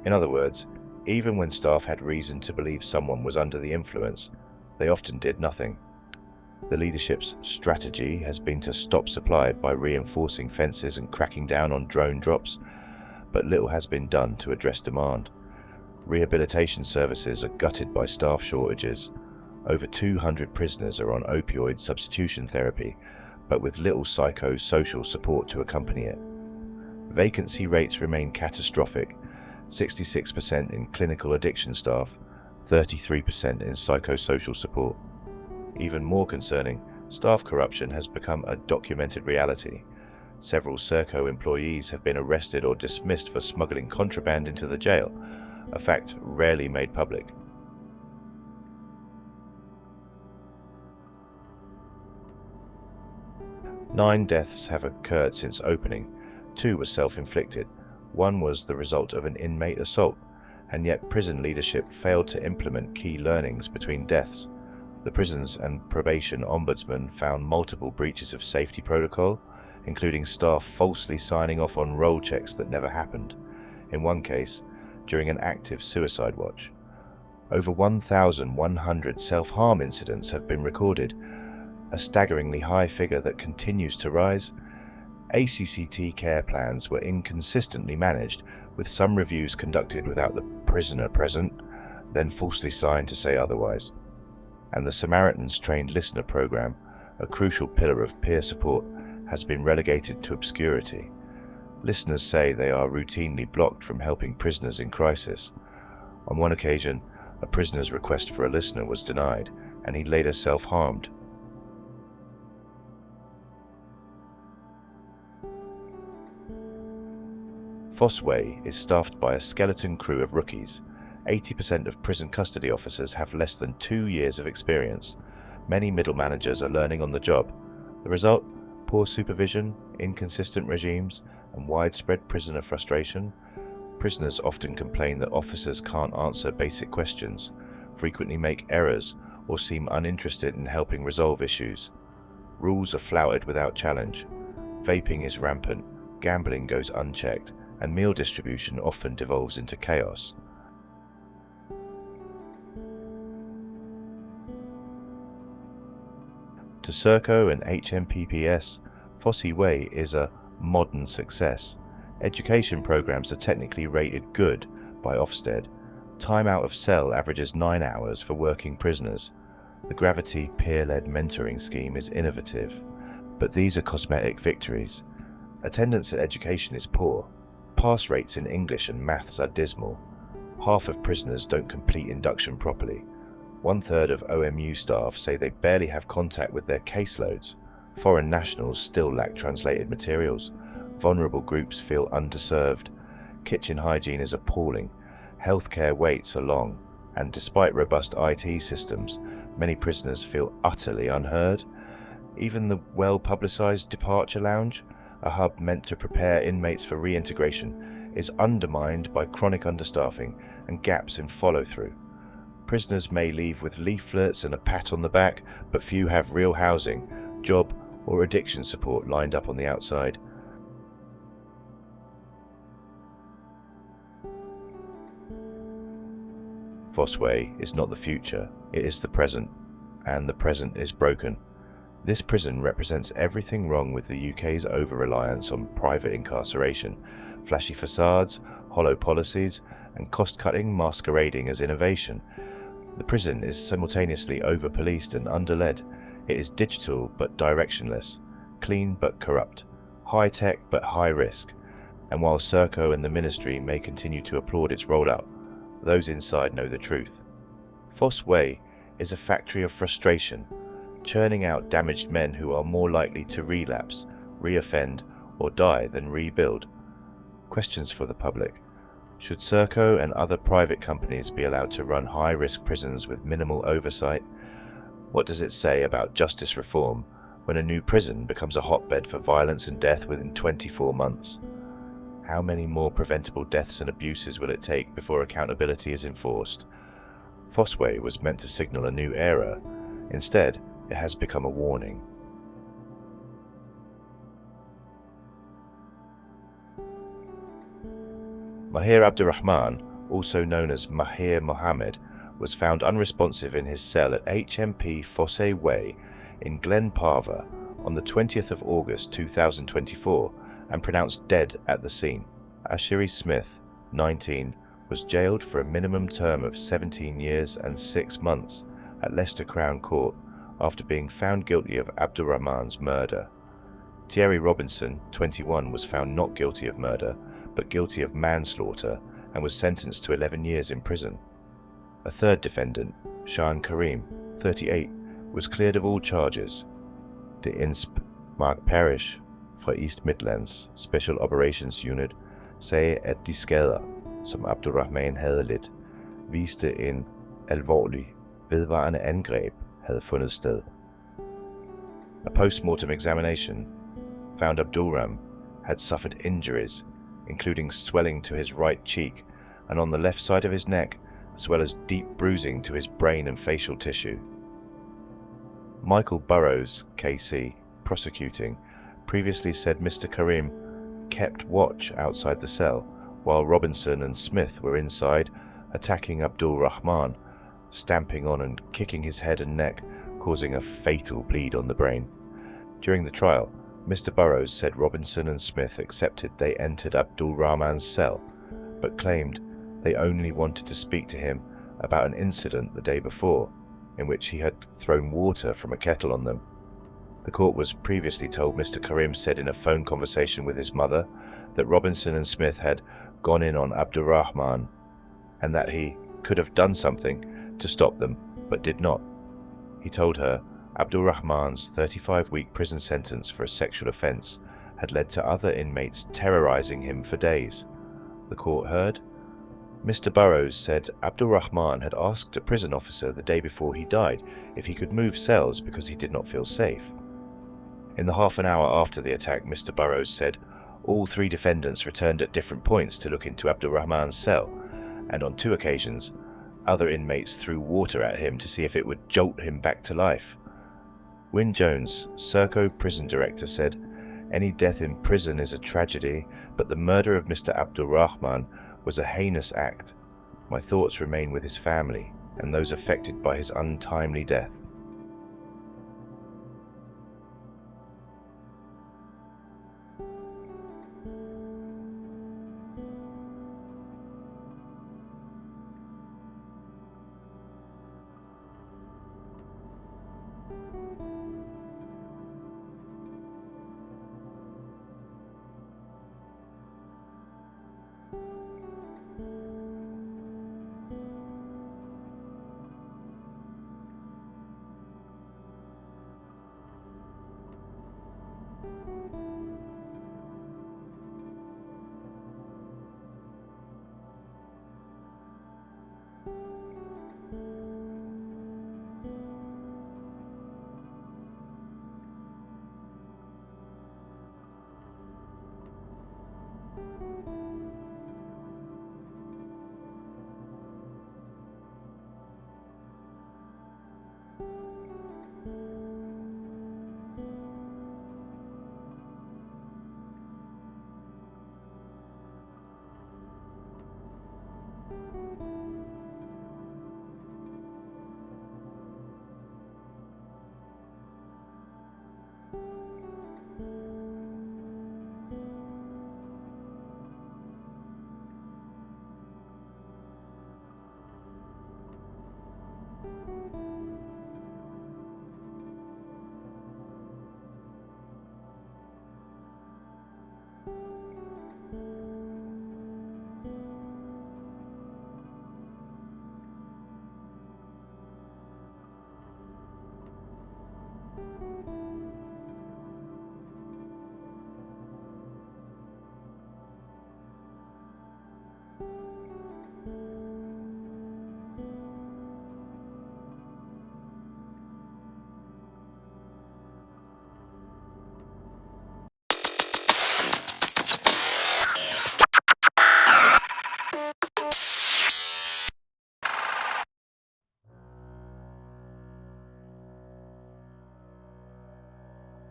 In other words, even when staff had reason to believe someone was under the influence, they often did nothing. The leadership's strategy has been to stop supply by reinforcing fences and cracking down on drone drops, but little has been done to address demand. Rehabilitation services are gutted by staff shortages. Over 200 prisoners are on opioid substitution therapy, but with little psychosocial support to accompany it. Vacancy rates remain catastrophic, 66% in clinical addiction staff, 33% in psychosocial support. Even more concerning, staff corruption has become a documented reality. Several Serco employees have been arrested or dismissed for smuggling contraband into the jail, a fact rarely made public. Nine deaths have occurred since opening. 2 were self-inflicted. 1 was the result of an inmate assault, and yet prison leadership failed to implement key learnings between deaths. The Prisons and Probation Ombudsman found multiple breaches of safety protocol, including staff falsely signing off on roll checks that never happened, in one case, during an active suicide watch. Over 1,100 self-harm incidents have been recorded, a staggeringly high figure that continues to rise. ACCT care plans were inconsistently managed, with some reviews conducted without the prisoner present, then falsely signed to say otherwise. And the Samaritans Trained Listener program, a crucial pillar of peer support, has been relegated to obscurity. Listeners say they are routinely blocked from helping prisoners in crisis. On one occasion, a prisoner's request for a listener was denied, and he later self-harmed. Fossway is staffed by a skeleton crew of rookies. 80% of prison custody officers have less than 2 years of experience. Many middle managers are learning on the job. The result? Poor supervision, inconsistent regimes, and widespread prisoner frustration. Prisoners often complain that officers can't answer basic questions, frequently make errors, or seem uninterested in helping resolve issues. Rules are flouted without challenge. Vaping is rampant, gambling goes unchecked, and meal distribution often devolves into chaos. To Serco and HMPPS, Fossway is a modern success. Education programs are technically rated good by Ofsted. Time out of cell averages 9 hours for working prisoners. The Gravity peer-led mentoring scheme is innovative, but these are cosmetic victories. Attendance at education is poor. Pass rates in English and maths are dismal. Half of prisoners don't complete induction properly. 1/3 of OMU staff say they barely have contact with their caseloads. Foreign nationals still lack translated materials. Vulnerable groups feel underserved. Kitchen hygiene is appalling. Healthcare waits are long, and despite robust IT systems, many prisoners feel utterly unheard. Even the well-publicized departure lounge, a hub meant to prepare inmates for reintegration, is undermined by chronic understaffing and gaps in follow-through. Prisoners may leave with leaflets and a pat on the back, but few have real housing, job, or addiction support lined up on the outside. Fossway is not the future, it is the present, and the present is broken. This prison represents everything wrong with the UK's over-reliance on private incarceration, flashy facades, hollow policies, and cost-cutting masquerading as innovation. The prison is simultaneously over-policed and under-led. It is digital but directionless, clean but corrupt, high-tech but high-risk. And while Serco and the Ministry may continue to applaud its rollout, those inside know the truth. Fossway is a factory of frustration, churning out damaged men who are more likely to relapse, reoffend, or die than rebuild. Questions for the public. Should Serco and other private companies be allowed to run high-risk prisons with minimal oversight? What does it say about justice reform when a new prison becomes a hotbed for violence and death within 24 months? How many more preventable deaths and abuses will it take before accountability is enforced? Fossway was meant to signal a new era. Instead, it has become a warning. Mahir Abdurrahman, also known as Mahir Mohammed, was found unresponsive in his cell at HMP Fossey Way in Glen Parva on the 20th of August 2024 and pronounced dead at the scene. Ashiri Smith, 19, was jailed for a minimum term of 17 years and 6 months at Leicester Crown Court after being found guilty of Abdurrahman's murder. Thierry Robinson, 21, was found not guilty of murder, but guilty of manslaughter and was sentenced to 11 years in prison. A third defendant, Shahan Karim, 38, was cleared of all charges. De Insp, Mark Parrish, fra East Midlands Special Operations Unit, sagde, at de skader, som Abdurrahman havde lidt, viste en alvorlig, vedvarende angreb havde fundet sted. A post-mortem examination found Abdulram had suffered injuries, including swelling to his right cheek and on the left side of his neck, as well as deep bruising to his brain and facial tissue. Michael Burrows, KC, prosecuting, previously said Mr. Karim kept watch outside the cell while Robinson and Smith were inside, attacking Abdul Rahman, stamping on and kicking his head and neck, causing a fatal bleed on the brain. During the trial, Mr. Burrows said Robinson and Smith accepted they entered Abdul Rahman's cell, but claimed they only wanted to speak to him about an incident the day before, in which he had thrown water from a kettle on them. The court was previously told Mr. Karim said in a phone conversation with his mother that Robinson and Smith had gone in on Abdurrahman and that he could have done something to stop them, but did not. He told her Abdurrahman's 35-week prison sentence for a sexual offence had led to other inmates terrorising him for days. The court heard. Mr. Burrows said Abdurrahman had asked a prison officer the day before he died if he could move cells because he did not feel safe. In the half an hour after the attack, Mr. Burrows said all 3 defendants returned at different points to look into Abdurrahman's cell, and on 2 occasions, other inmates threw water at him to see if it would jolt him back to life. Wyn Jones, Serco prison director, said, "Any death in prison is a tragedy, but the murder of Mr. Abdurrahman was a heinous act. My thoughts remain with his family and those affected by his untimely death."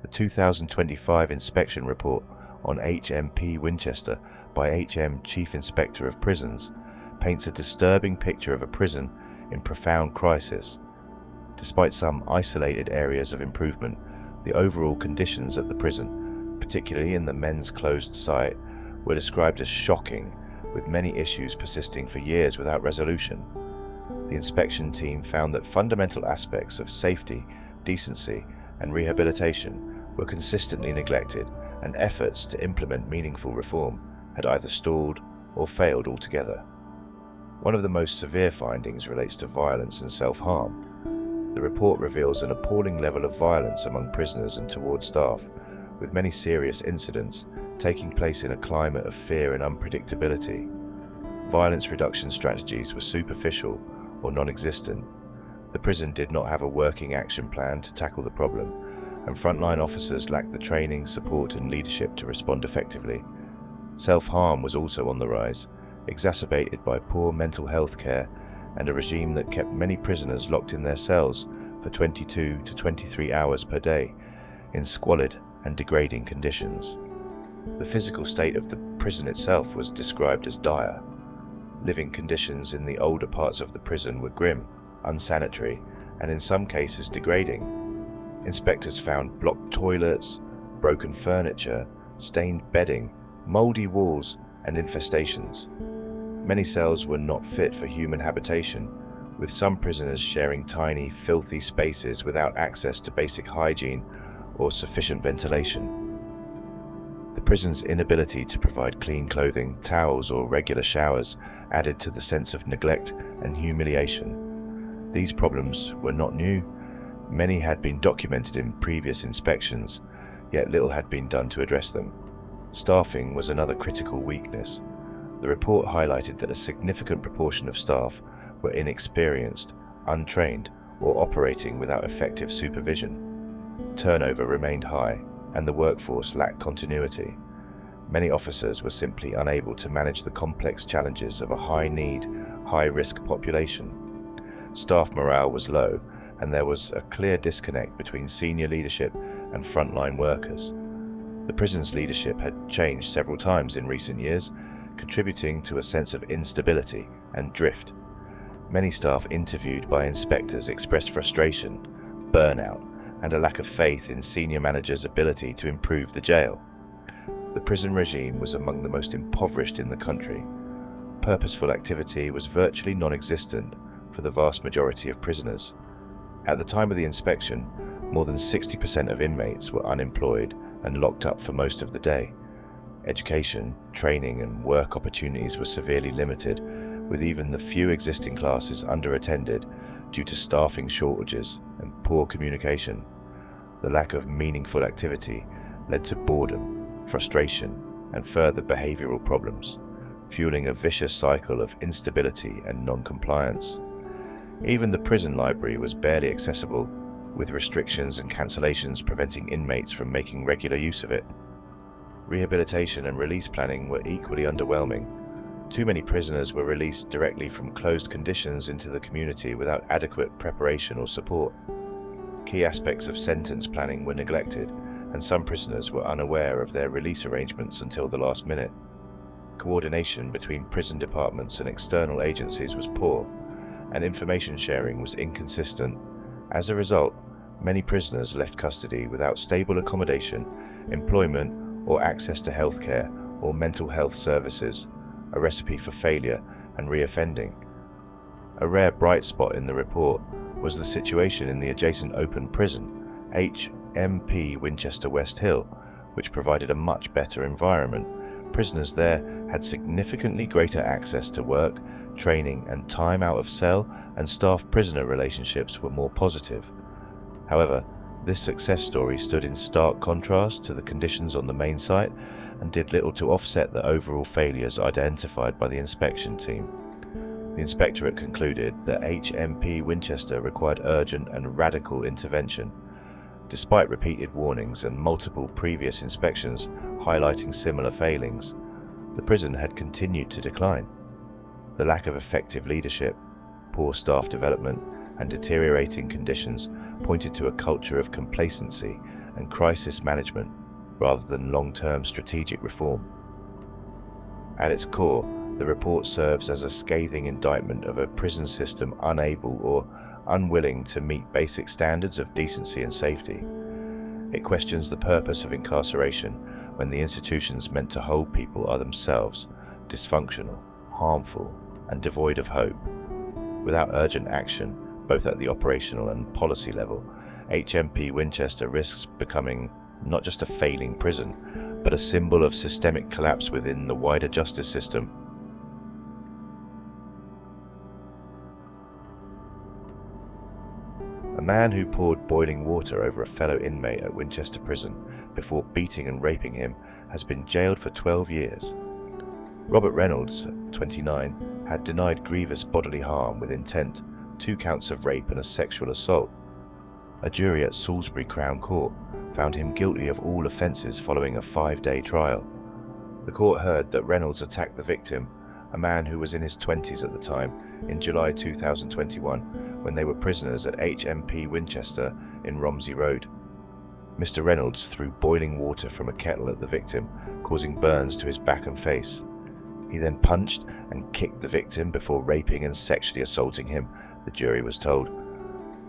The 2025 inspection report on HMP Winchester by HM Chief Inspector of Prisons paints a disturbing picture of a prison in profound crisis. Despite some isolated areas of improvement, the overall conditions at the prison, particularly in the men's closed site, were described as shocking, with many issues persisting for years without resolution. The inspection team found that fundamental aspects of safety, decency, and rehabilitation were consistently neglected, and efforts to implement meaningful reform had either stalled or failed altogether. One of the most severe findings relates to violence and self-harm. The report reveals an appalling level of violence among prisoners and towards staff, with many serious incidents taking place in a climate of fear and unpredictability. Violence reduction strategies were superficial or non-existent. The prison did not have a working action plan to tackle the problem, and frontline officers lacked the training, support, and leadership to respond effectively. Self-harm was also on the rise, exacerbated by poor mental health care and a regime that kept many prisoners locked in their cells for 22 to 23 hours per day in squalid and degrading conditions. The physical state of the prison itself was described as dire. Living conditions in the older parts of the prison were grim, unsanitary, and in some cases degrading. Inspectors found blocked toilets, broken furniture, stained bedding, mouldy walls, and infestations. Many cells were not fit for human habitation, with some prisoners sharing tiny, filthy spaces without access to basic hygiene or sufficient ventilation. The prison's inability to provide clean clothing, towels, or regular showers added to the sense of neglect and humiliation. These problems were not new. Many had been documented in previous inspections, yet little had been done to address them. Staffing was another critical weakness. The report highlighted that a significant proportion of staff were inexperienced, untrained, or operating without effective supervision. Turnover remained high, and the workforce lacked continuity. Many officers were simply unable to manage the complex challenges of a high-need, high-risk population. Staff morale was low, and there was a clear disconnect between senior leadership and frontline workers. The prison's leadership had changed several times in recent years, contributing to a sense of instability and drift. Many staff interviewed by inspectors expressed frustration, burnout, and a lack of faith in senior managers' ability to improve the jail. The prison regime was among the most impoverished in the country. Purposeful activity was virtually non-existent for the vast majority of prisoners. At the time of the inspection, more than 60% of inmates were unemployed and locked up for most of the day. Education, training, and work opportunities were severely limited, with even the few existing classes underattended due to staffing shortages and poor communication. The lack of meaningful activity led to boredom, frustration, and further behavioral problems, fueling a vicious cycle of instability and non-compliance. Even the prison library was barely accessible, with restrictions and cancellations preventing inmates from making regular use of it. Rehabilitation and release planning were equally underwhelming. Too many prisoners were released directly from closed conditions into the community without adequate preparation or support. Key aspects of sentence planning were neglected, and some prisoners were unaware of their release arrangements until the last minute. Coordination between prison departments and external agencies was poor, and information sharing was inconsistent. As a result, many prisoners left custody without stable accommodation, employment, or access to healthcare or mental health services, a recipe for failure and reoffending. A rare bright spot in the report was the situation in the adjacent open prison, HMP Winchester West Hill, which provided a much better environment. Prisoners there had significantly greater access to work, training, and time out of cell, and staff-prisoner relationships were more positive. However, this success story stood in stark contrast to the conditions on the main site and did little to offset the overall failures identified by the inspection team. The inspectorate concluded that HMP Winchester required urgent and radical intervention. Despite repeated warnings and multiple previous inspections highlighting similar failings, the prison had continued to decline. The lack of effective leadership, poor staff development, and deteriorating conditions pointed to a culture of complacency and crisis management rather than long-term strategic reform. At its core, the report serves as a scathing indictment of a prison system unable or unwilling to meet basic standards of decency and safety. It questions the purpose of incarceration when the institutions meant to hold people are themselves dysfunctional, harmful, and devoid of hope. Without urgent action, both at the operational and policy level, HMP Winchester risks becoming not just a failing prison, but a symbol of systemic collapse within the wider justice system. A man who poured boiling water over a fellow inmate at Winchester Prison before beating and raping him has been jailed for 12 years. Robert Reynolds, 29, had denied grievous bodily harm with intent, 2 counts of rape and a sexual assault. A jury at Salisbury Crown Court found him guilty of all offences following a 5-day trial. The court heard that Reynolds attacked the victim, a man who was in his 20s at the time, in July 2021, when they were prisoners at HMP Winchester in Romsey Road. Mr. Reynolds threw boiling water from a kettle at the victim, causing burns to his back and face. He then punched and kicked the victim before raping and sexually assaulting him, the jury was told.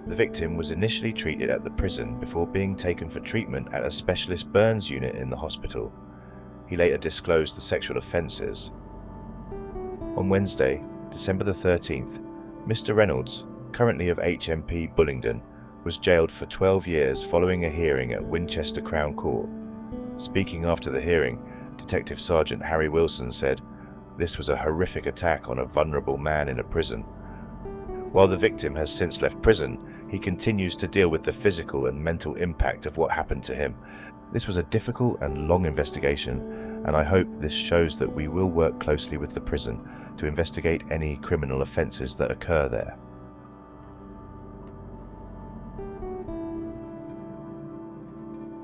The victim was initially treated at the prison before being taken for treatment at a specialist burns unit in the hospital. He later disclosed the sexual offences. On Wednesday, December the 13th, Mr. Reynolds, currently of HMP Bullingdon, was jailed for 12 years following a hearing at Winchester Crown Court. Speaking after the hearing, Detective Sergeant Harry Wilson said, "This was a horrific attack on a vulnerable man in a prison. While the victim has since left prison, he continues to deal with the physical and mental impact of what happened to him. This was a difficult and long investigation, and I hope this shows that we will work closely with the prison to investigate any criminal offences that occur there."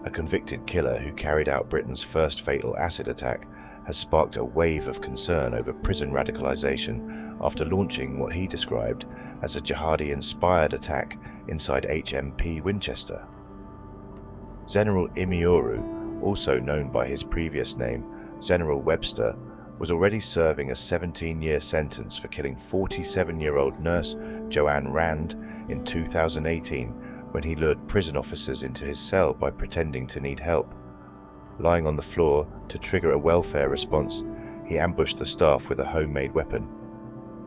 A convicted killer who carried out Britain's first fatal acid attack has sparked a wave of concern over prison radicalisation after launching what he described as a jihadi-inspired attack inside HMP Winchester. General Imioru, also known by his previous name, General Webster, was already serving a 17-year sentence for killing 47-year-old nurse Joanne Rand in 2018 when he lured prison officers into his cell by pretending to need help. Lying on the floor to trigger a welfare response, he ambushed the staff with a homemade weapon.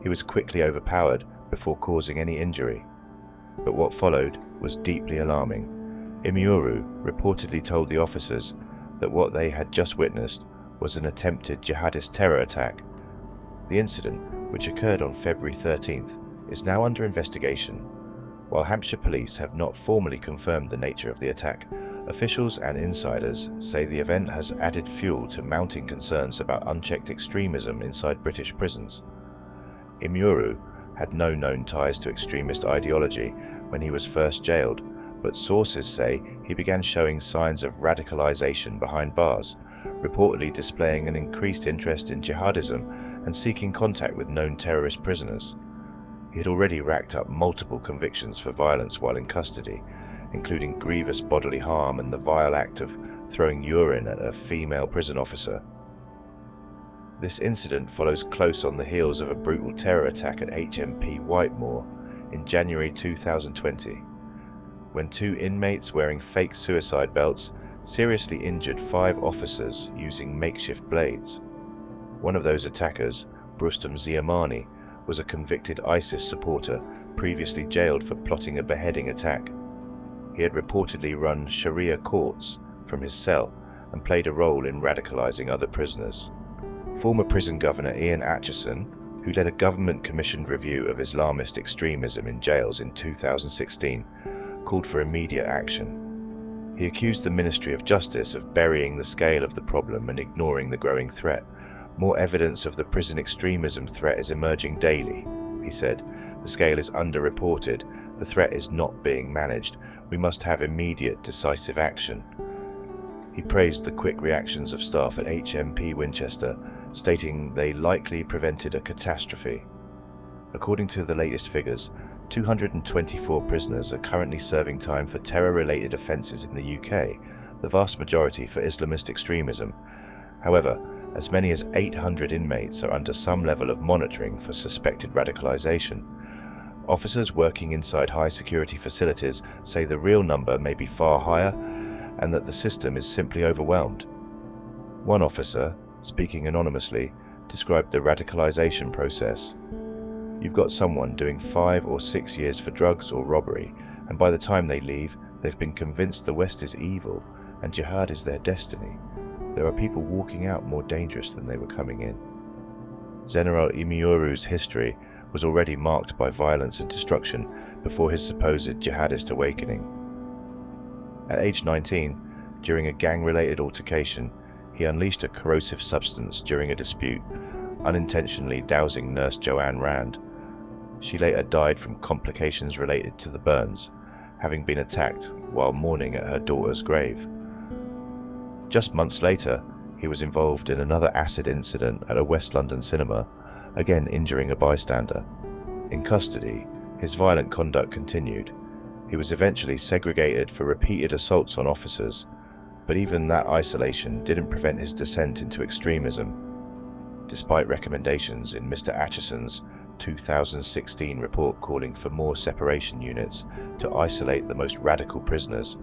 He was quickly overpowered before causing any injury. But what followed was deeply alarming. Imioru reportedly told the officers that what they had just witnessed was an attempted jihadist terror attack. The incident, which occurred on February 13th, is now under investigation. While Hampshire police have not formally confirmed the nature of the attack, officials and insiders say the event has added fuel to mounting concerns about unchecked extremism inside British prisons. Imioru had no known ties to extremist ideology when he was first jailed, but sources say he began showing signs of radicalisation behind bars, reportedly displaying an increased interest in jihadism and seeking contact with known terrorist prisoners. He had already racked up multiple convictions for violence while in custody, including grievous bodily harm and the vile act of throwing urine at a female prison officer. This incident follows close on the heels of a brutal terror attack at HMP Whitemoor in January 2020, when 2 inmates wearing fake suicide belts seriously injured 5 officers using makeshift blades. One of those attackers, Rustam Ziamani, was a convicted ISIS supporter previously jailed for plotting a beheading attack. He had reportedly run Sharia courts from his cell and played a role in radicalizing other prisoners. Former prison governor Ian Atchison, who led a government-commissioned review of Islamist extremism in jails in 2016, called for immediate action. He accused the Ministry of Justice of burying the scale of the problem and ignoring the growing threat. More evidence of the prison extremism threat is emerging daily, he said. The scale is underreported. The threat is not being managed. We must have immediate, decisive action. He praised the quick reactions of staff at HMP Winchester, stating they likely prevented a catastrophe. According to the latest figures, 224 prisoners are currently serving time for terror-related offences in the UK, the vast majority for Islamist extremism. However, as many as 800 inmates are under some level of monitoring for suspected radicalisation. Officers working inside high-security facilities say the real number may be far higher and that the system is simply overwhelmed. One officer, speaking anonymously, described the radicalisation process. You've got someone doing 5 or 6 years for drugs or robbery, and by the time they leave, they've been convinced the West is evil and jihad is their destiny. There are people walking out more dangerous than they were coming in. General Imioru's history was already marked by violence and destruction before his supposed jihadist awakening. At age 19, during a gang-related altercation, he unleashed a corrosive substance during a dispute, unintentionally dousing nurse Joanne Rand. She later died from complications related to the burns, having been attacked while mourning at her daughter's grave. Just months later, he was involved in another acid incident at a West London cinema, again injuring a bystander. In custody, his violent conduct continued. He was eventually segregated for repeated assaults on officers, but even that isolation didn't prevent his descent into extremism. Despite recommendations in Mr. Atchison's 2016 report calling for more separation units to isolate the most radical prisoners,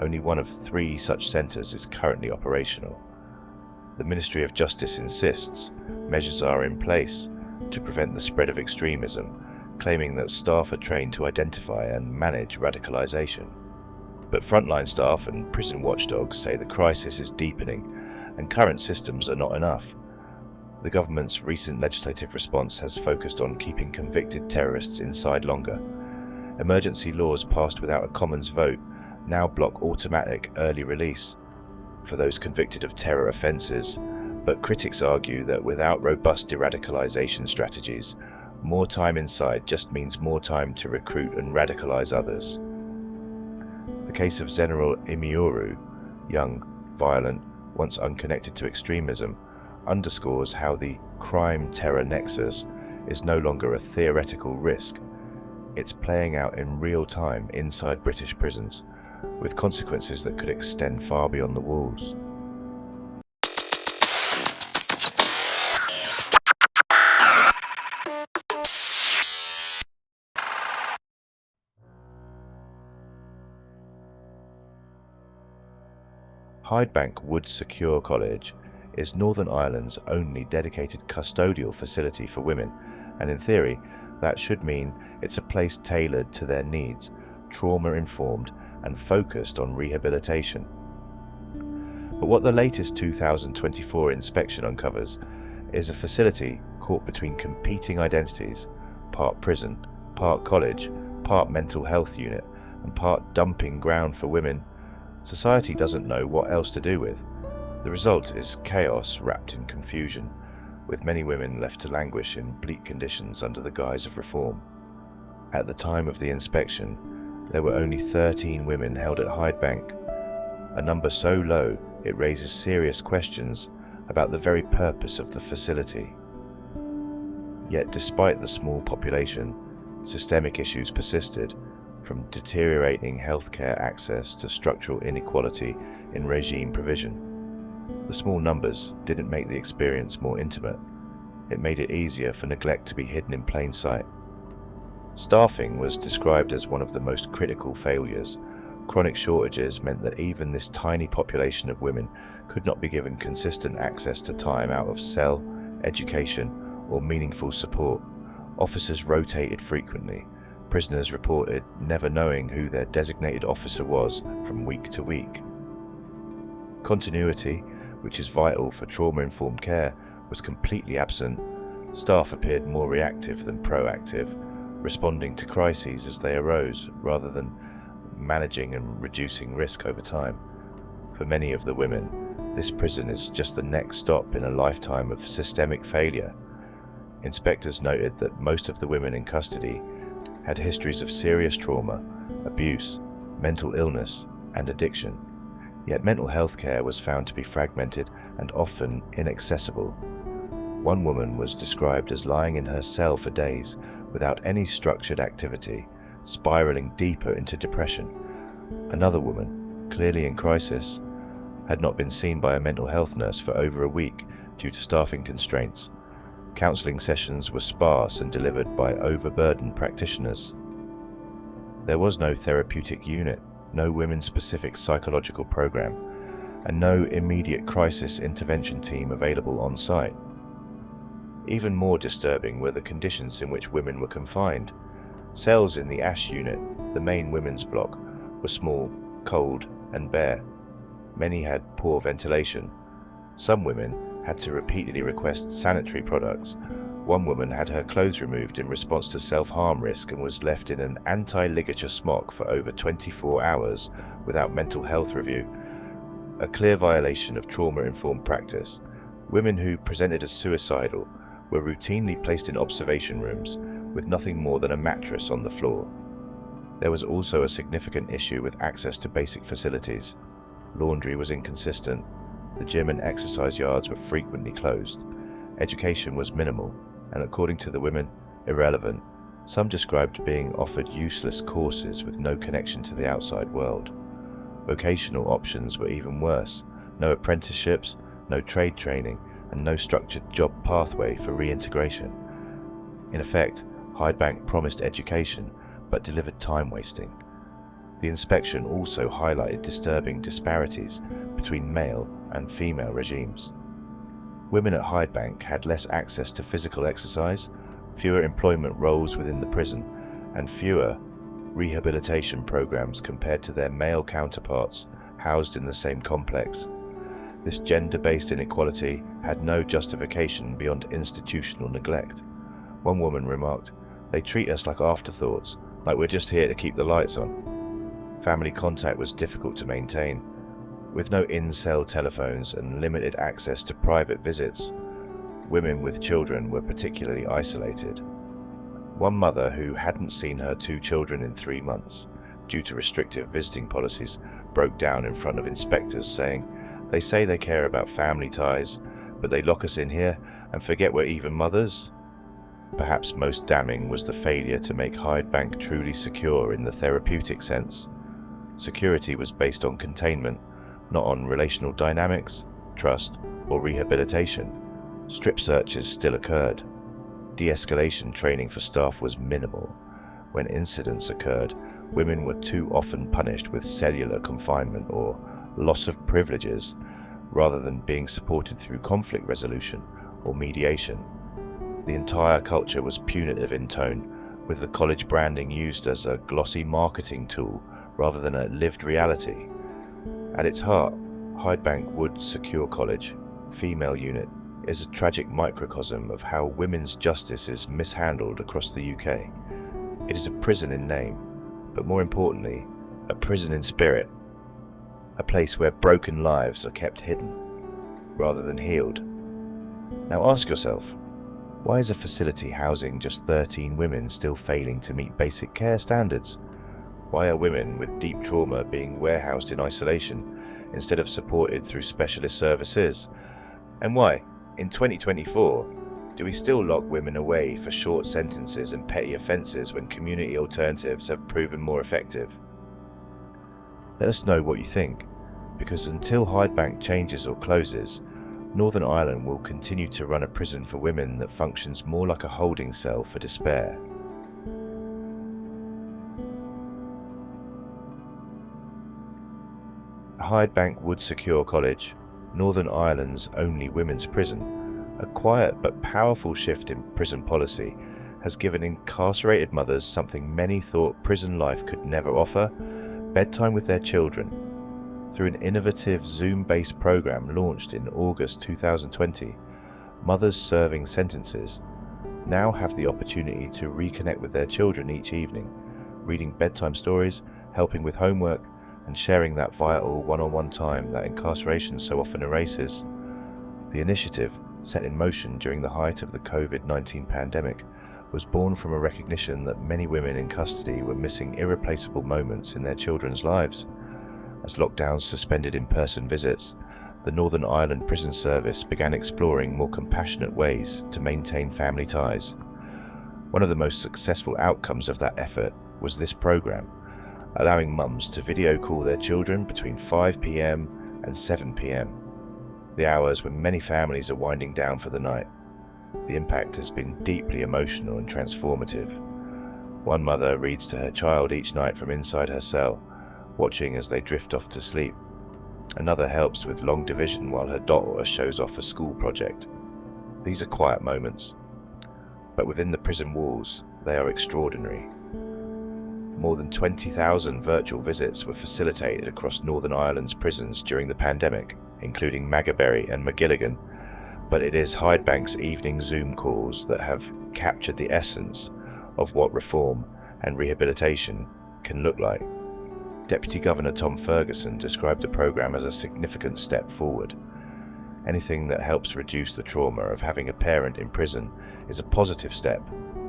only one of 3 such centres is currently operational. The Ministry of Justice insists measures are in place to prevent the spread of extremism, claiming that staff are trained to identify and manage radicalisation. But frontline staff and prison watchdogs say the crisis is deepening and current systems are not enough. The government's recent legislative response has focused on keeping convicted terrorists inside longer. Emergency laws passed without a Commons vote now block automatic early release for those convicted of terror offences, but critics argue that without robust de-radicalisation strategies, more time inside just means more time to recruit and radicalise others. The case of General Imioru, young, violent, once unconnected to extremism, underscores how the crime-terror nexus is no longer a theoretical risk. It's playing out in real time inside British prisons, with consequences that could extend far beyond the walls. Hydebank Wood Secure College is Northern Ireland's only dedicated custodial facility for women, and in theory, that should mean it's a place tailored to their needs, trauma-informed and focused on rehabilitation. But what the latest 2024 inspection uncovers is a facility caught between competing identities, part prison, part college, part mental health unit, and part dumping ground for women society doesn't know what else to do with. The result is chaos wrapped in confusion, with many women left to languish in bleak conditions under the guise of reform. At the time of the inspection, there were only 13 women held at Hydebank, a number so low it raises serious questions about the very purpose of the facility. Yet despite the small population, systemic issues persisted, from deteriorating healthcare access to structural inequality in regime provision. The small numbers didn't make the experience more intimate. It made it easier for neglect to be hidden in plain sight. Staffing was described as one of the most critical failures. Chronic shortages meant that even this tiny population of women could not be given consistent access to time out of cell, education, or meaningful support. Officers rotated frequently. Prisoners reported never knowing who their designated officer was from week to week. Continuity, which is vital for trauma-informed care, was completely absent. Staff appeared more reactive than proactive, responding to crises as they arose rather than managing and reducing risk over time. For many of the women, this prison is just the next stop in a lifetime of systemic failure. Inspectors noted that most of the women in custody had histories of serious trauma, abuse, mental illness, and addiction. Yet mental health care was found to be fragmented and often inaccessible. One woman was described as lying in her cell for days without any structured activity, spiraling deeper into depression. Another woman, clearly in crisis, had not been seen by a mental health nurse for over a week due to staffing constraints. Counselling sessions were sparse and delivered by overburdened practitioners. There was no therapeutic unit, no women-specific psychological program, and no immediate crisis intervention team available on site. Even more disturbing were the conditions in which women were confined. Cells in the Ash unit, the main women's block, were small, cold, and bare. Many had poor ventilation. Some women had to repeatedly request sanitary products. One woman had her clothes removed in response to self-harm risk and was left in an anti-ligature smock for over 24 hours without mental health review. A clear violation of trauma-informed practice. Women who presented as suicidal were routinely placed in observation rooms with nothing more than a mattress on the floor. There was also a significant issue with access to basic facilities. Laundry was inconsistent. The gym and exercise yards were frequently closed. Education was minimal, and according to the women, irrelevant. Some described being offered useless courses with no connection to the outside world. Vocational options were even worse. No apprenticeships, no trade training, and no structured job pathway for reintegration. In effect, Hydebank promised education, but delivered time wasting. The inspection also highlighted disturbing disparities between male and female regimes. Women at Hydebank had less access to physical exercise, fewer employment roles within the prison, and fewer rehabilitation programs compared to their male counterparts housed in the same complex. This gender-based inequality had no justification beyond institutional neglect. One woman remarked, "They treat us like afterthoughts, like we're just here to keep the lights on." Family contact was difficult to maintain. With no in-cell telephones and limited access to private visits, women with children were particularly isolated. One mother who hadn't seen her 2 children in 3 months, due to restrictive visiting policies, broke down in front of inspectors saying, "They say they care about family ties, but they lock us in here and forget we're even mothers." Perhaps most damning was the failure to make Hydebank truly secure in the therapeutic sense. Security was based on containment, not on relational dynamics, trust, or rehabilitation. Strip searches still occurred. De-escalation training for staff was minimal. When incidents occurred, women were too often punished with cellular confinement or loss of privileges, rather than being supported through conflict resolution or mediation. The entire culture was punitive in tone, with the college branding used as a glossy marketing tool rather than a lived reality. At its heart, Hydebank Wood Secure College, female unit, is a tragic microcosm of how women's justice is mishandled across the UK. It is a prison in name, but more importantly, a prison in spirit. A place where broken lives are kept hidden, rather than healed. Now ask yourself, why is a facility housing just 13 women still failing to meet basic care standards? Why are women with deep trauma being warehoused in isolation instead of supported through specialist services? And why, in 2024, do we still lock women away for short sentences and petty offences when community alternatives have proven more effective? Let us know what you think, because until Hydebank changes or closes, Northern Ireland will continue to run a prison for women that functions more like a holding cell for despair. Hydebank Wood Secure College, Northern Ireland's only women's prison, a quiet but powerful shift in prison policy, has given incarcerated mothers something many thought prison life could never offer: bedtime with their children. Through an innovative Zoom-based program launched in August 2020, mothers serving sentences now have the opportunity to reconnect with their children each evening, reading bedtime stories, helping with homework, and sharing that vital one-on-one time that incarceration so often erases. The initiative, set in motion during the height of the COVID-19 pandemic, was born from a recognition that many women in custody were missing irreplaceable moments in their children's lives. As lockdowns suspended in-person visits, the Northern Ireland Prison Service began exploring more compassionate ways to maintain family ties. One of the most successful outcomes of that effort was this program, allowing mums to video call their children between 5 p.m. and 7 p.m, the hours when many families are winding down for the night. The impact has been deeply emotional and transformative. One mother reads to her child each night from inside her cell, watching as they drift off to sleep. Another helps with long division while her daughter shows off a school project. These are quiet moments, but within the prison walls, they are extraordinary. More than 20,000 virtual visits were facilitated across Northern Ireland's prisons during the pandemic, including Maghaberry and Magilligan, but it is Hydebank's evening Zoom calls that have captured the essence of what reform and rehabilitation can look like. Deputy Governor Tom Ferguson described the programme as a significant step forward. Anything that helps reduce the trauma of having a parent in prison is a positive step,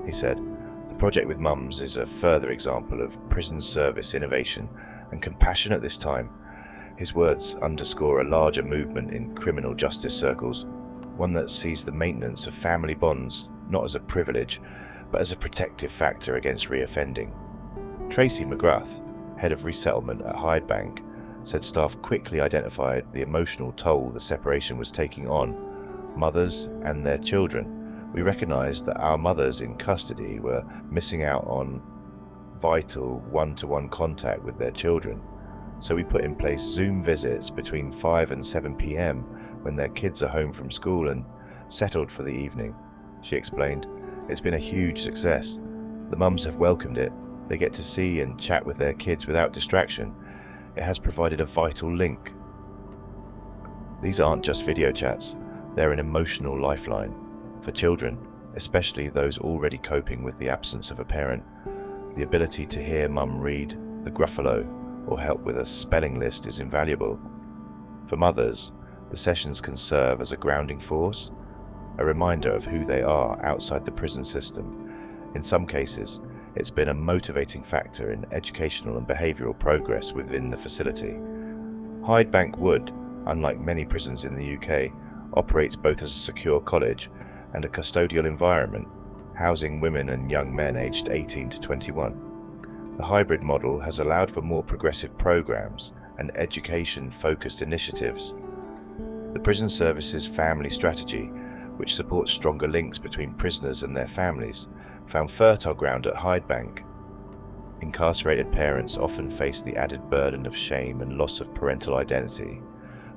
he said. The project with mums is a further example of prison service innovation and compassion at this time. His words underscore a larger movement in criminal justice circles, one that sees the maintenance of family bonds not as a privilege, but as a protective factor against reoffending. Tracy McGrath, head of resettlement at Hydebank, said staff quickly identified the emotional toll the separation was taking on mothers and their children. We recognised that our mothers in custody were missing out on vital one-to-one contact with their children, so we put in place Zoom visits between 5 and 7 p.m. when their kids are home from school and settled for the evening. She explained, "It's been a huge success. The mums have welcomed it. They get to see and chat with their kids without distraction. It has provided a vital link." These aren't just video chats, they're an emotional lifeline. For children, especially those already coping with the absence of a parent, the ability to hear mum read the Gruffalo or help with a spelling list is invaluable. For mothers, the sessions can serve as a grounding force, a reminder of who they are outside the prison system. In some cases, it's been a motivating factor in educational and behavioural progress within the facility. Hydebank Wood, unlike many prisons in the UK, operates both as a secure college and a custodial environment, housing women and young men aged 18 to 21. The hybrid model has allowed for more progressive programs and education-focused initiatives. The prison service's family strategy, which supports stronger links between prisoners and their families, found fertile ground at Hydebank. Incarcerated parents often face the added burden of shame and loss of parental identity.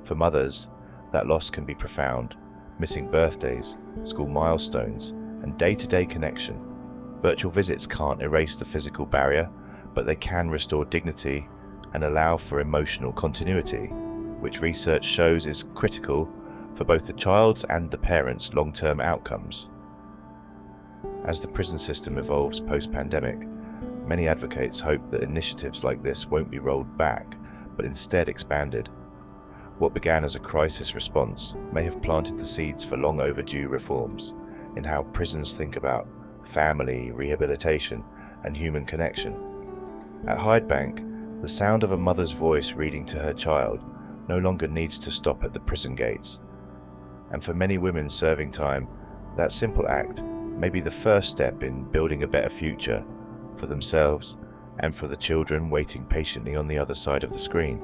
For mothers, that loss can be profound, missing birthdays, school milestones, and day-to-day connection. Virtual visits can't erase the physical barrier, but they can restore dignity and allow for emotional continuity, which research shows is critical for both the child's and the parent's long-term outcomes. As the prison system evolves post-pandemic, many advocates hope that initiatives like this won't be rolled back, but instead expanded. What began as a crisis response may have planted the seeds for long overdue reforms in how prisons think about family, rehabilitation, and human connection. At Hydebank, the sound of a mother's voice reading to her child no longer needs to stop at the prison gates. And for many women serving time, that simple act may be the first step in building a better future for themselves and for the children waiting patiently on the other side of the screen.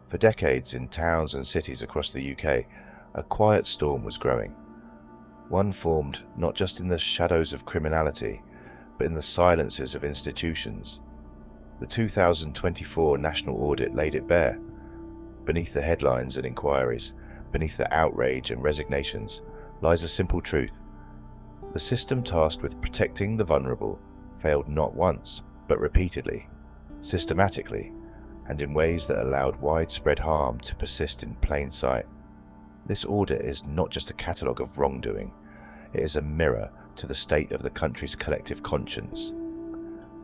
For decades in towns and cities across the UK, a quiet storm was growing. one formed not just in the shadows of criminality, but in the silences of institutions. The 2024 National Audit laid it bare. Beneath the headlines and inquiries, beneath the outrage and resignations, lies a simple truth. The system tasked with protecting the vulnerable failed not once, but repeatedly, systematically, and in ways that allowed widespread harm to persist in plain sight. This audit is not just a catalogue of wrongdoing, it is a mirror to the state of the country's collective conscience.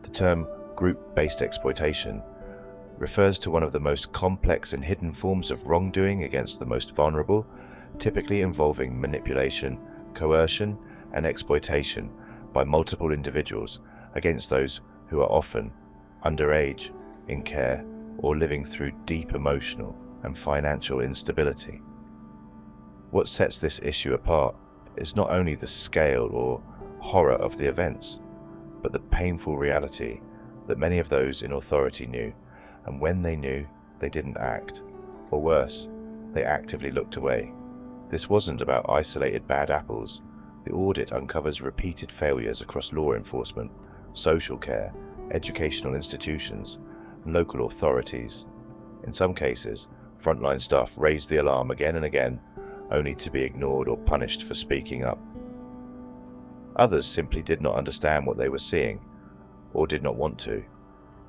The term group-based exploitation refers to one of the most complex and hidden forms of wrongdoing against the most vulnerable, typically involving manipulation, coercion, and exploitation by multiple individuals against those who are often underage, in care, or living through deep emotional and financial instability. What sets this issue apart is not only the scale or horror of the events, but the painful reality that many of those in authority knew, and when they knew, they didn't act, or worse, they actively looked away. This wasn't about isolated bad apples. The audit uncovers repeated failures across law enforcement, social care, educational institutions, and local authorities. In some cases, frontline staff raised the alarm again and again, only to be ignored or punished for speaking up. Others simply did not understand what they were seeing, or did not want to.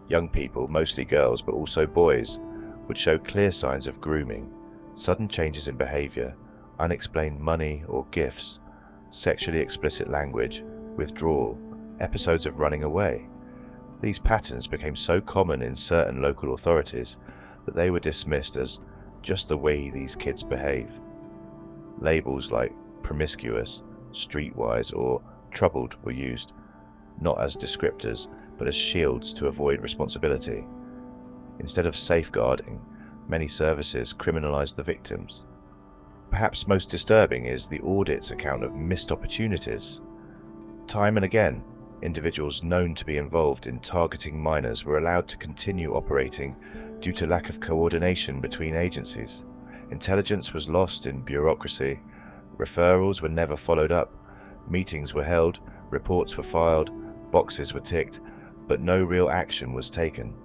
Young people, mostly girls but also boys, would show clear signs of grooming, sudden changes in behavior, unexplained money or gifts, sexually explicit language, withdrawal, episodes of running away. These patterns became so common in certain local authorities that they were dismissed as just the way these kids behave. Labels like promiscuous, streetwise, or troubled were used, not as descriptors, but as shields to avoid responsibility. Instead of safeguarding, many services criminalized the victims. Perhaps most disturbing is the audit's account of missed opportunities. Time and again, individuals known to be involved in targeting minors were allowed to continue operating due to lack of coordination between agencies. Intelligence was lost in bureaucracy, referrals were never followed up, meetings were held, reports were filed, boxes were ticked, but no real action was taken.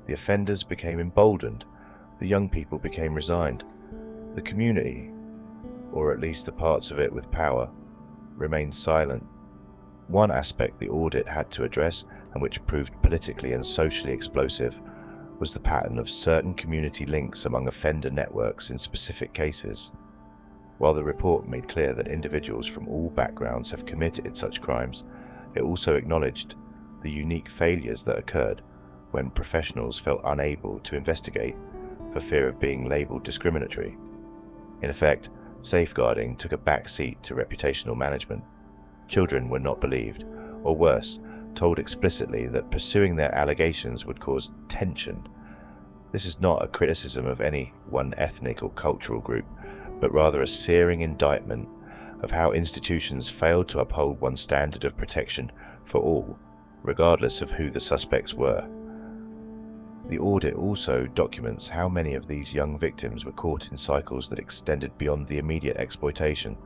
The offenders became emboldened, the young people became resigned. The community, or at least the parts of it with power, remained silent. One aspect the audit had to address, and which proved politically and socially explosive, was the pattern of certain community links among offender networks in specific cases. While the report made clear that individuals from all backgrounds have committed such crimes, it also acknowledged the unique failures that occurred when professionals felt unable to investigate for fear of being labelled discriminatory. In effect, safeguarding took a back seat to reputational management. Children were not believed, or worse, told explicitly that pursuing their allegations would cause tension. This is not a criticism of any one ethnic or cultural group, but rather a searing indictment of how institutions failed to uphold one standard of protection for all, regardless of who the suspects were. The audit also documents how many of these young victims were caught in cycles that extended beyond the immediate exploitation.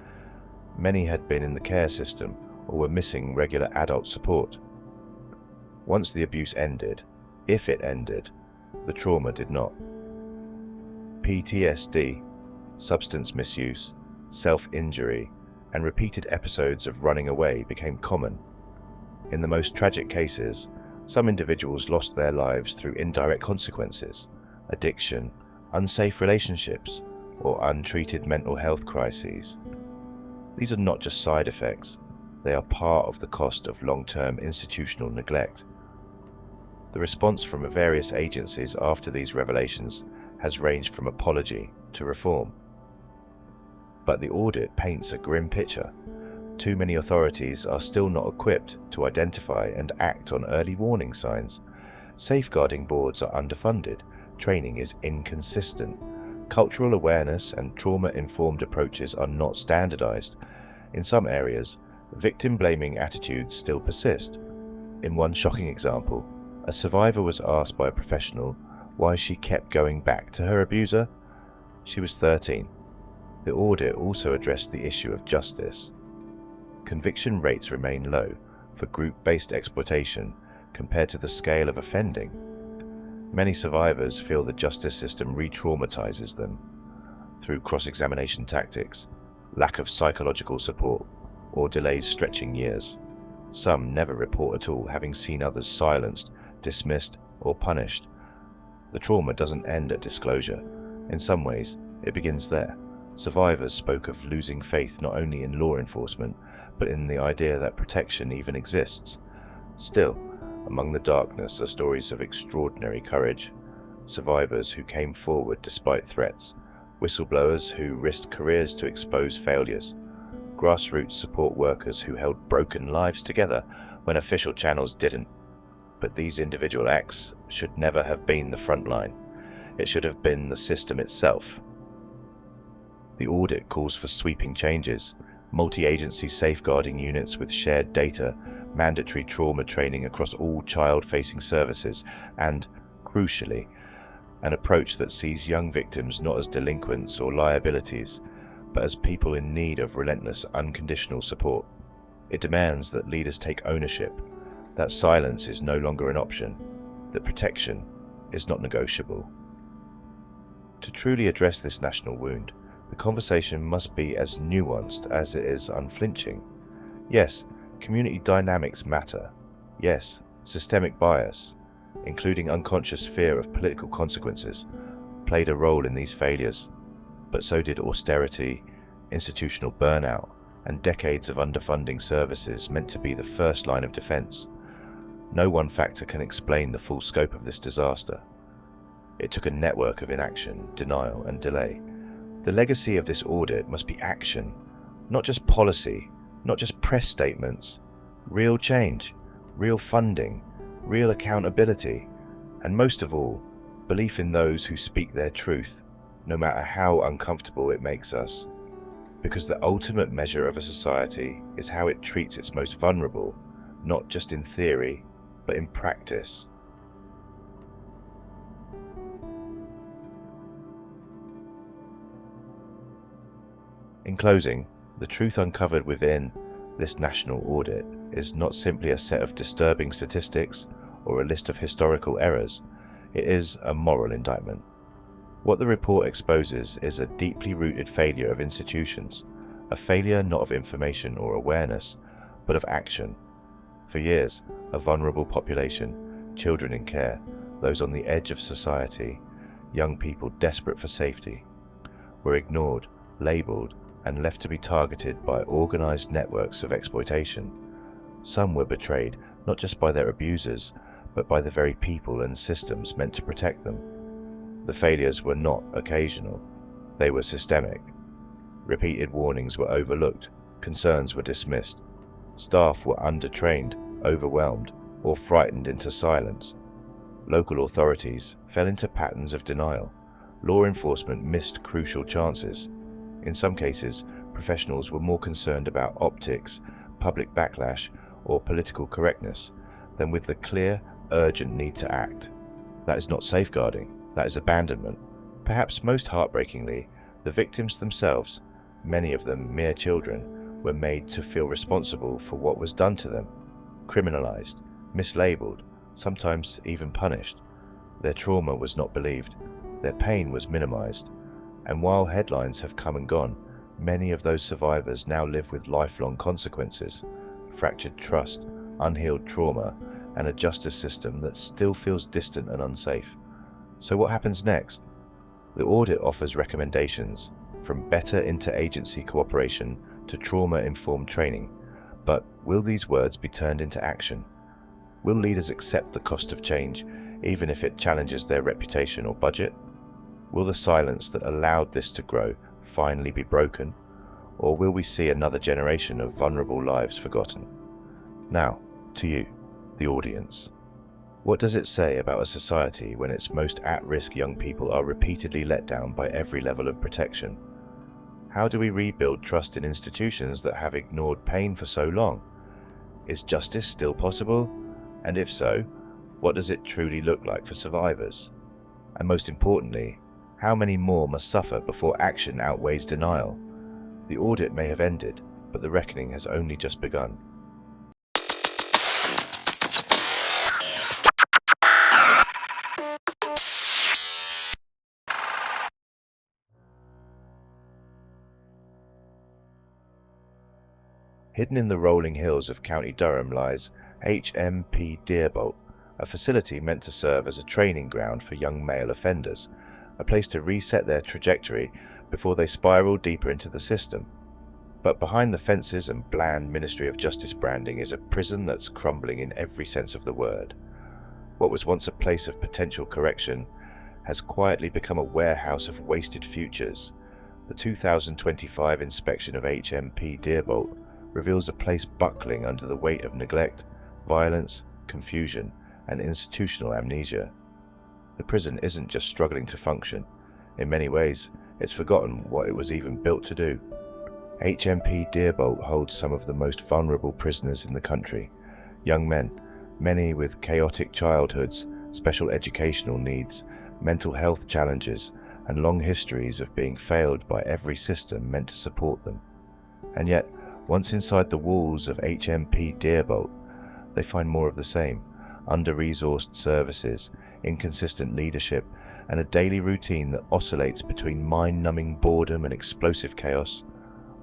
Many had been in the care system or were missing regular adult support. Once the abuse ended, if it ended, the trauma did not. PTSD, substance misuse, self-injury, and repeated episodes of running away became common. In the most tragic cases, some individuals lost their lives through indirect consequences, addiction, unsafe relationships, or untreated mental health crises. These are not just side effects, they are part of the cost of long-term institutional neglect. The response from various agencies after these revelations has ranged from apology to reform. But the audit paints a grim picture. Too many authorities are still not equipped to identify and act on early warning signs. Safeguarding boards are underfunded, training is inconsistent, cultural awareness and trauma-informed approaches are not standardized. In some areas, victim-blaming attitudes still persist. In one shocking example, a survivor was asked by a professional why she kept going back to her abuser. She was 13. The audit also addressed the issue of justice. conviction rates remain low for group-based exploitation compared to the scale of offending. Many survivors feel the justice system re-traumatizes them through cross-examination tactics, lack of psychological support, or delays stretching years. Some never report at all, having seen others silenced, dismissed, or punished. The trauma doesn't end at disclosure. In some ways, it begins there. Survivors spoke of losing faith not only in law enforcement, but in the idea that protection even exists. Still, among the darkness are stories of extraordinary courage. Survivors who came forward despite threats, whistleblowers who risked careers to expose failures, grassroots support workers who held broken lives together when official channels didn't. But these individual acts should never have been the front line. It should have been the system itself. The audit calls for sweeping changes, multi-agency safeguarding units with shared data, mandatory trauma training across all child-facing services, and, crucially, an approach that sees young victims not as delinquents or liabilities, but as people in need of relentless, unconditional support. It demands that leaders take ownership, that silence is no longer an option, that protection is not negotiable. To truly address this national wound, the conversation must be as nuanced as it is unflinching. Yes, community dynamics matter. Yes, systemic bias, including unconscious fear of political consequences, played a role in these failures. But so did austerity, institutional burnout, and decades of underfunding services meant to be the first line of defense. No one factor can explain the full scope of this disaster. It took a network of inaction, denial, and delay. The legacy of this audit must be action, not just policy, not just press statements. Real change, real funding, real accountability, and most of all, belief in those who speak their truth, no matter how uncomfortable it makes us. Because the ultimate measure of a society is how it treats its most vulnerable, not just in theory, but in practice. In closing, the truth uncovered within this national audit is not simply a set of disturbing statistics or a list of historical errors. It is a moral indictment. What the report exposes is a deeply rooted failure of institutions, a failure not of information or awareness, but of action. For years, a vulnerable population, children in care, those on the edge of society, young people desperate for safety, were ignored, labelled, and left to be targeted by organised networks of exploitation. Some were betrayed not just by their abusers, but by the very people and systems meant to protect them. The failures were not occasional, they were systemic. Repeated warnings were overlooked, concerns were dismissed, staff were undertrained, overwhelmed, or frightened into silence. Local authorities fell into patterns of denial. Law enforcement missed crucial chances. In some cases, professionals were more concerned about optics, public backlash, or political correctness than with the clear, urgent need to act. That is not safeguarding, that is abandonment. Perhaps most heartbreakingly, the victims themselves, many of them mere children, were made to feel responsible for what was done to them, criminalized, mislabeled, sometimes even punished. Their trauma was not believed, their pain was minimized, and while headlines have come and gone, many of those survivors now live with lifelong consequences, fractured trust, unhealed trauma, and a justice system that still feels distant and unsafe. So what happens next? The audit offers recommendations, from better interagency cooperation to trauma-informed training. But will these words be turned into action? Will leaders accept the cost of change, even if it challenges their reputation or budget? Will the silence that allowed this to grow finally be broken? Or will we see another generation of vulnerable lives forgotten? Now, to you, the audience. What does it say about a society when its most at-risk young people are repeatedly let down by every level of protection? How do we rebuild trust in institutions that have ignored pain for so long? Is justice still possible? And if so, what does it truly look like for survivors? And most importantly, how many more must suffer before action outweighs denial? The audit may have ended, but the reckoning has only just begun. Hidden in the rolling hills of County Durham lies HMP Deerbolt, a facility meant to serve as a training ground for young male offenders, a place to reset their trajectory before they spiral deeper into the system. But behind the fences and bland Ministry of Justice branding is a prison that's crumbling in every sense of the word. What was once a place of potential correction has quietly become a warehouse of wasted futures. The 2025 inspection of HMP Deerbolt reveals a place buckling under the weight of neglect, violence, confusion, and institutional amnesia. The prison isn't just struggling to function. In many ways, it's forgotten what it was even built to do. HMP Deerbolt holds some of the most vulnerable prisoners in the country. Young men, many with chaotic childhoods, special educational needs, mental health challenges, and long histories of being failed by every system meant to support them. And yet, once inside the walls of HMP Deerbolt, they find more of the same: under-resourced services, inconsistent leadership, and a daily routine that oscillates between mind-numbing boredom and explosive chaos.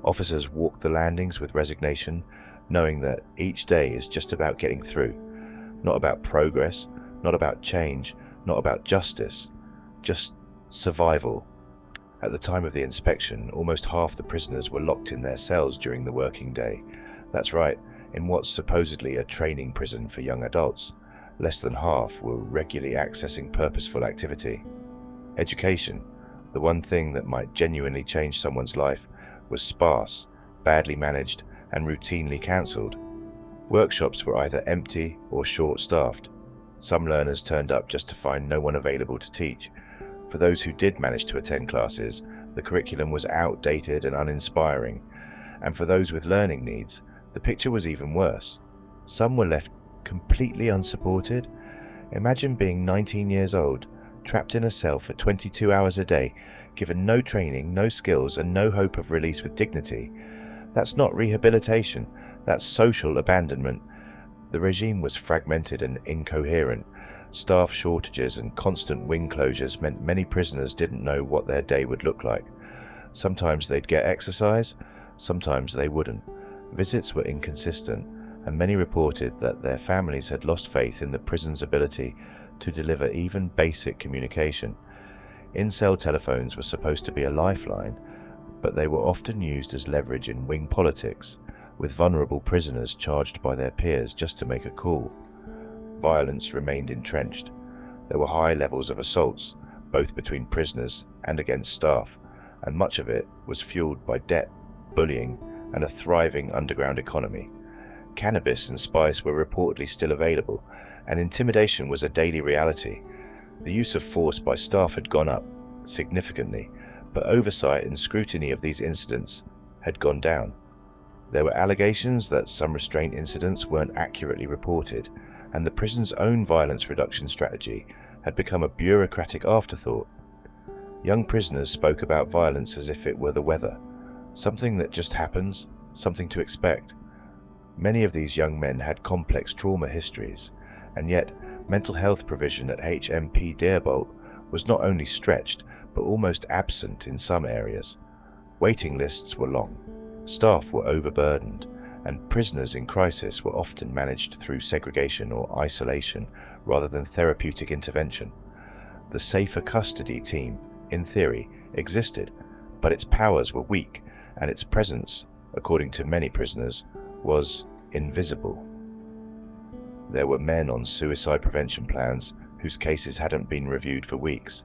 Officers walk the landings with resignation, knowing that each day is just about getting through. Not about progress, not about change, not about justice, just survival. At the time of the inspection, almost half the prisoners were locked in their cells during the working day. That's right, in what's supposedly a training prison for young adults. Less than half were regularly accessing purposeful activity. Education, the one thing that might genuinely change someone's life, was sparse, badly managed, and routinely cancelled. Workshops were either empty or short-staffed. Some learners turned up just to find no one available to teach. For those who did manage to attend classes, the curriculum was outdated and uninspiring. And for those with learning needs, the picture was even worse. Some were left completely unsupported. Imagine being 19 years old, trapped in a cell for 22 hours a day, given no training, no skills, and no hope of release with dignity. That's not rehabilitation, that's social abandonment. The regime was fragmented and incoherent. Staff shortages and constant wing closures meant many prisoners didn't know what their day would look like. Sometimes they'd get exercise, sometimes they wouldn't. Visits were inconsistent, and many reported that their families had lost faith in the prison's ability to deliver even basic communication. In-cell telephones were supposed to be a lifeline, but they were often used as leverage in wing politics, with vulnerable prisoners charged by their peers just to make a call. Violence remained entrenched. There were high levels of assaults, both between prisoners and against staff, and much of it was fueled by debt, bullying, and a thriving underground economy. Cannabis and spice were reportedly still available, and intimidation was a daily reality. The use of force by staff had gone up significantly, but oversight and scrutiny of these incidents had gone down. There were allegations that some restraint incidents weren't accurately reported, and the prison's own violence reduction strategy had become a bureaucratic afterthought. Young prisoners spoke about violence as if it were the weather, something that just happens, something to expect. Many of these young men had complex trauma histories, and yet mental health provision at HMP Deerbolt was not only stretched, but almost absent in some areas. Waiting lists were long, staff were overburdened, and prisoners in crisis were often managed through segregation or isolation rather than therapeutic intervention. The safer custody team, in theory, existed, but its powers were weak, and its presence, according to many prisoners, was invisible. There were men on suicide prevention plans whose cases hadn't been reviewed for weeks.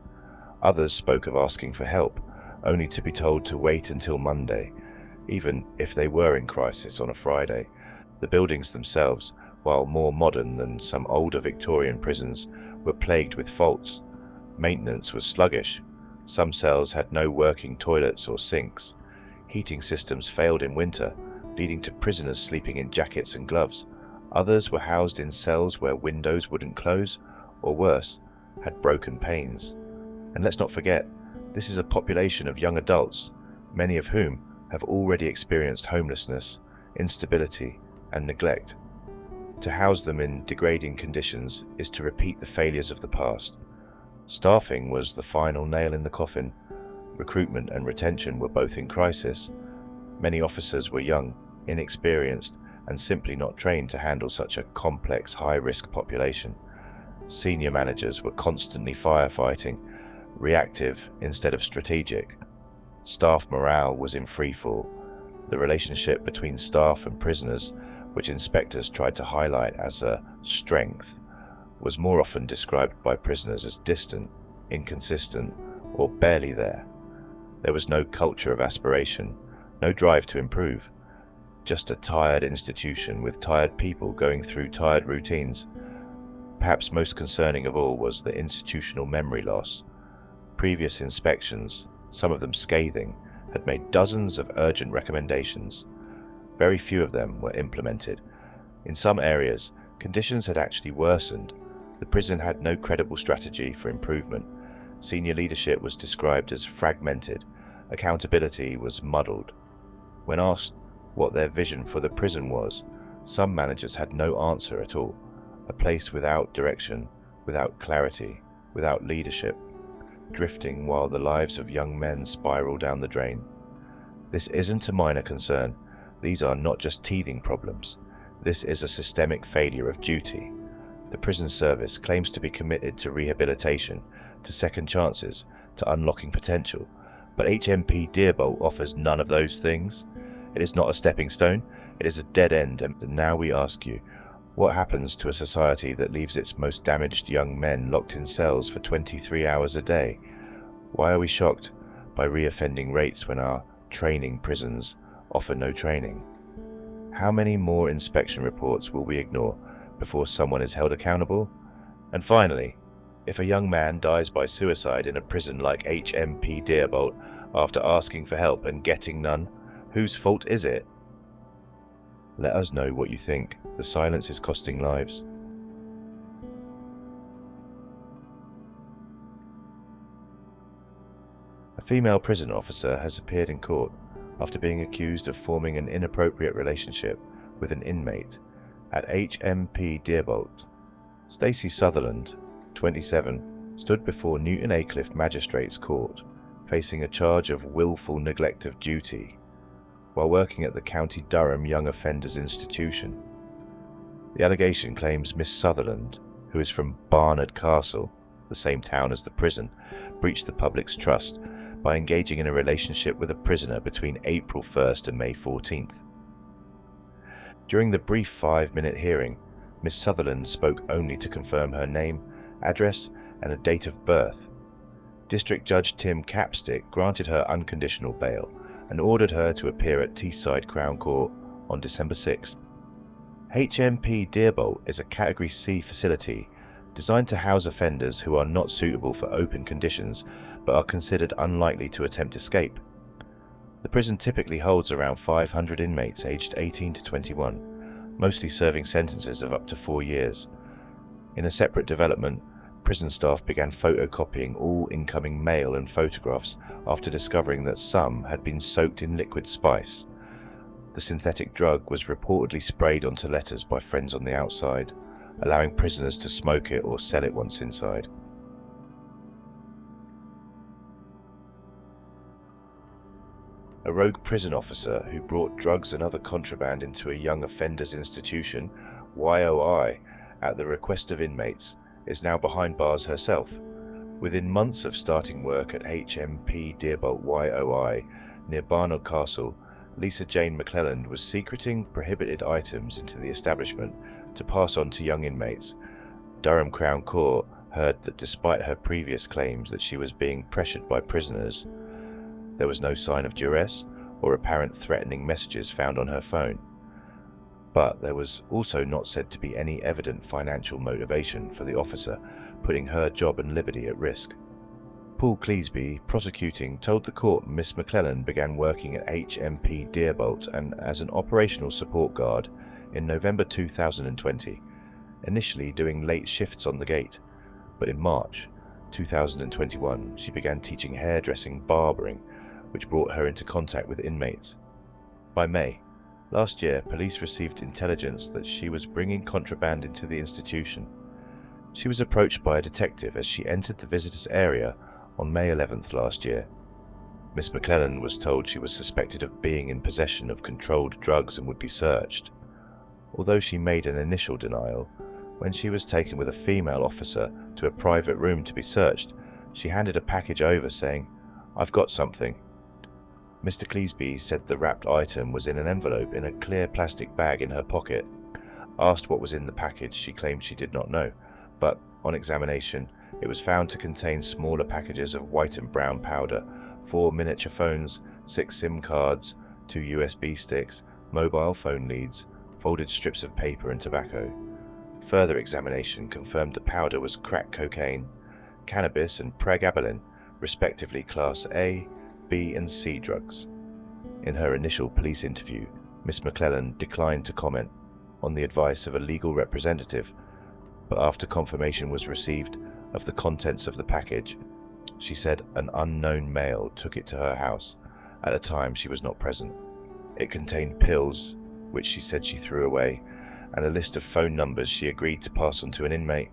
Others spoke of asking for help, only to be told to wait until Monday, even if they were in crisis on a Friday. The buildings themselves, while more modern than some older Victorian prisons, were plagued with faults. Maintenance was sluggish. Some cells had no working toilets or sinks. Heating systems failed in winter, leading to prisoners sleeping in jackets and gloves. Others were housed in cells where windows wouldn't close, or worse, had broken panes. And let's not forget, this is a population of young adults, many of whom have already experienced homelessness, instability, and neglect. To house them in degrading conditions is to repeat the failures of the past. Staffing was the final nail in the coffin. Recruitment and retention were both in crisis. Many officers were young, inexperienced, and simply not trained to handle such a complex, high-risk population. Senior managers were constantly firefighting, reactive instead of strategic. Staff morale was in freefall. The relationship between staff and prisoners, which inspectors tried to highlight as a strength, was more often described by prisoners as distant, inconsistent, or barely there. There was no culture of aspiration, no drive to improve. Just a tired institution with tired people going through tired routines. Perhaps most concerning of all was the institutional memory loss. Previous inspections, some of them scathing, had made dozens of urgent recommendations. Very few of them were implemented. In some areas, conditions had actually worsened. The prison had no credible strategy for improvement. Senior leadership was described as fragmented. Accountability was muddled. When asked what their vision for the prison was, some managers had no answer at all. A place without direction, without clarity, without leadership, drifting while the lives of young men spiral down the drain. This isn't a minor concern. These are not just teething problems. This is a systemic failure of duty. The prison service claims to be committed to rehabilitation, to second chances, to unlocking potential, but HMP Deerbolt offers none of those things. It is not a stepping stone, it is a dead end, and now we ask you, what happens to a society that leaves its most damaged young men locked in cells for 23 hours a day? Why are we shocked by reoffending rates when our training prisons offer no training? How many more inspection reports will we ignore before someone is held accountable? And finally, if a young man dies by suicide in a prison like HMP Deerbolt after asking for help and getting none, whose fault is it? Let us know what you think. The silence is costing lives. A female prison officer has appeared in court after being accused of forming an inappropriate relationship with an inmate at HMP Deerbolt. Stacey Sutherland, 27, stood before Newton Aycliffe Magistrates Court, facing a charge of willful neglect of duty while working at the County Durham Young Offenders Institution. The allegation claims Miss Sutherland, who is from Barnard Castle, the same town as the prison, breached the public's trust by engaging in a relationship with a prisoner between April 1st and May 14th. During the brief 5-minute hearing, Miss Sutherland spoke only to confirm her name, address, and a date of birth. District Judge Tim Capstick granted her unconditional bail and ordered her to appear at Teesside Crown Court on December 6th. HMP Deerbolt is a Category C facility designed to house offenders who are not suitable for open conditions but are considered unlikely to attempt escape. The prison typically holds around 500 inmates aged 18 to 21, mostly serving sentences of up to 4 years. In a separate development, prison staff began photocopying all incoming mail and photographs after discovering that some had been soaked in liquid spice. The synthetic drug was reportedly sprayed onto letters by friends on the outside, allowing prisoners to smoke it or sell it once inside. A rogue prison officer who brought drugs and other contraband into a young offenders institution, YOI, at the request of inmates, is now behind bars herself. Within months of starting work at HMP Deerbolt YOI near Barnard Castle, Lisa Jane McClelland was secreting prohibited items into the establishment to pass on to young inmates. Durham Crown Court heard that despite her previous claims that she was being pressured by prisoners, there was no sign of duress or apparent threatening messages found on her phone. But there was also not said to be any evident financial motivation for the officer, putting her job and liberty at risk. Paul Cleesby, prosecuting, told the court Miss McClelland began working at HMP Deerbolt and as an operational support guard in November 2020, initially doing late shifts on the gate, but in March 2021 she began teaching hairdressing, barbering, which brought her into contact with inmates. By May last year, police received intelligence that she was bringing contraband into the institution. She was approached by a detective as she entered the visitors area on May 11th last year. Miss McClelland was told she was suspected of being in possession of controlled drugs and would be searched. Although she made an initial denial, when she was taken with a female officer to a private room to be searched, she handed a package over saying, "I've got something." Mr. Cleesby said the wrapped item was in an envelope in a clear plastic bag in her pocket. Asked what was in the package, she claimed she did not know, but on examination, it was found to contain smaller packages of white and brown powder, 4 miniature phones, 6 SIM cards, 2 USB sticks, mobile phone leads, folded strips of paper and tobacco. Further examination confirmed the powder was crack cocaine, cannabis and pregabalin, respectively Class A, B and C drugs. In her initial police interview, Miss McClelland declined to comment on the advice of a legal representative, but after confirmation was received of the contents of the package, she said an unknown male took it to her house. At the time, she was not present. It contained pills, which she said she threw away, and a list of phone numbers she agreed to pass on to an inmate.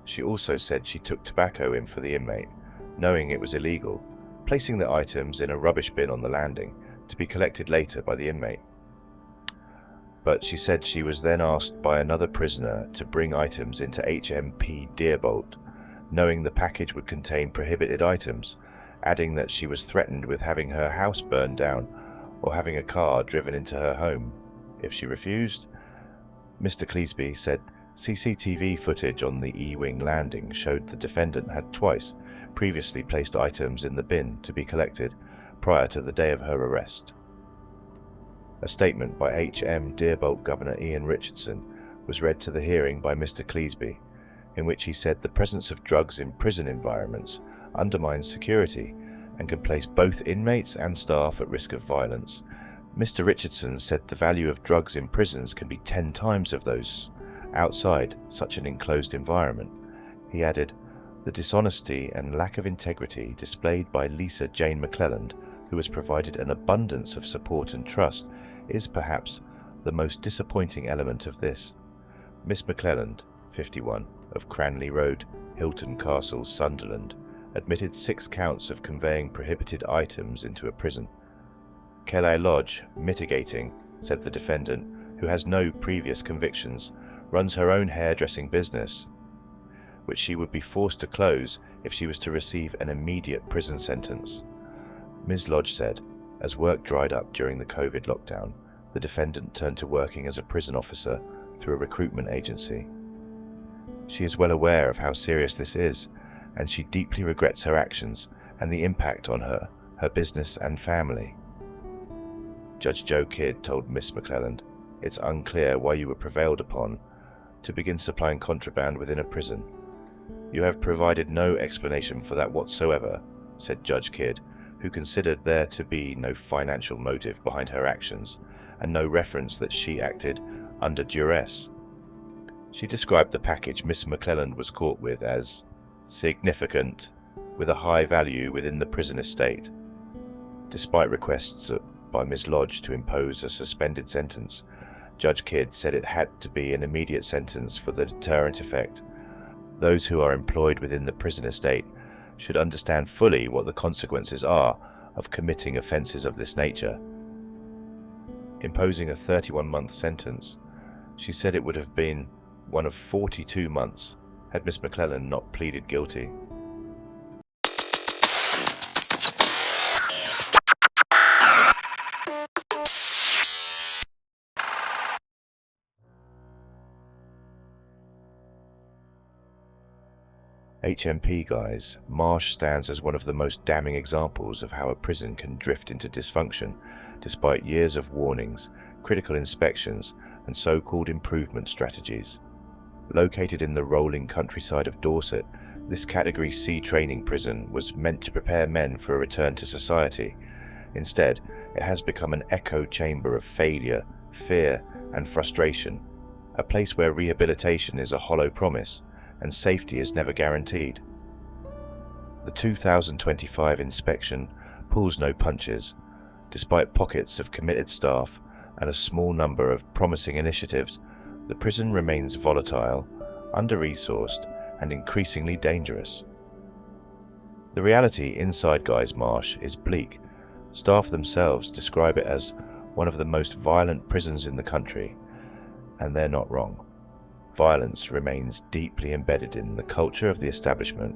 She also said she took tobacco in for the inmate, knowing it was illegal, placing the items in a rubbish bin on the landing to be collected later by the inmate. But she said she was then asked by another prisoner to bring items into HMP Deerbolt, knowing the package would contain prohibited items, adding that she was threatened with having her house burned down or having a car driven into her home if she refused. Mr. Cleesby said CCTV footage on the E-Wing landing showed the defendant had twice previously placed items in the bin to be collected prior to the day of her arrest. A statement by HM Deerbolt Governor Ian Richardson was read to the hearing by Mr. Cleesby, in which he said the presence of drugs in prison environments undermines security and can place both inmates and staff at risk of violence. Mr. Richardson said the value of drugs in prisons can be 10 times of those outside such an enclosed environment. He added, "The dishonesty and lack of integrity displayed by Lisa Jane McClelland, who has provided an abundance of support and trust, is perhaps the most disappointing element of this." Miss McClelland, 51, of Cranley Road, Hilton Castle, Sunderland, admitted 6 counts of conveying prohibited items into a prison. Kelly Lodge, mitigating, said the defendant, who has no previous convictions, runs her own hairdressing business, which she would be forced to close if she was to receive an immediate prison sentence. Ms. Lodge said, as work dried up during the COVID lockdown, the defendant turned to working as a prison officer through a recruitment agency. She is well aware of how serious this is, and she deeply regrets her actions and the impact on her business and family. Judge Joe Kidd told Miss McClelland, "It's unclear why you were prevailed upon to begin supplying contraband within a prison. You have provided no explanation for that whatsoever," said Judge Kidd, who considered there to be no financial motive behind her actions and no reference that she acted under duress. She described the package Miss McClelland was caught with as significant, with a high value within the prison estate. Despite requests by Ms. Lodge to impose a suspended sentence, Judge Kidd said it had to be an immediate sentence for the deterrent effect. Those who are employed within the prison estate should understand fully what the consequences are of committing offences of this nature. Imposing a 31-month sentence, she said it would have been one of 42 months had Miss McClelland not pleaded guilty. HMP guys, Marsh stands as one of the most damning examples of how a prison can drift into dysfunction despite years of warnings, critical inspections, and so-called improvement strategies. Located in the rolling countryside of Dorset, this Category C training prison was meant to prepare men for a return to society. Instead, it has become an echo chamber of failure, fear, and frustration, a place where rehabilitation is a hollow promise and safety is never guaranteed. The 2025 inspection pulls no punches. Despite pockets of committed staff and a small number of promising initiatives, the prison remains volatile, under-resourced, and increasingly dangerous. The reality inside Guy's Marsh is bleak. Staff themselves describe it as one of the most violent prisons in the country, and they're not wrong. Violence remains deeply embedded in the culture of the establishment,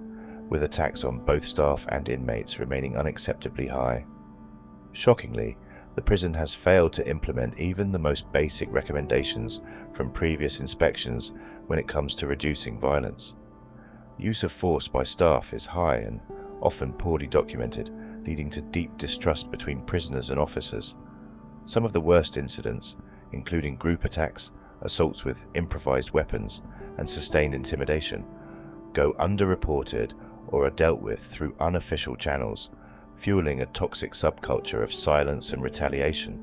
with attacks on both staff and inmates remaining unacceptably high. Shockingly, the prison has failed to implement even the most basic recommendations from previous inspections when it comes to reducing violence. Use of force by staff is high and often poorly documented, leading to deep distrust between prisoners and officers. Some of the worst incidents, including group attacks, assaults with improvised weapons, and sustained intimidation, go underreported or are dealt with through unofficial channels, fueling a toxic subculture of silence and retaliation.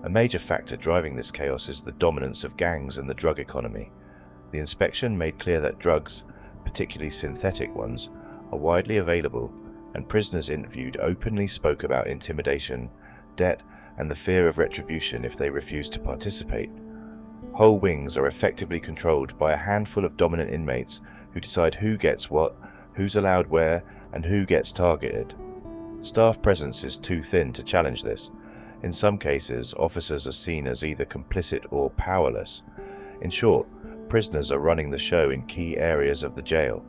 A major factor driving this chaos is the dominance of gangs and the drug economy. The inspection made clear that drugs, particularly synthetic ones, are widely available, and prisoners interviewed openly spoke about intimidation, debt, and the fear of retribution if they refused to participate. Whole wings are effectively controlled by a handful of dominant inmates who decide who gets what, who's allowed where, and who gets targeted. Staff presence is too thin to challenge this. In some cases, officers are seen as either complicit or powerless. In short, prisoners are running the show in key areas of the jail.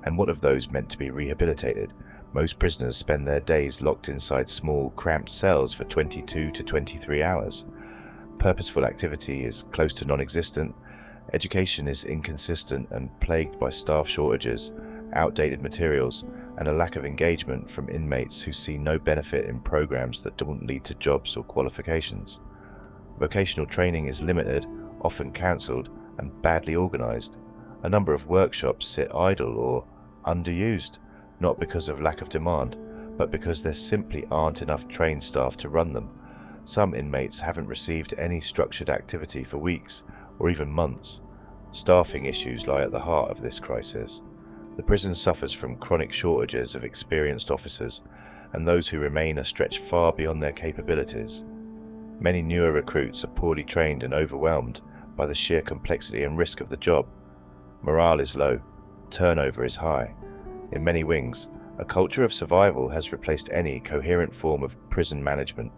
And what of those meant to be rehabilitated? Most prisoners spend their days locked inside small, cramped cells for 22 to 23 hours. Purposeful activity is close to non-existent. Education is inconsistent and plagued by staff shortages, outdated materials, and a lack of engagement from inmates who see no benefit in programs that don't lead to jobs or qualifications. Vocational training is limited, often cancelled, and badly organised. A number of workshops sit idle or underused, not because of lack of demand, but because there simply aren't enough trained staff to run them. Some inmates haven't received any structured activity for weeks, or even months. Staffing issues lie at the heart of this crisis. The prison suffers from chronic shortages of experienced officers, and those who remain are stretched far beyond their capabilities. Many newer recruits are poorly trained and overwhelmed by the sheer complexity and risk of the job. Morale is low, turnover is high. In many wings, a culture of survival has replaced any coherent form of prison management.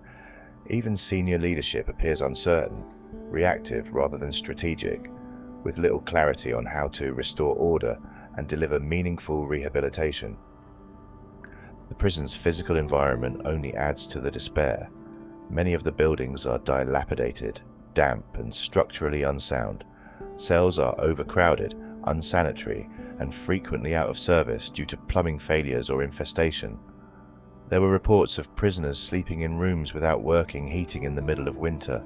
Even senior leadership appears uncertain, reactive rather than strategic, with little clarity on how to restore order and deliver meaningful rehabilitation. The prison's physical environment only adds to the despair. Many of the buildings are dilapidated, damp, and structurally unsound. Cells are overcrowded, unsanitary, and frequently out of service due to plumbing failures or infestation. There were reports of prisoners sleeping in rooms without working heating in the middle of winter.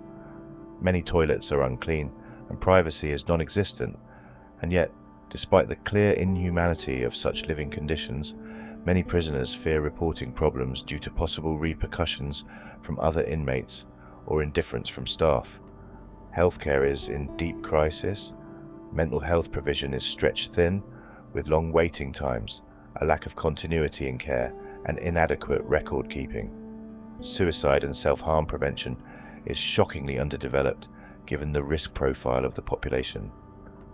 Many toilets are unclean, and privacy is non-existent, and yet, despite the clear inhumanity of such living conditions, many prisoners fear reporting problems due to possible repercussions from other inmates or indifference from staff. Healthcare is in deep crisis. Mental health provision is stretched thin, with long waiting times, a lack of continuity in care, and inadequate record keeping. Suicide and self-harm prevention is shockingly underdeveloped given the risk profile of the population.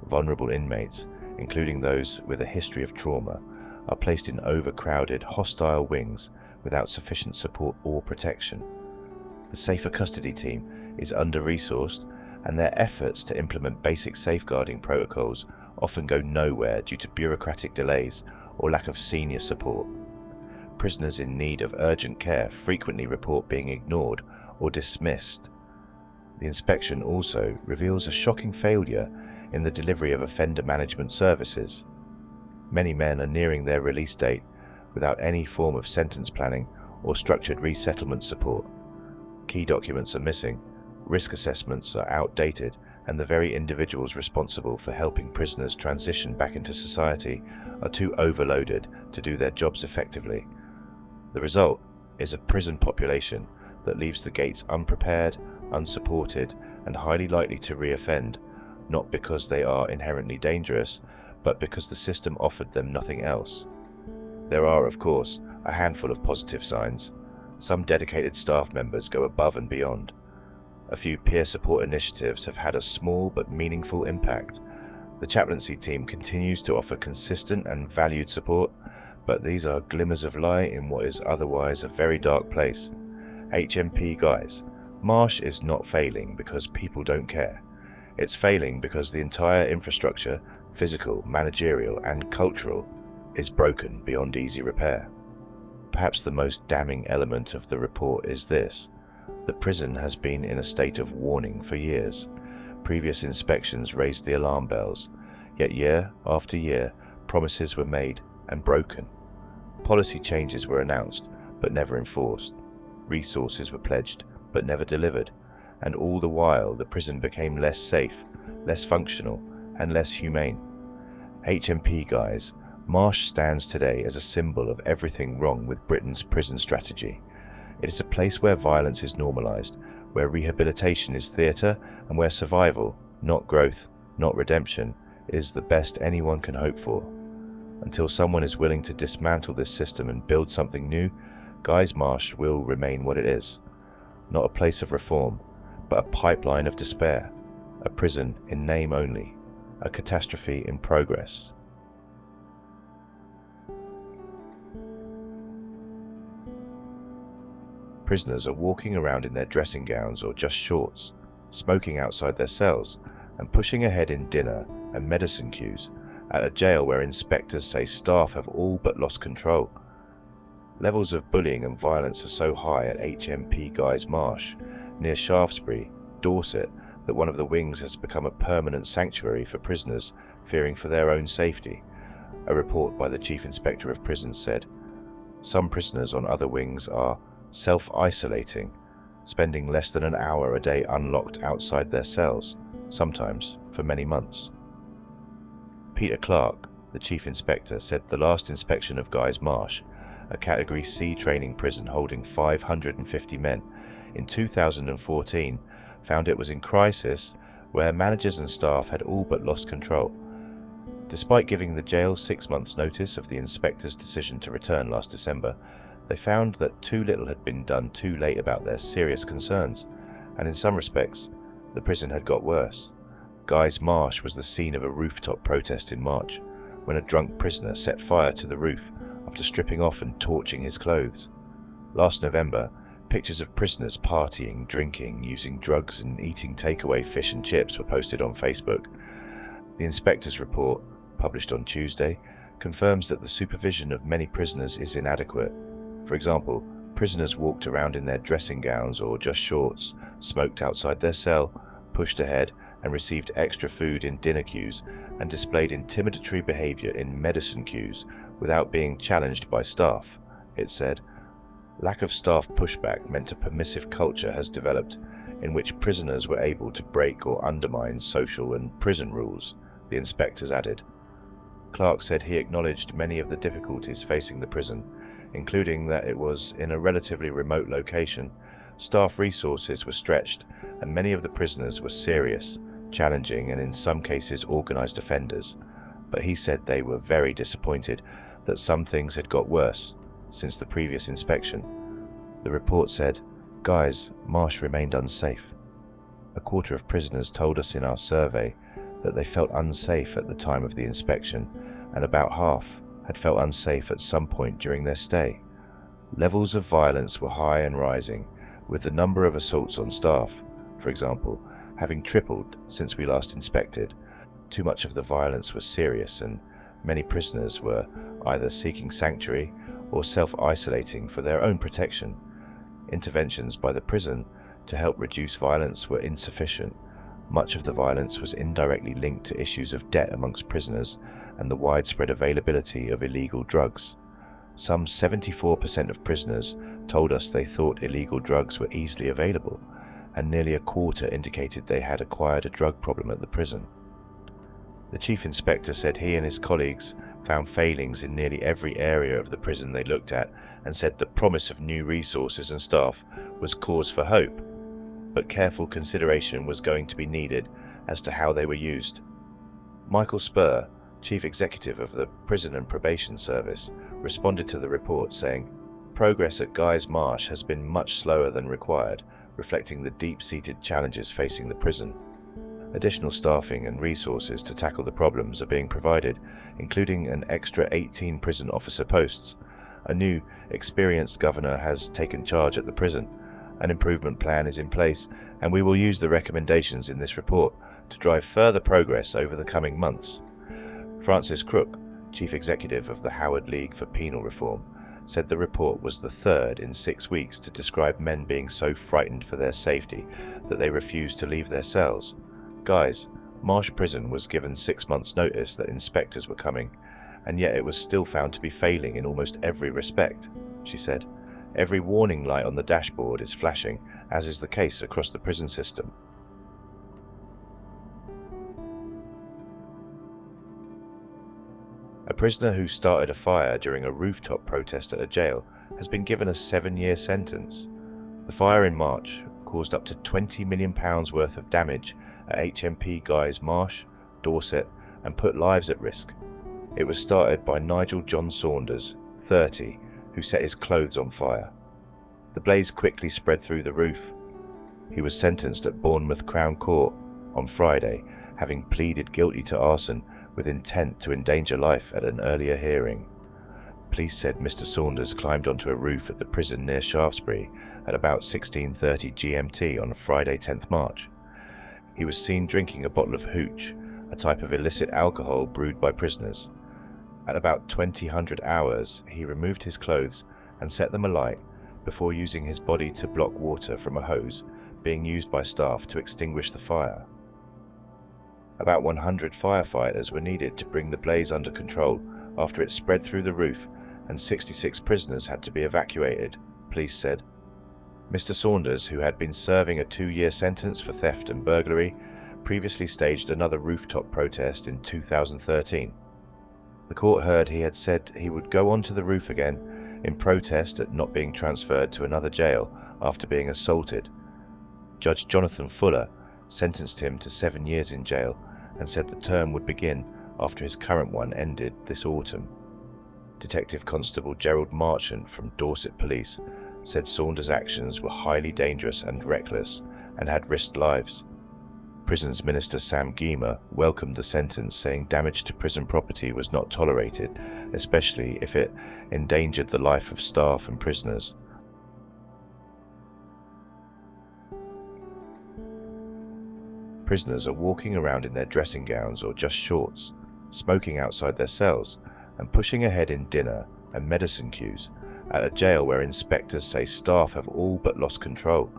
Vulnerable inmates, including those with a history of trauma, are placed in overcrowded, hostile wings without sufficient support or protection. The Safer Custody team is under-resourced, and their efforts to implement basic safeguarding protocols often go nowhere due to bureaucratic delays or lack of senior support. Prisoners in need of urgent care frequently report being ignored or dismissed. The inspection also reveals a shocking failure in the delivery of offender management services. Many men are nearing their release date without any form of sentence planning or structured resettlement support. Key documents are missing, risk assessments are outdated, and the very individuals responsible for helping prisoners transition back into society are too overloaded to do their jobs effectively. The result is a prison population that leaves the gates unprepared, unsupported, and highly likely to reoffend, not because they are inherently dangerous, but because the system offered them nothing else. There are, of course, a handful of positive signs. Some dedicated staff members go above and beyond. A few peer support initiatives have had a small but meaningful impact. The chaplaincy team continues to offer consistent and valued support, but these are glimmers of light in what is otherwise a very dark place. HMP guys, Marsh is not failing because people don't care. It's failing because the entire infrastructure, physical, managerial, and cultural, is broken beyond easy repair. Perhaps the most damning element of the report is this: the prison has been in a state of warning for years. Previous inspections raised the alarm bells, yet year after year, promises were made and broken. Policy changes were announced, but never enforced. Resources were pledged, but never delivered. And all the while, the prison became less safe, less functional, and less humane. HMP guys, Marsh stands today as a symbol of everything wrong with Britain's prison strategy. It is a place where violence is normalised, where rehabilitation is theatre, and where survival, not growth, not redemption, is the best anyone can hope for. Until someone is willing to dismantle this system and build something new, Guy's Marsh will remain what it is. Not a place of reform, but a pipeline of despair, a prison in name only, a catastrophe in progress. Prisoners are walking around in their dressing gowns or just shorts, smoking outside their cells, and pushing ahead in dinner and medicine queues at a jail where inspectors say staff have all but lost control. Levels of bullying and violence are so high at HMP Guy's Marsh, near Shaftesbury, Dorset, that one of the wings has become a permanent sanctuary for prisoners fearing for their own safety. A report by the Chief Inspector of Prisons said, "Some prisoners on other wings are self-isolating, spending less than an hour a day unlocked outside their cells, sometimes for many months." Peter Clark, the Chief Inspector, said the last inspection of Guy's Marsh, a Category C training prison holding 550 men, in 2014, found it was in crisis, where managers and staff had all but lost control. Despite giving the jail 6 months' notice of the inspector's decision to return last December, they found that too little had been done too late about their serious concerns, and in some respects, the prison had got worse. Guy's Marsh was the scene of a rooftop protest in March, when a drunk prisoner set fire to the roof after stripping off and torching his clothes. Last November, pictures of prisoners partying, drinking, using drugs and eating takeaway fish and chips were posted on Facebook. The inspector's report, published on Tuesday, confirms that the supervision of many prisoners is inadequate. For example, prisoners walked around in their dressing gowns or just shorts, smoked outside their cell, pushed ahead and received extra food in dinner queues, and displayed intimidatory behaviour in medicine queues without being challenged by staff, it said. Lack of staff pushback meant a permissive culture has developed in which prisoners were able to break or undermine social and prison rules, the inspectors added. Clark said he acknowledged many of the difficulties facing the prison, including that it was in a relatively remote location, staff resources were stretched, and many of the prisoners were serious, challenging and in some cases organised offenders. But he said they were very disappointed that some things had got worse since the previous inspection. The report said, "Guy's Marsh remained unsafe. A quarter of prisoners told us in our survey that they felt unsafe at the time of the inspection, and about half had felt unsafe at some point during their stay. Levels of violence were high and rising, with the number of assaults on staff, for example, having tripled since we last inspected. Too much of the violence was serious, and many prisoners were either seeking sanctuary or self-isolating for their own protection. Interventions by the prison to help reduce violence were insufficient. Much of the violence was indirectly linked to issues of debt amongst prisoners and the widespread availability of illegal drugs. Some 74% of prisoners told us they thought illegal drugs were easily available, and nearly a quarter indicated they had acquired a drug problem at the prison." The chief inspector said he and his colleagues found failings in nearly every area of the prison they looked at, and said the promise of new resources and staff was cause for hope, but careful consideration was going to be needed as to how they were used. Michael Spur, chief executive of the Prison and Probation Service, responded to the report saying, "Progress at Guy's Marsh has been much slower than required, reflecting the deep-seated challenges facing the prison. Additional staffing and resources to tackle the problems are being provided, including an extra 18 prison officer posts. A new, experienced governor has taken charge at the prison. An improvement plan is in place, and we will use the recommendations in this report to drive further progress over the coming months." Francis Crook, chief executive of the Howard League for Penal Reform, said the report was the third in 6 weeks to describe men being so frightened for their safety that they refused to leave their cells. "Guys, Marsh Prison was given 6 months' notice that inspectors were coming, and yet it was still found to be failing in almost every respect," she said. "Every warning light on the dashboard is flashing, as is the case across the prison system." A prisoner who started a fire during a rooftop protest at a jail has been given a 7-year sentence. The fire in March caused up to £20 million worth of damage at HMP Guy's Marsh, Dorset, and put lives at risk. It was started by Nigel John Saunders, 30, who set his clothes on fire. The blaze quickly spread through the roof. He was sentenced at Bournemouth Crown Court on Friday, having pleaded guilty to arson with intent to endanger life at an earlier hearing. Police said Mr. Saunders climbed onto a roof at the prison near Shaftesbury at about 16:30 GMT on Friday 10th March. He was seen drinking a bottle of hooch, a type of illicit alcohol brewed by prisoners. At about 2000 hours, he removed his clothes and set them alight before using his body to block water from a hose being used by staff to extinguish the fire. About 100 firefighters were needed to bring the blaze under control after it spread through the roof, and 66 prisoners had to be evacuated, police said. Mr. Saunders, who had been serving a 2-year sentence for theft and burglary, previously staged another rooftop protest in 2013. The court heard he had said he would go onto the roof again in protest at not being transferred to another jail after being assaulted. Judge Jonathan Fuller sentenced him to 7 years in jail and said the term would begin after his current one ended this autumn. Detective Constable Gerald Marchant from Dorset Police said Saunders' actions were highly dangerous and reckless and had risked lives. Prisons Minister Sam Gyimah welcomed the sentence, saying damage to prison property was not tolerated, especially if it endangered the life of staff and prisoners. Prisoners are walking around in their dressing gowns or just shorts, smoking outside their cells, and pushing ahead in dinner and medicine queues at a jail where inspectors say staff have all but lost control.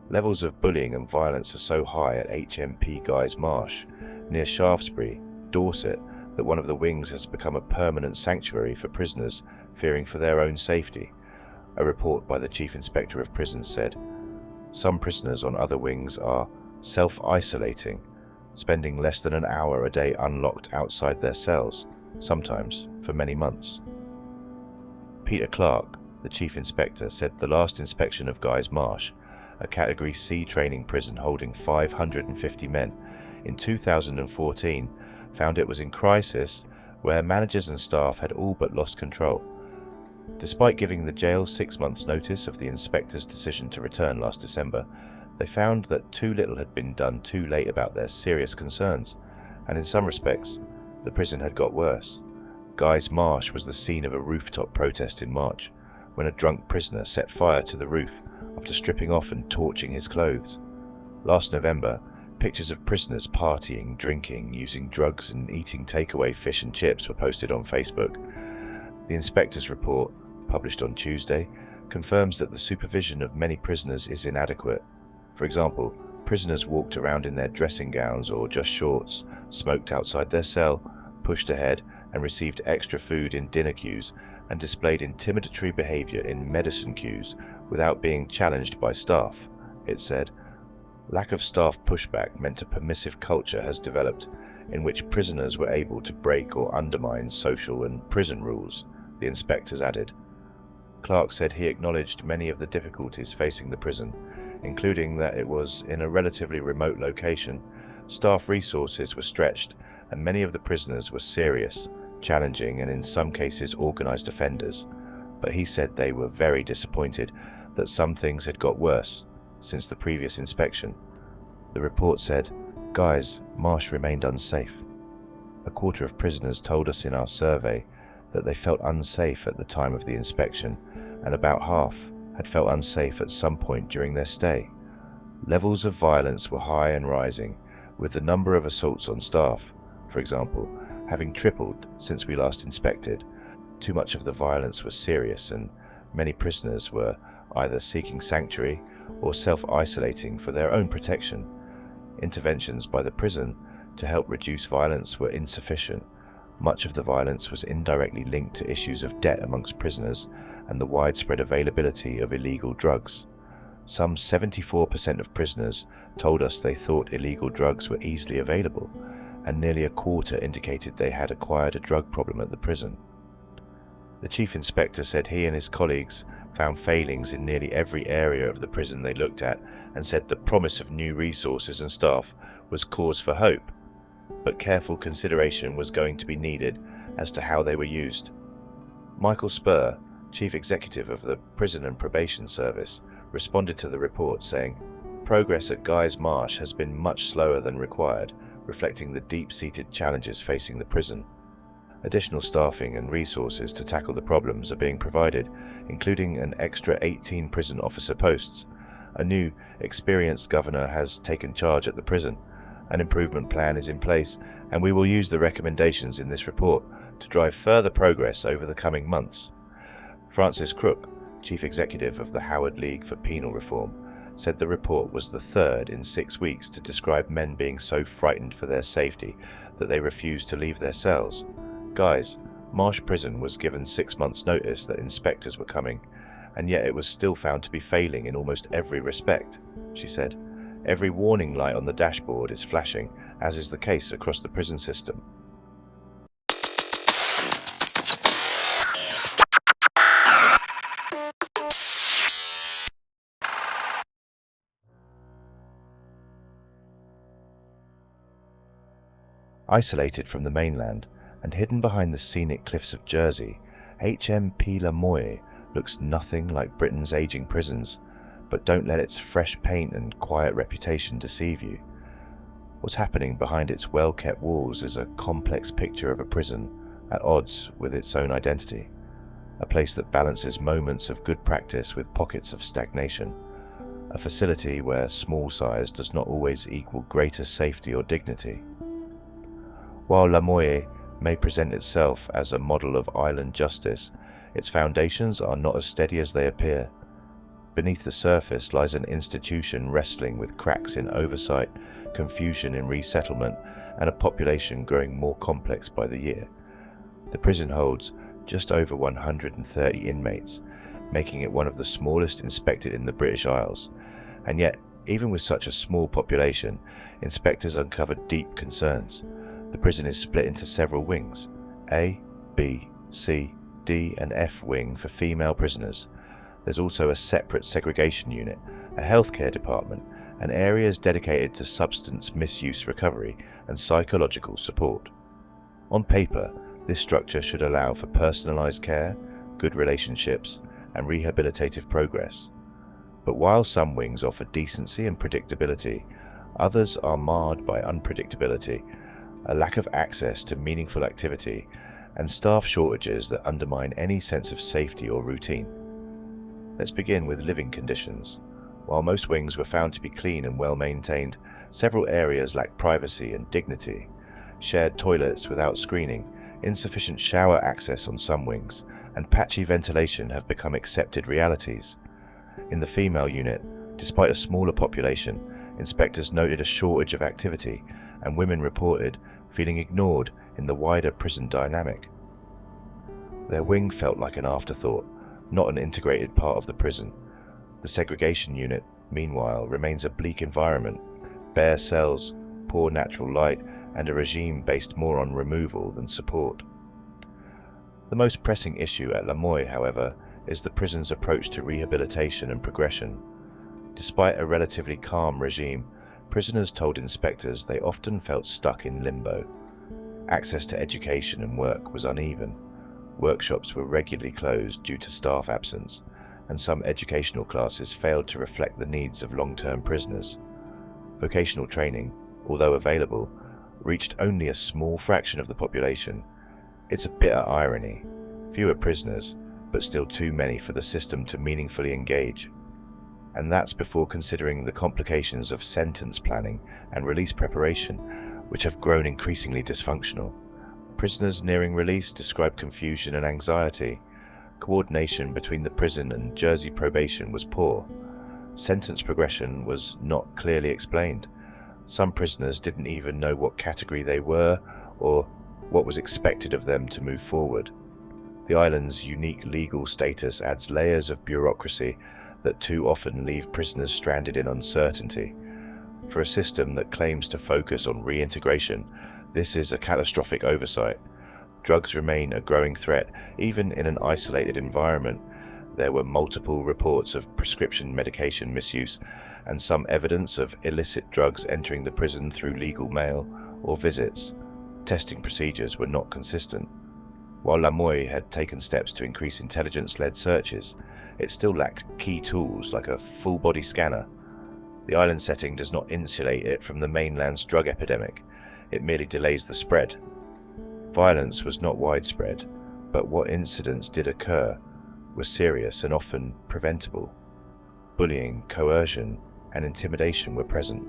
Levels of bullying and violence are so high at HMP Guy's Marsh, near Shaftesbury, Dorset, that one of the wings has become a permanent sanctuary for prisoners fearing for their own safety. A report by the Chief Inspector of Prisons said, "Some prisoners on other wings are self-isolating, spending less than an hour a day unlocked outside their cells, sometimes for many months." Peter Clark, the Chief Inspector, said the last inspection of Guy's Marsh, a Category C training prison holding 550 men, in 2014, found it was in crisis, where managers and staff had all but lost control. Despite giving the jail 6 months' notice of the inspector's decision to return last December, they found that too little had been done too late about their serious concerns, and in some respects, the prison had got worse. Guy's Marsh was the scene of a rooftop protest in March, when a drunk prisoner set fire to the roof after stripping off and torching his clothes. Last November, pictures of prisoners partying, drinking, using drugs and eating takeaway fish and chips were posted on Facebook. The inspector's report, published on Tuesday, confirms that the supervision of many prisoners is inadequate. For example, prisoners walked around in their dressing gowns or just shorts, smoked outside their cell, pushed ahead and received extra food in dinner queues, and displayed intimidatory behavior in medicine queues without being challenged by staff, it said. Lack of staff pushback meant a permissive culture has developed in which prisoners were able to break or undermine social and prison rules, the inspectors added. Clark said he acknowledged many of the difficulties facing the prison, including that it was in a relatively remote location, staff resources were stretched, and many of the prisoners were serious, challenging, and in some cases organized offenders. But he said they were very disappointed that some things had got worse since the previous inspection. The report said, "Guys, Marsh remained unsafe." A quarter of prisoners told us in our survey that they felt unsafe at the time of the inspection, and about half had felt unsafe at some point during their stay. Levels of violence were high and rising, with the number of assaults on staff, for example, having tripled since we last inspected. Too much of the violence was serious, and many prisoners were either seeking sanctuary or self-isolating for their own protection. Interventions by the prison to help reduce violence were insufficient. Much of the violence was indirectly linked to issues of debt amongst prisoners and the widespread availability of illegal drugs. Some 74% of prisoners told us they thought illegal drugs were easily available, and nearly a quarter indicated they had acquired a drug problem at the prison. The chief inspector said he and his colleagues found failings in nearly every area of the prison they looked at, and said the promise of new resources and staff was cause for hope, but careful consideration was going to be needed as to how they were used. Michael Spur, chief executive of the Prison and Probation Service, responded to the report saying, "Progress at Guy's Marsh has been much slower than required, reflecting the deep-seated challenges facing the prison. Additional staffing and resources to tackle the problems are being provided, including an extra 18 prison officer posts. A new, experienced governor has taken charge at the prison. An improvement plan is in place, and we will use the recommendations in this report to drive further progress over the coming months." Francis Crook, chief executive of the Howard League for Penal Reform, said the report was the third in 6 weeks to describe men being so frightened for their safety that they refused to leave their cells. "Guys, Marsh Prison was given 6 months' notice that inspectors were coming, and yet it was still found to be failing in almost every respect," she said. "Every warning light on the dashboard is flashing, as is the case across the prison system." Isolated from the mainland and hidden behind the scenic cliffs of Jersey, HMP Lamoille looks nothing like Britain's aging prisons, but don't let its fresh paint and quiet reputation deceive you. What's happening behind its well-kept walls is a complex picture of a prison at odds with its own identity, a place that balances moments of good practice with pockets of stagnation, a facility where small size does not always equal greater safety or dignity. While Lamoille may present itself as a model of island justice, its foundations are not as steady as they appear. Beneath the surface lies an institution wrestling with cracks in oversight, confusion in resettlement, and a population growing more complex by the year. The prison holds just over 130 inmates, making it one of the smallest inspected in the British Isles. And yet, even with such a small population, inspectors uncovered deep concerns. The prison is split into several wings: A, B, C, D and F wing for female prisoners. There's also a separate segregation unit, a healthcare department, and areas dedicated to substance misuse recovery and psychological support. On paper, this structure should allow for personalized care, good relationships, and rehabilitative progress. But while some wings offer decency and predictability, others are marred by unpredictability, a lack of access to meaningful activity, and staff shortages that undermine any sense of safety or routine. Let's begin with living conditions. While most wings were found to be clean and well maintained, several areas lack privacy and dignity. Shared toilets without screening, insufficient shower access on some wings, and patchy ventilation have become accepted realities. In the female unit, despite a smaller population, inspectors noted a shortage of activity, and women reported feeling ignored in the wider prison dynamic. Their wing felt like an afterthought, not an integrated part of the prison. The segregation unit, meanwhile, remains a bleak environment: bare cells, poor natural light, and a regime based more on removal than support. The most pressing issue at Lamoille, however, is the prison's approach to rehabilitation and progression. Despite a relatively calm regime, prisoners told inspectors they often felt stuck in limbo. Access to education and work was uneven. Workshops were regularly closed due to staff absence, and some educational classes failed to reflect the needs of long-term prisoners. Vocational training, although available, reached only a small fraction of the population. It's a bitter irony. Fewer prisoners, but still too many for the system to meaningfully engage. And that's before considering the complications of sentence planning and release preparation, which have grown increasingly dysfunctional. Prisoners nearing release describe confusion and anxiety. Coordination between the prison and Jersey probation was poor. Sentence progression was not clearly explained. Some prisoners didn't even know what category they were or what was expected of them to move forward. The island's unique legal status adds layers of bureaucracy that too often leave prisoners stranded in uncertainty. For a system that claims to focus on reintegration, this is a catastrophic oversight. Drugs remain a growing threat, even in an isolated environment. There were multiple reports of prescription medication misuse and some evidence of illicit drugs entering the prison through legal mail or visits. Testing procedures were not consistent. While Lamoille had taken steps to increase intelligence-led searches, it still lacked key tools like a full-body scanner. The island setting does not insulate it from the mainland's drug epidemic. It merely delays the spread. Violence was not widespread, but what incidents did occur were serious and often preventable. Bullying, coercion, and intimidation were present,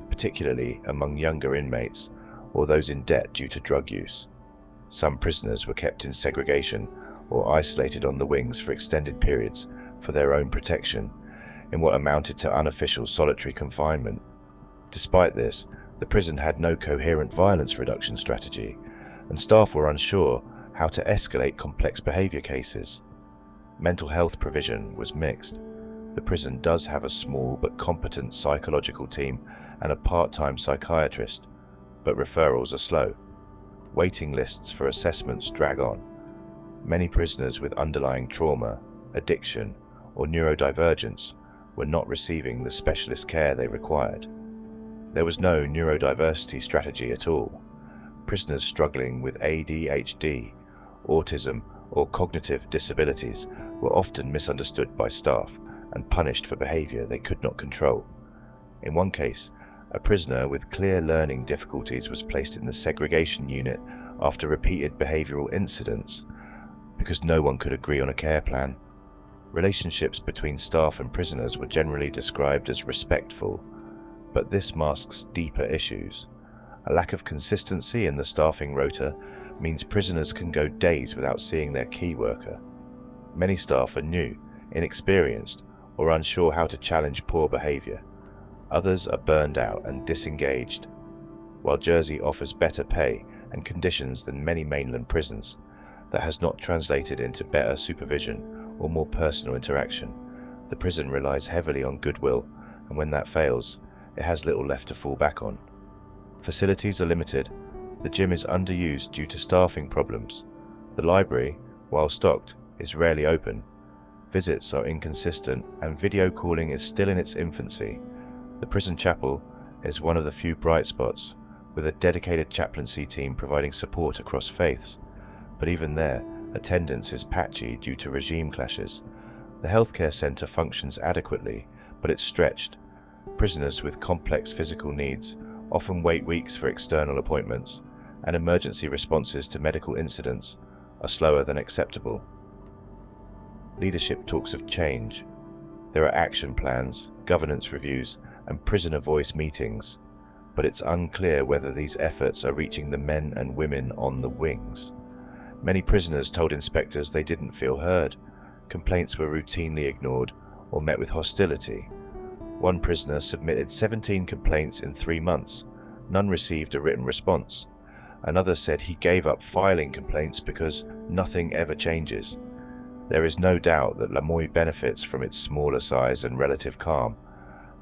particularly among younger inmates or those in debt due to drug use. Some prisoners were kept in segregation or isolated on the wings for extended periods for their own protection, in what amounted to unofficial solitary confinement. Despite this, the prison had no coherent violence reduction strategy, and staff were unsure how to escalate complex behavior cases. Mental health provision was mixed. The prison does have a small but competent psychological team and a part-time psychiatrist, but referrals are slow. Waiting lists for assessments drag on. Many prisoners with underlying trauma, addiction, or neurodivergence were not receiving the specialist care they required. There was no neurodiversity strategy at all. Prisoners struggling with ADHD, autism, or cognitive disabilities were often misunderstood by staff and punished for behavior they could not control. In one case, a prisoner with clear learning difficulties was placed in the segregation unit after repeated behavioral incidents because no one could agree on a care plan. Relationships between staff and prisoners were generally described as respectful, but this masks deeper issues. A lack of consistency in the staffing rota means prisoners can go days without seeing their key worker. Many staff are new, inexperienced, or unsure how to challenge poor behavior. Others are burned out and disengaged. While Jersey offers better pay and conditions than many mainland prisons, that has not translated into better supervision or more personal interaction. The prison relies heavily on goodwill, and when that fails, it has little left to fall back on. Facilities are limited. The gym is underused due to staffing problems. The library, while stocked, is rarely open. Visits are inconsistent, and video calling is still in its infancy. The prison chapel is one of the few bright spots, with a dedicated chaplaincy team providing support across faiths. But even there, attendance is patchy due to regime clashes. The healthcare centre functions adequately, but it's stretched. Prisoners with complex physical needs often wait weeks for external appointments, and emergency responses to medical incidents are slower than acceptable. Leadership talks of change. There are action plans, governance reviews, and prisoner voice meetings, but it's unclear whether these efforts are reaching the men and women on the wings. Many prisoners told inspectors they didn't feel heard. Complaints were routinely ignored or met with hostility. One prisoner submitted 17 complaints in 3 months. None received a written response. Another said he gave up filing complaints because nothing ever changes. There is no doubt that Lamoille benefits from its smaller size and relative calm,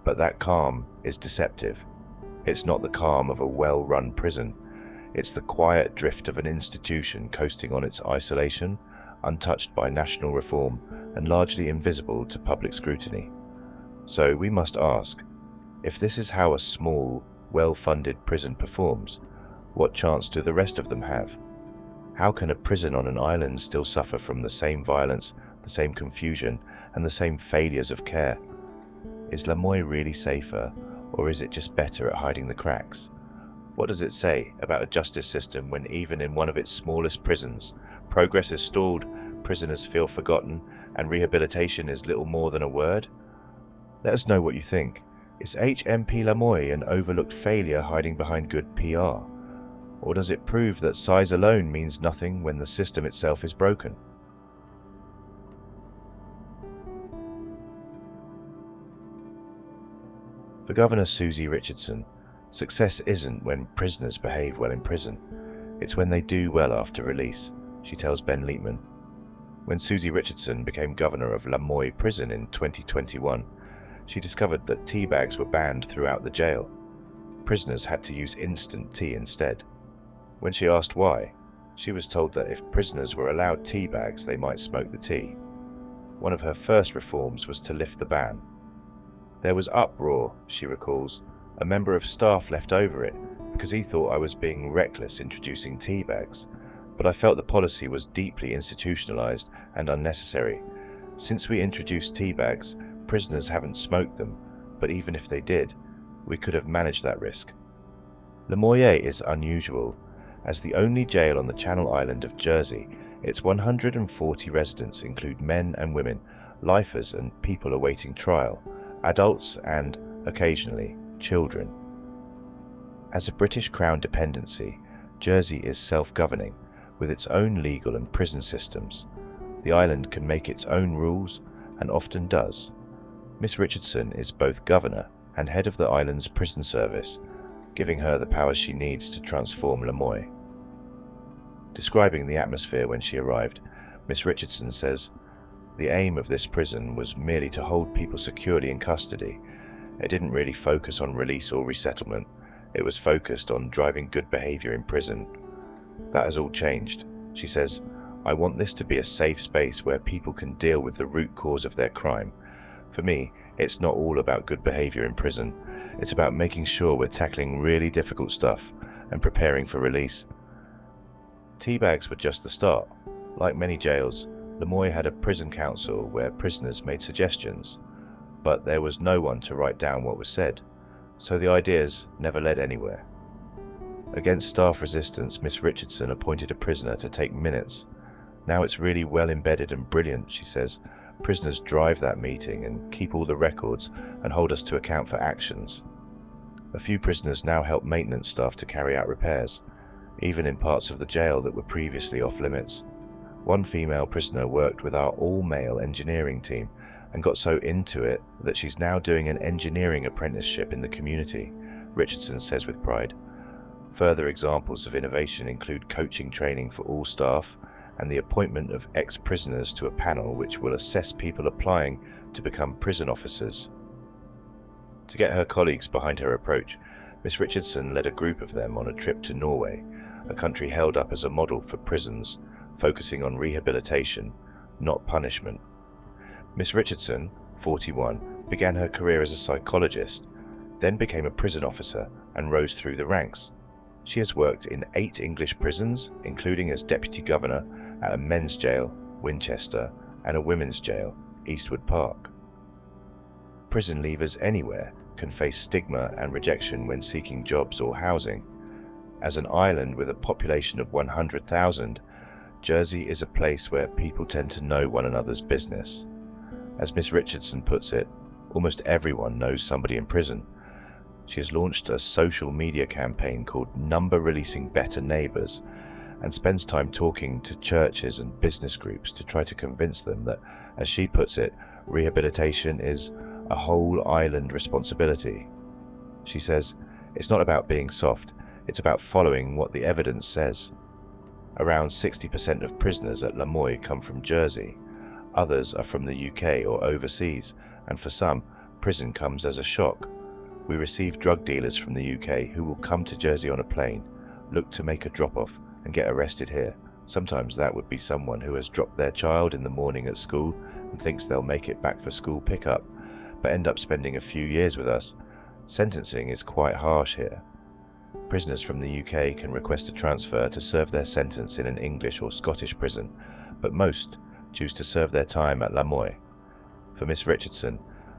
but that calm is deceptive. It's not the calm of a well-run prison. It's the quiet drift of an institution coasting on its isolation, untouched by national reform and largely invisible to public scrutiny. So we must ask, if this is how a small, well-funded prison performs, What chance do the rest of them have? How can a prison on an island still suffer from the same violence, the same confusion, and the same failures of care? Is Lamoy really safer, or is it just better at hiding the cracks? What does it say about a justice system when even in one of its smallest prisons, progress is stalled, prisoners feel forgotten, and rehabilitation is little more than a word? Let us know what you think. Is HMP Lamoy an overlooked failure hiding behind good PR? Or does it prove that size alone means nothing when the system itself is broken? For Governor Susie Richardson, success isn't when prisoners behave well in prison. It's when they do well after release, she tells Ben Leitman. When Susie Richardson became governor of Lamoy Prison in 2021, she discovered that tea bags were banned throughout the jail. Prisoners had to use instant tea instead. When she asked why, she was told that if prisoners were allowed tea bags, they might smoke the tea. One of her first reforms was to lift the ban. There was uproar, she recalls. A member of staff left over it because he thought I was being reckless introducing tea bags, but I felt the policy was deeply institutionalized and unnecessary. Since we introduced tea bags, prisoners haven't smoked them, but even if they did, we could have managed that risk. Lamoy is unusual. As the only jail on the Channel Island of Jersey, its 140 residents include men and women, lifers and people awaiting trial, adults and, occasionally, children. As a British Crown dependency, Jersey is self-governing, with its own legal and prison systems. The island can make its own rules, and often does. Miss Richardson is both governor and head of the island's prison service, giving her the powers she needs to transform Lamoy. Describing the atmosphere when she arrived, Miss Richardson says, "The aim of this prison was merely to hold people securely in custody. It didn't really focus on release or resettlement. It was focused on driving good behavior in prison. That has all changed." She says, "I want this to be a safe space where people can deal with the root cause of their crime. For me, it's not all about good behavior in prison. It's about making sure we're tackling really difficult stuff and preparing for release." Tea bags were just the start. Like many jails, Lamoy had a prison council where prisoners made suggestions, but there was no one to write down what was said, so the ideas never led anywhere. Against staff resistance, Miss Richardson appointed a prisoner to take minutes. Now it's really well embedded and brilliant, she says. Prisoners drive that meeting and keep all the records and hold us to account for actions. A few prisoners now help maintenance staff to carry out repairs, even in parts of the jail that were previously off limits. One female prisoner worked with our all-male engineering team and got so into it that she's now doing an engineering apprenticeship in the community, Richardson says with pride. Further examples of innovation include coaching training for all staff and the appointment of ex-prisoners to a panel which will assess people applying to become prison officers. To get her colleagues behind her approach, Miss Richardson led a group of them on a trip to Norway, a country held up as a model for prisons, focusing on rehabilitation, not punishment. Miss Richardson, 41, began her career as a psychologist, then became a prison officer and rose through the ranks. She has worked in 8 English prisons, including as deputy governor at a men's jail, Winchester, and a women's jail, Eastwood Park. Prison leavers anywhere can face stigma and rejection when seeking jobs or housing. As an island with a population of 100,000, Jersey is a place where people tend to know one another's business. As Miss Richardson puts it, almost everyone knows somebody in prison. She has launched a social media campaign called Number Releasing Better Neighbours and spends time talking to churches and business groups to try to convince them that, as she puts it, rehabilitation is a whole island responsibility. She says, "It's not about being soft, it's about following what the evidence says." Around 60% of prisoners at Lamoy come from Jersey. Others are from the UK or overseas, and for some, prison comes as a shock. We receive drug dealers from the UK who will come to Jersey on a plane, look to make a drop-off, and get arrested here. Sometimes that would be someone who has dropped their child in the morning at school and thinks they'll make it back for school pickup, but end up spending a few years with us. Sentencing is quite harsh here. Prisoners from the UK can request a transfer to serve their sentence in an English or Scottish prison, but most choose to serve their time at Lamoille. For Miss Richardson,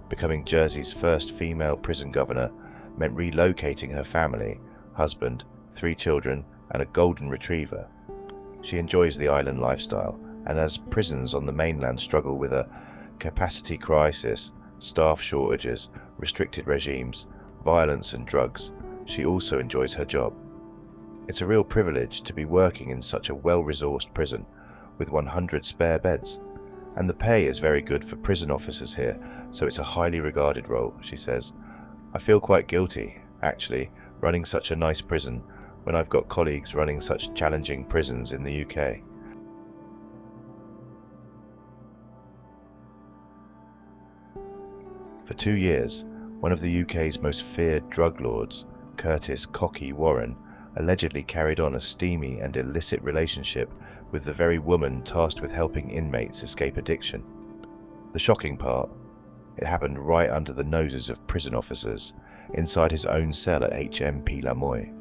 becoming Jersey's first female prison governor meant relocating her family, husband, 3 children, and a golden retriever. She enjoys the island lifestyle, and as prisons on the mainland struggle with a capacity crisis, staff shortages, restricted regimes, violence and drugs, she also enjoys her job. It's a real privilege to be working in such a well-resourced prison with 100 spare beds, and the pay is very good for prison officers here, so it's a highly regarded role, she says. I feel quite guilty, actually, running such a nice prison when I've got colleagues running such challenging prisons in the UK. For 2 years, one of the UK's most feared drug lords, Curtis "Cocky" Warren, allegedly carried on a steamy and illicit relationship with the very woman tasked with helping inmates escape addiction. The shocking part, it happened right under the noses of prison officers, inside his own cell at HMP Lamoille.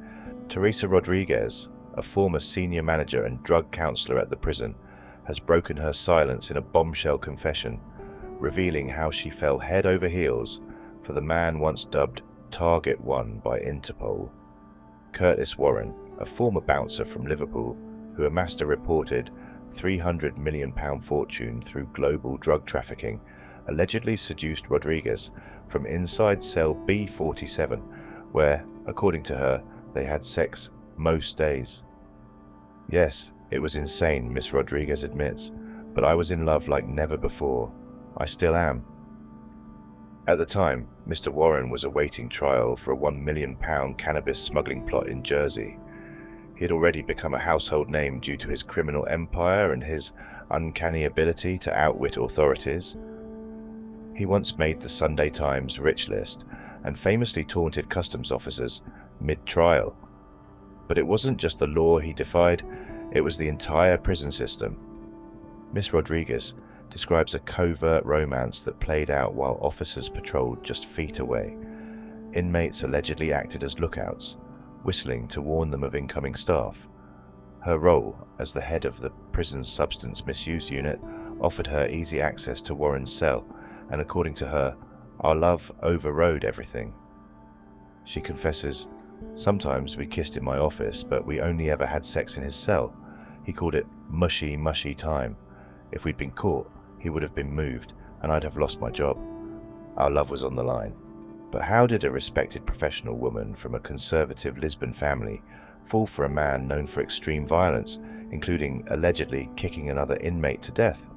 Teresa Rodriguez, a former senior manager and drug counselor at the prison, has broken her silence in a bombshell confession, revealing how she fell head over heels for the man once dubbed Target One by Interpol. Curtis Warren, a former bouncer from Liverpool who amassed a reported £300 million fortune through global drug trafficking, allegedly seduced Rodriguez from inside cell B47, where, according to her, they had sex most days. Yes, it was insane, Miss Rodriguez admits, but I was in love like never before. I still am. At the time, Mr. Warren was awaiting trial for a £1 million cannabis smuggling plot in Jersey. He had already become a household name due to his criminal empire and his uncanny ability to outwit authorities. He once made the Sunday Times Rich List and famously taunted customs officers mid-trial. But it wasn't just the law he defied, it was the entire prison system. Miss Rodriguez describes a covert romance that played out while officers patrolled just feet away. Inmates allegedly acted as lookouts, whistling to warn them of incoming staff. Her role as the head of the prison's substance misuse unit offered her easy access to Warren's cell, and according to her, our love overrode everything. She confesses, "Sometimes we kissed in my office, but we only ever had sex in his cell. He called it mushy, mushy time. If we'd been caught, he would have been moved, and I'd have lost my job. Our love was on the line." But how did a respected professional woman from a conservative Lisbon family fall for a man known for extreme violence, including allegedly kicking another inmate to death?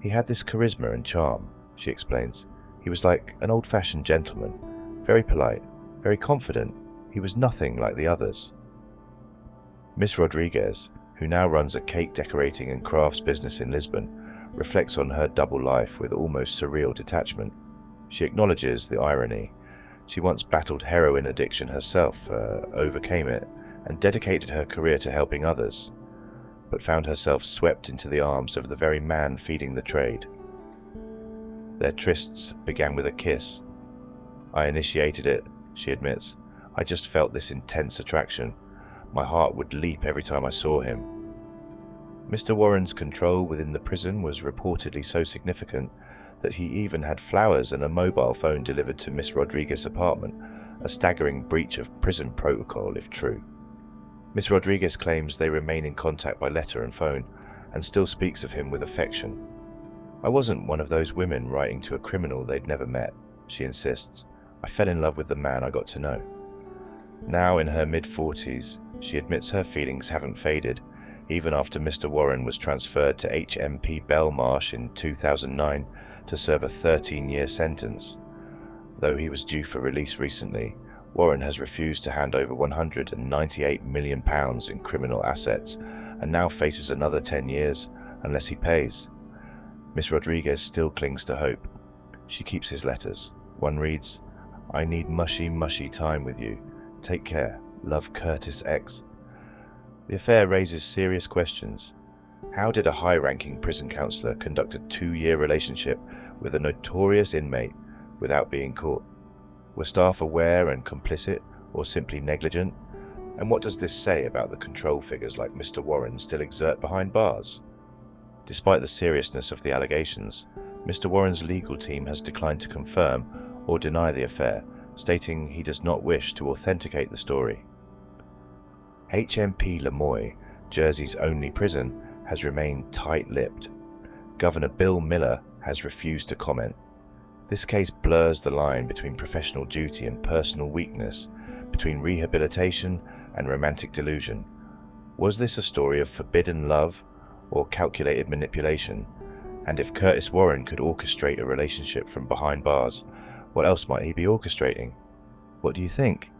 He had this charisma and charm, she explains. He was like an old-fashioned gentleman, very polite, very confident. He was nothing like the others. Miss Rodriguez, who now runs a cake decorating and crafts business in Lisbon, reflects on her double life with almost surreal detachment. She acknowledges the irony. She once battled heroin addiction herself, overcame it, and dedicated her career to helping others, but found herself swept into the arms of the very man feeding the trade. Their trysts began with a kiss. I initiated it, she admits. I just felt this intense attraction. My heart would leap every time I saw him. Mr. Warren's control within the prison was reportedly so significant that he even had flowers and a mobile phone delivered to Miss Rodriguez's apartment, a staggering breach of prison protocol if true. Miss Rodriguez claims they remain in contact by letter and phone, and still speaks of him with affection. I wasn't one of those women writing to a criminal they'd never met, she insists. I fell in love with the man I got to know. Now in her mid-40s, she admits her feelings haven't faded, even after Mr. Warren was transferred to HMP Belmarsh in 2009 to serve a 13-year sentence. Though he was due for release recently, Warren has refused to hand over £198 million in criminal assets and now faces another 10 years unless he pays. Miss Rodriguez still clings to hope. She keeps his letters. One reads, "I need mushy, mushy time with you. Take care. Love, Curtis X." The affair raises serious questions. How did a high-ranking prison counselor conduct a 2-year relationship with a notorious inmate without being caught? Were staff aware and complicit, or simply negligent? And what does this say about the control figures like Mr. Warren still exert behind bars? Despite the seriousness of the allegations, Mr. Warren's legal team has declined to confirm or deny the affair, stating he does not wish to authenticate the story. HMP Lemoy, Jersey's only prison, has remained tight-lipped. Governor Bill Miller has refused to comment. This case blurs the line between professional duty and personal weakness, between rehabilitation and romantic delusion. Was this a story of forbidden love or calculated manipulation? And if Curtis Warren could orchestrate a relationship from behind bars, what else might he be orchestrating? What do you think?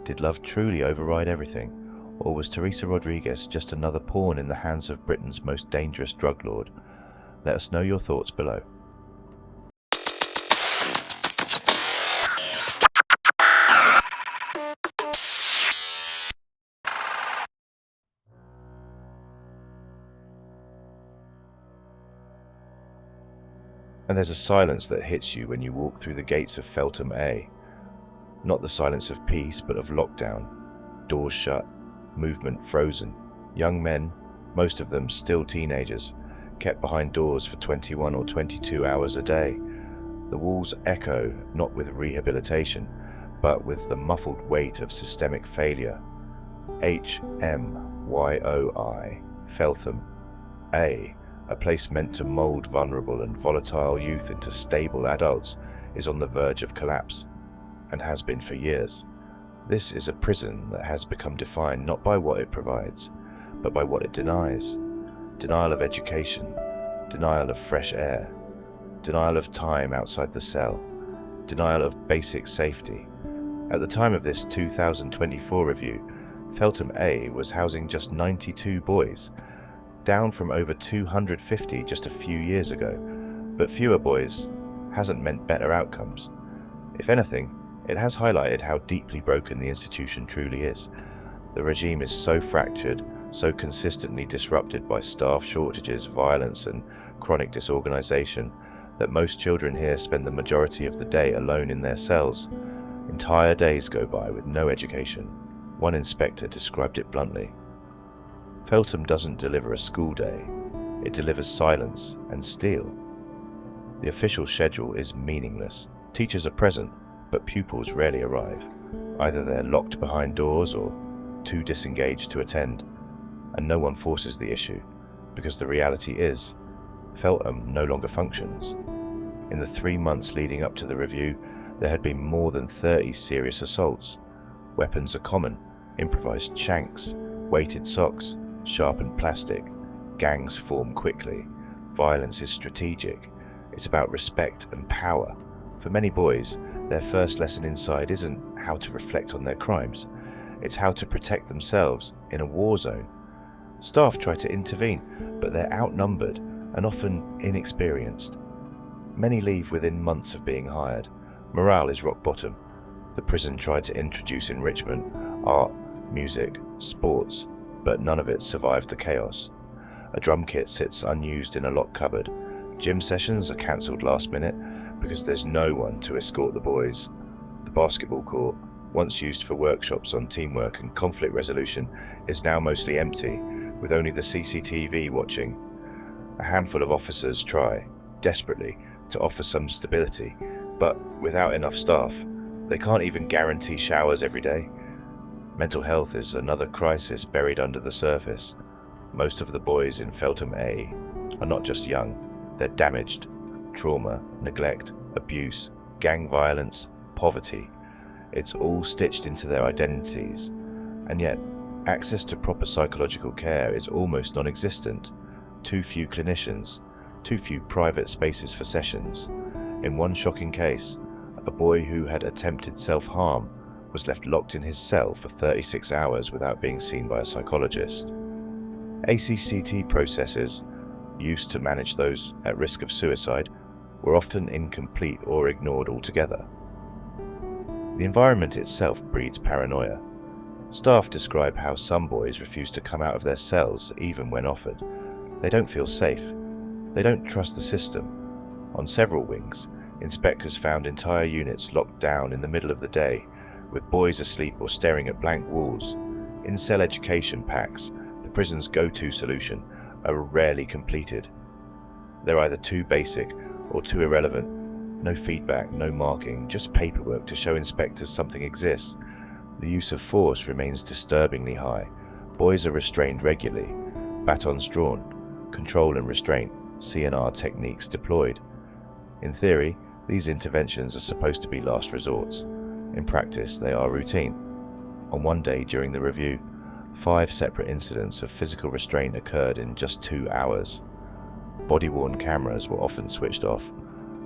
Did love truly override everything? Or was Teresa Rodriguez just another pawn in the hands of Britain's most dangerous drug lord? Let us know your thoughts below. And there's a silence that hits you when you walk through the gates of Feltham A. Not the silence of peace, but of lockdown. Doors shut, movement frozen. Young men, most of them still teenagers, kept behind doors for 21 or 22 hours a day. The walls echo not with rehabilitation, but with the muffled weight of systemic failure. HMYOI, Feltham A, a place meant to mould vulnerable and volatile youth into stable adults, is on the verge of collapse, and has been for years. This is a prison that has become defined not by what it provides, but by what it denies. Denial of education, denial of fresh air, denial of time outside the cell, denial of basic safety. At the time of this 2024 review, Feltham A was housing just 92 boys, down from over 250 just a few years ago. But fewer boys hasn't meant better outcomes. If anything, it has highlighted how deeply broken the institution truly is. The regime is so fractured, so consistently disrupted by staff shortages, violence and chronic disorganization, that most children here spend the majority of the day alone in their cells. Entire days go by with no education. One inspector described it bluntly. Feltham doesn't deliver a school day, it delivers silence and steel. The official schedule is meaningless. Teachers are present, but pupils rarely arrive. Either they're locked behind doors or too disengaged to attend, and no one forces the issue, because the reality is, Feltham no longer functions. In the 3 months leading up to the review, there had been more than 30 serious assaults. Weapons are common: improvised shanks, weighted socks, sharpened plastic. Gangs form quickly. Violence is strategic. It's about respect and power. For many boys, their first lesson inside isn't how to reflect on their crimes. It's how to protect themselves in a war zone. Staff try to intervene, but they're outnumbered and often inexperienced. Many leave within months of being hired. Morale is rock bottom. The prison tried to introduce enrichment, art, music, sports, but none of it survived the chaos. A drum kit sits unused in a locked cupboard. Gym sessions are cancelled last minute because there's no one to escort the boys. The basketball court, once used for workshops on teamwork and conflict resolution, is now mostly empty, with only the CCTV watching. A handful of officers try, desperately, to offer some stability, but without enough staff, they can't even guarantee showers every day. Mental health is another crisis buried under the surface. Most of the boys in Feltham A are not just young, they're damaged. Trauma, neglect, abuse, gang violence, poverty. It's all stitched into their identities. And yet, access to proper psychological care is almost non-existent. Too few clinicians, too few private spaces for sessions. In one shocking case, a boy who had attempted self-harm was left locked in his cell for 36 hours without being seen by a psychologist. ACCT processes, used to manage those at risk of suicide, were often incomplete or ignored altogether. The environment itself breeds paranoia. Staff describe how some boys refuse to come out of their cells even when offered. They don't feel safe. They don't trust the system. On several wings, inspectors found entire units locked down in the middle of the day, with boys asleep or staring at blank walls. In-cell education packs, the prison's go-to solution, are rarely completed. They're either too basic or too irrelevant. No feedback, no marking, just paperwork to show inspectors something exists. The use of force remains disturbingly high. Boys are restrained regularly, batons drawn, control and restraint, CNR techniques deployed. In theory, these interventions are supposed to be last resorts. In practice, they are routine. On one day during the review, 5 separate incidents of physical restraint occurred in just 2 hours. Body-worn cameras were often switched off.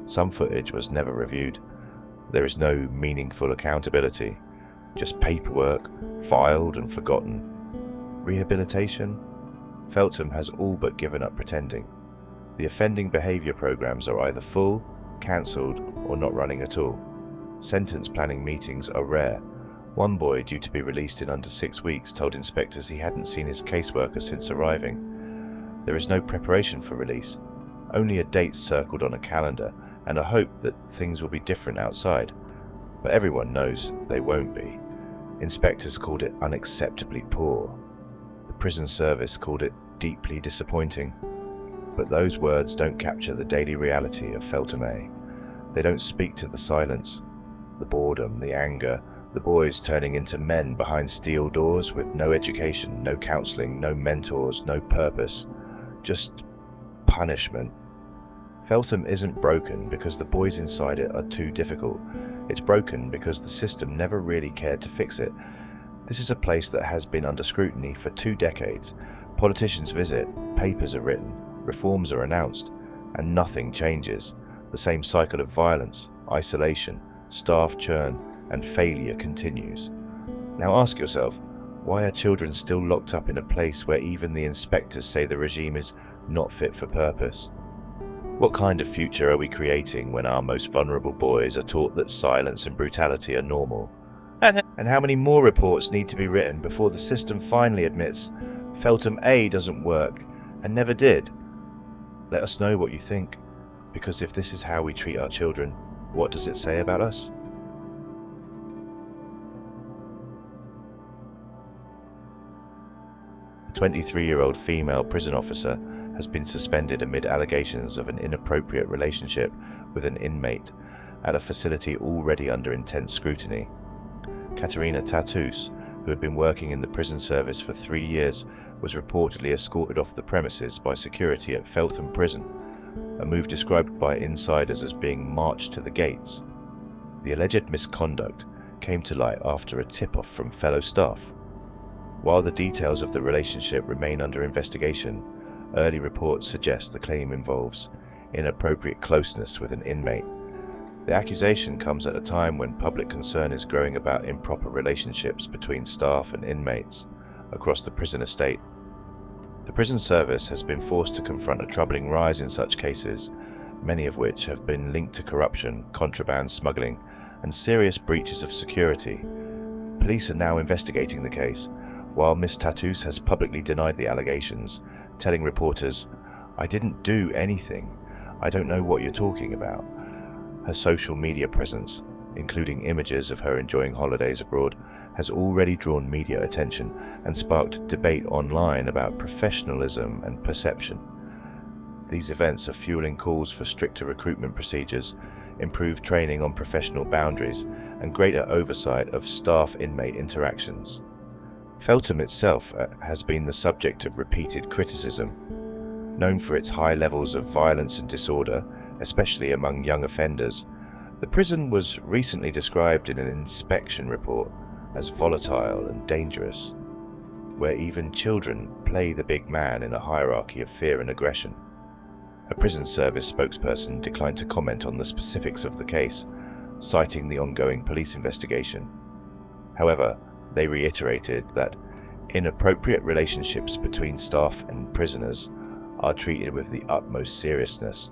Some footage was never reviewed. There is no meaningful accountability, just paperwork, filed and forgotten. Rehabilitation? Feltham has all but given up pretending. The offending behaviour programmes are either full, cancelled, or not running at all. Sentence planning meetings are rare. One boy, due to be released in under 6 weeks, told inspectors he hadn't seen his caseworker since arriving. There is no preparation for release, only a date circled on a calendar and a hope that things will be different outside. But everyone knows they won't be. Inspectors called it unacceptably poor. The prison service called it deeply disappointing. But those words don't capture the daily reality of Feltham A. They don't speak to the silence, the boredom, the anger, the boys turning into men behind steel doors with no education, no counselling, no mentors, no purpose, just punishment. Feltham isn't broken because the boys inside it are too difficult. It's broken because the system never really cared to fix it. This is a place that has been under scrutiny for 2 decades. Politicians visit, papers are written, reforms are announced, and nothing changes. The same cycle of violence, isolation, staff churn, and failure continues. Now ask yourself, why are children still locked up in a place where even the inspectors say the regime is not fit for purpose? What kind of future are we creating when our most vulnerable boys are taught that silence and brutality are normal? And how many more reports need to be written before the system finally admits Feltham A doesn't work and never did? Let us know what you think, because if this is how we treat our children, what does it say about us? A 23-year-old female prison officer has been suspended amid allegations of an inappropriate relationship with an inmate at a facility already under intense scrutiny. Katerina Tatus, who had been working in the prison service for 3 years, was reportedly escorted off the premises by security at Feltham Prison, a move described by insiders as being marched to the gates. The alleged misconduct came to light after a tip-off from fellow staff. While the details of the relationship remain under investigation, early reports suggest the claim involves inappropriate closeness with an inmate. The accusation comes at a time when public concern is growing about improper relationships between staff and inmates across the prison estate. The prison service has been forced to confront a troubling rise in such cases, many of which have been linked to corruption, contraband smuggling, and serious breaches of security. Police are now investigating the case, while Ms. Tatus has publicly denied the allegations, telling reporters, "I didn't do anything. I don't know what you're talking about." Her social media presence, including images of her enjoying holidays abroad, has already drawn media attention and sparked debate online about professionalism and perception. These events are fueling calls for stricter recruitment procedures, improved training on professional boundaries, and greater oversight of staff-inmate interactions. Feltham itself has been the subject of repeated criticism. Known for its high levels of violence and disorder, especially among young offenders, the prison was recently described in an inspection report as volatile and dangerous, where even children play the big man in a hierarchy of fear and aggression. A prison service spokesperson declined to comment on the specifics of the case, citing the ongoing police investigation. However, they reiterated that inappropriate relationships between staff and prisoners are treated with the utmost seriousness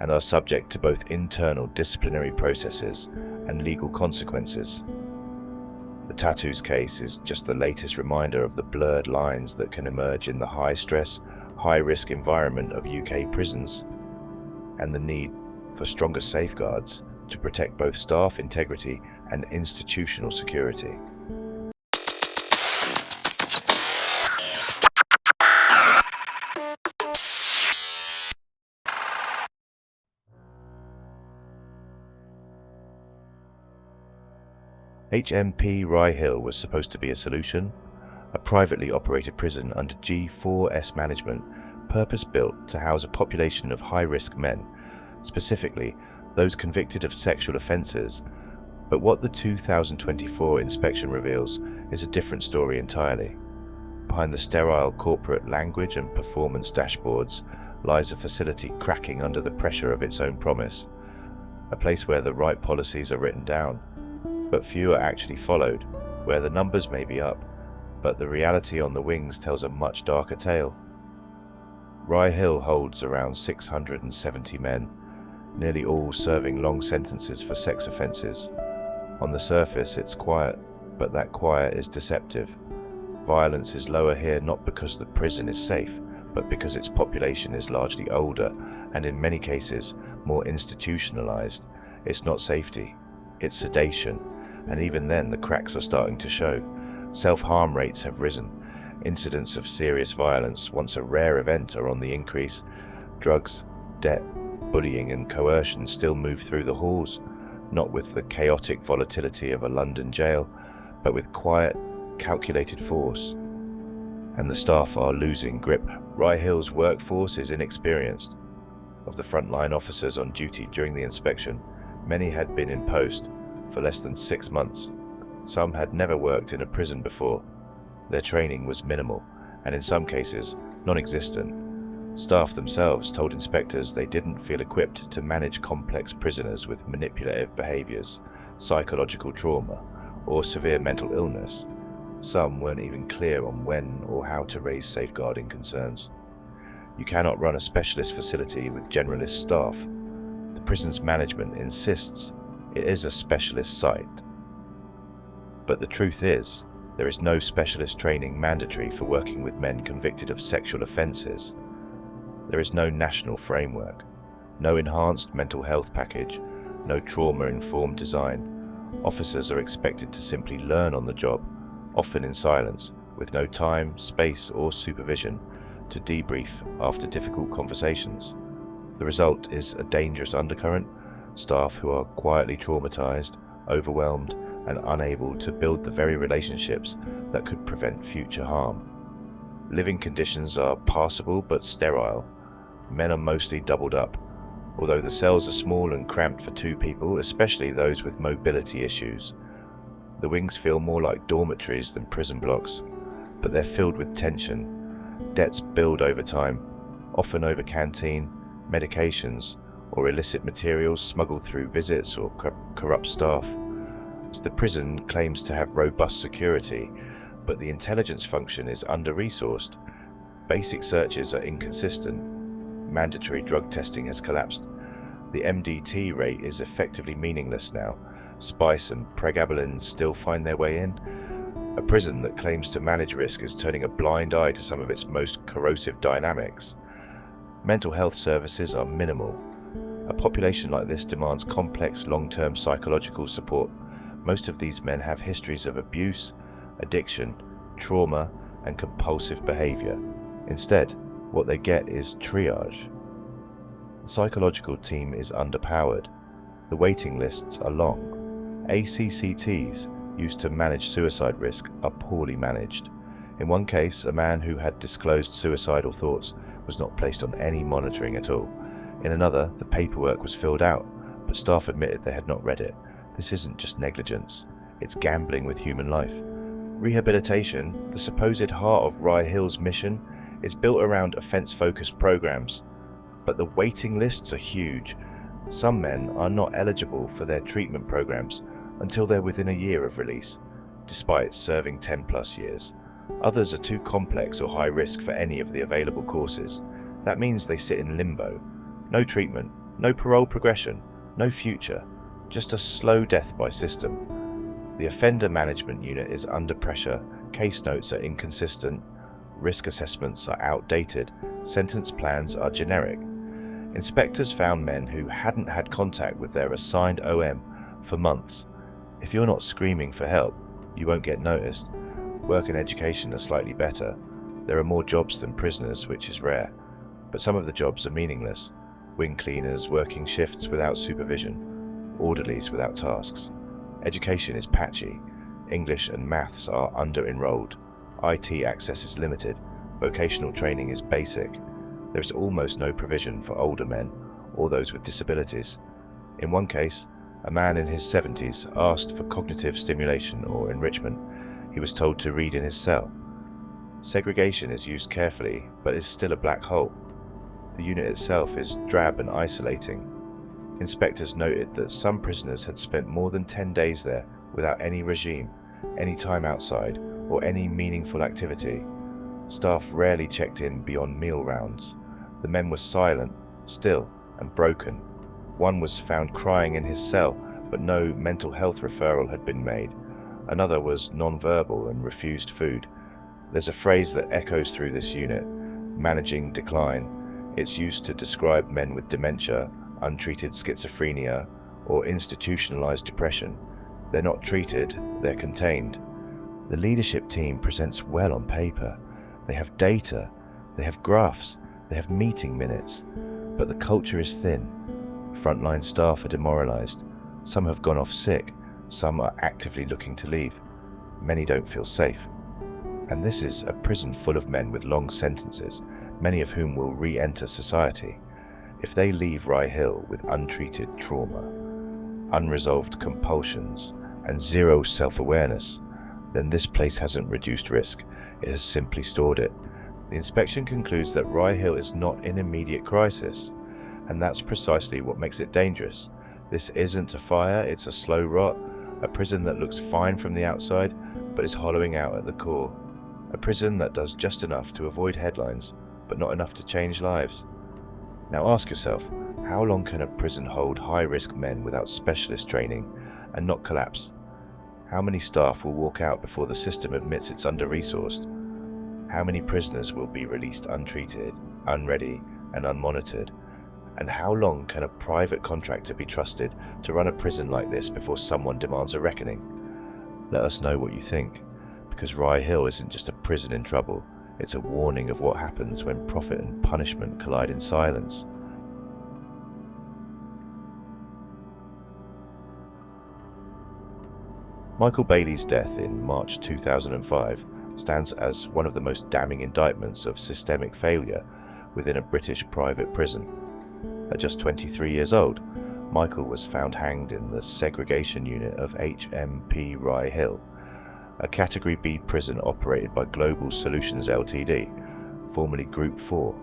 and are subject to both internal disciplinary processes and legal consequences. The Tatus case is just the latest reminder of the blurred lines that can emerge in the high-stress, high-risk environment of UK prisons, and the need for stronger safeguards to protect both staff integrity and institutional security. HMP Rye Hill was supposed to be a solution, a privately operated prison under G4S management, purpose-built to house a population of high-risk men, specifically those convicted of sexual offences. But what the 2024 inspection reveals is a different story entirely. Behind the sterile corporate language and performance dashboards lies a facility cracking under the pressure of its own promise, a place where the right policies are written down, but few are actually followed, where the numbers may be up, but the reality on the wings tells a much darker tale. Rye Hill holds around 670 men, nearly all serving long sentences for sex offences. On the surface it's quiet, but that quiet is deceptive. Violence is lower here not because the prison is safe, but because its population is largely older and in many cases more institutionalised. It's not safety, it's sedation, and even then the cracks are starting to show. Self-harm rates have risen. Incidents of serious violence, once a rare event, are on the increase. Drugs, debt, bullying and coercion still move through the halls, not with the chaotic volatility of a London jail, but with quiet, calculated force. And the staff are losing grip. Rye Hill's workforce is inexperienced. Of the frontline officers on duty during the inspection, many had been in post for less than 6 months. Some had never worked in a prison before. Their training was minimal, and in some cases, non-existent. Staff themselves told inspectors they didn't feel equipped to manage complex prisoners with manipulative behaviours, psychological trauma, or severe mental illness. Some weren't even clear on when or how to raise safeguarding concerns. You cannot run a specialist facility with generalist staff. The prison's management insists it is a specialist site. But the truth is, there is no specialist training mandatory for working with men convicted of sexual offences. There is no national framework, no enhanced mental health package, no trauma-informed design. Officers are expected to simply learn on the job, often in silence, with no time, space or supervision to debrief after difficult conversations. The result is a dangerous undercurrent, staff who are quietly traumatized, overwhelmed, and unable to build the very relationships that could prevent future harm. Living conditions are passable but sterile. Men are mostly doubled up. Although the cells are small and cramped for 2 people, especially those with mobility issues. The wings feel more like dormitories than prison blocks, but they're filled with tension. Debts build over time, often over canteen, medications, or illicit materials smuggled through visits or corrupt staff. The prison claims to have robust security, but the intelligence function is under-resourced. Basic searches are inconsistent. Mandatory drug testing has collapsed. The MDT rate is effectively meaningless now. Spice and pregabalin still find their way in. A prison that claims to manage risk is turning a blind eye to some of its most corrosive dynamics. Mental health services are minimal. A population like this demands complex long-term psychological support. Most of these men have histories of abuse, addiction, trauma, and compulsive behavior. Instead, what they get is triage. The psychological team is underpowered. The waiting lists are long. ACCTs, used to manage suicide risk, are poorly managed. In one case, a man who had disclosed suicidal thoughts was not placed on any monitoring at all. In another, the paperwork was filled out, but staff admitted they had not read it. This isn't just negligence, it's gambling with human life. Rehabilitation, the supposed heart of Rye Hill's mission, is built around offence-focused programs, but the waiting lists are huge. Some men are not eligible for their treatment programs until they're within a year of release, despite serving 10+ years. Others are too complex or high risk for any of the available courses. That means they sit in limbo. No treatment, no parole progression, no future, just a slow death by system. The offender management unit is under pressure, case notes are inconsistent, risk assessments are outdated, sentence plans are generic. Inspectors found men who hadn't had contact with their assigned OM for months. If you're not screaming for help, you won't get noticed. Work and education are slightly better. There are more jobs than prisoners, which is rare. But some of the jobs are meaningless. Wing cleaners working shifts without supervision, orderlies without tasks. Education is patchy. English and maths are under-enrolled. IT access is limited. Vocational training is basic. There is almost no provision for older men or those with disabilities. In one case, a man in his 70s asked for cognitive stimulation or enrichment. He was told to read in his cell. Segregation is used carefully, but is still a black hole. The unit itself is drab and isolating. Inspectors noted that some prisoners had spent more than 10 days there without any regime, any time outside, or any meaningful activity. Staff rarely checked in beyond meal rounds. The men were silent, still, and broken. One was found crying in his cell, but no mental health referral had been made. Another was non-verbal and refused food. There's a phrase that echoes through this unit, managing decline. It's used to describe men with dementia, untreated schizophrenia, or institutionalized depression. They're not treated, they're contained. The leadership team presents well on paper. They have data, they have graphs, they have meeting minutes, but the culture is thin. Frontline staff are demoralized. Some have gone off sick, some are actively looking to leave. Many don't feel safe. And this is a prison full of men with long sentences, many of whom will re-enter society. If they leave Rye Hill with untreated trauma, unresolved compulsions, and zero self-awareness, then this place hasn't reduced risk, it has simply stored it. The inspection concludes that Rye Hill is not in immediate crisis, and that's precisely what makes it dangerous. This isn't a fire, it's a slow rot, a prison that looks fine from the outside, but is hollowing out at the core. A prison that does just enough to avoid headlines, but not enough to change lives. Now ask yourself, how long can a prison hold high-risk men without specialist training and not collapse? How many staff will walk out before the system admits it's under-resourced? How many prisoners will be released untreated, unready, and unmonitored? And how long can a private contractor be trusted to run a prison like this before someone demands a reckoning? Let us know what you think, because Rye Hill isn't just a prison in trouble, it's a warning of what happens when profit and punishment collide in silence. Michael Bailey's death in March 2005 stands as one of the most damning indictments of systemic failure within a British private prison. At just 23 years old, Michael was found hanged in the segregation unit of HMP Rye Hill, a Category B prison operated by Global Solutions Ltd, formerly Group 4.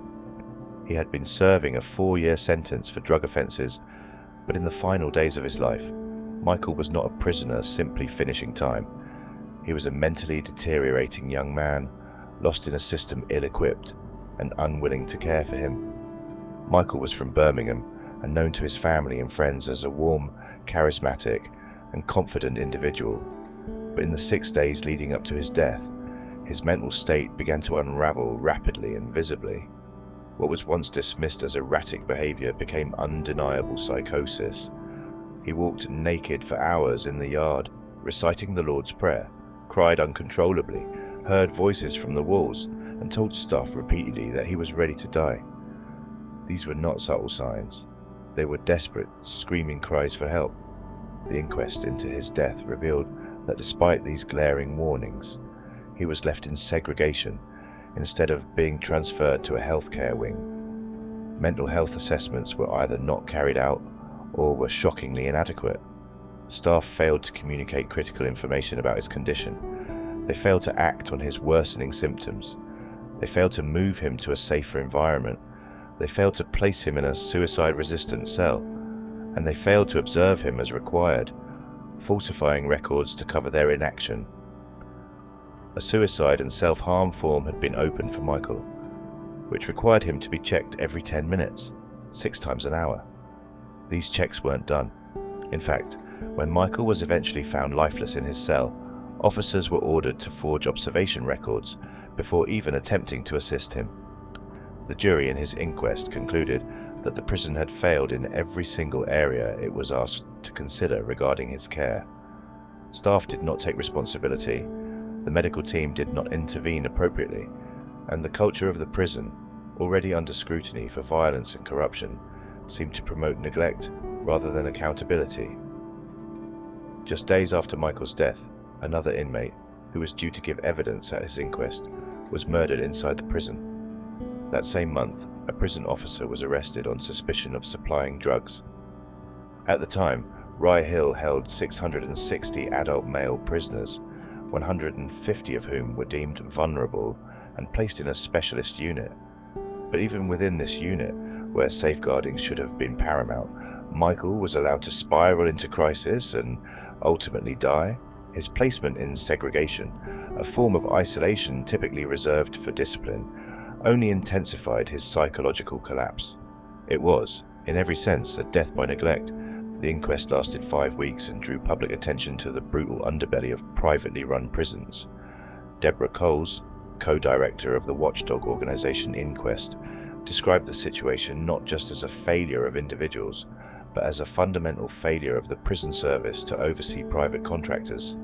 He had been serving a 4-year sentence for drug offences, but in the final days of his life, Michael was not a prisoner simply finishing time. He was a mentally deteriorating young man, lost in a system ill-equipped and unwilling to care for him. Michael was from Birmingham and known to his family and friends as a warm, charismatic and confident individual. But in the 6 days leading up to his death, his mental state began to unravel rapidly and visibly. What was once dismissed as erratic behaviour became undeniable psychosis. He walked naked for hours in the yard, reciting the Lord's Prayer, cried uncontrollably, heard voices from the walls, and told staff repeatedly that he was ready to die. These were not subtle signs. They were desperate, screaming cries for help. The inquest into his death revealed that despite these glaring warnings, he was left in segregation instead of being transferred to a healthcare wing. Mental health assessments were either not carried out or were shockingly inadequate. Staff failed to communicate critical information about his condition. They failed to act on his worsening symptoms. They failed to move him to a safer environment. They failed to place him in a suicide-resistant cell. And they failed to observe him as required, falsifying records to cover their inaction. A suicide and self-harm form had been opened for Michael, which required him to be checked every 10 minutes, 6 times an hour. These checks weren't done. In fact, when Michael was eventually found lifeless in his cell, officers were ordered to forge observation records before even attempting to assist him. The jury in his inquest concluded that the prison had failed in every single area it was asked to consider regarding his care. Staff did not take responsibility, the medical team did not intervene appropriately, and the culture of the prison, already under scrutiny for violence and corruption, seemed to promote neglect rather than accountability. Just days after Michael's death, another inmate, who was due to give evidence at his inquest, was murdered inside the prison. That same month, a prison officer was arrested on suspicion of supplying drugs. At the time, Rye Hill held 660 adult male prisoners, 150 of whom were deemed vulnerable and placed in a specialist unit. But even within this unit, where safeguarding should have been paramount, Michael was allowed to spiral into crisis and ultimately die. His placement in segregation, a form of isolation typically reserved for discipline, only intensified his psychological collapse. It was, in every sense, a death by neglect. The inquest lasted 5 weeks and drew public attention to the brutal underbelly of privately run prisons. Deborah Coles, co-director of the watchdog organization Inquest, described the situation not just as a failure of individuals, but as a fundamental failure of the prison service to oversee private contractors.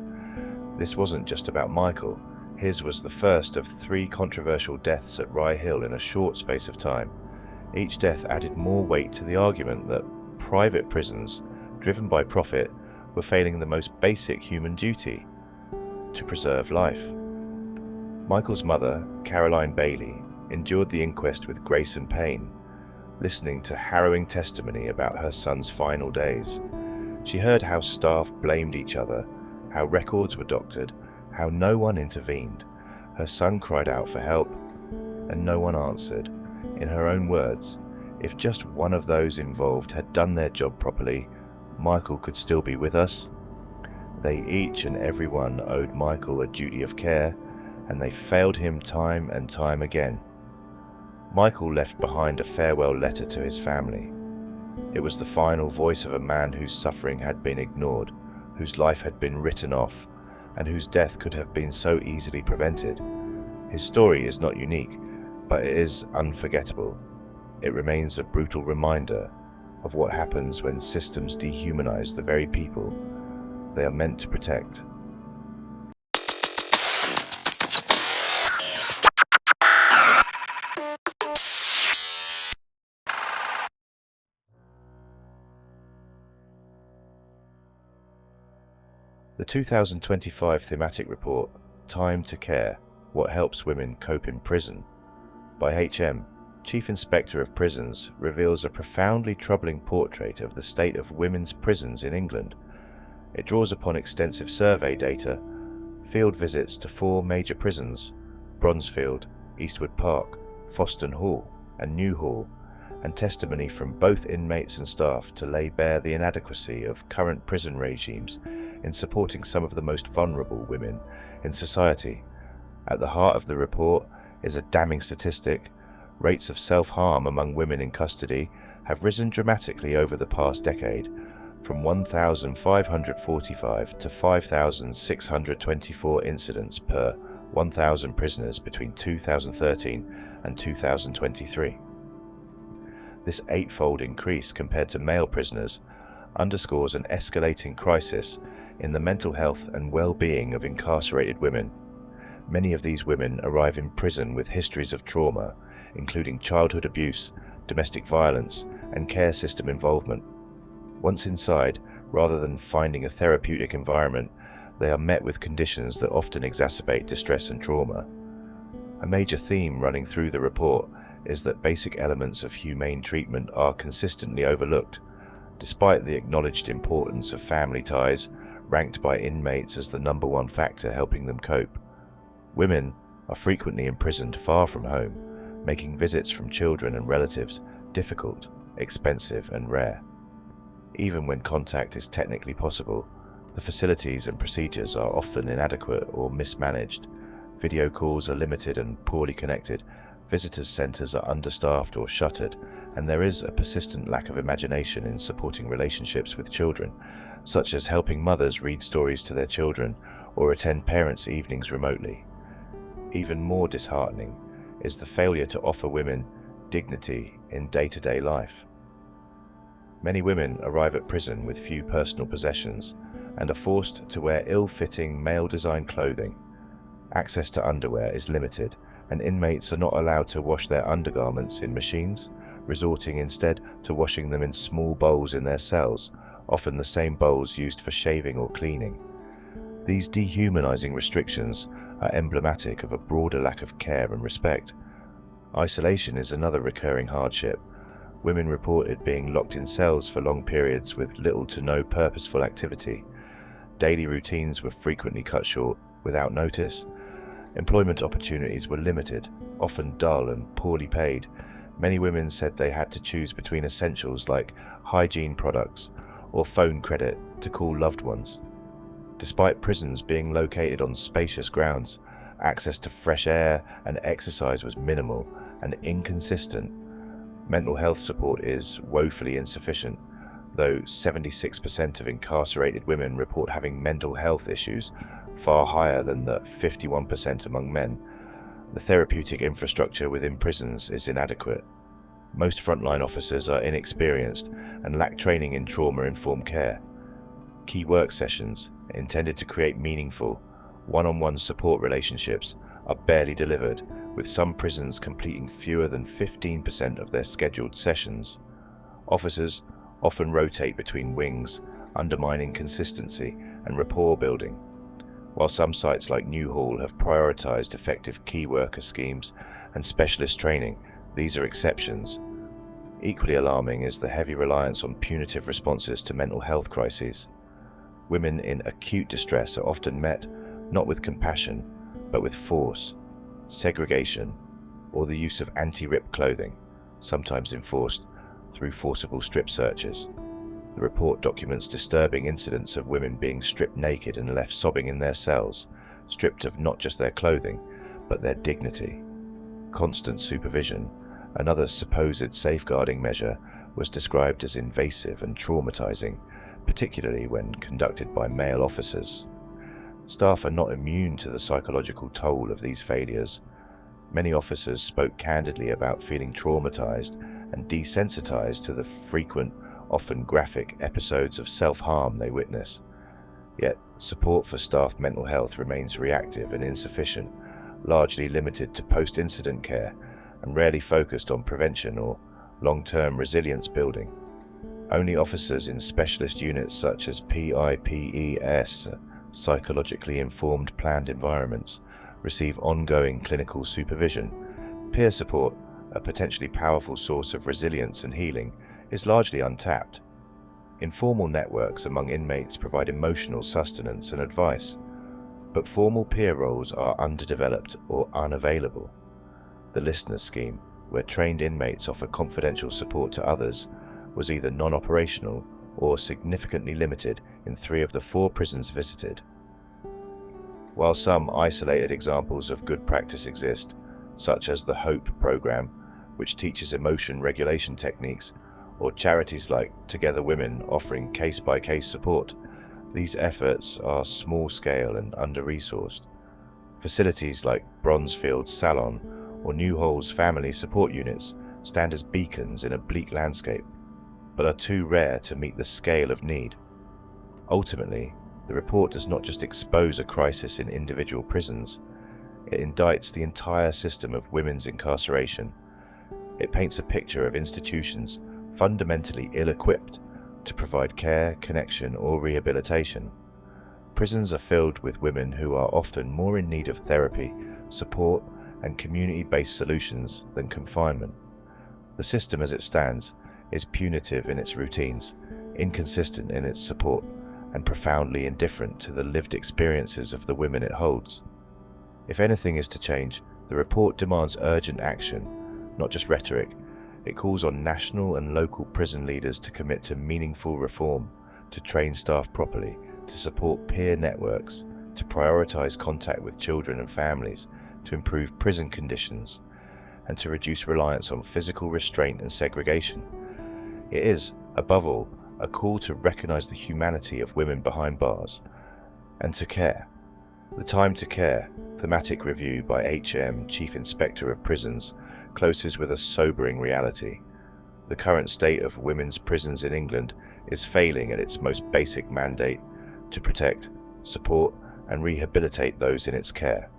This wasn't just about Michael. His was the first of 3 controversial deaths at Rye Hill in a short space of time. Each death added more weight to the argument that private prisons, driven by profit, were failing the most basic human duty: to preserve life. Michael's mother, Caroline Bailey, endured the inquest with grace and pain, listening to harrowing testimony about her son's final days. She heard how staff blamed each other, how records were doctored, how no one intervened. Her son cried out for help, and no one answered. In her own words, if just one of those involved had done their job properly, Michael could still be with us. They each and every one owed Michael a duty of care, and they failed him time and time again. Michael left behind a farewell letter to his family. It was the final voice of a man whose suffering had been ignored, whose life had been written off, and whose death could have been so easily prevented. His story is not unique, but it is unforgettable. It remains a brutal reminder of what happens when systems dehumanize the very people they are meant to protect. The 2025 thematic report, Time to Care: What Helps Women Cope in Prison, by HM, Chief Inspector of Prisons, reveals a profoundly troubling portrait of the state of women's prisons in England. It draws upon extensive survey data, field visits to 4 major prisons, Bronzefield, Eastwood Park, Foston Hall, and Newhall, and testimony from both inmates and staff to lay bare the inadequacy of current prison regimes in supporting some of the most vulnerable women in society. At the heart of the report is a damning statistic. Rates of self-harm among women in custody have risen dramatically over the past decade, from 1,545 to 5,624 incidents per 1,000 prisoners between 2013 and 2023. This 8-fold increase compared to male prisoners underscores an escalating crisis in the mental health and well-being of incarcerated women. Many of these women arrive in prison with histories of trauma, including childhood abuse, domestic violence, and care system involvement. Once inside, rather than finding a therapeutic environment, they are met with conditions that often exacerbate distress and trauma. A major theme running through the report is that basic elements of humane treatment are consistently overlooked, despite the acknowledged importance of family ties, ranked by inmates as the #1 factor helping them cope. Women are frequently imprisoned far from home, making visits from children and relatives difficult, expensive, and rare. Even when contact is technically possible, the facilities and procedures are often inadequate or mismanaged. Video calls are limited and poorly connected, visitors' centres are understaffed or shuttered, and there is a persistent lack of imagination in supporting relationships with children, such as helping mothers read stories to their children or attend parents' evenings remotely. Even more disheartening is the failure to offer women dignity in day-to-day life. Many women arrive at prison with few personal possessions and are forced to wear ill-fitting male-designed clothing. Access to underwear is limited, and inmates are not allowed to wash their undergarments in machines, resorting instead to washing them in small bowls in their cells, often the same bowls used for shaving or cleaning. These dehumanizing restrictions are emblematic of a broader lack of care and respect. Isolation is another recurring hardship. Women reported being locked in cells for long periods with little to no purposeful activity. Daily routines were frequently cut short without notice. Employment opportunities were limited, often dull and poorly paid. Many women said they had to choose between essentials like hygiene products or phone credit to call loved ones. Despite prisons being located on spacious grounds, access to fresh air and exercise was minimal and inconsistent. Mental health support is woefully insufficient, though 76% of incarcerated women report having mental health issues, far higher than the 51% among men. The therapeutic infrastructure within prisons is inadequate. Most frontline officers are inexperienced and lack training in trauma-informed care. Key work sessions, intended to create meaningful, one-on-one support relationships, are barely delivered, with some prisons completing fewer than 15% of their scheduled sessions. Officers often rotate between wings, undermining consistency and rapport building. While some sites like Newhall have prioritized effective key worker schemes and specialist training, these are exceptions. Equally alarming is the heavy reliance on punitive responses to mental health crises. Women in acute distress are often met not with compassion, but with force, segregation, or the use of anti-rip clothing, sometimes enforced through forcible strip searches. The report documents disturbing incidents of women being stripped naked and left sobbing in their cells, stripped of not just their clothing, but their dignity. Constant supervision, another supposed safeguarding measure, was described as invasive and traumatizing, particularly when conducted by male officers. Staff are not immune to the psychological toll of these failures. Many officers spoke candidly about feeling traumatized and desensitized to the frequent, often graphic episodes of self-harm they witness. Yet, support for staff mental health remains reactive and insufficient, largely limited to post-incident care and rarely focused on prevention or long-term resilience building. Only officers in specialist units such as PIPES, psychologically informed planned environments, receive ongoing clinical supervision. Peer support, a potentially powerful source of resilience and healing, is largely untapped. Informal networks among inmates provide emotional sustenance and advice, but formal peer roles are underdeveloped or unavailable. The listener scheme, where trained inmates offer confidential support to others, was either non-operational or significantly limited in 3 of the 4 prisons visited. While some isolated examples of good practice exist, such as the HOPE program, which teaches emotion regulation techniques, or charities like Together Women offering case-by-case support, these efforts are small-scale and under-resourced. Facilities like Bronzefield's Salon or Newhall's family support units stand as beacons in a bleak landscape, but are too rare to meet the scale of need. Ultimately, the report does not just expose a crisis in individual prisons, it indicts the entire system of women's incarceration. It paints a picture of institutions fundamentally ill-equipped to provide care, connection, or rehabilitation. Prisons are filled with women who are often more in need of therapy, support, and community-based solutions than confinement. The system as it stands is punitive in its routines, inconsistent in its support, and profoundly indifferent to the lived experiences of the women it holds. If anything is to change, the report demands urgent action, not just rhetoric. It calls on national and local prison leaders to commit to meaningful reform, to train staff properly, to support peer networks, to prioritize contact with children and families, to improve prison conditions, and to reduce reliance on physical restraint and segregation. It is, above all, a call to recognize the humanity of women behind bars, and to care. The Time to Care thematic review by HM Chief Inspector of Prisons closes with a sobering reality. The current state of women's prisons in England is failing at its most basic mandate to protect, support, and rehabilitate those in its care.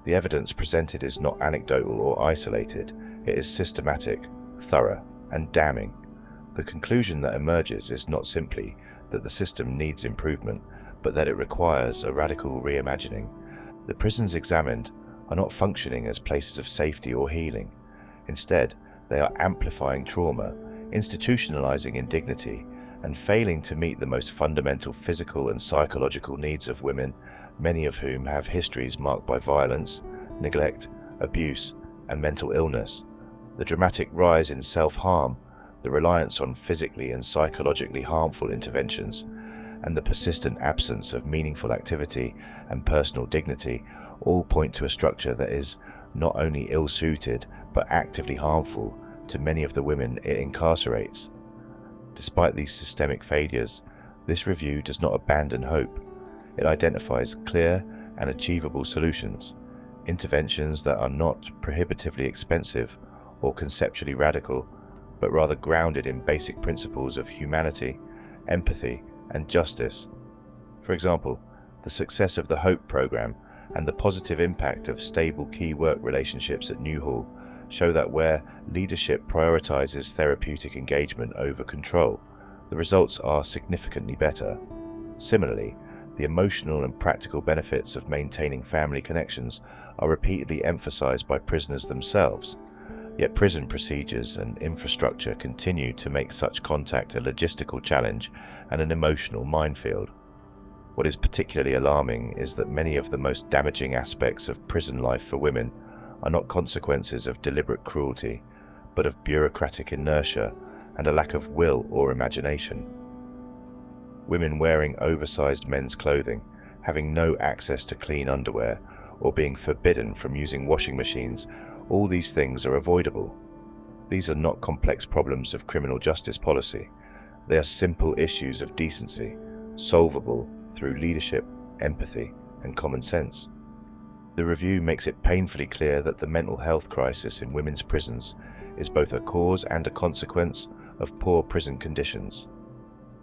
The evidence presented is not anecdotal or isolated, it is systematic, thorough, and damning. The conclusion that emerges is not simply that the system needs improvement, but that it requires a radical reimagining. The prisons examined are not functioning as places of safety or healing. Instead, they are amplifying trauma, institutionalizing indignity, and failing to meet the most fundamental physical and psychological needs of women, many of whom have histories marked by violence, neglect, abuse, and mental illness. The dramatic rise in self-harm, the reliance on physically and psychologically harmful interventions, and the persistent absence of meaningful activity and personal dignity all point to a structure that is not only ill-suited but actively harmful to many of the women it incarcerates. Despite these systemic failures, this review does not abandon hope. It identifies clear and achievable solutions, interventions that are not prohibitively expensive or conceptually radical, but rather grounded in basic principles of humanity, empathy, and justice. For example, the success of the HOPE program and the positive impact of stable key work relationships at Newhall show that where leadership prioritizes therapeutic engagement over control, the results are significantly better. Similarly, the emotional and practical benefits of maintaining family connections are repeatedly emphasized by prisoners themselves, yet prison procedures and infrastructure continue to make such contact a logistical challenge and an emotional minefield. What is particularly alarming is that many of the most damaging aspects of prison life for women are not consequences of deliberate cruelty, but of bureaucratic inertia and a lack of will or imagination. Women wearing oversized men's clothing, having no access to clean underwear, or being forbidden from using washing machines, all these things are avoidable. These are not complex problems of criminal justice policy. They are simple issues of decency, solvable through leadership, empathy, and common sense. The review makes it painfully clear that the mental health crisis in women's prisons is both a cause and a consequence of poor prison conditions.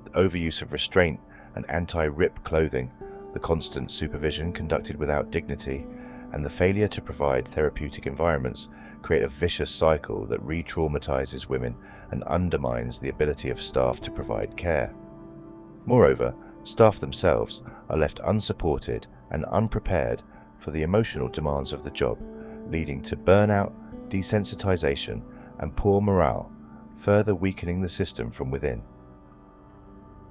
The overuse of restraint and anti-rip clothing, the constant supervision conducted without dignity, and the failure to provide therapeutic environments create a vicious cycle that re-traumatizes women and undermines the ability of staff to provide care. Moreover, staff themselves are left unsupported and unprepared for the emotional demands of the job, leading to burnout, desensitization, and poor morale, further weakening the system from within.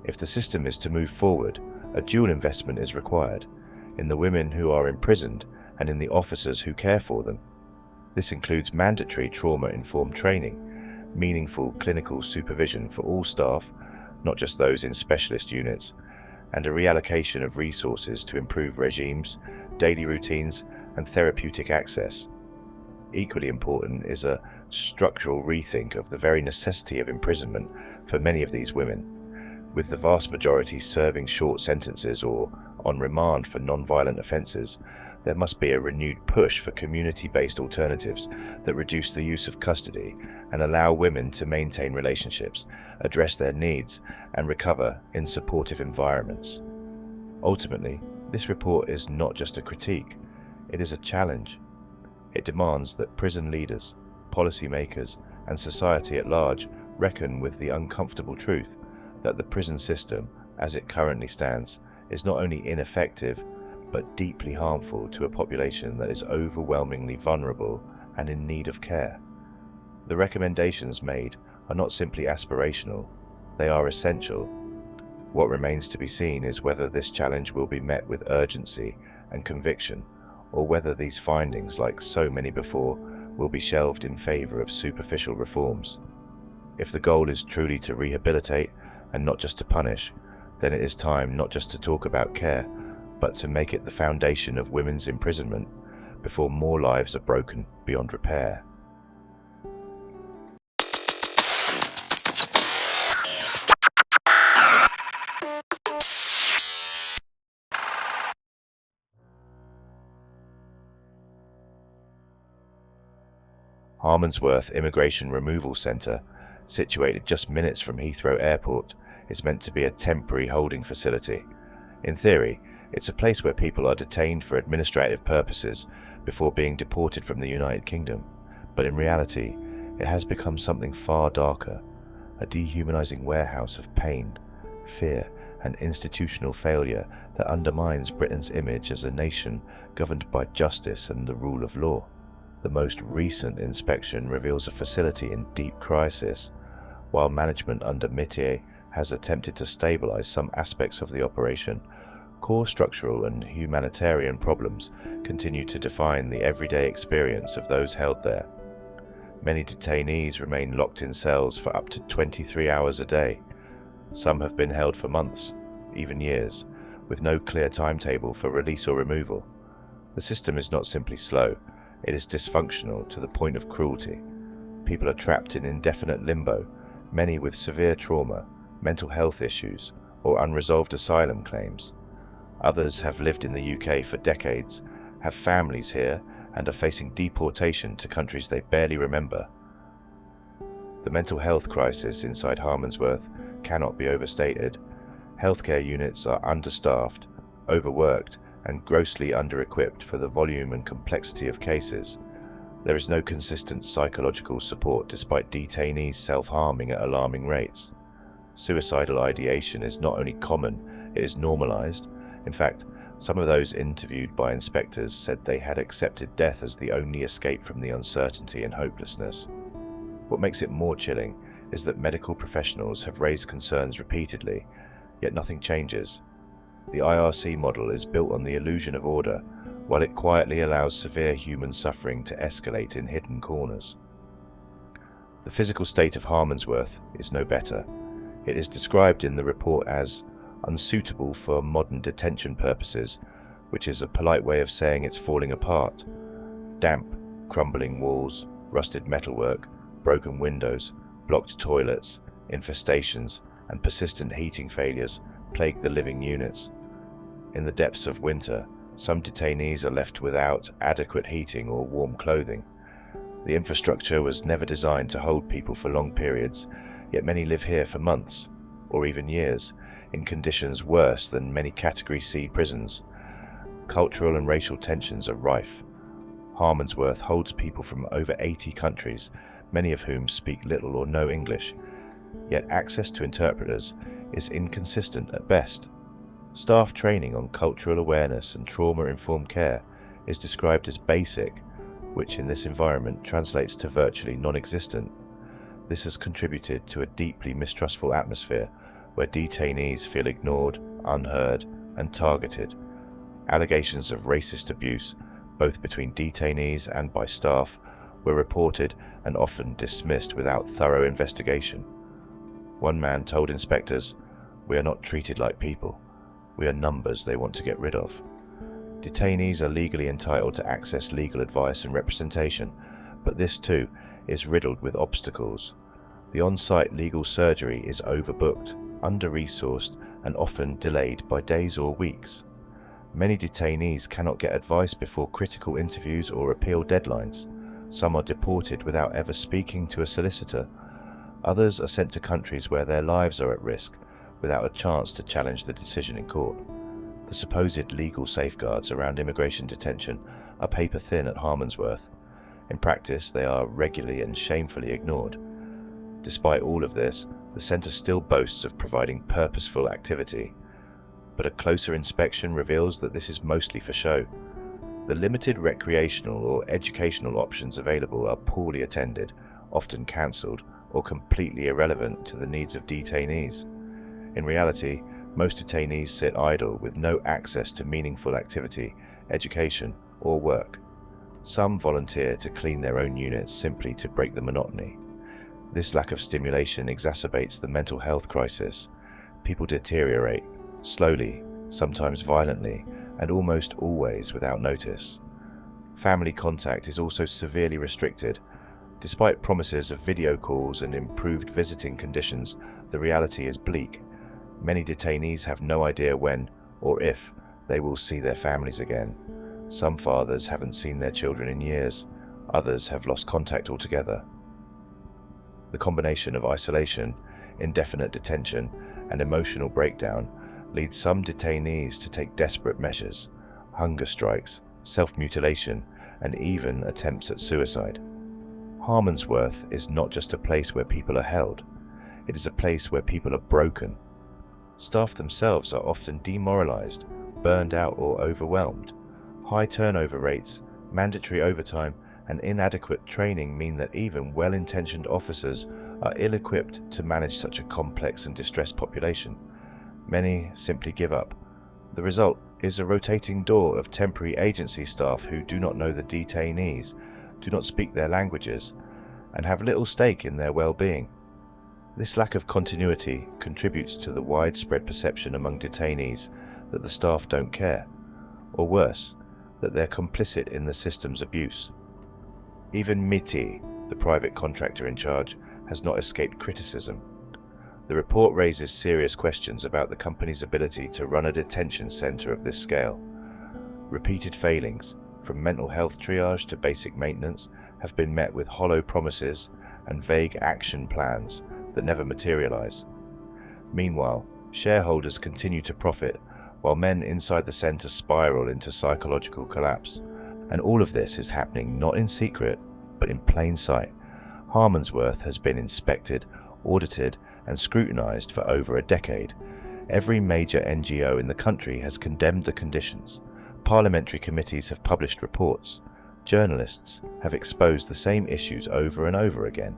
If the system is to move forward, a dual investment is required in the women who are imprisoned and in the officers who care for them. This includes mandatory trauma-informed training, meaningful clinical supervision for all staff, not just those in specialist units, and a reallocation of resources to improve regimes, daily routines, and therapeutic access. Equally important is a structural rethink of the very necessity of imprisonment for many of these women. With the vast majority serving short sentences or on remand for non-violent offences, there must be a renewed push for community-based alternatives that reduce the use of custody and allow women to maintain relationships, address their needs, and recover in supportive environments. Ultimately, this report is not just a critique, it is a challenge. It demands that prison leaders, policymakers, and society at large reckon with the uncomfortable truth that the prison system, as it currently stands, is not only ineffective, but deeply harmful to a population that is overwhelmingly vulnerable and in need of care. The recommendations made are not simply aspirational, they are essential. What remains to be seen is whether this challenge will be met with urgency and conviction, or whether these findings, like so many before, will be shelved in favour of superficial reforms. If the goal is truly to rehabilitate and not just to punish, then it is time not just to talk about care, but to make it the foundation of women's imprisonment before more lives are broken beyond repair. Harmondsworth Immigration Removal Centre situated just minutes from Heathrow Airport, is meant to be a temporary holding facility. In theory, it's a place where people are detained for administrative purposes before being deported from the United Kingdom. But in reality, it has become something far darker, a dehumanizing warehouse of pain, fear, and institutional failure that undermines Britain's image as a nation governed by justice and the rule of law. The most recent inspection reveals a facility in deep crisis. While management under Métier has attempted to stabilize some aspects of the operation, core structural and humanitarian problems continue to define the everyday experience of those held there. Many detainees remain locked in cells for up to 23 hours a day. Some have been held for months, even years, with no clear timetable for release or removal. The system is not simply slow, it is dysfunctional to the point of cruelty. People are trapped in indefinite limbo, many with severe trauma, mental health issues, or unresolved asylum claims. Others have lived in the UK for decades, have families here, and are facing deportation to countries they barely remember. The mental health crisis inside Harmondsworth cannot be overstated. Healthcare units are understaffed, overworked, and grossly under-equipped for the volume and complexity of cases. There is no consistent psychological support despite detainees self-harming at alarming rates. Suicidal ideation is not only common, it is normalized. In fact, some of those interviewed by inspectors said they had accepted death as the only escape from the uncertainty and hopelessness. What makes it more chilling is that medical professionals have raised concerns repeatedly, yet nothing changes. The IRC model is built on the illusion of order, while it quietly allows severe human suffering to escalate in hidden corners. The physical state of Harmondsworth is no better. It is described in the report as unsuitable for modern detention purposes, which is a polite way of saying it's falling apart. Damp, crumbling walls, rusted metalwork, broken windows, blocked toilets, infestations, and persistent heating failures plague the living units. In the depths of winter, some detainees are left without adequate heating or warm clothing. The infrastructure was never designed to hold people for long periods, yet many live here for months, or even years, in conditions worse than many Category C prisons. Cultural and racial tensions are rife. Harmondsworth holds people from over 80 countries, many of whom speak little or no English, yet access to interpreters is inconsistent at best. Staff training on cultural awareness and trauma-informed care is described as basic, which in this environment translates to virtually non-existent. This has contributed to a deeply mistrustful atmosphere where detainees feel ignored, unheard, and targeted. Allegations of racist abuse, both between detainees and by staff, were reported and often dismissed without thorough investigation. One man told inspectors, "We are not treated like people. We are numbers they want to get rid of." Detainees are legally entitled to access legal advice and representation, but this too is riddled with obstacles. The on-site legal surgery is overbooked, under-resourced, and often delayed by days or weeks. Many detainees cannot get advice before critical interviews or appeal deadlines. Some are deported without ever speaking to a solicitor. Others are sent to countries where their lives are at risk, without a chance to challenge the decision in court. The supposed legal safeguards around immigration detention are paper-thin at Harmondsworth. In practice, they are regularly and shamefully ignored. Despite all of this, the centre still boasts of providing purposeful activity, but a closer inspection reveals that this is mostly for show. The limited recreational or educational options available are poorly attended, often cancelled, or completely irrelevant to the needs of detainees. In reality, most detainees sit idle with no access to meaningful activity, education, or work. Some volunteer to clean their own units simply to break the monotony. This lack of stimulation exacerbates the mental health crisis. People deteriorate, slowly, sometimes violently, and almost always without notice. Family contact is also severely restricted. Despite promises of video calls and improved visiting conditions, the reality is bleak. Many detainees have no idea when, or if, they will see their families again. Some fathers haven't seen their children in years. Others have lost contact altogether. The combination of isolation, indefinite detention, and emotional breakdown leads some detainees to take desperate measures, hunger strikes, self-mutilation, and even attempts at suicide. Harmondsworth is not just a place where people are held, it is a place where people are broken. Staff themselves are often demoralized, burned out, or overwhelmed. High turnover rates, mandatory overtime, and inadequate training mean that even well-intentioned officers are ill-equipped to manage such a complex and distressed population. Many simply give up. The result is a rotating door of temporary agency staff who do not know the detainees, do not speak their languages, and have little stake in their well-being. This lack of continuity contributes to the widespread perception among detainees that the staff don't care, or worse, that they're complicit in the system's abuse. Even MITI, the private contractor in charge, has not escaped criticism. The report raises serious questions about the company's ability to run a detention center of this scale. Repeated failings, from mental health triage to basic maintenance, have been met with hollow promises and vague action plans that never materialize. Meanwhile, shareholders continue to profit, while men inside the center spiral into psychological collapse. And all of this is happening not in secret, but in plain sight. Harmondsworth has been inspected, audited, and scrutinized for over a decade. Every major NGO in the country has condemned the conditions. Parliamentary committees have published reports. Journalists have exposed the same issues over and over again.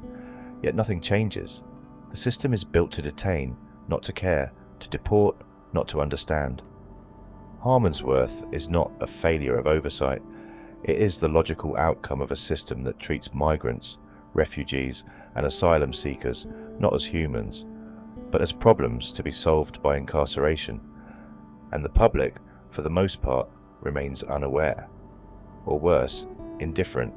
Yet nothing changes. The system is built to detain, not to care, to deport, not to understand. Harmondsworth is not a failure of oversight. It is the logical outcome of a system that treats migrants, refugees, and asylum seekers not as humans, but as problems to be solved by incarceration. And the public, for the most part, remains unaware, or worse, indifferent.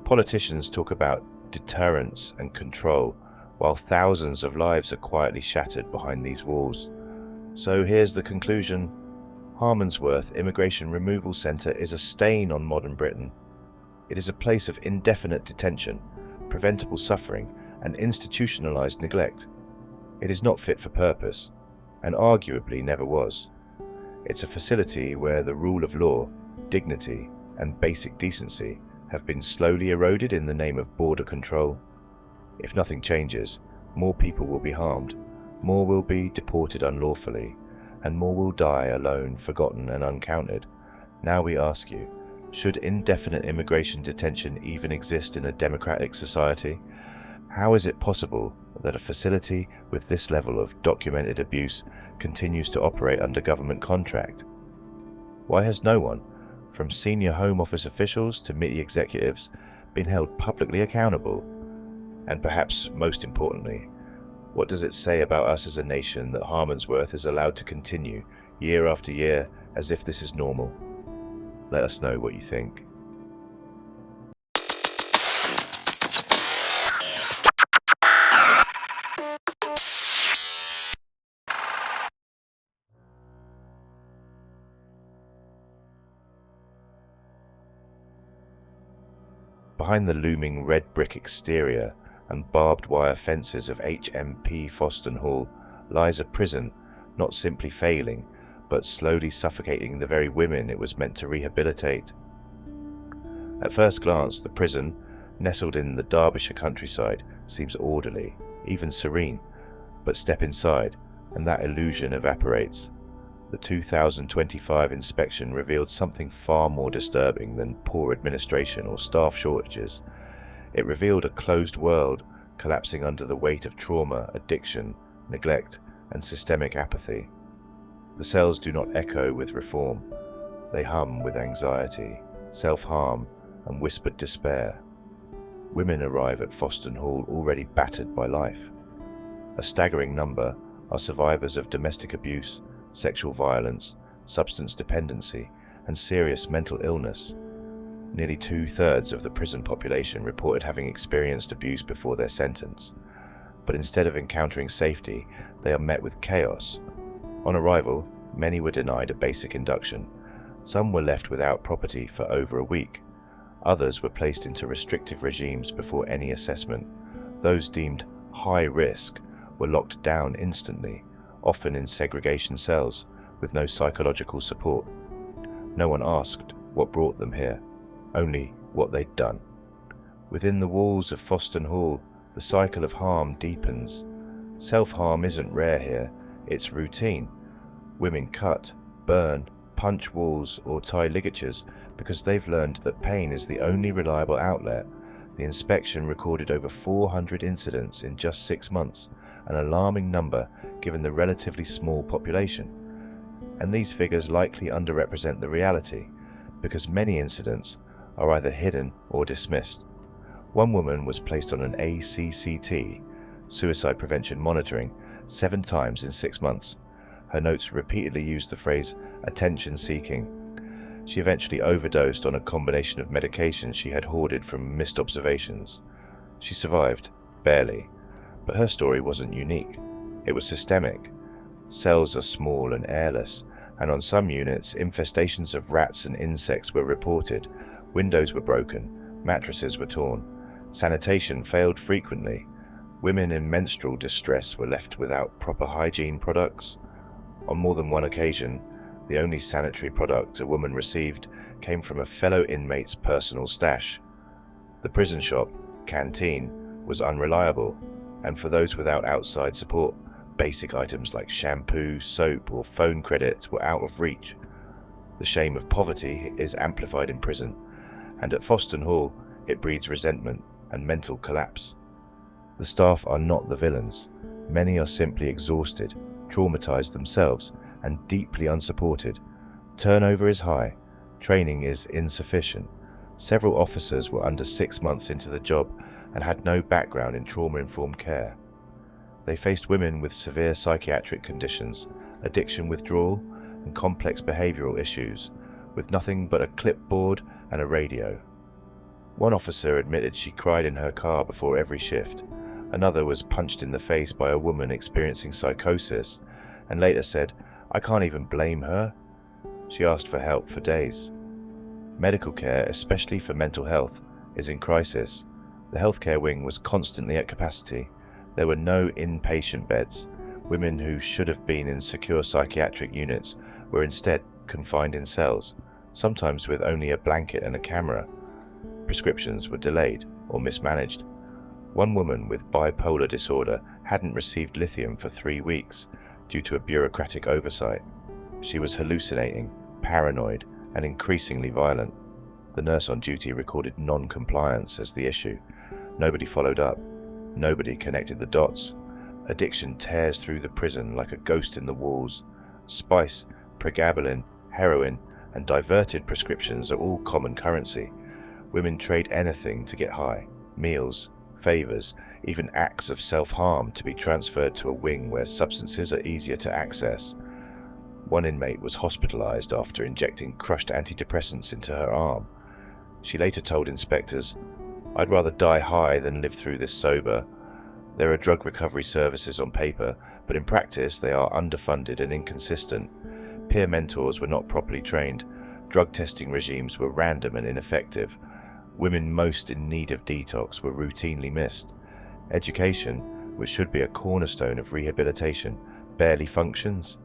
Politicians talk about deterrence and control, while thousands of lives are quietly shattered behind these walls. So here's the conclusion. Harmondsworth Immigration Removal Centre is a stain on modern Britain. It is a place of indefinite detention, preventable suffering, and institutionalised neglect. It is not fit for purpose, and arguably never was. It's a facility where the rule of law, dignity, and basic decency have been slowly eroded in the name of border control. If nothing changes, more people will be harmed, more will be deported unlawfully, and more will die alone, forgotten, and uncounted. Now we ask you, should indefinite immigration detention even exist in a democratic society? How is it possible that a facility with this level of documented abuse continues to operate under government contract? Why has no one, from senior Home Office officials to MITI executives, been held publicly accountable? And perhaps most importantly, what does it say about us as a nation that Harmondsworth is allowed to continue year after year as if this is normal? Let us know what you think. Behind the looming red brick exterior and barbed wire fences of HMP Foston Hall lies a prison not simply failing, but slowly suffocating the very women it was meant to rehabilitate. At first glance, the prison, nestled in the Derbyshire countryside, seems orderly, even serene, but step inside, and that illusion evaporates. The 2025 inspection revealed something far more disturbing than poor administration or staff shortages. It revealed a closed world collapsing under the weight of trauma, addiction, neglect, and systemic apathy. The cells do not echo with reform. They hum with anxiety, self-harm, and whispered despair. Women arrive at Foston Hall already battered by life. A staggering number are survivors of domestic abuse, sexual violence, substance dependency, and serious mental illness. Nearly 2/3 of the prison population reported having experienced abuse before their sentence. But instead of encountering safety, they are met with chaos. On arrival, many were denied a basic induction. Some were left without property for over a week. Others were placed into restrictive regimes before any assessment, Those deemed high risk were locked down instantly, often in segregation cells with no psychological support. No one asked what brought them here, only what they'd done. Within the walls of Foston Hall, the cycle of harm deepens. Self-harm isn't rare here, it's routine. Women cut, burn, punch walls or tie ligatures because they've learned that pain is the only reliable outlet. The inspection recorded over 400 incidents in just 6 months, an alarming number given the relatively small population. And these figures likely underrepresent the reality, because many incidents are either hidden or dismissed. One woman was placed on an ACCT, suicide prevention monitoring, 7 times in 6 months. Her notes repeatedly used the phrase attention-seeking. She eventually overdosed on a combination of medications she had hoarded from missed observations. She survived, barely, but her story wasn't unique. It was systemic. Cells are small and airless, and on some units, infestations of rats and insects were reported. Windows were broken, mattresses were torn, sanitation failed frequently. Women in menstrual distress were left without proper hygiene products. On more than one occasion, the only sanitary product a woman received came from a fellow inmate's personal stash. The prison shop, canteen, was unreliable, and for those without outside support, basic items like shampoo, soap, or phone credit were out of reach. The shame of poverty is amplified in prison, and at Foston Hall, it breeds resentment and mental collapse. The staff are not the villains. Many are simply exhausted, traumatized themselves, and deeply unsupported. Turnover is high, training is insufficient. Several officers were under 6 months into the job and had no background in trauma-informed care. They faced women with severe psychiatric conditions, addiction withdrawal, and complex behavioral issues, with nothing but a clipboard and a radio. One officer admitted she cried in her car before every shift. Another was punched in the face by a woman experiencing psychosis, and later said, "I can't even blame her." She asked for help for days. Medical care, especially for mental health, is in crisis. The healthcare wing was constantly at capacity. There were no inpatient beds. Women who should have been in secure psychiatric units were instead confined in cells, sometimes with only a blanket and a camera. Prescriptions were delayed or mismanaged. One woman with bipolar disorder hadn't received lithium for 3 weeks due to a bureaucratic oversight. She was hallucinating, paranoid, and increasingly violent. The nurse on duty recorded non-compliance as the issue. Nobody followed up. Nobody connected the dots. Addiction tears through the prison like a ghost in the walls. Spice, pregabalin, heroin, and diverted prescriptions are all common currency. Women trade anything to get high: meals, favors, even acts of self-harm to be transferred to a wing where substances are easier to access. One inmate was hospitalized after injecting crushed antidepressants into her arm. She later told inspectors, "I'd rather die high than live through this sober." There are drug recovery services on paper, but in practice they are underfunded and inconsistent. Peer mentors were not properly trained. Drug testing regimes were random and ineffective. Women most in need of detox were routinely missed. Education, which should be a cornerstone of rehabilitation, barely functions.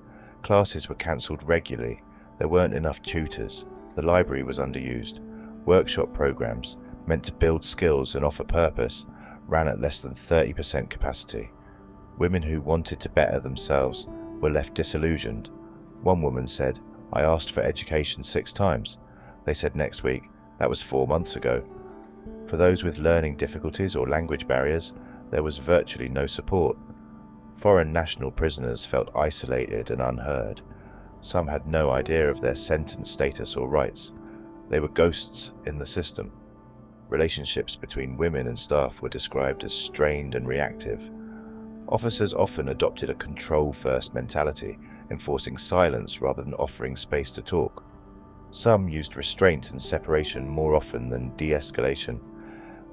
Classes were cancelled regularly. There weren't enough tutors. The library was underused. Workshop programs, meant to build skills and offer purpose, ran at less than 30% capacity. Women who wanted to better themselves were left disillusioned. One woman said, "I asked for education 6 times. They said next week. That was 4 months ago." For those with learning difficulties or language barriers, there was virtually no support. Foreign national prisoners felt isolated and unheard. Some had no idea of their sentence status or rights. They were ghosts in the system. Relationships between women and staff were described as strained and reactive. Officers often adopted a control-first mentality, enforcing silence rather than offering space to talk. Some used restraint and separation more often than de-escalation.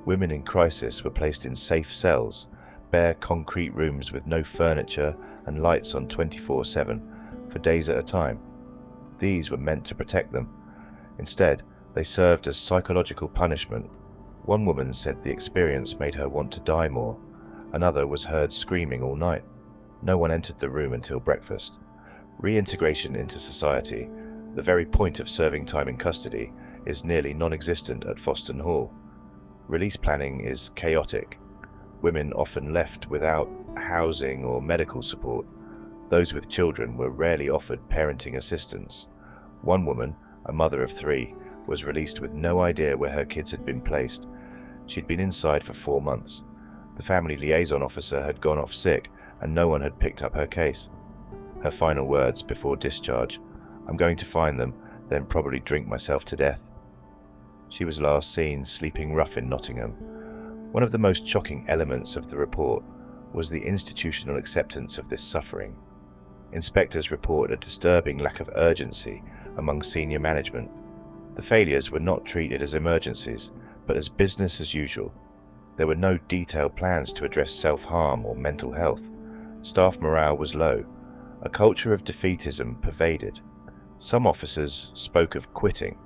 Women in crisis were placed in safe cells, bare concrete rooms with no furniture and lights on 24/7, for days at a time. These were meant to protect them. Instead, they served as psychological punishment. One woman said the experience made her want to die more. Another was heard screaming all night. No one entered the room until breakfast. Reintegration into society, the very point of serving time in custody, is nearly non-existent at Foston Hall. Release planning is chaotic. Women often left without housing or medical support. Those with children were rarely offered parenting assistance. One woman, a mother of 3, was released with no idea where her kids had been placed. She'd been inside for 4 months. The family liaison officer had gone off sick and no one had picked up her case. Her final words before discharge, "I'm going to find them, then probably drink myself to death." She was last seen sleeping rough in Nottingham. One of the most shocking elements of the report was the institutional acceptance of this suffering. Inspectors report a disturbing lack of urgency among senior management. The failures were not treated as emergencies, but as business as usual. There were no detailed plans to address self-harm or mental health. Staff morale was low. A culture of defeatism pervaded. Some officers spoke of quitting.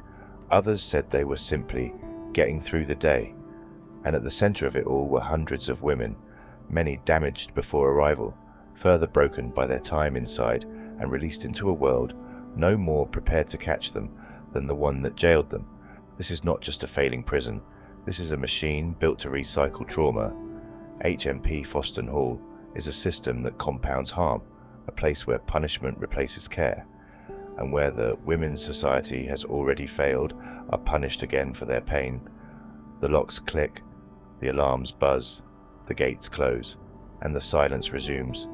Others said they were simply getting through the day. And at the center of it all were hundreds of women, many damaged before arrival, further broken by their time inside and released into a world no more prepared to catch them than the one that jailed them. This is not just a failing prison. This is a machine built to recycle trauma. HMP Foston Hall is a system that compounds harm, a place where punishment replaces care, and where the women's society has already failed are punished again for their pain. The locks click, the alarms buzz, the gates close, and the silence resumes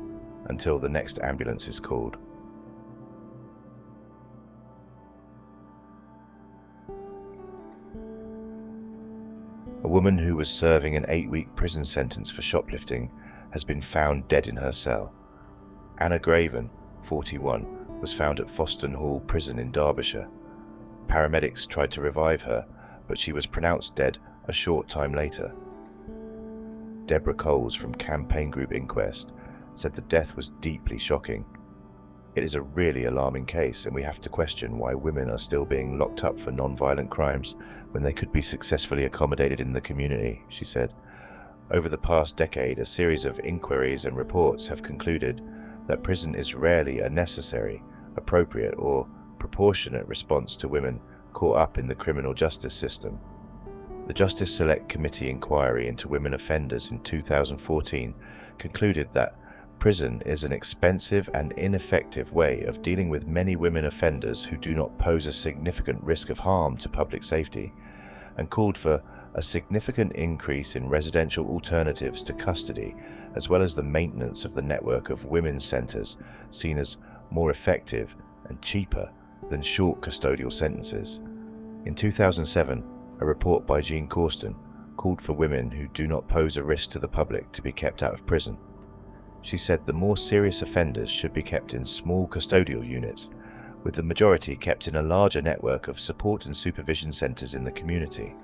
until the next ambulance is called. A woman who was serving an 8-week prison sentence for shoplifting has been found dead in her cell. Anna Graven, 41, was found at Foston Hall Prison in Derbyshire. Paramedics tried to revive her, but she was pronounced dead a short time later. Deborah Coles from Campaign Group Inquest said the death was deeply shocking. It is a really alarming case, and we have to question why women are still being locked up for non-violent crimes when they could be successfully accommodated in the community, she said. Over the past decade, a series of inquiries and reports have concluded that prison is rarely a necessary, appropriate, or proportionate response to women caught up in the criminal justice system. The Justice Select Committee inquiry into women offenders in 2014 concluded that prison is an expensive and ineffective way of dealing with many women offenders who do not pose a significant risk of harm to public safety, and called for a significant increase in residential alternatives to custody, as well as the maintenance of the network of women's centres seen as more effective and cheaper than short custodial sentences. In 2007, a report by Jean Corsten called for women who do not pose a risk to the public to be kept out of prison. She said the more serious offenders should be kept in small custodial units, with the majority kept in a larger network of support and supervision centres in the community.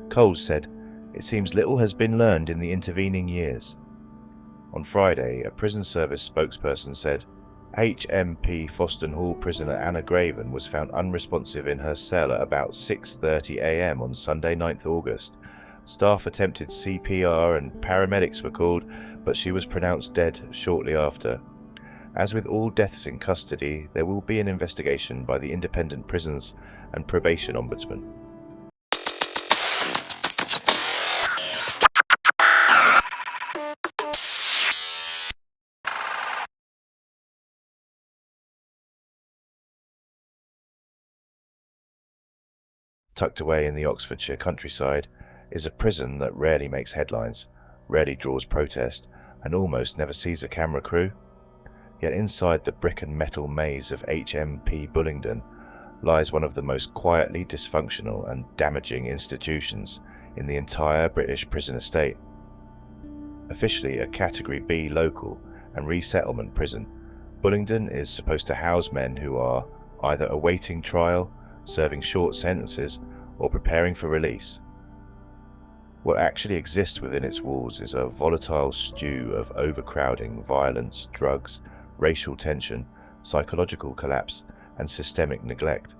Coles said, "It seems little has been learned in the intervening years." On Friday, a prison service spokesperson said, HMP Foston Hall prisoner Anna Graven was found unresponsive in her cell at about 6:30 a.m. on Sunday 9th August. Staff attempted CPR and paramedics were called, but she was pronounced dead shortly after. As with all deaths in custody, there will be an investigation by the Independent Prisons and Probation Ombudsman. Tucked away in the Oxfordshire countryside is a prison that rarely makes headlines, rarely draws protest, and almost never sees a camera crew. Yet inside the brick and metal maze of HMP Bullingdon lies one of the most quietly dysfunctional and damaging institutions in the entire British prison estate. Officially a Category B local and resettlement prison, Bullingdon is supposed to house men who are either awaiting trial, serving short sentences, or preparing for release. What actually exists within its walls is a volatile stew of overcrowding, violence, drugs, racial tension, psychological collapse, and systemic neglect.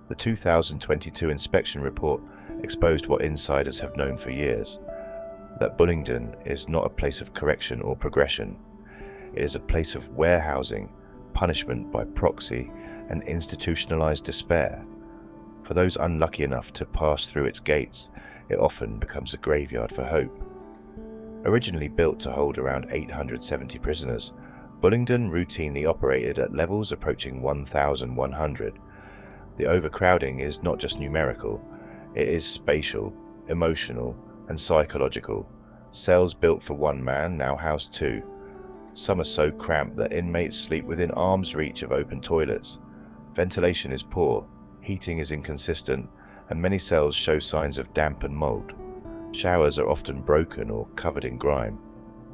The 2022 inspection report exposed what insiders have known for years. that Bullingdon is not a place of correction or progression. It is a place of warehousing, punishment by proxy, and institutionalized despair. For those unlucky enough to pass through its gates, it often becomes a graveyard for hope. Originally built to hold around 870 prisoners, Bullingdon routinely operated at levels approaching 1,100. The overcrowding is not just numerical, it is spatial, emotional, and psychological. Cells built for one man now house two. Some are so cramped that inmates sleep within arm's reach of open toilets. Ventilation is poor, heating is inconsistent, and many cells show signs of damp and mold. Showers are often broken or covered in grime.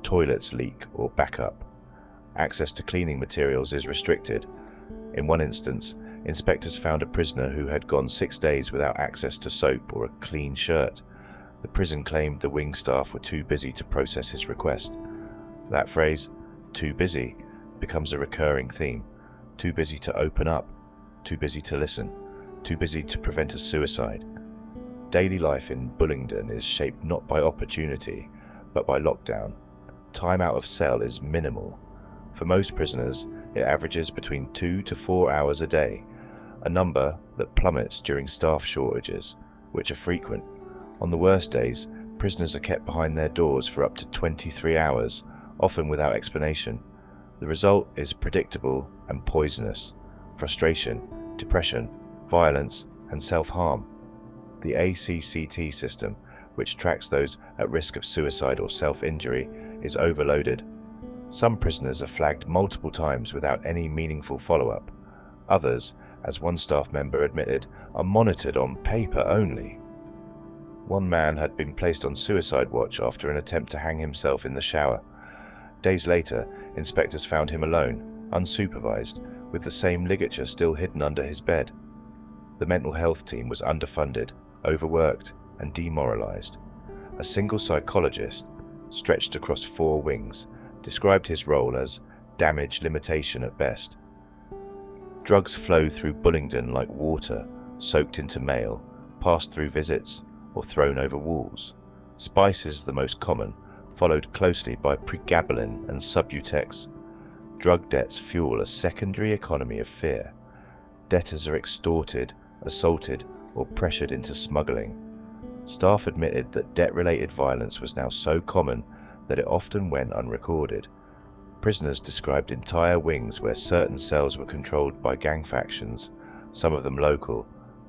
Toilets leak or back up. Access to cleaning materials is restricted. In one instance, inspectors found a prisoner who had gone 6 days without access to soap or a clean shirt. The prison claimed the wing staff were too busy to process his request. That phrase, "too busy," becomes a recurring theme. Too busy to open up, too busy to listen, too busy to prevent a suicide. Daily life in Bullingdon is shaped not by opportunity, but by lockdown. Time out of cell is minimal. For most prisoners, it averages between 2 to 4 hours a day, a number that plummets during staff shortages, which are frequent. On the worst days, prisoners are kept behind their doors for up to 23 hours, often without explanation. The result is predictable and poisonous: frustration, depression, violence, and self-harm. The ACCT system, which tracks those at risk of suicide or self-injury, is overloaded. Some prisoners are flagged multiple times without any meaningful follow-up. Others, as one staff member admitted, are monitored on paper only. One man had been placed on suicide watch after an attempt to hang himself in the shower. Days later, inspectors found him alone, unsupervised, with the same ligature still hidden under his bed. The mental health team was underfunded, overworked, and demoralized. A single psychologist, stretched across 4 wings, described his role as damage limitation at best. Drugs flow through Bullingdon like water, soaked into mail, passed through visits, or thrown over walls. Spice is the most common, followed closely by pregabalin and Subutex. Drug debts fuel a secondary economy of fear. Debtors are extorted, assaulted, or pressured into smuggling. Staff admitted that debt-related violence was now so common that it often went unrecorded. Prisoners described entire wings where certain cells were controlled by gang factions, some of them local,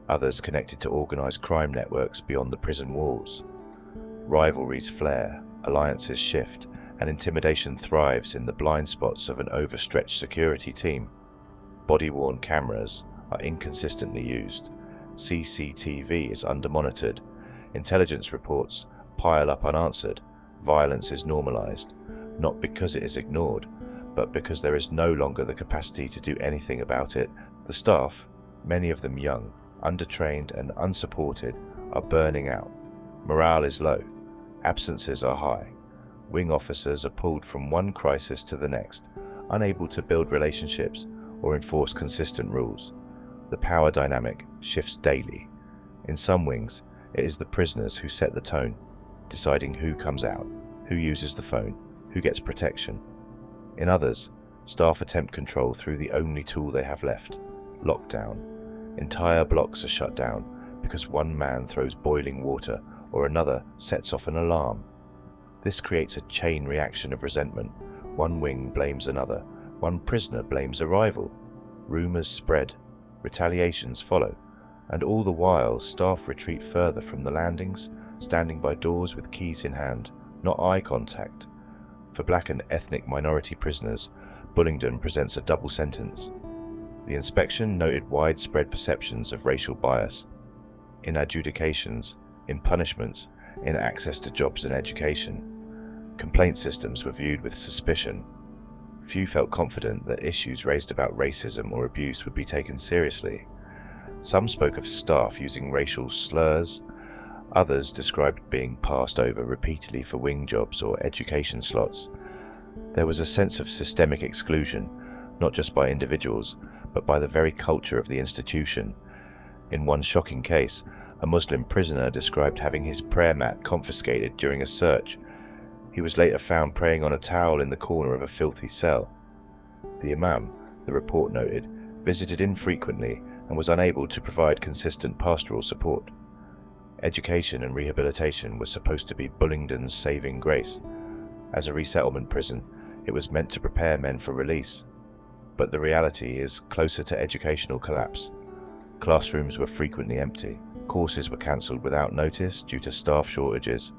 others connected to organized crime networks beyond the prison walls. Rivalries flare, alliances shift, and intimidation thrives in the blind spots of an overstretched security team. Body-worn cameras are inconsistently used. CCTV is under-monitored. Intelligence reports pile up unanswered. Violence is normalized, not because it is ignored, but because there is no longer the capacity to do anything about it. The staff, many of them young, undertrained and unsupported, are burning out. Morale is low. Absences are high. Wing officers are pulled from one crisis to the next, unable to build relationships or enforce consistent rules. The power dynamic shifts daily. In some wings, it is the prisoners who set the tone, deciding who comes out, who uses the phone, who gets protection. In others, staff attempt control through the only tool they have left: lockdown. Entire blocks are shut down because one man throws boiling water or another sets off an alarm. This creates a chain reaction of resentment. One wing blames another, one prisoner blames a rival. Rumors spread, retaliations follow, and all the while staff retreat further from the landings, standing by doors with keys in hand, not eye contact. For black and ethnic minority prisoners, Bullingdon presents a double sentence. The inspection noted widespread perceptions of racial bias in adjudications, in punishments, in access to jobs and education. Complaint systems were viewed with suspicion. Few felt confident that issues raised about racism or abuse would be taken seriously. Some spoke of staff using racial slurs. Others described being passed over repeatedly for wing jobs or education slots. There was a sense of systemic exclusion, not just by individuals, but by the very culture of the institution. In one shocking case, A Muslim prisoner described having his prayer mat confiscated during a search. He was later found praying on a towel in the corner of a filthy cell. The imam, the report noted, visited infrequently and was unable to provide consistent pastoral support. Education and rehabilitation was supposed to be Bullingdon's saving grace. As a resettlement prison, it was meant to prepare men for release. But the reality is closer to educational collapse. Classrooms were frequently empty. Courses were cancelled without notice due to staff shortages.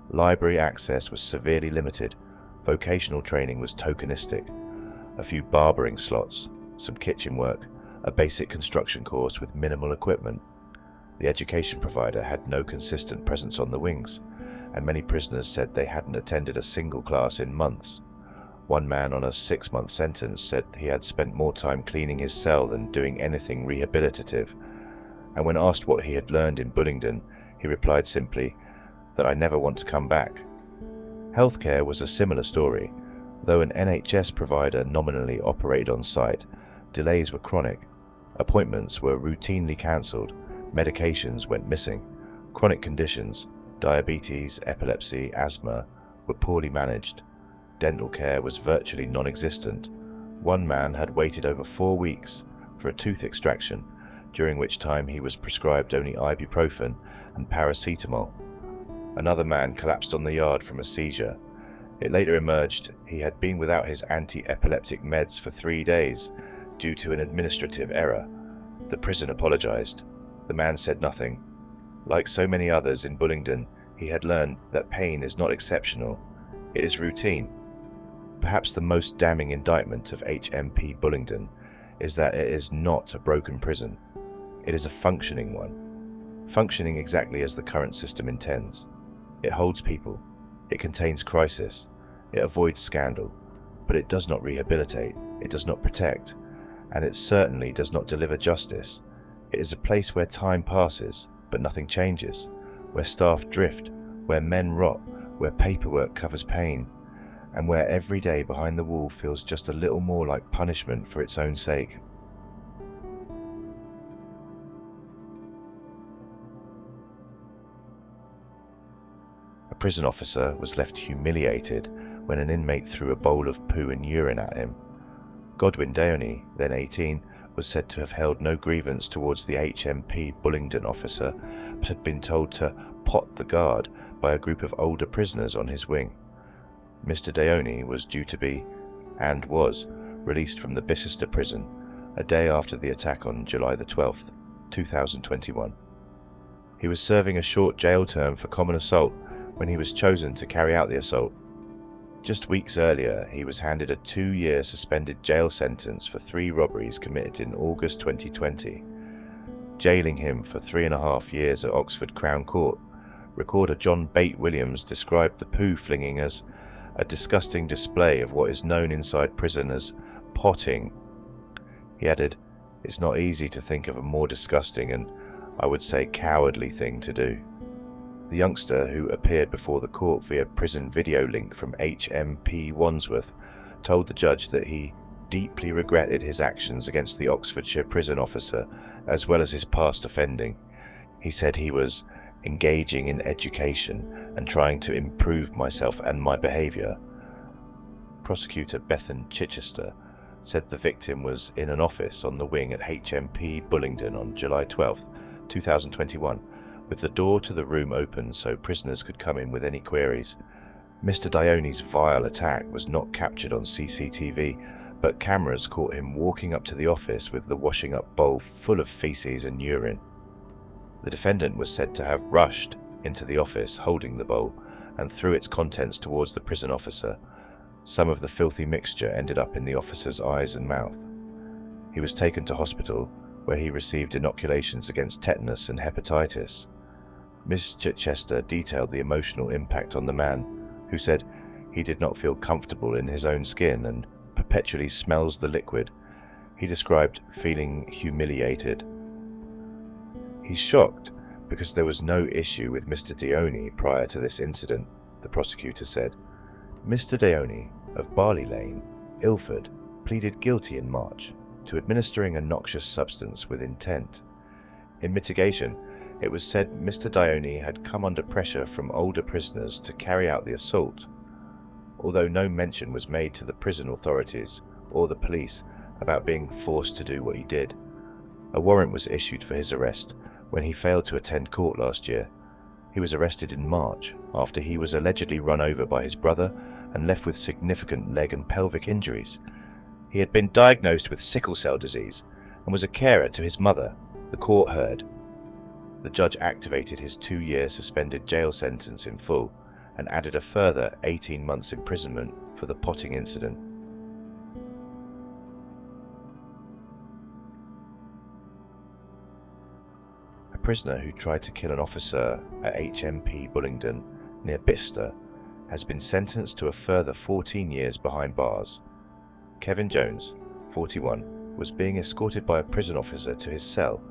Library access was severely limited. Vocational training was tokenistic. A few barbering slots, some kitchen work, a basic construction course with minimal equipment. The education provider had no consistent presence on the wings, and many prisoners said they hadn't attended a single class in months. One man on a 6-month sentence said he had spent more time cleaning his cell than doing anything rehabilitative, and when asked what he had learned in Bullingdon, he replied simply, "that I never want to come back." Healthcare was a similar story. Though an NHS provider nominally operated on site, delays were chronic. Appointments were routinely cancelled. Medications went missing. Chronic conditions, diabetes, epilepsy, asthma, were poorly managed. Dental care was virtually non-existent. One man had waited over 4 weeks for a tooth extraction, during which time he was prescribed only ibuprofen and paracetamol. Another man collapsed on the yard from a seizure. It later emerged he had been without his anti-epileptic meds for 3 days due to an administrative error. The prison apologized. The man said nothing. Like so many others in Bullingdon, he had learned that pain is not exceptional. It is routine. Perhaps the most damning indictment of HMP Bullingdon is that it is not a broken prison. It is a functioning one. Functioning exactly as the current system intends. It holds people. It contains crisis. It avoids scandal. But it does not rehabilitate. It does not protect. And it certainly does not deliver justice. It is a place where time passes, but nothing changes. Where staff drift. Where men rot. Where paperwork covers pain. And where every day behind the wall feels just a little more like punishment for its own sake. A prison officer was left humiliated when an inmate threw a bowl of poo and urine at him. Godwin Deoney, then 18, was said to have held no grievance towards the HMP Bullingdon officer, but had been told to pot the guard by a group of older prisoners on his wing. Mr. Deoney was due to be, and was, released from the Bicester prison a day after the attack on July the 12th, 2021. He was serving a short jail term for common assault when he was chosen to carry out the assault. Just weeks earlier, he was handed a 2-year suspended jail sentence for 3 robberies committed in August 2020. Jailing him for 3.5 years at Oxford Crown Court, recorder John Bate Williams described the poo flinging as a disgusting display of what is known inside prison as potting. He added, "It's not easy to think of a more disgusting and, I would say, cowardly thing to do." The youngster, who appeared before the court via prison video link from HMP Wandsworth, told the judge that he deeply regretted his actions against the Oxfordshire prison officer, as well as his past offending. He said he was engaging in education and trying to improve myself and my behaviour. Prosecutor Bethan Chichester said the victim was in an office on the wing at HMP Bullingdon on July 12, 2021, with the door to the room open so prisoners could come in with any queries. Mr. Deoney's vile attack was not captured on CCTV, but cameras caught him walking up to the office with the washing up bowl full of feces and urine. The defendant was said to have rushed into the office holding the bowl and threw its contents towards the prison officer. Some of the filthy mixture ended up in the officer's eyes and mouth. He was taken to hospital, where he received inoculations against tetanus and hepatitis. Ms. Chichester detailed the emotional impact on the man, who said he did not feel comfortable in his own skin and perpetually smells the liquid. He described feeling humiliated. He's shocked because there was no issue with Mr. Deoney prior to this incident, the prosecutor said. Mr. Deoney of Barley Lane, Ilford, pleaded guilty in March to administering a noxious substance with intent. In mitigation, It was said Mr. Dione had come under pressure from older prisoners to carry out the assault, although no mention was made to the prison authorities or the police about being forced to do what he did. A warrant was issued for his arrest when he failed to attend court last year. He was arrested in March after he was allegedly run over by his brother and left with significant leg and pelvic injuries. He had been diagnosed with sickle cell disease and was a carer to his mother, the court heard. The judge activated his 2-year suspended jail sentence in full and added a further 18 months imprisonment for the potting incident. A prisoner who tried to kill an officer at HMP Bullingdon near Bicester has been sentenced to a further 14 years behind bars. Kevin Jones, 41, was being escorted by a prison officer to his cell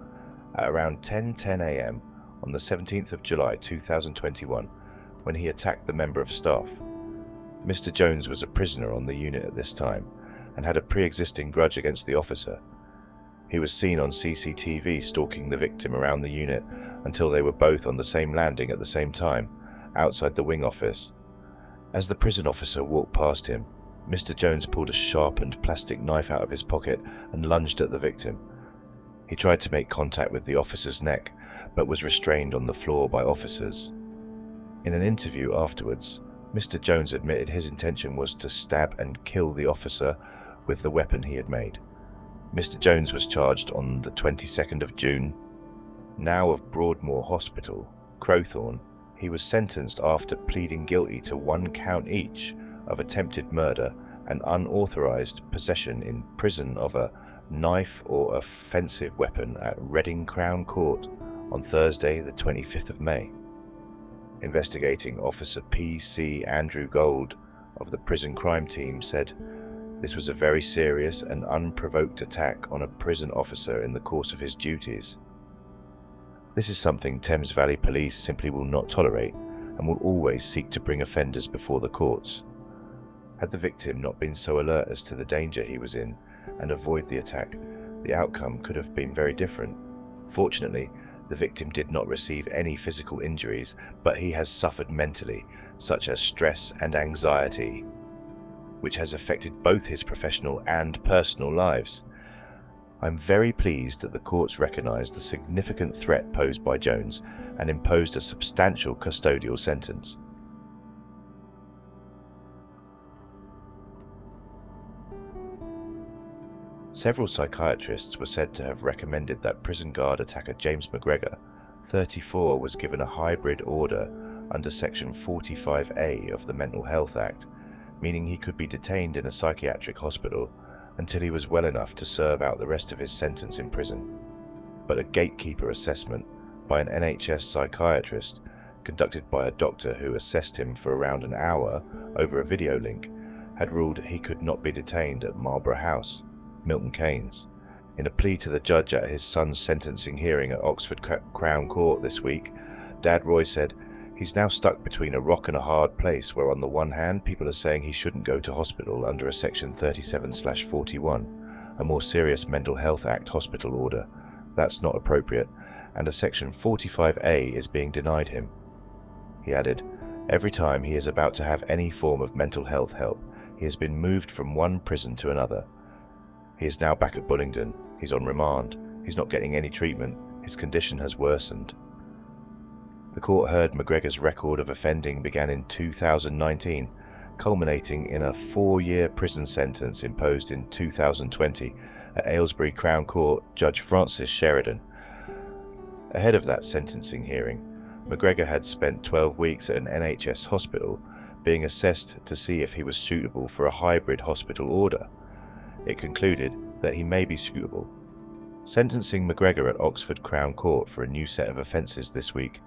at around 10:10 a.m. on the 17th of July 2021 when he attacked the member of staff. Mr. Jones was a prisoner on the unit at this time and had a pre-existing grudge against the officer. He was seen on CCTV stalking the victim around the unit until they were both on the same landing at the same time, outside the wing office. As the prison officer walked past him, Mr. Jones pulled a sharpened plastic knife out of his pocket and lunged at the victim. He tried to make contact with the officer's neck, but was restrained on the floor by officers. In an interview afterwards, Mr. Jones admitted his intention was to stab and kill the officer with the weapon he had made. Mr. Jones was charged on the 22nd of June. Now of Broadmoor Hospital, Crowthorne, he was sentenced after pleading guilty to 1 count each of attempted murder and unauthorised possession in prison of a knife or offensive weapon at Reading Crown Court on Thursday the 25th of May. Investigating Officer P.C. Andrew Gold of the prison crime team said, "This was a very serious and unprovoked attack on a prison officer in the course of his duties. This is something Thames Valley Police simply will not tolerate and will always seek to bring offenders before the courts. Had the victim not been so alert as to the danger he was in and avoid the attack, the outcome could have been very different. Fortunately, the victim did not receive any physical injuries, but he has suffered mentally, such as stress and anxiety, which has affected both his professional and personal lives. I'm very pleased that the courts recognised the significant threat posed by Jones and imposed a substantial custodial sentence." Several psychiatrists were said to have recommended that prison guard attacker James McGregor, 34, was given a hybrid order under Section 45A of the Mental Health Act, meaning he could be detained in a psychiatric hospital until he was well enough to serve out the rest of his sentence in prison. But a gatekeeper assessment by an NHS psychiatrist, conducted by a doctor who assessed him for around an hour over a video link, had ruled he could not be detained at Marlborough House, Milton Keynes. In a plea to the judge at his son's sentencing hearing at Oxford Crown Court this week, Dad Roy said, "He's now stuck between a rock and a hard place where on the one hand people are saying he shouldn't go to hospital under a Section 37/41, a more serious Mental Health Act hospital order. That's not appropriate, and a Section 45A is being denied him." He added, "Every time he is about to have any form of mental health help, he has been moved from one prison to another. He is now back at Bullingdon. He's on remand. He's not getting any treatment. His condition has worsened." The court heard McGregor's record of offending began in 2019, culminating in a 4-year prison sentence imposed in 2020 at Aylesbury Crown Court Judge Francis Sheridan. Ahead of that sentencing hearing, McGregor had spent 12 weeks at an NHS hospital being assessed to see if he was suitable for a hybrid hospital order. It concluded that he may be suitable. Sentencing McGregor at Oxford Crown Court for a new set of offences this week,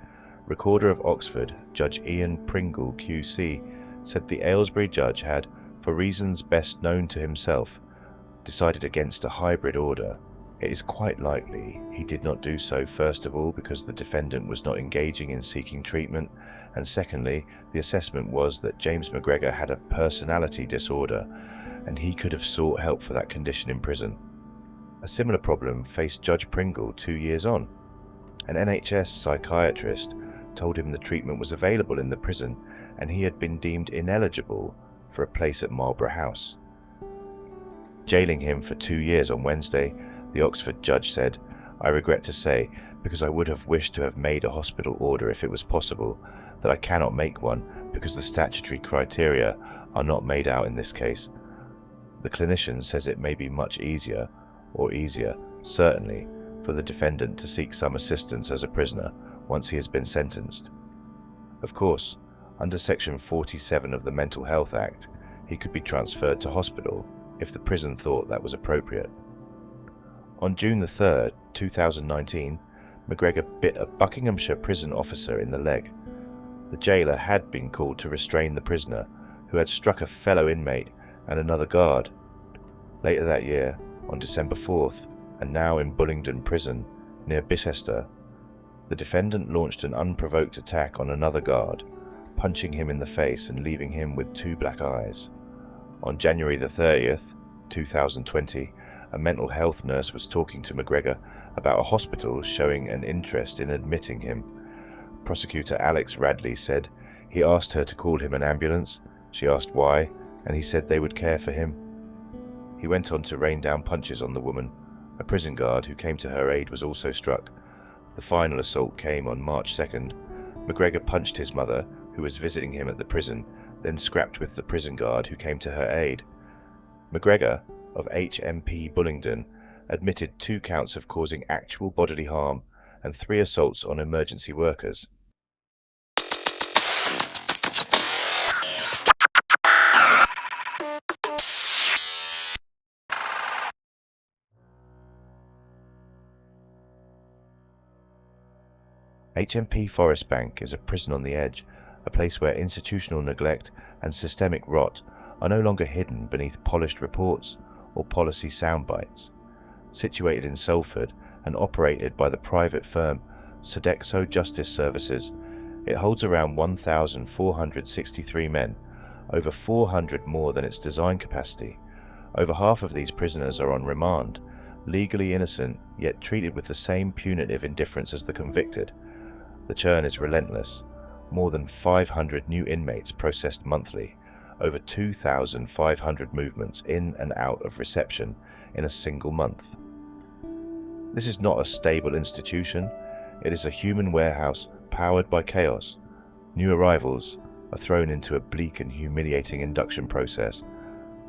Recorder of Oxford, Judge Ian Pringle QC, said the Aylesbury judge had, for reasons best known to himself, decided against a hybrid order. It is quite likely he did not do so, first of all because the defendant was not engaging in seeking treatment, and secondly, the assessment was that James McGregor had a personality disorder and he could have sought help for that condition in prison. A similar problem faced Judge Pringle 2 years on. An NHS psychiatrist told him the treatment was available in the prison and he had been deemed ineligible for a place at Marlborough House. Jailing him for 2 years on Wednesday, the Oxford judge said, "I regret to say, because I would have wished to have made a hospital order if it was possible, that I cannot make one because the statutory criteria are not made out in this case. The clinician says it may be much easier, or easier, certainly, for the defendant to seek some assistance as a prisoner once he has been sentenced. Of course, under Section 47 of the Mental Health Act, he could be transferred to hospital if the prison thought that was appropriate." On June the 3rd, 2019, McGregor bit a Buckinghamshire prison officer in the leg. The jailer had been called to restrain the prisoner, who had struck a fellow inmate and another guard. Later that year, on December 4th, and now in Bullingdon Prison, near Bicester, the defendant launched an unprovoked attack on another guard, punching him in the face and leaving him with 2 black eyes. On January the 30th, 2020, a mental health nurse was talking to McGregor about a hospital showing an interest in admitting him. Prosecutor Alex Radley said he asked her to call him an ambulance. She asked why, and he said they would care for him. He went on to rain down punches on the woman. A prison guard who came to her aid was also struck. The final assault came on March 2nd. McGregor punched his mother, who was visiting him at the prison, then scrapped with the prison guard who came to her aid. McGregor, of HMP Bullingdon, admitted 2 counts of causing actual bodily harm and 3 assaults on emergency workers. HMP Forest Bank is a prison on the edge, a place where institutional neglect and systemic rot are no longer hidden beneath polished reports or policy soundbites. Situated in Salford and operated by the private firm Sodexo Justice Services, it holds around 1,463 men, over 400 more than its design capacity. Over half of these prisoners are on remand, legally innocent yet treated with the same punitive indifference as the convicted. The churn is relentless. More than 500 new inmates processed monthly, over 2,500 movements in and out of reception in a single month. This is not a stable institution. It is a human warehouse powered by chaos. New arrivals are thrown into a bleak and humiliating induction process.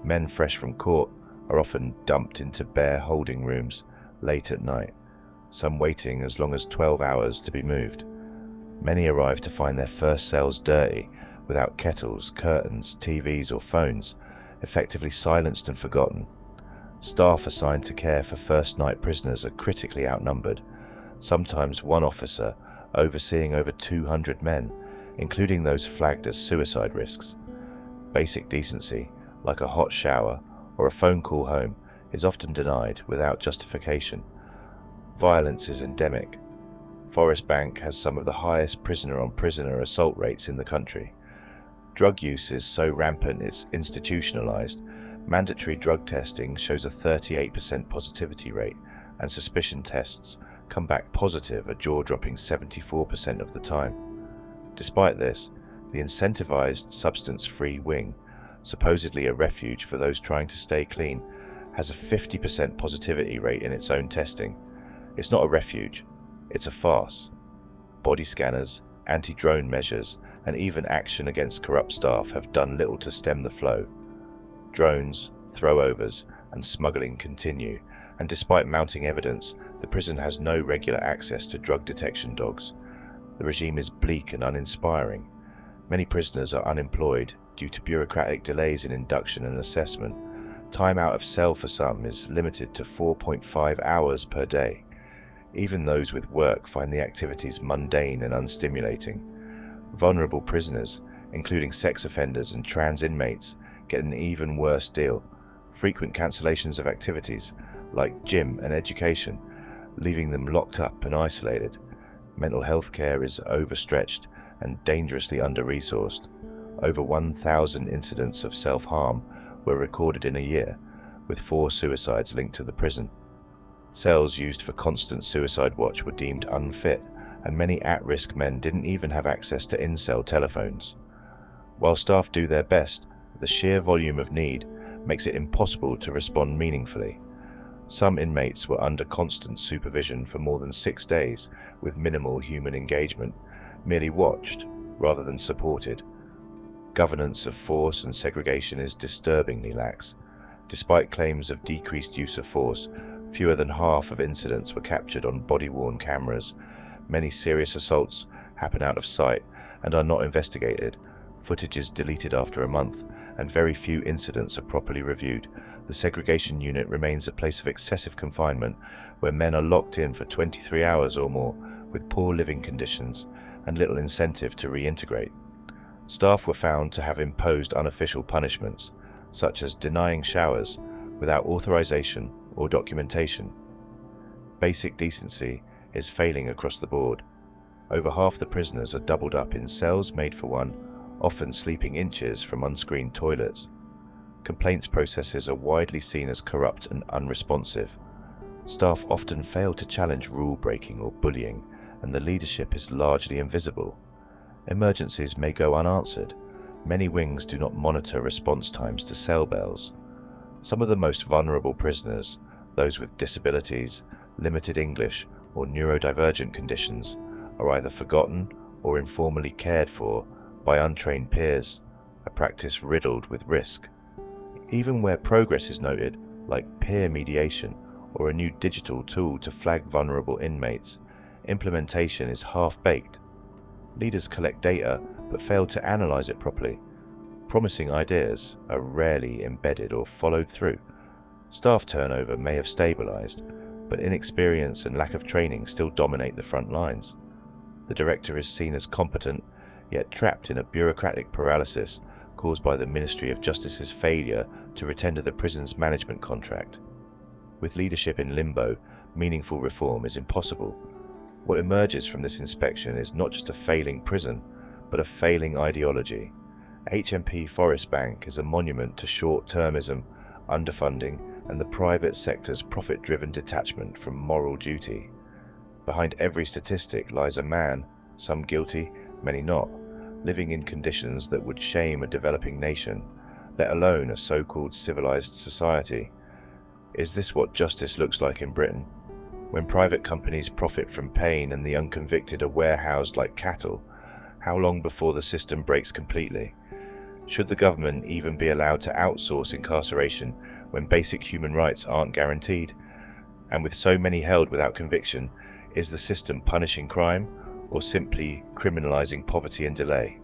Men fresh from court are often dumped into bare holding rooms late at night, some waiting as long as 12 hours to be moved. Many arrive to find their first cells dirty, without kettles, curtains, TVs or phones, effectively silenced and forgotten. Staff assigned to care for first-night prisoners are critically outnumbered, sometimes one officer overseeing over 200 men, including those flagged as suicide risks. Basic decency, like a hot shower or a phone call home, is often denied without justification. Violence is endemic. Forest Bank has some of the highest prisoner-on-prisoner assault rates in the country. Drug use is so rampant it's institutionalized. Mandatory drug testing shows a 38% positivity rate, and suspicion tests come back positive a jaw-dropping 74% of the time. Despite this, the incentivized substance-free wing, supposedly a refuge for those trying to stay clean, has a 50% positivity rate in its own testing. It's not a refuge, it's a farce. Body scanners, anti-drone measures, and even action against corrupt staff have done little to stem the flow. Drones, throwovers, and smuggling continue, and despite mounting evidence, the prison has no regular access to drug detection dogs. The regime is bleak and uninspiring. Many prisoners are unemployed due to bureaucratic delays in induction and assessment. Time out of cell for some is limited to 4.5 hours per day. Even those with work find the activities mundane and unstimulating. Vulnerable prisoners, including sex offenders and trans inmates, get an even worse deal. Frequent cancellations of activities, like gym and education, leaving them locked up and isolated. Mental health care is overstretched and dangerously under-resourced. Over 1,000 incidents of self-harm were recorded in a year, with 4 suicides linked to the prison. Cells used for constant suicide watch were deemed unfit, and many at-risk men didn't even have access to in-cell telephones. While staff do their best, the sheer volume of need makes it impossible to respond meaningfully. Some inmates were under constant supervision for more than 6 days with minimal human engagement, merely watched rather than supported. Governance of force and segregation is disturbingly lax. Despite claims of decreased use of force, fewer than half of incidents were captured on body-worn cameras. Many serious assaults happen out of sight and are not investigated. Footage is deleted after a month, and very few incidents are properly reviewed. The segregation unit remains a place of excessive confinement, where men are locked in for 23 hours or more, with poor living conditions and little incentive to reintegrate. Staff were found to have imposed unofficial punishments, such as denying showers without authorization or documentation. Basic decency is failing across the board. Over half the prisoners are doubled up in cells made for one, often sleeping inches from unscreened toilets. Complaints processes are widely seen as corrupt and unresponsive. Staff often fail to challenge rule-breaking or bullying, and the leadership is largely invisible. Emergencies may go unanswered. Many wings do not monitor response times to cell bells. Some of the most vulnerable prisoners, those with disabilities, limited English, or neurodivergent conditions, are either forgotten or informally cared for by untrained peers, a practice riddled with risk. Even where progress is noted, like peer mediation or a new digital tool to flag vulnerable inmates, implementation is half-baked. Leaders collect data but fail to analyze it properly. Promising ideas are rarely embedded or followed through. Staff turnover may have stabilized, but inexperience and lack of training still dominate the front lines. The director is seen as competent, yet trapped in a bureaucratic paralysis caused by the Ministry of Justice's failure to retender the prison's management contract. With leadership in limbo, meaningful reform is impossible. What emerges from this inspection is not just a failing prison, but a failing ideology. HMP Forest Bank is a monument to short-termism, underfunding, and the private sector's profit-driven detachment from moral duty. Behind every statistic lies a man, some guilty, many not, living in conditions that would shame a developing nation, let alone a so-called civilized society. Is this what justice looks like in Britain? When private companies profit from pain and the unconvicted are warehoused like cattle, how long before the system breaks completely? Should the government even be allowed to outsource incarceration when basic human rights aren't guaranteed? And with so many held without conviction, is the system punishing crime or simply criminalizing poverty and delay?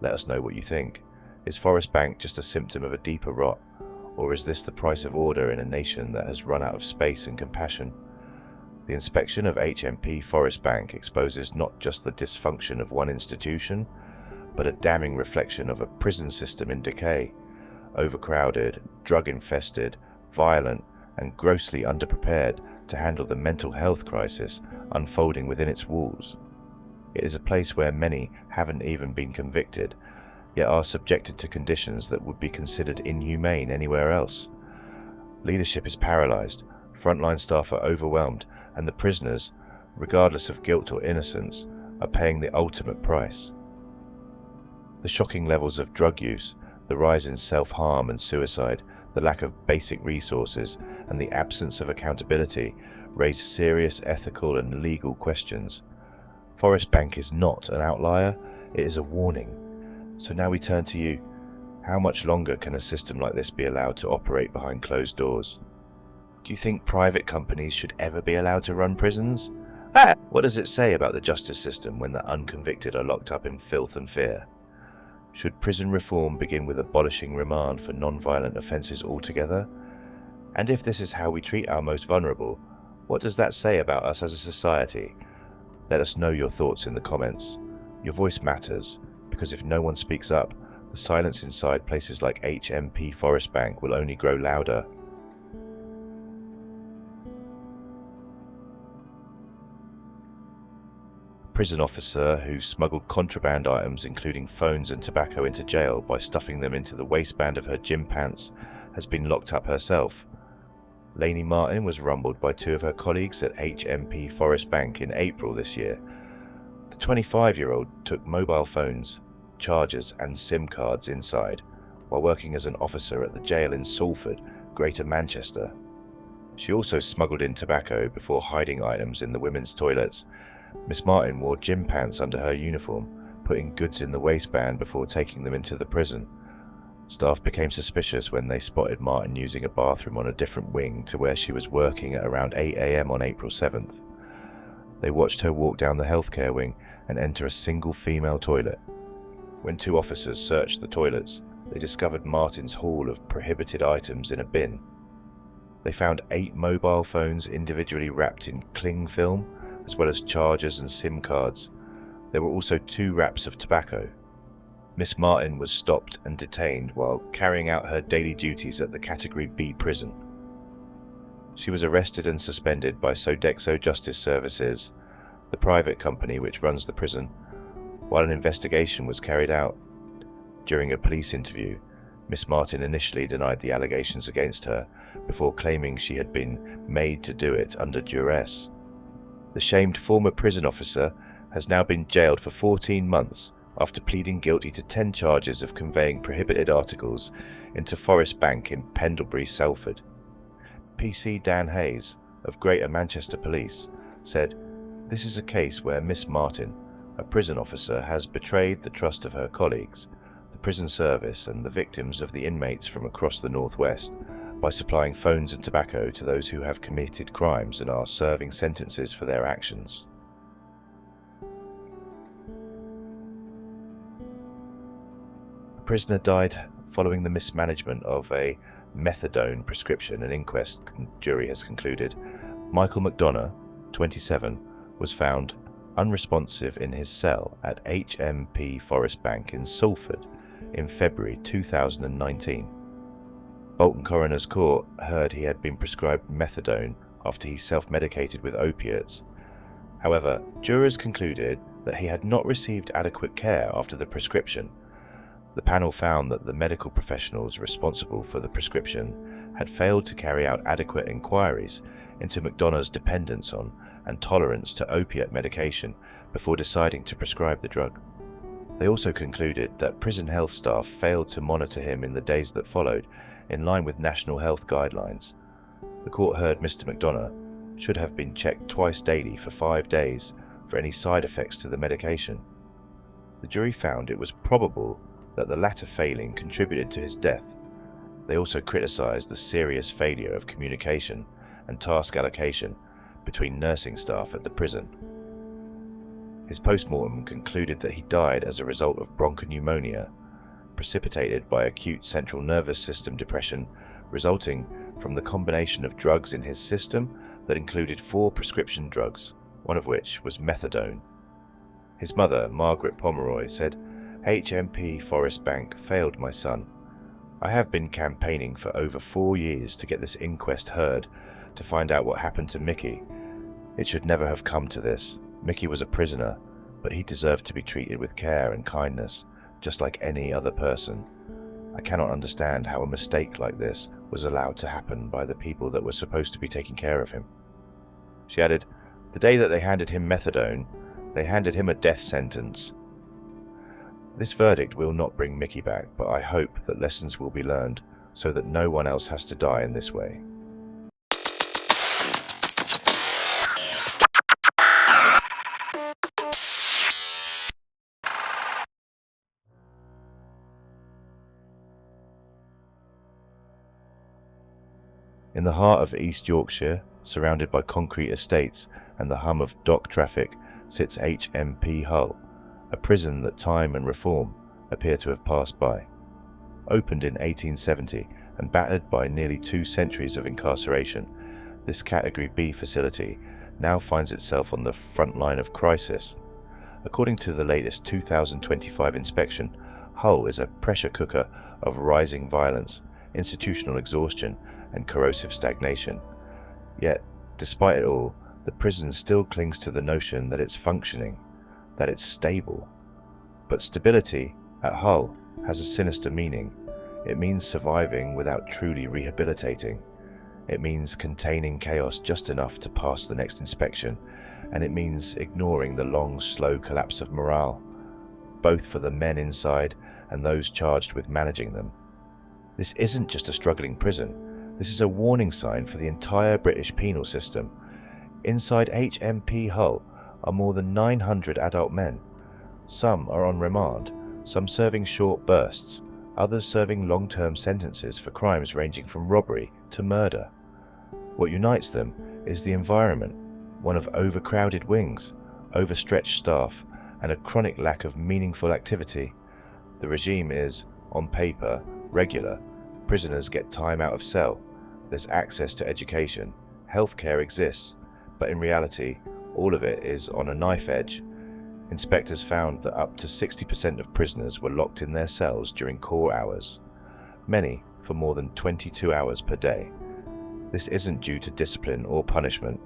Let us know what you think. Is Forest Bank just a symptom of a deeper rot, or is this the price of order in a nation that has run out of space and compassion? The inspection of HMP Forest Bank exposes not just the dysfunction of one institution, but a damning reflection of a prison system in decay, overcrowded, drug-infested, violent, and grossly underprepared to handle the mental health crisis unfolding within its walls. It is a place where many haven't even been convicted, yet are subjected to conditions that would be considered inhumane anywhere else. Leadership is paralyzed, frontline staff are overwhelmed, and the prisoners, regardless of guilt or innocence, are paying the ultimate price. The shocking levels of drug use, the rise in self-harm and suicide, the lack of basic resources, and the absence of accountability raise serious ethical and legal questions. Forest Bank is not an outlier, it is a warning. So now we turn to you. How much longer can a system like this be allowed to operate behind closed doors? Do you think private companies should ever be allowed to run prisons? What does it say about the justice system when the unconvicted are locked up in filth and fear? Should prison reform begin with abolishing remand for non-violent offences altogether? And if this is how we treat our most vulnerable, what does that say about us as a society? Let us know your thoughts in the comments. Your voice matters, because if no one speaks up, the silence inside places like HMP Forest Bank will only grow louder. Prison officer who smuggled contraband items including phones and tobacco into jail by stuffing them into the waistband of her gym pants has been locked up herself. Lainey Martin was rumbled by two of her colleagues at HMP Forest Bank in April this year. The 25-year-old took mobile phones, chargers and SIM cards inside while working as an officer at the jail in Salford, Greater Manchester. She also smuggled in tobacco before hiding items in the women's toilets. Miss Martin wore gym pants under her uniform, putting goods in the waistband before taking them into the prison. Staff became suspicious when they spotted Martin using a bathroom on a different wing to where she was working at around 8 AM on April 7th. They watched her walk down the healthcare wing and enter a single female toilet. When two officers searched the toilets, they discovered Martin's haul of prohibited items in a bin. They found 8 mobile phones individually wrapped in cling film, as well as chargers and SIM cards. There were also 2 wraps of tobacco. Miss Martin was stopped and detained while carrying out her daily duties at the Category B prison. She was arrested and suspended by Sodexo Justice Services, the private company which runs the prison, while an investigation was carried out. During a police interview, Miss Martin initially denied the allegations against her before claiming she had been made to do it under duress. The shamed former prison officer has now been jailed for 14 months after pleading guilty to 10 charges of conveying prohibited articles into Forest Bank in Pendlebury, Salford. PC Dan Hayes of Greater Manchester Police said, "This is a case where Miss Martin, a prison officer, has betrayed the trust of her colleagues, the prison service and the victims of the inmates from across the Northwest by supplying phones and tobacco to those who have committed crimes and are serving sentences for their actions." A prisoner died following the mismanagement of a methadone prescription, an inquest jury has concluded. Michael McDonough, 27, was found unresponsive in his cell at HMP Forest Bank in Salford in February 2019. Bolton Coroner's Court heard he had been prescribed methadone after he self-medicated with opiates. However, jurors concluded that he had not received adequate care after the prescription. The panel found that the medical professionals responsible for the prescription had failed to carry out adequate inquiries into McDonough's dependence on and tolerance to opiate medication before deciding to prescribe the drug. They also concluded that prison health staff failed to monitor him in the days that followed, in line with national health guidelines. The court heard Mr. McDonough should have been checked twice daily for 5 days for any side effects to the medication. The jury found it was probable that the latter failing contributed to his death. They also criticised the serious failure of communication and task allocation between nursing staff at the prison. His post-mortem concluded that he died as a result of bronchopneumonia, precipitated by acute central nervous system depression resulting from the combination of drugs in his system that included 4 prescription drugs, one of which was methadone. His mother, Margaret Pomeroy, said, "HMP Forest Bank failed my son. I have been campaigning for over 4 years to get this inquest heard to find out what happened to Mickey. It should never have come to this. Mickey was a prisoner, but he deserved to be treated with care and kindness, just like any other person. I cannot understand how a mistake like this was allowed to happen by the people that were supposed to be taking care of him." She added, "The day that they handed him methadone, they handed him a death sentence. This verdict will not bring Mickey back, but I hope that lessons will be learned so that no one else has to die in this way." In the heart of East Yorkshire, surrounded by concrete estates and the hum of dock traffic, sits HMP Hull, a prison that time and reform appear to have passed by. Opened in 1870 and battered by nearly 2 centuries of incarceration, this Category B facility now finds itself on the front line of crisis. According to the latest 2025 inspection, Hull is a pressure cooker of rising violence, institutional exhaustion, and corrosive stagnation. Yet, despite it all, the prison still clings to the notion that it's functioning, that it's stable. But stability at Hull has a sinister meaning. It means surviving without truly rehabilitating. It means containing chaos just enough to pass the next inspection, and it means ignoring the long, slow collapse of morale, both for the men inside and those charged with managing them. This isn't just a struggling prison. This is a warning sign for the entire British penal system. Inside HMP Hull are more than 900 adult men. Some are on remand, some serving short bursts, others serving long-term sentences for crimes ranging from robbery to murder. What unites them is the environment, one of overcrowded wings, overstretched staff, and a chronic lack of meaningful activity. The regime is, on paper, regular. Prisoners get time out of cell. There's access to education. Healthcare exists. But in reality, all of it is on a knife edge. Inspectors found that up to 60% of prisoners were locked in their cells during core hours, many for more than 22 hours per day. This isn't due to discipline or punishment.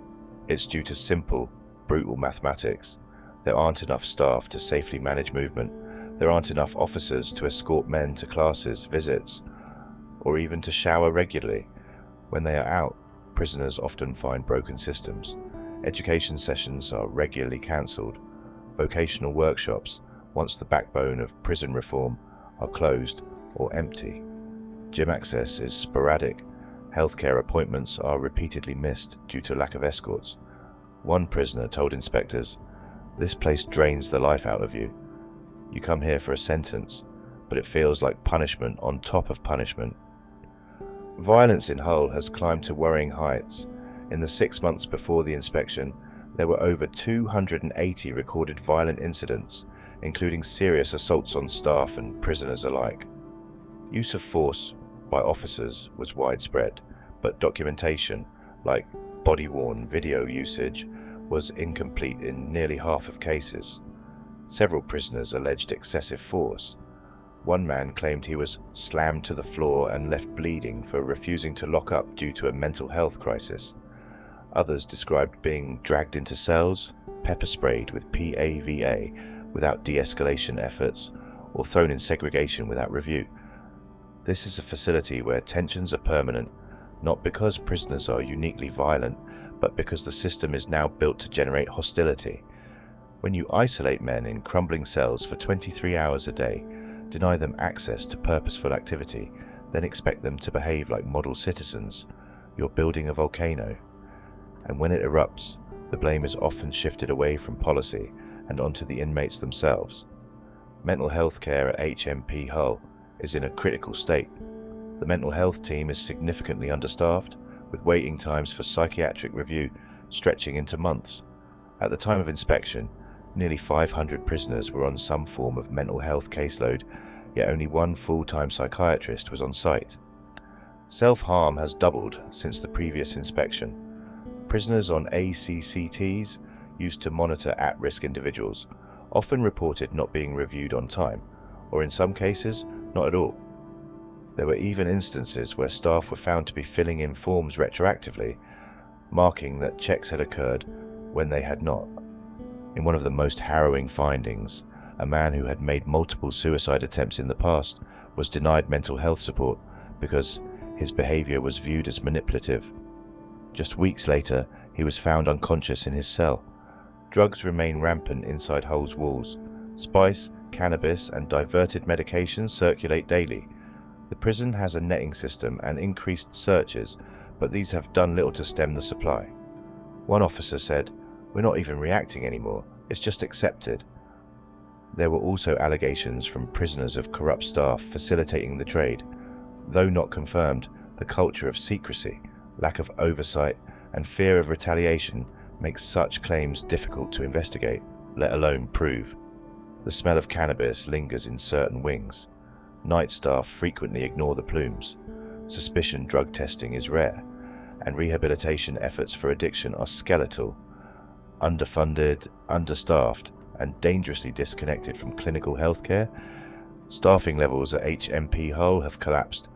It's due to simple, brutal mathematics. There aren't enough staff to safely manage movement. There aren't enough officers to escort men to classes, visits, or even to shower regularly. When they are out, prisoners often find broken systems. Education sessions are regularly cancelled. Vocational workshops, once the backbone of prison reform, are closed or empty. Gym access is sporadic. Healthcare appointments are repeatedly missed due to lack of escorts. One prisoner told inspectors, "This place drains the life out of you. You come here for a sentence, but it feels like punishment on top of punishment." Violence in Hull has climbed to worrying heights. In the 6 months before the inspection, there were over 280 recorded violent incidents, including serious assaults on staff and prisoners alike. Use of force by officers was widespread, but documentation, like body-worn video usage, was incomplete in nearly half of cases. Several prisoners alleged excessive force. One man claimed he was slammed to the floor and left bleeding for refusing to lock up due to a mental health crisis. Others described being dragged into cells, pepper sprayed with PAVA without de-escalation efforts, or thrown in segregation without review. This is a facility where tensions are permanent, not because prisoners are uniquely violent, but because the system is now built to generate hostility. When you isolate men in crumbling cells for 23 hours a day, deny them access to purposeful activity, then expect them to behave like model citizens, you're building a volcano. And when it erupts, the blame is often shifted away from policy and onto the inmates themselves. Mental health care at HMP Hull is in a critical state. The mental health team is significantly understaffed, with waiting times for psychiatric review stretching into months. At the time of inspection, nearly 500 prisoners were on some form of mental health caseload, yet only one full-time psychiatrist was on site. Self-harm has doubled since the previous inspection. Prisoners on ACCTs, used to monitor at-risk individuals, often reported not being reviewed on time, or in some cases, not at all. There were even instances where staff were found to be filling in forms retroactively, marking that checks had occurred when they had not. In one of the most harrowing findings, a man who had made multiple suicide attempts in the past was denied mental health support because his behavior was viewed as manipulative. Just weeks later, he was found unconscious in his cell. Drugs remain rampant inside Hull's walls. Spice, cannabis, and diverted medications circulate daily. The prison has a netting system and increased searches, but these have done little to stem the supply. One officer said, "We're not even reacting anymore, it's just accepted." There were also allegations from prisoners of corrupt staff facilitating the trade. Though not confirmed, the culture of secrecy, lack of oversight, and fear of retaliation makes such claims difficult to investigate, let alone prove. The smell of cannabis lingers in certain wings. Night staff frequently ignore the plumes. Suspicion drug testing is rare, and rehabilitation efforts for addiction are skeletal. Underfunded, understaffed, and dangerously disconnected from clinical healthcare, staffing levels at HMP Hull have collapsed.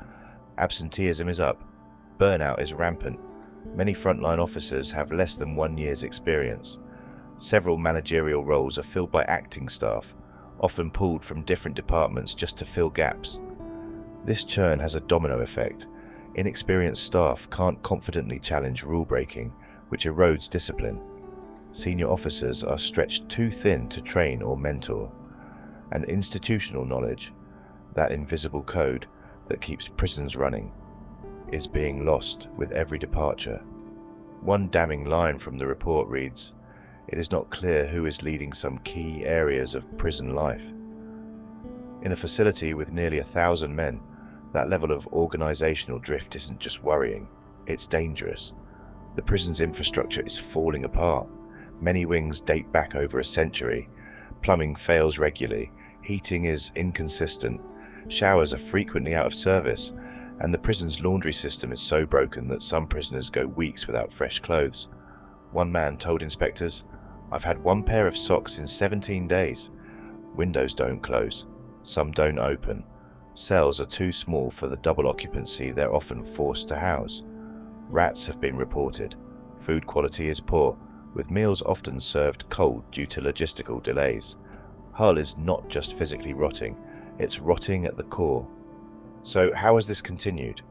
Absenteeism is up. Burnout is rampant. Many frontline officers have less than 1 year's experience. Several managerial roles are filled by acting staff, often pulled from different departments just to fill gaps. This churn has a domino effect. Inexperienced staff can't confidently challenge rule breaking, which erodes discipline. Senior officers are stretched too thin to train or mentor. And institutional knowledge, that invisible code that keeps prisons running, is being lost with every departure. One damning line from the report reads, "It is not clear who is leading some key areas of prison life." In a facility with nearly 1,000 men, that level of organizational drift isn't just worrying, it's dangerous. The prison's infrastructure is falling apart. Many wings date back over a century. Plumbing fails regularly, heating is inconsistent, showers are frequently out of service, and the prison's laundry system is so broken that some prisoners go weeks without fresh clothes. One man told inspectors, "I've had one pair of socks in 17 days. Windows don't close. Some don't open. Cells are too small for the double occupancy they're often forced to house. Rats have been reported. Food quality is poor, with meals often served cold due to logistical delays. Hull is not just physically rotting, it's rotting at the core." So how has this continued?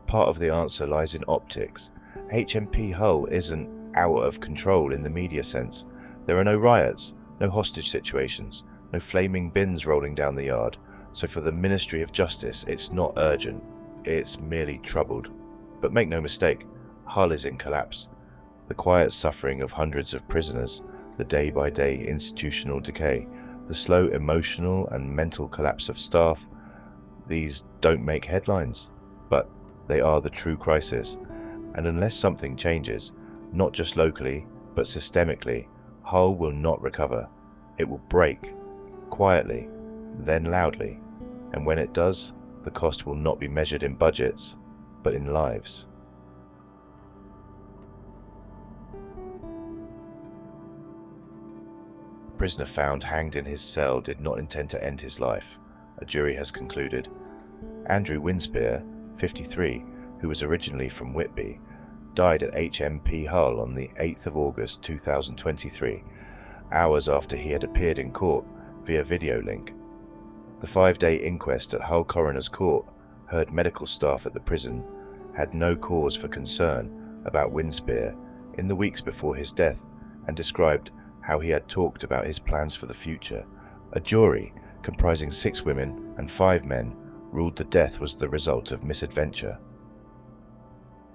Part of the answer lies in optics. HMP Hull isn't out of control in the media sense. There are no riots, no hostage situations, no flaming bins rolling down the yard. So for the Ministry of Justice, it's not urgent, it's merely troubled. But make no mistake, Hull is in collapse. The quiet suffering of hundreds of prisoners, the day-by-day institutional decay, the slow emotional and mental collapse of staff, these don't make headlines, but they are the true crisis. And unless something changes, not just locally, but systemically, Hull will not recover. It will break, quietly, then loudly. And when it does, the cost will not be measured in budgets, but in lives. A prisoner found hanged in his cell did not intend to end his life, a jury has concluded. Andrew Winspear, 53, who was originally from Whitby, died at HMP Hull on the 8th of August 2023, hours after he had appeared in court via video link. The 5-day inquest at Hull Coroner's Court heard medical staff at the prison had no cause for concern about Winspear in the weeks before his death and described how he had talked about his plans for the future. A jury, comprising 6 women and 5 men, ruled the death was the result of misadventure.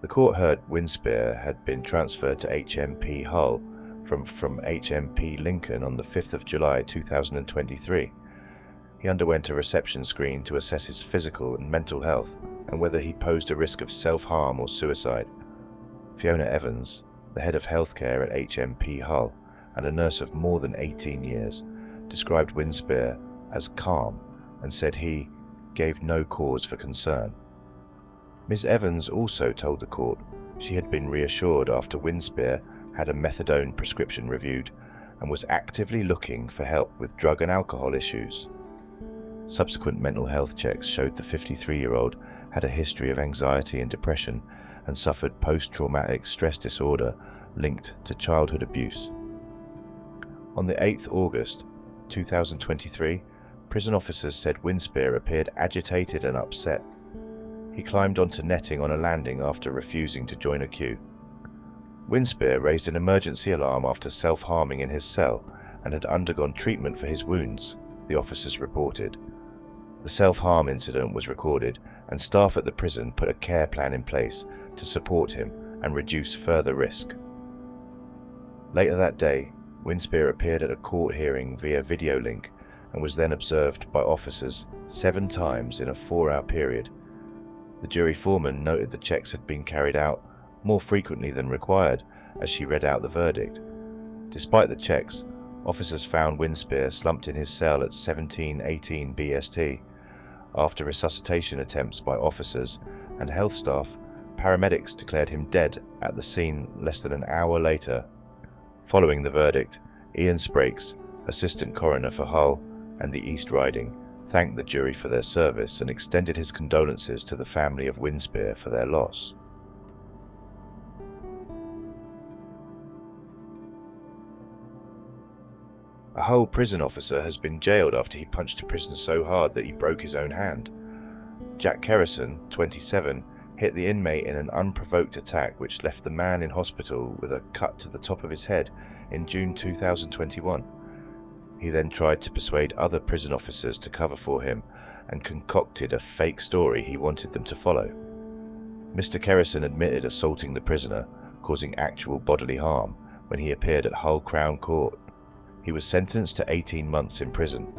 The court heard Winspear had been transferred to HMP Hull from HMP Lincoln on the 5th of July 2023. He underwent a reception screen to assess his physical and mental health and whether he posed a risk of self-harm or suicide. Fiona Evans, the head of healthcare at HMP Hull and a nurse of more than 18 years, described Winspear as calm and said he gave no cause for concern. Ms. Evans also told the court she had been reassured after Winspear had a methadone prescription reviewed and was actively looking for help with drug and alcohol issues. Subsequent mental health checks showed the 53-year-old had a history of anxiety and depression and suffered post-traumatic stress disorder linked to childhood abuse. On the 8th August 2023, prison officers said Winspear appeared agitated and upset. He climbed onto netting on a landing after refusing to join a queue. Winspear raised an emergency alarm after self-harming in his cell and had undergone treatment for his wounds, the officers reported. The self-harm incident was recorded and staff at the prison put a care plan in place to support him and reduce further risk. Later that day, Winspear appeared at a court hearing via video link and was then observed by officers 7 times in a 4-hour period. The jury foreman noted the checks had been carried out more frequently than required as she read out the verdict. Despite the checks, officers found Winspear slumped in his cell at 17:18 BST. After resuscitation attempts by officers and health staff, paramedics declared him dead at the scene less than an hour later. Following the verdict, Ian Sprakes, Assistant Coroner for Hull and the East Riding, thanked the jury for their service and extended his condolences to the family of Winspear for their loss. A Hull prison officer has been jailed after he punched a prisoner so hard that he broke his own hand. Jack Kerrison, 27, hit the inmate in an unprovoked attack which left the man in hospital with a cut to the top of his head in June 2021. He then tried to persuade other prison officers to cover for him and concocted a fake story he wanted them to follow. Mr. Kerrison admitted assaulting the prisoner, causing actual bodily harm, when he appeared at Hull Crown Court. He was sentenced to 18 months in prison.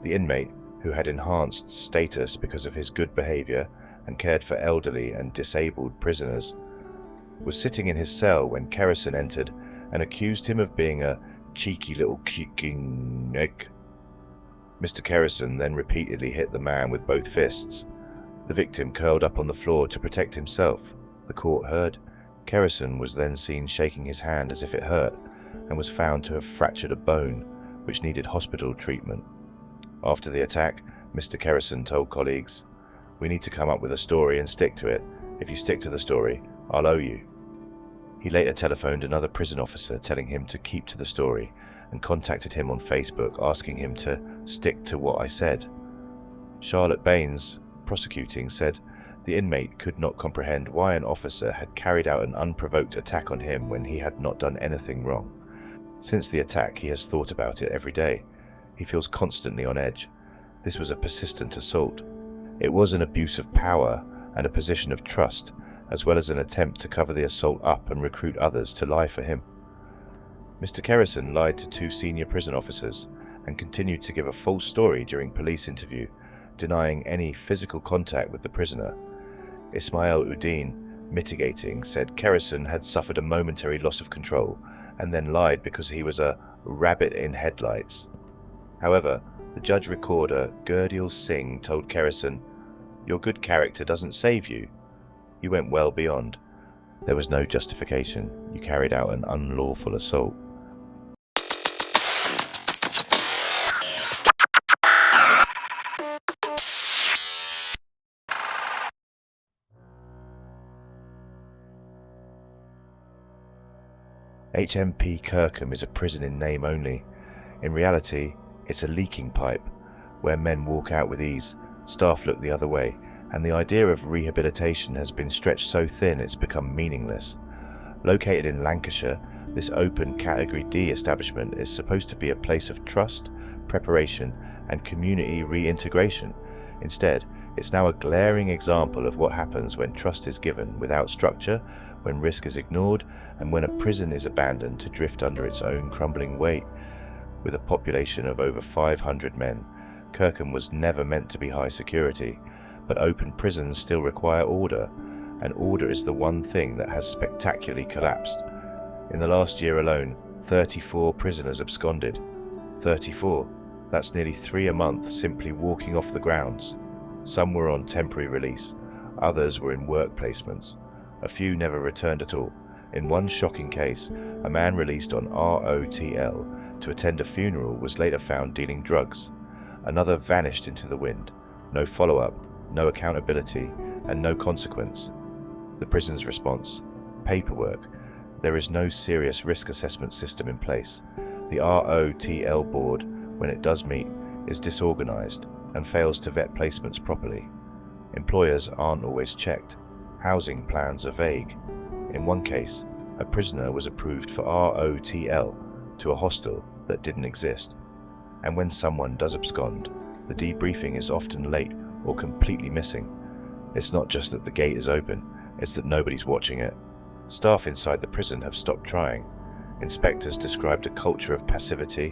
The inmate, who had enhanced status because of his good behaviour and cared for elderly and disabled prisoners, was sitting in his cell when Kerrison entered and accused him of being a cheeky little kicking egg. Mr. Kerrison then repeatedly hit the man with both fists. The victim curled up on the floor to protect himself. The court heard. Kerrison was then seen shaking his hand as if it hurt and was found to have fractured a bone, which needed hospital treatment. After the attack, Mr. Kerrison told colleagues, "We need to come up with a story and stick to it. If you stick to the story, I'll owe you." He later telephoned another prison officer telling him to keep to the story and contacted him on Facebook asking him to stick to what I said. Charlotte Baines, prosecuting, said the inmate could not comprehend why an officer had carried out an unprovoked attack on him when he had not done anything wrong. Since the attack, he has thought about it every day. He feels constantly on edge. This was a persistent assault. It was an abuse of power and a position of trust, as well as an attempt to cover the assault up and recruit others to lie for him. Mr. Kerrison lied to 2 senior prison officers and continued to give a false story during police interview, denying any physical contact with the prisoner. Ismail Uddin, mitigating, said Kerrison had suffered a momentary loss of control and then lied because he was a rabbit in headlights. However, the judge recorder Gurdeal Singh told Kerrison, "Your good character doesn't save you. You went well beyond. There was no justification. You carried out an unlawful assault." HMP Kirkham is a prison in name only. In reality, it's a leaking pipe, where men walk out with ease, staff look the other way, and the idea of rehabilitation has been stretched so thin it's become meaningless. Located in Lancashire, this open Category D establishment is supposed to be a place of trust, preparation, and community reintegration. Instead, it's now a glaring example of what happens when trust is given without structure, when risk is ignored, and when a prison is abandoned to drift under its own crumbling weight. With a population of over 500 men, Kirkham was never meant to be high security, but open prisons still require order, and order is the one thing that has spectacularly collapsed. In the last year alone, 34 prisoners absconded. 34. That's nearly 3 a month simply walking off the grounds. Some were on temporary release, others were in work placements. A few never returned at all. In one shocking case, a man released on ROTL to attend a funeral was later found dealing drugs. Another vanished into the wind. No follow-up, no accountability, and no consequence. The prison's response: paperwork. There is no serious risk assessment system in place. The ROTL board, when it does meet, is disorganized and fails to vet placements properly. Employers aren't always checked. Housing plans are vague. In one case, a prisoner was approved for ROTL to a hostel that didn't exist. And when someone does abscond, the debriefing is often late or completely missing. It's not just that the gate is open, it's that nobody's watching it. Staff inside the prison have stopped trying. Inspectors described a culture of passivity,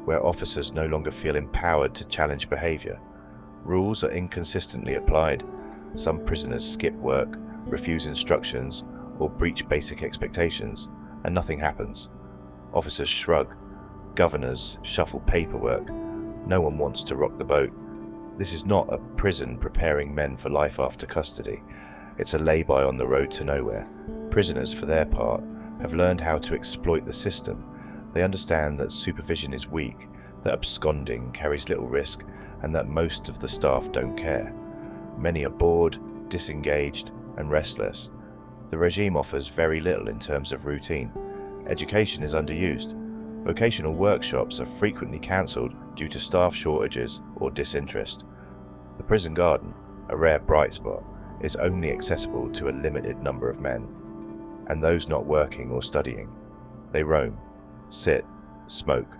where officers no longer feel empowered to challenge behaviour. Rules are inconsistently applied. Some prisoners skip work, refuse instructions, or breach basic expectations, and nothing happens. Officers shrug. Governors shuffle paperwork. No one wants to rock the boat. This is not a prison preparing men for life after custody. It's a lay-by on the road to nowhere. Prisoners, for their part, have learned how to exploit the system. They understand that supervision is weak, that absconding carries little risk, and that most of the staff don't care. Many are bored, disengaged, and restless. The regime offers very little in terms of routine. Education is underused. Vocational workshops are frequently cancelled due to staff shortages or disinterest. The prison garden, a rare bright spot, is only accessible to a limited number of men, and those not working or studying. They roam, sit, smoke,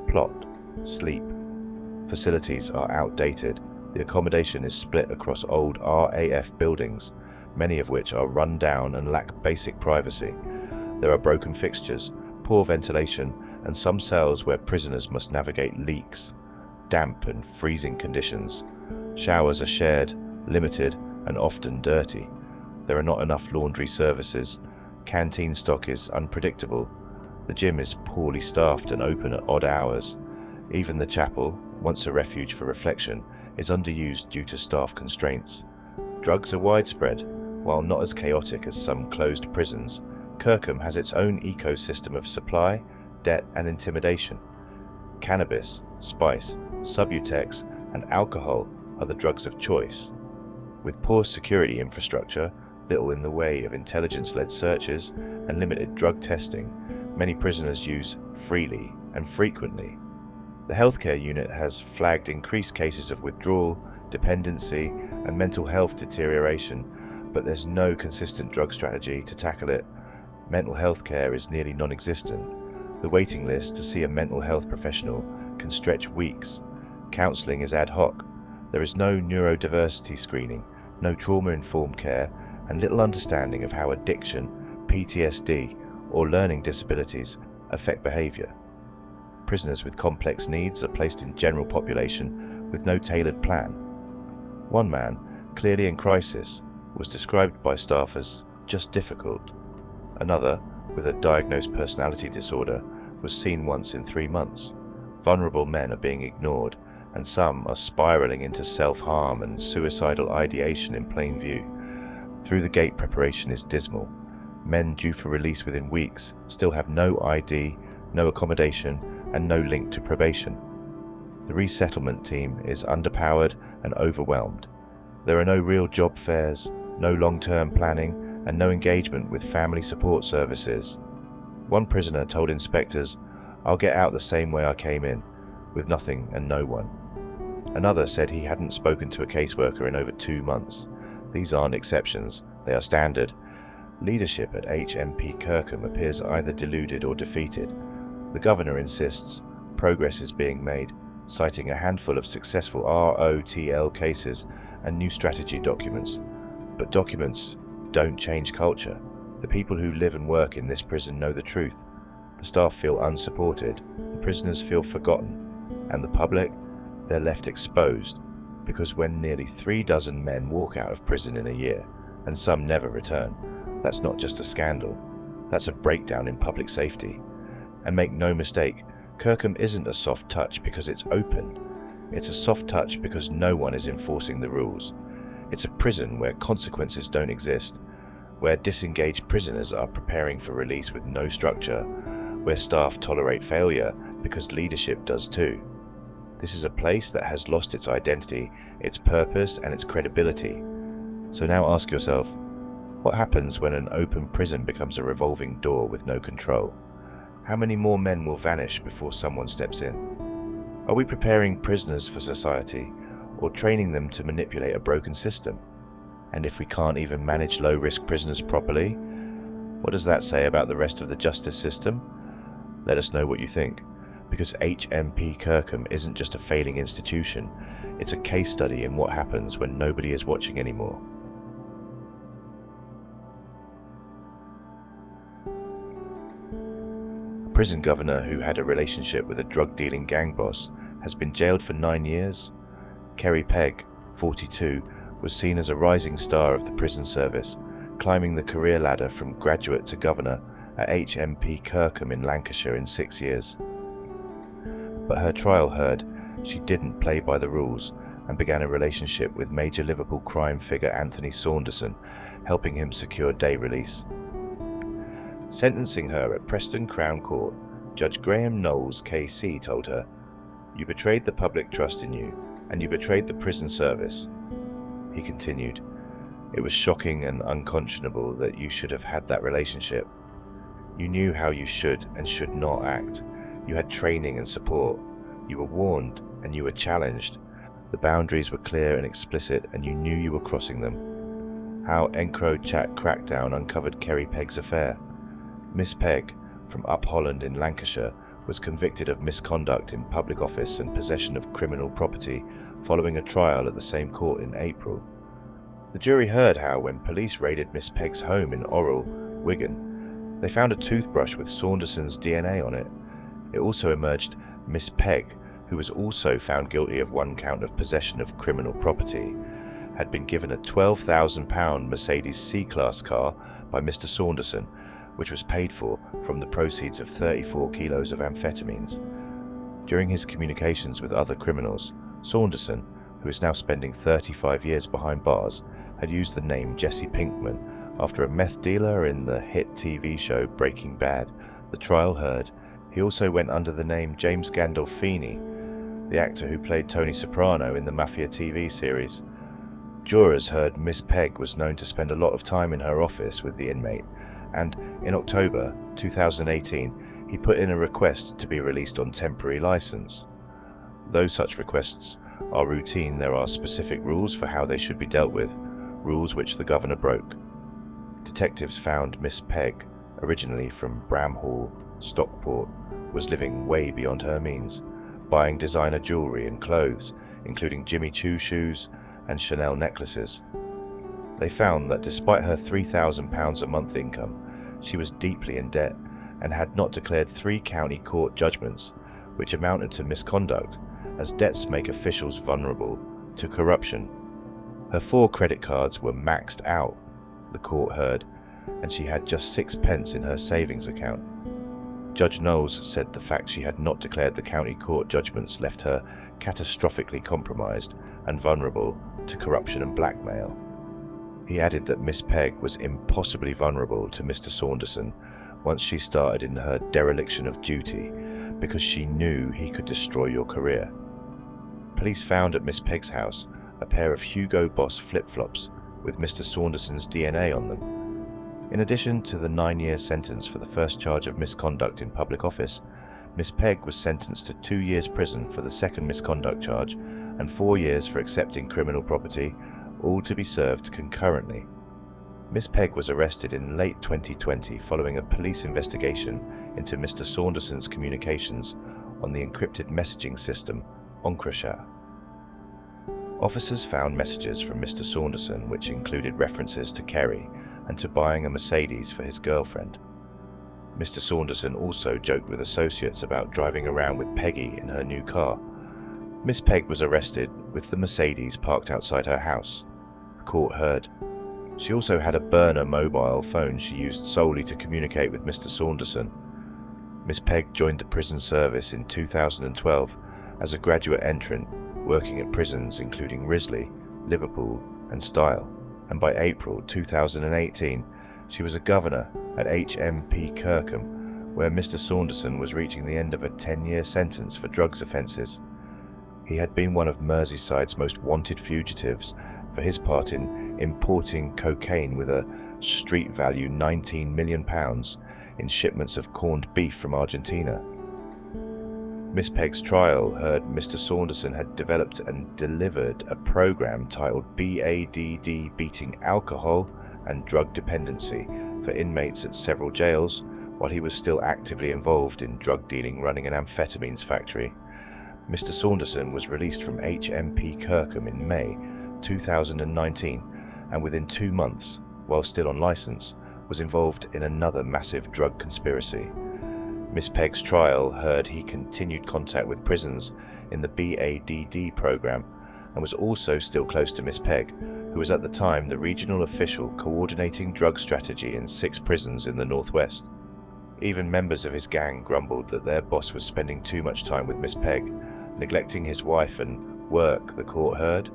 plot, sleep. Facilities are outdated. The accommodation is split across old RAF buildings, many of which are run down and lack basic privacy. There are broken fixtures, poor ventilation, and some cells where prisoners must navigate leaks, damp and freezing conditions. Showers are shared, limited, and often dirty. There are not enough laundry services. Canteen stock is unpredictable. The gym is poorly staffed and open at odd hours. Even the chapel, once a refuge for reflection, is underused due to staff constraints. Drugs are widespread. While not as chaotic as some closed prisons, Kirkham has its own ecosystem of supply, debt, and intimidation. Cannabis, spice, Subutex, and alcohol are the drugs of choice. With poor security infrastructure, little in the way of intelligence-led searches, and limited drug testing, many prisoners use freely and frequently. The healthcare unit has flagged increased cases of withdrawal, dependency, and mental health deterioration, but there's no consistent drug strategy to tackle it. Mental health care is nearly non-existent. The waiting list to see a mental health professional can stretch weeks. Counselling is ad hoc. There is no neurodiversity screening, no trauma-informed care, and little understanding of how addiction, PTSD, or learning disabilities affect behaviour. Prisoners with complex needs are placed in general population with no tailored plan. One man, clearly in crisis, was described by staff as just difficult. Another, with a diagnosed personality disorder, was seen once in 3 months. Vulnerable men are being ignored, and some are spiralling into self-harm and suicidal ideation in plain view. Through the gate preparation is dismal. Men due for release within weeks still have no ID, no accommodation, and no link to probation. The resettlement team is underpowered and overwhelmed. There are no real job fairs, no long-term planning, and no engagement with family support services. One prisoner told inspectors, "I'll get out the same way I came in, with nothing and no one." Another said he hadn't spoken to a caseworker in over 2 months. These aren't exceptions, they are standard. Leadership at HMP Kirkham appears either deluded or defeated. The governor insists progress is being made, citing a handful of successful ROTL cases and new strategy documents. But documents don't change culture. The people who live and work in this prison know the truth. The staff feel unsupported, the prisoners feel forgotten, and the public, they're left exposed, because when nearly 36 men walk out of prison in a year, and some never return, that's not just a scandal, that's a breakdown in public safety. And make no mistake, Kirkham isn't a soft touch because it's open. It's a soft touch because no one is enforcing the rules. It's a prison where consequences don't exist, where disengaged prisoners are preparing for release with no structure, where staff tolerate failure because leadership does too. This is a place that has lost its identity, its purpose, and its credibility. So now ask yourself, what happens when an open prison becomes a revolving door with no control? How many more men will vanish before someone steps in? Are we preparing prisoners for society, or training them to manipulate a broken system? And if we can't even manage low-risk prisoners properly, what does that say about the rest of the justice system? Let us know what you think, because HMP Kirkham isn't just a failing institution, it's a case study in what happens when nobody is watching anymore. A prison governor who had a relationship with a drug-dealing gang boss has been jailed for 9 years. Kerry Pegg, 42, was seen as a rising star of the prison service, climbing the career ladder from graduate to governor at HMP Kirkham in Lancashire in 6 years. But her trial heard she didn't play by the rules and began a relationship with major Liverpool crime figure Anthony Saunderson, helping him secure day release. Sentencing her at Preston Crown Court, Judge Graham Knowles KC told her, "You betrayed the public trust in you, and you betrayed the prison service." He continued, "It was shocking and unconscionable that you should have had that relationship. You knew how you should and should not act. You had training and support. You were warned and you were challenged. The boundaries were clear and explicit and you knew you were crossing them. How EncroChat crackdown uncovered Kerry Pegg's affair. Miss Pegg, from Up Holland in Lancashire, was convicted of misconduct in public office and possession of criminal property following a trial at the same court in April. The jury heard how, when police raided Miss Pegg's home in Orrell, Wigan, they found a toothbrush with Saunderson's DNA on it. It also emerged Miss Pegg, who was also found guilty of one count of possession of criminal property, had been given a £12,000 Mercedes C-Class car by Mr. Saunderson, which was paid for from the proceeds of 34 kilos of amphetamines. During his communications with other criminals, Saunderson, who is now spending 35 years behind bars, had used the name Jesse Pinkman after a meth dealer in the hit TV show Breaking Bad. The trial heard, he also went under the name James Gandolfini, the actor who played Tony Soprano in the Mafia TV series. Jurors heard Miss Pegg was known to spend a lot of time in her office with the inmate, and in October 2018 he put in a request to be released on temporary license. Though such requests are routine, there are specific rules for how they should be dealt with, rules which the governor broke. Detectives found Miss Pegg, originally from Bramhall, Stockport, was living way beyond her means, buying designer jewellery and clothes, including Jimmy Choo shoes and Chanel necklaces. They found that despite her £3,000 a month income, she was deeply in debt and had not declared 3 county court judgments, which amounted to misconduct, as debts make officials vulnerable to corruption. Her 4 credit cards were maxed out, the court heard, and she had just 6 pence in her savings account. Judge Knowles said the fact she had not declared the county court judgments left her catastrophically compromised and vulnerable to corruption and blackmail. He added that Miss Pegg was impossibly vulnerable to Mr. Saunderson once she started in her dereliction of duty, because she knew he could destroy your career. Police found at Miss Pegg's house a pair of Hugo Boss flip-flops with Mr. Saunderson's DNA on them. In addition to the 9-year sentence for the first charge of misconduct in public office, Miss Pegg was sentenced to 2 years prison for the second misconduct charge and 4 years for accepting criminal property, all to be served concurrently. Miss Pegg was arrested in late 2020 following a police investigation into Mr. Saunderson's communications on the encrypted messaging system EncroChat. Officers found messages from Mr. Saunderson which included references to Kerry and to buying a Mercedes for his girlfriend. Mr. Saunderson also joked with associates about driving around with Peggy in her new car. Miss Pegg was arrested with the Mercedes parked outside her house, the court heard. She also had a burner mobile phone she used solely to communicate with Mr. Saunderson. Miss Pegg joined the prison service in 2012 as a graduate entrant, working at prisons including Risley, Liverpool and Style, and by April 2018 she was a governor at HMP Kirkham, where Mr. Saunderson was reaching the end of a 10-year sentence for drugs offences. He had been one of Merseyside's most wanted fugitives for his part in importing cocaine with a street value £19 million in shipments of corned beef from Argentina. Miss Pegg's trial heard Mr. Saunderson had developed and delivered a program titled BADD, Beating Alcohol and Drug Dependency, for inmates at several jails, while he was still actively involved in drug dealing running an amphetamines factory. Mr. Saunderson was released from HMP Kirkham in May 2019, and within 2 months, while still on licence, was involved in another massive drug conspiracy. Miss Pegg's trial heard he continued contact with prisons in the BADD program and was also still close to Miss Pegg, who was at the time the regional official coordinating drug strategy in 6 prisons in the northwest. Even members of his gang grumbled that their boss was spending too much time with Miss Pegg, neglecting his wife and work, the court heard.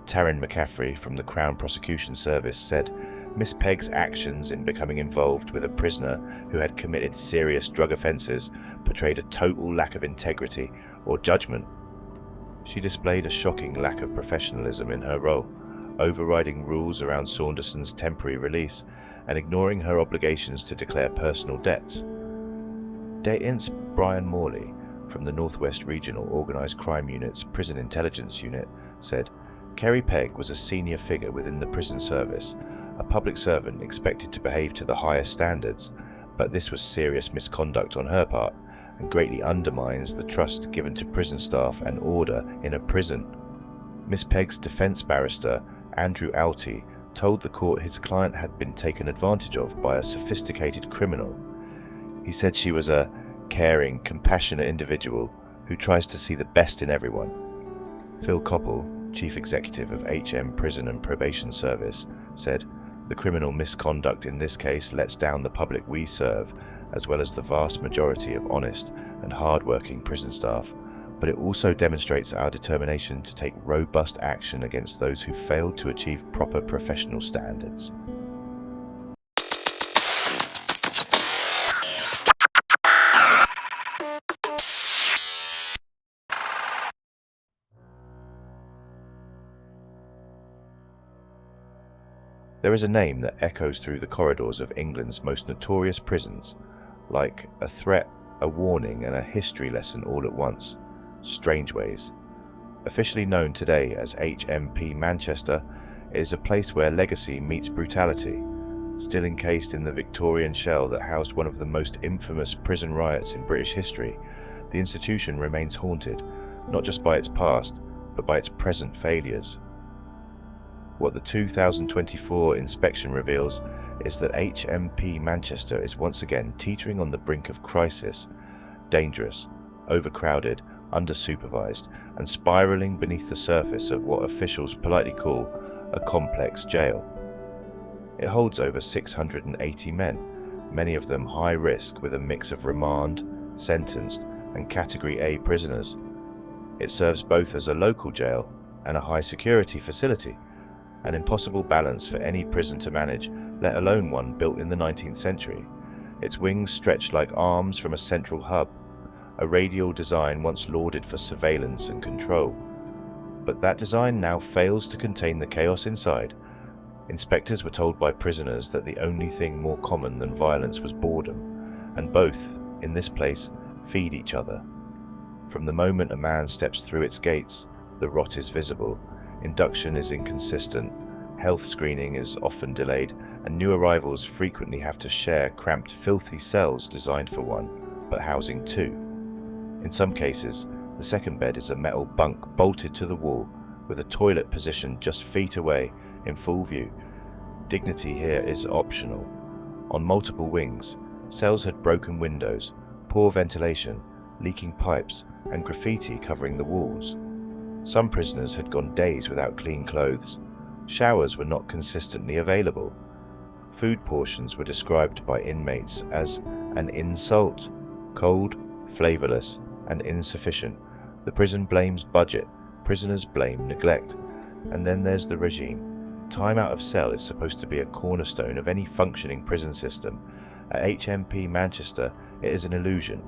Taryn McCaffrey from the Crown Prosecution Service said Miss Pegg's actions in becoming involved with a prisoner who had committed serious drug offences portrayed a total lack of integrity or judgment. She displayed a shocking lack of professionalism in her role, overriding rules around Saunderson's temporary release and ignoring her obligations to declare personal debts. DAIN's Brian Morley from the Northwest Regional Organised Crime Unit's Prison Intelligence Unit said, Kerry Pegg was a senior figure within the prison service, a public servant expected to behave to the highest standards, but this was serious misconduct on her part and greatly undermines the trust given to prison staff and order in a prison. Miss Pegg's defence barrister, Andrew Alty, told the court his client had been taken advantage of by a sophisticated criminal. He said she was a caring, compassionate individual who tries to see the best in everyone. Phil Coppell, chief executive of HM Prison and Probation Service, said, "The criminal misconduct in this case lets down the public we serve, as well as the vast majority of honest and hard-working prison staff, but it also demonstrates our determination to take robust action against those who failed to achieve proper professional standards." There is a name that echoes through the corridors of England's most notorious prisons, like a threat, a warning, and a history lesson all at once: Strangeways. Officially known today as HMP Manchester, it is a place where legacy meets brutality. Still encased in the Victorian shell that housed one of the most infamous prison riots in British history, the institution remains haunted, not just by its past, but by its present failures. What the 2024 inspection reveals is that HMP Manchester is once again teetering on the brink of crisis, dangerous, overcrowded, undersupervised, and spiralling beneath the surface of what officials politely call a complex jail. It holds over 680 men, many of them high risk with a mix of remand, sentenced, and Category A prisoners. It serves both as a local jail and a high security facility, an impossible balance for any prison to manage, let alone one built in the 19th century. Its wings stretch like arms from a central hub, a radial design once lauded for surveillance and control. But that design now fails to contain the chaos inside. Inspectors were told by prisoners that the only thing more common than violence was boredom, and both, in this place, feed each other. From the moment a man steps through its gates, the rot is visible. Induction is inconsistent, health screening is often delayed, and new arrivals frequently have to share cramped, filthy cells designed for one, but housing two. In some cases, the second bed is a metal bunk bolted to the wall, with a toilet positioned just feet away in full view. Dignity here is optional. On multiple wings, cells had broken windows, poor ventilation, leaking pipes, and graffiti covering the walls. Some prisoners had gone days without clean clothes. Showers were not consistently available. Food portions were described by inmates as an insult, cold, flavourless, and insufficient. The prison blames budget, prisoners blame neglect. And then there's the regime. Time out of cell is supposed to be a cornerstone of any functioning prison system. At HMP Manchester, it is an illusion.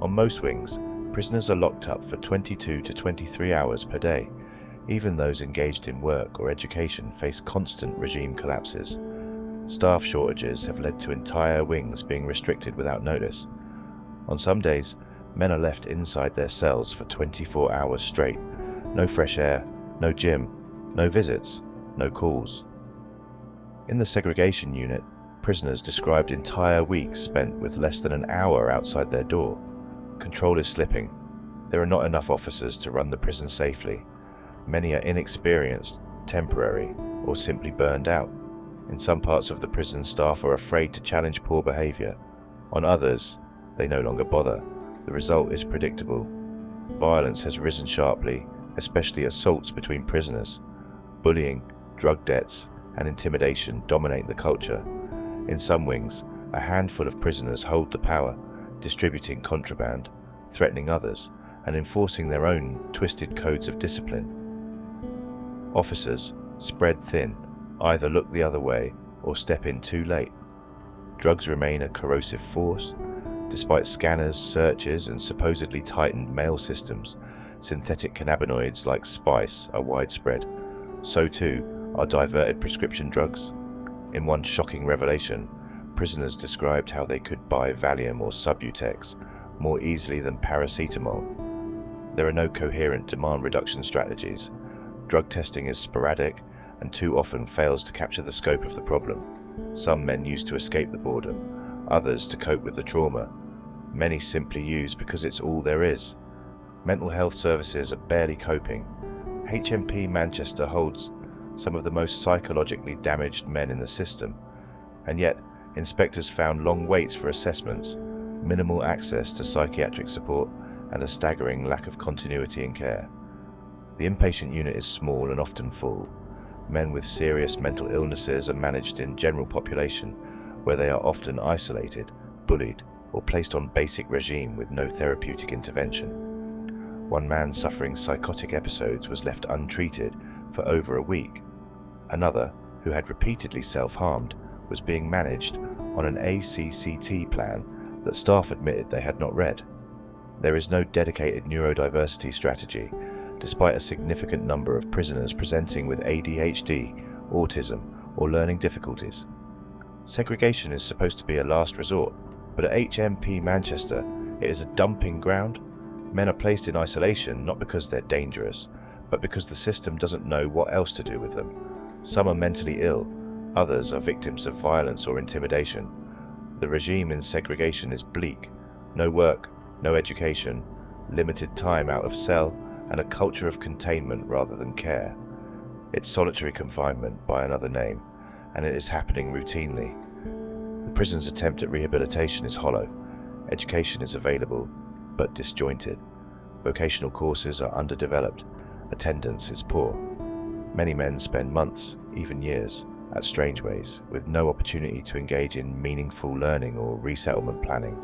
On most wings, prisoners are locked up for 22 to 23 hours per day. Even those engaged in work or education face constant regime collapses. Staff shortages have led to entire wings being restricted without notice. On some days, men are left inside their cells for 24 hours straight. No fresh air, no gym, no visits, no calls. In the segregation unit, prisoners described entire weeks spent with less than an hour outside their door. Control is slipping. There are not enough officers to run the prison safely. Many are inexperienced, temporary, or simply burned out. In some parts of the prison, staff are afraid to challenge poor behaviour. On others, they no longer bother. The result is predictable. Violence has risen sharply, especially assaults between prisoners. Bullying, drug debts, and intimidation dominate the culture. In some wings, a handful of prisoners hold the power, distributing contraband, threatening others, and enforcing their own twisted codes of discipline. Officers, spread thin, either look the other way or step in too late. Drugs remain a corrosive force. Despite scanners, searches, and supposedly tightened mail systems, synthetic cannabinoids like spice are widespread. So too are diverted prescription drugs. In one shocking revelation, prisoners described how they could buy Valium or Subutex more easily than paracetamol. There are no coherent demand reduction strategies. Drug testing is sporadic and too often fails to capture the scope of the problem. Some men use to escape the boredom, others to cope with the trauma. Many simply use because it's all there is. Mental health services are barely coping. HMP Manchester holds some of the most psychologically damaged men in the system, and yet inspectors found long waits for assessments, minimal access to psychiatric support, and a staggering lack of continuity in care. The inpatient unit is small and often full. Men with serious mental illnesses are managed in general population, where they are often isolated, bullied, or placed on basic regime with no therapeutic intervention. One man suffering psychotic episodes was left untreated for over a week. Another, who had repeatedly self-harmed, was being managed on an ACCT plan that staff admitted they had not read. There is no dedicated neurodiversity strategy, despite a significant number of prisoners presenting with ADHD, autism, or learning difficulties. Segregation is supposed to be a last resort, but at HMP Manchester, it is a dumping ground. Men are placed in isolation not because they're dangerous, but because the system doesn't know what else to do with them. Some are mentally ill, others are victims of violence or intimidation. The regime in segregation is bleak. No work, no education, limited time out of cell, and a culture of containment rather than care. It's solitary confinement by another name, and it is happening routinely. The prison's attempt at rehabilitation is hollow. Education is available, but disjointed. Vocational courses are underdeveloped. Attendance is poor. Many men spend months, even years, at Strangeways, with no opportunity to engage in meaningful learning or resettlement planning.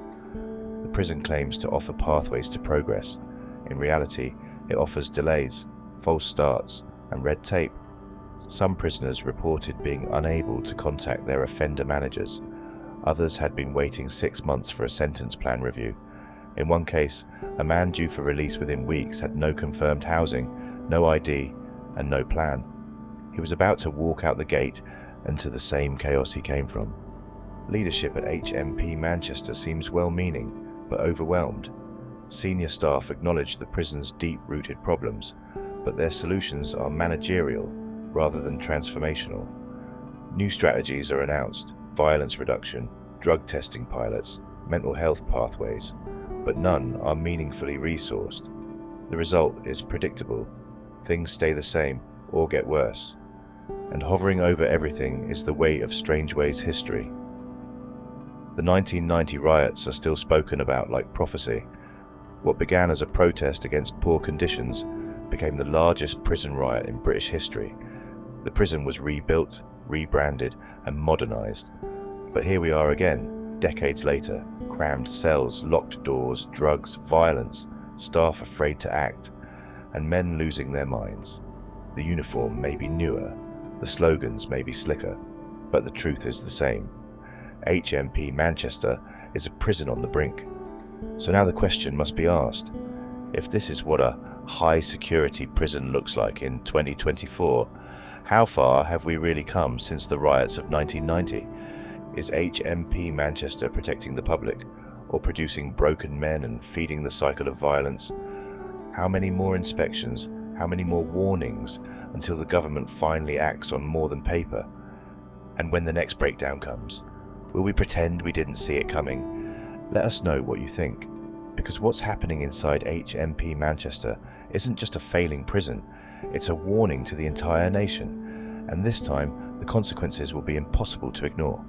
The prison claims to offer pathways to progress. In reality, it offers delays, false starts, and red tape. Some prisoners reported being unable to contact their offender managers. Others had been waiting 6 months for a sentence plan review. In one case, a man due for release within weeks had no confirmed housing, no ID, and no plan. He was about to walk out the gate into the same chaos he came from. Leadership at HMP Manchester seems well-meaning, but overwhelmed. Senior staff acknowledge the prison's deep-rooted problems, but their solutions are managerial rather than transformational. New strategies are announced: violence reduction, drug testing pilots, mental health pathways, but none are meaningfully resourced. The result is predictable. Things stay the same or get worse. And hovering over everything is the weight of Strangeways history. The 1990 riots are still spoken about like prophecy. What began as a protest against poor conditions became the largest prison riot in British history. The prison was rebuilt, rebranded, and modernized. But here we are again, decades later, crammed cells, locked doors, drugs, violence, staff afraid to act, and men losing their minds. The uniform may be newer, the slogans may be slicker, but the truth is the same. HMP Manchester is a prison on the brink. So now the question must be asked: if this is what a high-security prison looks like in 2024, how far have we really come since the riots of 1990? Is HMP Manchester protecting the public, or producing broken men and feeding the cycle of violence? How many more inspections, how many more warnings, until the government finally acts on more than paper? And when the next breakdown comes, will we pretend we didn't see it coming? Let us know what you think, because what's happening inside HMP Manchester isn't just a failing prison, it's a warning to the entire nation, and this time the consequences will be impossible to ignore.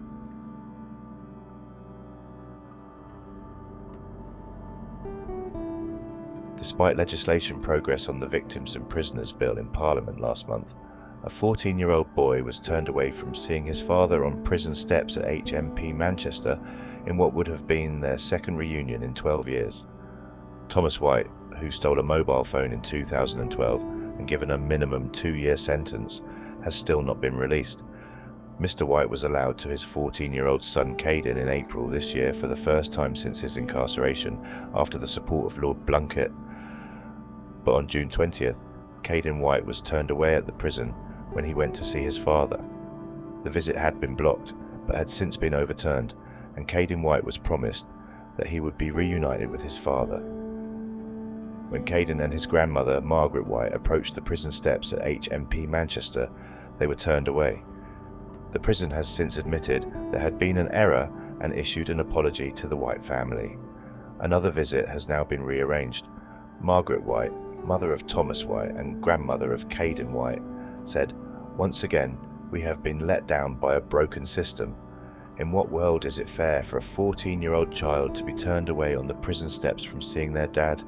Despite legislation progress on the Victims and Prisoners Bill in Parliament last month, a 14-year-old boy was turned away from seeing his father on prison steps at HMP Manchester in what would have been their second reunion in 12 years. Thomas White, who stole a mobile phone in 2012 and given a minimum 2-year sentence, has still not been released. Mr. White was allowed to his 14-year-old son Caden in April this year for the first time since his incarceration, after the support of Lord Blunkett. But on June 20th, Caden White was turned away at the prison when he went to see his father. The visit had been blocked, but had since been overturned, and Caden White was promised that he would be reunited with his father. When Caden and his grandmother, Margaret White, approached the prison steps at HMP Manchester, they were turned away. The prison has since admitted there had been an error and issued an apology to the White family. Another visit has now been rearranged. Margaret White, mother of Thomas White and grandmother of Caden White, said, "Once again, we have been let down by a broken system. In what world is it fair for a 14-year-old child to be turned away on the prison steps from seeing their dad?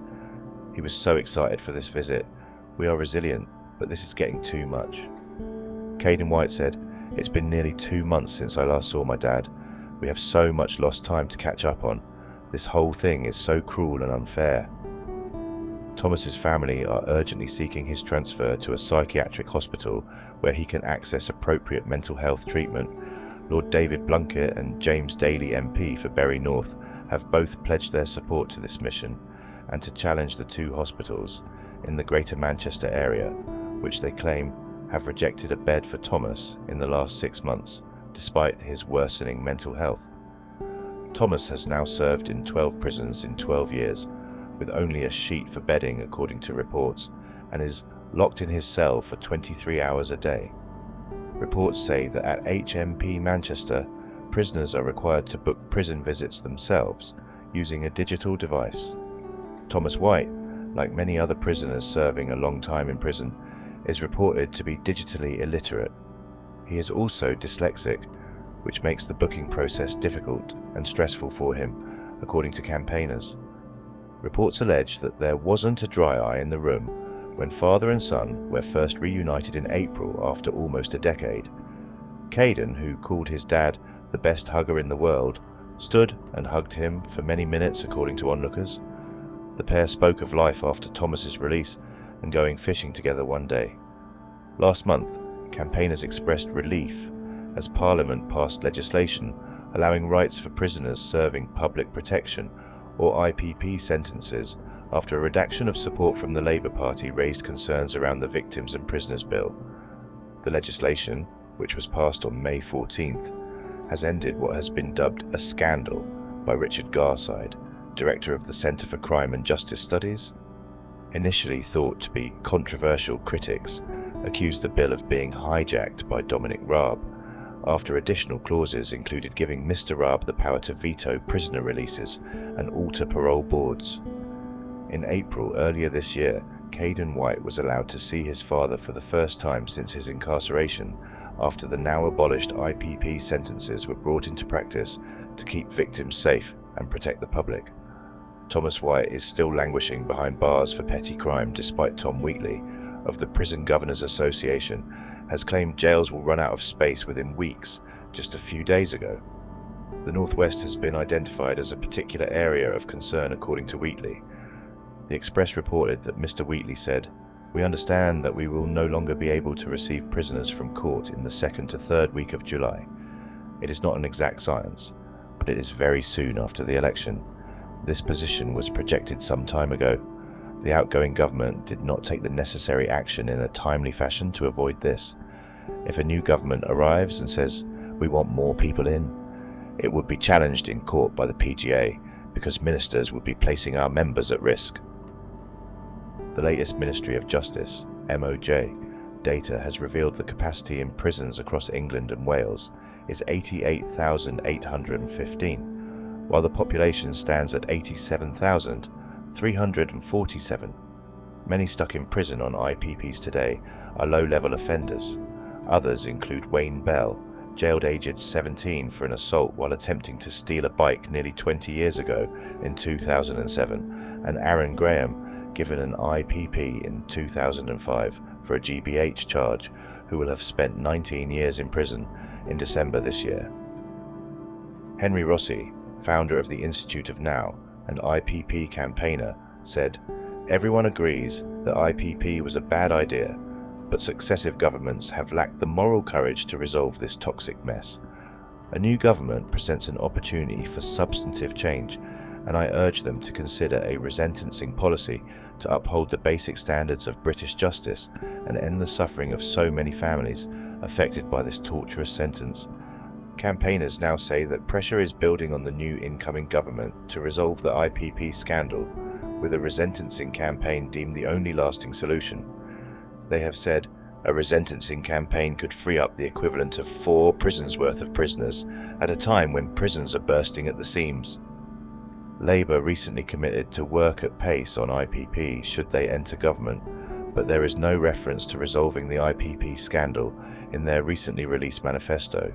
He was so excited for this visit. We are resilient, but this is getting too much." Caden White said, "It's been nearly 2 months since I last saw my dad. We have so much lost time to catch up on. This whole thing is so cruel and unfair." Thomas's family are urgently seeking his transfer to a psychiatric hospital where he can access appropriate mental health treatment. Lord David Blunkett and James Daly MP for Bury North have both pledged their support to this mission and to challenge the 2 hospitals in the Greater Manchester area, which they claim have rejected a bed for Thomas in the last 6 months, despite his worsening mental health. Thomas has now served in 12 prisons in 12 years, with only a sheet for bedding according to reports, and is locked in his cell for 23 hours a day. Reports say that at HMP Manchester, prisoners are required to book prison visits themselves using a digital device. Thomas White, like many other prisoners serving a long time in prison, is reported to be digitally illiterate. He is also dyslexic, which makes the booking process difficult and stressful for him, according to campaigners. Reports allege that there wasn't a dry eye in the room when father and son were first reunited in April after almost a decade. Caden, who called his dad the best hugger in the world, stood and hugged him for many minutes according to onlookers. The pair spoke of life after Thomas's release and going fishing together one day. Last month, campaigners expressed relief as Parliament passed legislation allowing rights for prisoners serving public protection or IPP sentences after a redaction of support from the Labour Party raised concerns around the Victims and Prisoners Bill. The legislation, which was passed on May 14th, has ended what has been dubbed a scandal by Richard Garside, director of the Centre for Crime and Justice Studies. Initially thought to be controversial, critics accused the bill of being hijacked by Dominic Raab, after additional clauses included giving Mr. Raab the power to veto prisoner releases and alter parole boards. In April earlier this year, Caden White was allowed to see his father for the first time since his incarceration after the now abolished IPP sentences were brought into practice to keep victims safe and protect the public. Thomas White is still languishing behind bars for petty crime, despite Tom Wheatley of the Prison Governors Association has claimed jails will run out of space within weeks just a few days ago. The Northwest has been identified as a particular area of concern according to Wheatley. The Express reported that Mr. Wheatley said, "We understand that we will no longer be able to receive prisoners from court in the 2nd to 3rd week of July. It is not an exact science, but it is very soon after the election. This position was projected some time ago. The outgoing government did not take the necessary action in a timely fashion to avoid this. If a new government arrives and says, 'We want more people in,' it would be challenged in court by the PGA because ministers would be placing our members at risk." The latest Ministry of Justice, MOJ, data has revealed the capacity in prisons across England and Wales is 88,815, while the population stands at 87,347. Many stuck in prison on IPPs today are low-level offenders. Others include Wayne Bell, jailed aged 17 for an assault while attempting to steal a bike nearly 20 years ago in 2007, and Aaron Graham, given an IPP in 2005 for a GBH charge, who will have spent 19 years in prison in December this year. Henry Rossi, founder of the Institute of Now and IPP campaigner, said, "Everyone agrees that IPP was a bad idea, but successive governments have lacked the moral courage to resolve this toxic mess. A new government presents an opportunity for substantive change, and I urge them to consider a resentencing policy to uphold the basic standards of British justice and end the suffering of so many families affected by this torturous sentence." Campaigners now say that pressure is building on the new incoming government to resolve the IPP scandal, with a resentencing campaign deemed the only lasting solution. They have said a resentencing campaign could free up the equivalent of 4 prisons worth of prisoners at a time when prisons are bursting at the seams. Labour recently committed to work at pace on IPP should they enter government, but there is no reference to resolving the IPP scandal in their recently released manifesto.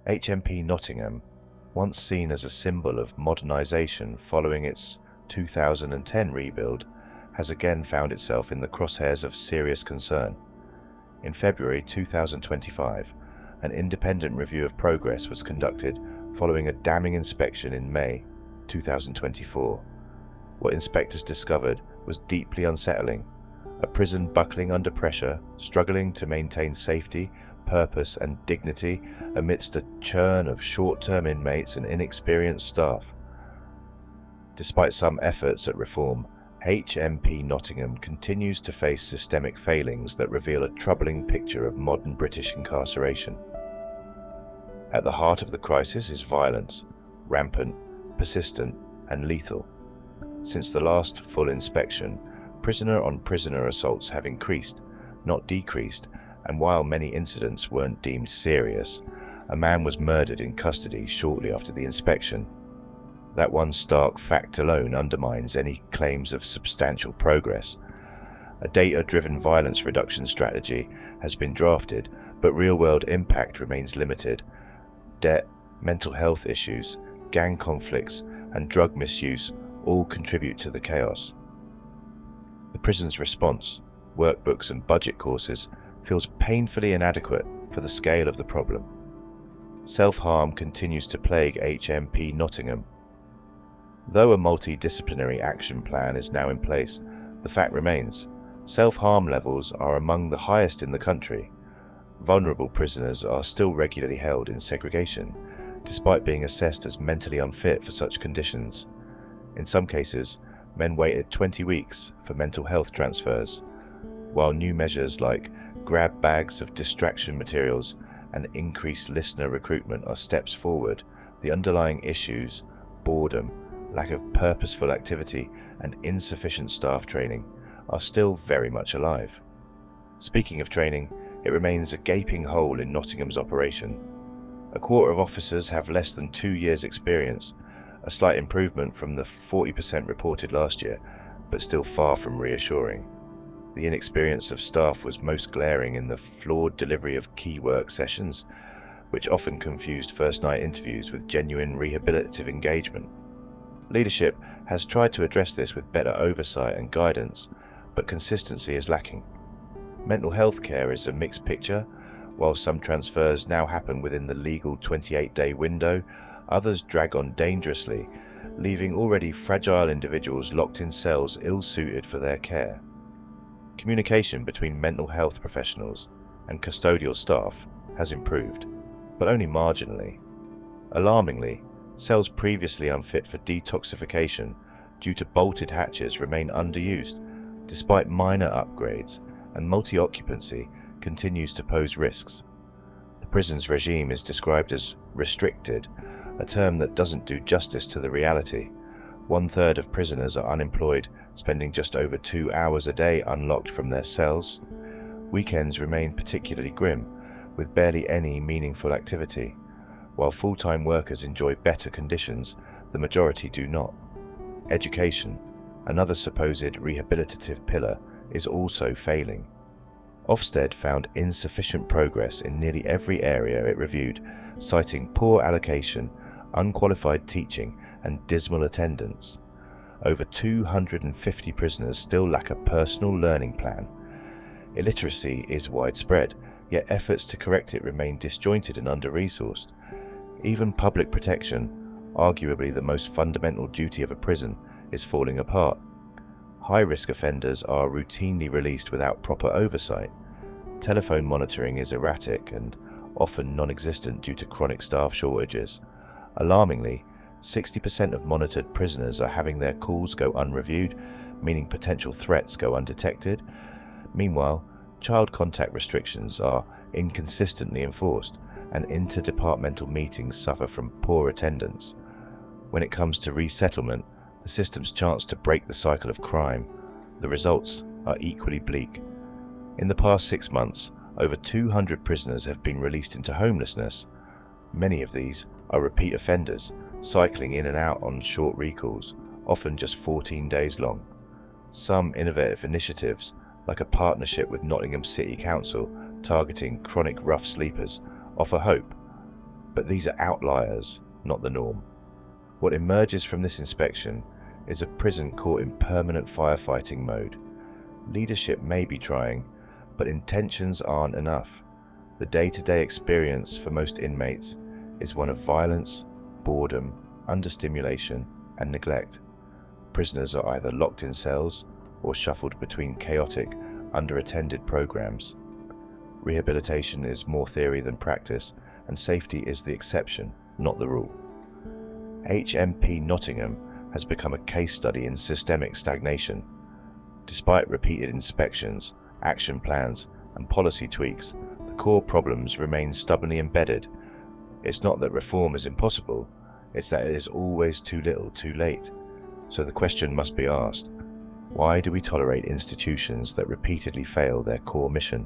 HMP Nottingham, once seen as a symbol of modernisation following its 2010 rebuild, has again found itself in the crosshairs of serious concern. In February 2025, an independent review of progress was conducted following a damning inspection in May 2024. What inspectors discovered was deeply unsettling. A prison buckling under pressure, struggling to maintain safety, purpose and dignity amidst a churn of short-term inmates and inexperienced staff. Despite some efforts at reform, HMP Nottingham continues to face systemic failings that reveal a troubling picture of modern British incarceration. At the heart of the crisis is violence, rampant, persistent and lethal. Since the last full inspection, prisoner-on-prisoner assaults have increased, not decreased, and while many incidents weren't deemed serious, a man was murdered in custody shortly after the inspection. That one stark fact alone undermines any claims of substantial progress. A data-driven violence reduction strategy has been drafted, but real-world impact remains limited. Debt, mental health issues, gang conflicts, and drug misuse all contribute to the chaos. The prison's response, workbooks and budget courses, feels painfully inadequate for the scale of the problem. Self-harm continues to plague HMP Nottingham. Though a multidisciplinary action plan is now in place, the fact remains, self-harm levels are among the highest in the country. Vulnerable prisoners are still regularly held in segregation, despite being assessed as mentally unfit for such conditions. In some cases, men waited 20 weeks for mental health transfers, while new measures like grab bags of distraction materials and increased listener recruitment are steps forward. The underlying issues, boredom, lack of purposeful activity and insufficient staff training, are still very much alive. Speaking of training, it remains a gaping hole in Nottingham's operation. A quarter of officers have less than 2 years' experience, a slight improvement from the 40% reported last year, but still far from reassuring. The inexperience of staff was most glaring in the flawed delivery of key work sessions, which often confused first-night interviews with genuine rehabilitative engagement. Leadership has tried to address this with better oversight and guidance, but consistency is lacking. Mental health care is a mixed picture. While some transfers now happen within the legal 28-day window, others drag on dangerously, leaving already fragile individuals locked in cells ill-suited for their care. Communication between mental health professionals and custodial staff has improved, but only marginally. Alarmingly, cells previously unfit for detoxification due to bolted hatches remain underused, despite minor upgrades, and multi-occupancy continues to pose risks. The prison's regime is described as restricted, a term that doesn't do justice to the reality. 1/3 of prisoners are unemployed, spending just over 2 hours a day unlocked from their cells. Weekends remain particularly grim, with barely any meaningful activity. While full-time workers enjoy better conditions, the majority do not. Education, another supposed rehabilitative pillar, is also failing. Ofsted found insufficient progress in nearly every area it reviewed, citing poor allocation, unqualified teaching, and dismal attendance. Over 250 prisoners still lack a personal learning plan. Illiteracy is widespread, yet efforts to correct it remain disjointed and under-resourced. Even public protection, arguably the most fundamental duty of a prison, is falling apart. High-risk offenders are routinely released without proper oversight. Telephone monitoring is erratic and often non-existent due to chronic staff shortages. Alarmingly, 60% of monitored prisoners are having their calls go unreviewed, meaning potential threats go undetected. Meanwhile, child contact restrictions are inconsistently enforced, and interdepartmental meetings suffer from poor attendance. When it comes to resettlement, the system's chance to break the cycle of crime, the results are equally bleak. In the past 6 months, over 200 prisoners have been released into homelessness. Many of these are repeat offenders, cycling in and out on short recalls, often just 14 days long. Some innovative initiatives, like a partnership with Nottingham City Council targeting chronic rough sleepers, offer hope, but these are outliers, not the norm. What emerges from this inspection is a prison caught in permanent firefighting mode. Leadership may be trying, but intentions aren't enough. The day-to-day experience for most inmates is one of violence, boredom, understimulation, and neglect. Prisoners are either locked in cells or shuffled between chaotic, under-attended programs. Rehabilitation is more theory than practice, and safety is the exception, not the rule. HMP Nottingham has become a case study in systemic stagnation. Despite repeated inspections, action plans, and policy tweaks, the core problems remain stubbornly embedded. It's not that reform is impossible, it's that it is always too little, too late. So the question must be asked, why do we tolerate institutions that repeatedly fail their core mission?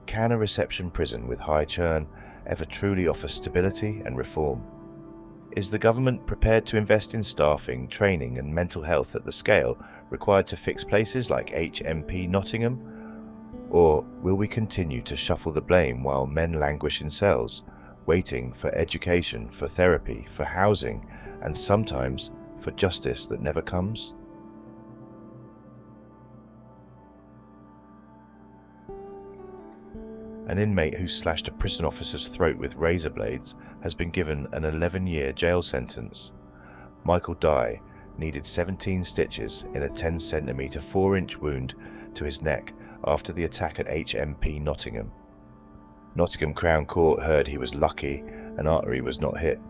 Can a reception prison with high churn ever truly offer stability and reform? Is the government prepared to invest in staffing, training, and mental health at the scale required to fix places like HMP Nottingham? Or will we continue to shuffle the blame while men languish in cells, waiting for education, for therapy, for housing, and sometimes for justice that never comes? An inmate who slashed a prison officer's throat with razor blades has been given an 11-year jail sentence. Michael Dye needed 17 stitches in a 10cm 4-inch wound to his neck after the attack at HMP Nottingham. Nottingham Crown Court heard he was lucky an artery was not hit.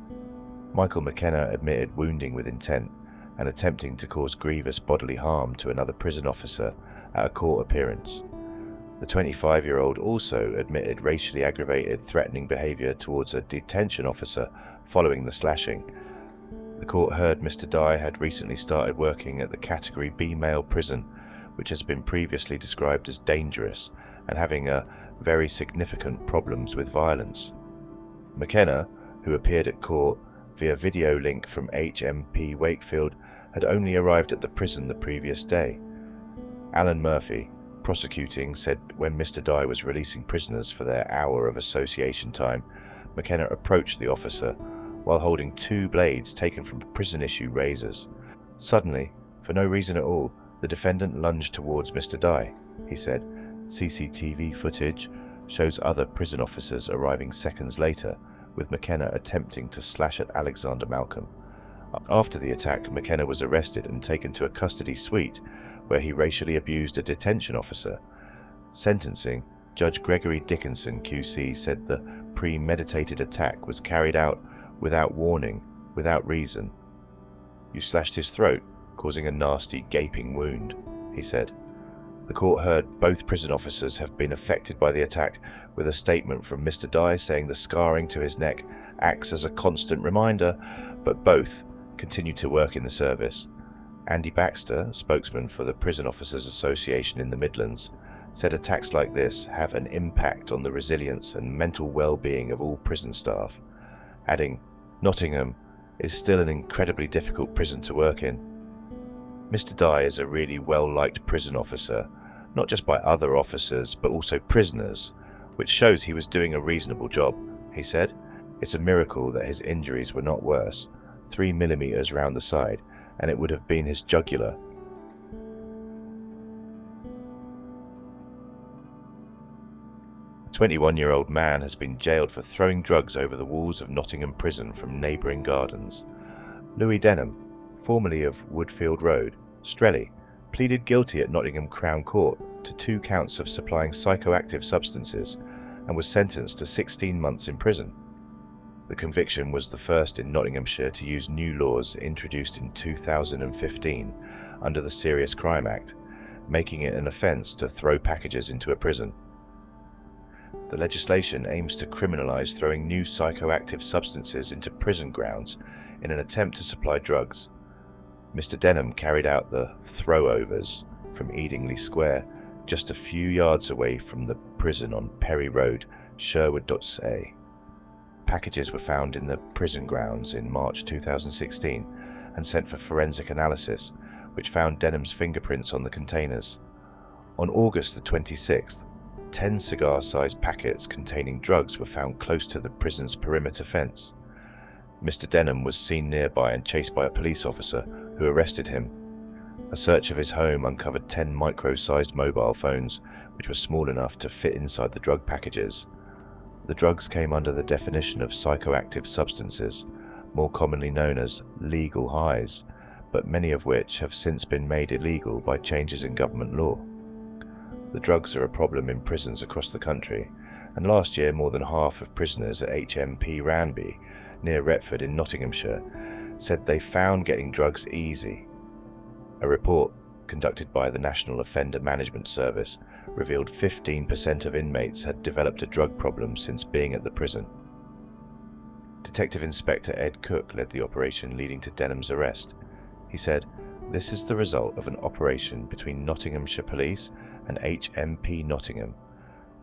Michael McKenna admitted wounding with intent and attempting to cause grievous bodily harm to another prison officer at a court appearance. The 25-year-old also admitted racially aggravated, threatening behaviour towards a detention officer following the slashing. The court heard Mr. Dye had recently started working at the Category B male prison, which has been previously described as dangerous and having very significant problems with violence. McKenna, who appeared at court via video link from HMP Wakefield, had only arrived at the prison the previous day. Alan Murphy, prosecuting, said when Mr. Dye was releasing prisoners for their hour of association time, McKenna approached the officer while holding 2 blades taken from prison-issue razors. Suddenly, for no reason at all, the defendant lunged towards Mr. Dye, he said. CCTV footage shows other prison officers arriving seconds later, with McKenna attempting to slash at Alexander Malcolm. After the attack, McKenna was arrested and taken to a custody suite where he racially abused a detention officer. Sentencing, Judge Gregory Dickinson QC said the premeditated attack was carried out without warning, without reason. You slashed his throat, causing a nasty gaping wound, he said. The court heard both prison officers have been affected by the attack, with a statement from Mr. Dye saying the scarring to his neck acts as a constant reminder, but both continue to work in the service. Andy Baxter, spokesman for the Prison Officers Association in the Midlands, said attacks like this have an impact on the resilience and mental well-being of all prison staff, adding, "Nottingham is still an incredibly difficult prison to work in." Mr. Dye is a really well-liked prison officer, not just by other officers but also prisoners, which shows he was doing a reasonable job, he said. It's a miracle that his injuries were not worse, 3 millimeters round the side, and it would have been his jugular. A 21-year-old man has been jailed for throwing drugs over the walls of Nottingham Prison from neighbouring gardens. Louis Denham, formerly of Woodfield Road, Strelly, pleaded guilty at Nottingham Crown Court to 2 counts of supplying psychoactive substances and was sentenced to 16 months in prison. The conviction was the first in Nottinghamshire to use new laws introduced in 2015 under the Serious Crime Act, making it an offence to throw packages into a prison. The legislation aims to criminalise throwing new psychoactive substances into prison grounds in an attempt to supply drugs. Mr. Denham carried out the throwovers from Eadingley Square, just a few yards away from the prison on Perry Road, Sherwood-on-Sea. Packages were found in the prison grounds in March 2016 and sent for forensic analysis, which found Denham's fingerprints on the containers. On August the 26th, 10 cigar-sized packets containing drugs were found close to the prison's perimeter fence. Mr. Denham was seen nearby and chased by a police officer, who arrested him. A search of his home uncovered 10 micro-sized mobile phones, which were small enough to fit inside the drug packages. The drugs came under the definition of psychoactive substances, more commonly known as legal highs, but many of which have since been made illegal by changes in government law. The drugs are a problem in prisons across the country, and last year more than half of prisoners at HMP Ranby, near Retford in Nottinghamshire, said they found getting drugs easy. A report conducted by the National Offender Management Service revealed 15% of inmates had developed a drug problem since being at the prison. Detective Inspector Ed Cook led the operation leading to Denham's arrest. He said, "This is the result of an operation between Nottinghamshire Police and HMP Nottingham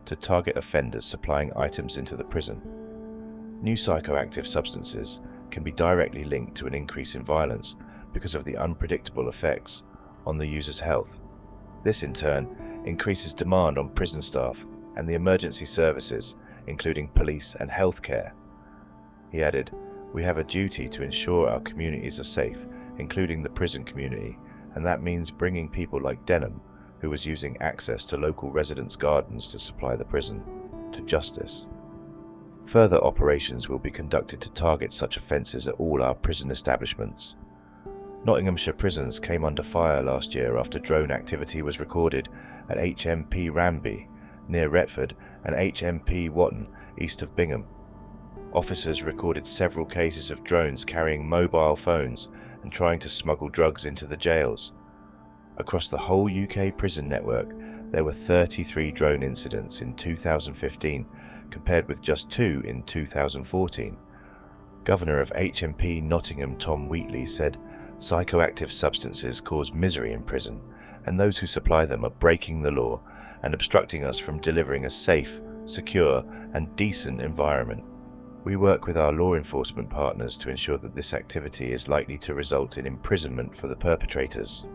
to target offenders supplying items into the prison. New psychoactive substances can be directly linked to an increase in violence because of the unpredictable effects on the user's health. This in turn increases demand on prison staff and the emergency services, including police and healthcare." He added, "We have a duty to ensure our communities are safe, including the prison community, and that means bringing people like Denham, who was using access to local residents' gardens to supply the prison, to justice." Further operations will be conducted to target such offences at all our prison establishments. Nottinghamshire prisons came under fire last year after drone activity was recorded at HMP Ranby, near Retford, and HMP Watton, east of Bingham. Officers recorded several cases of drones carrying mobile phones and trying to smuggle drugs into the jails. Across the whole UK prison network, there were 33 drone incidents in 2015, compared with just 2 in 2014. Governor of HMP Nottingham Tom Wheatley said, "Psychoactive substances cause misery in prison, and those who supply them are breaking the law and obstructing us from delivering a safe, secure, and decent environment. We work with our law enforcement partners to ensure that this activity is likely to result in imprisonment for the perpetrators."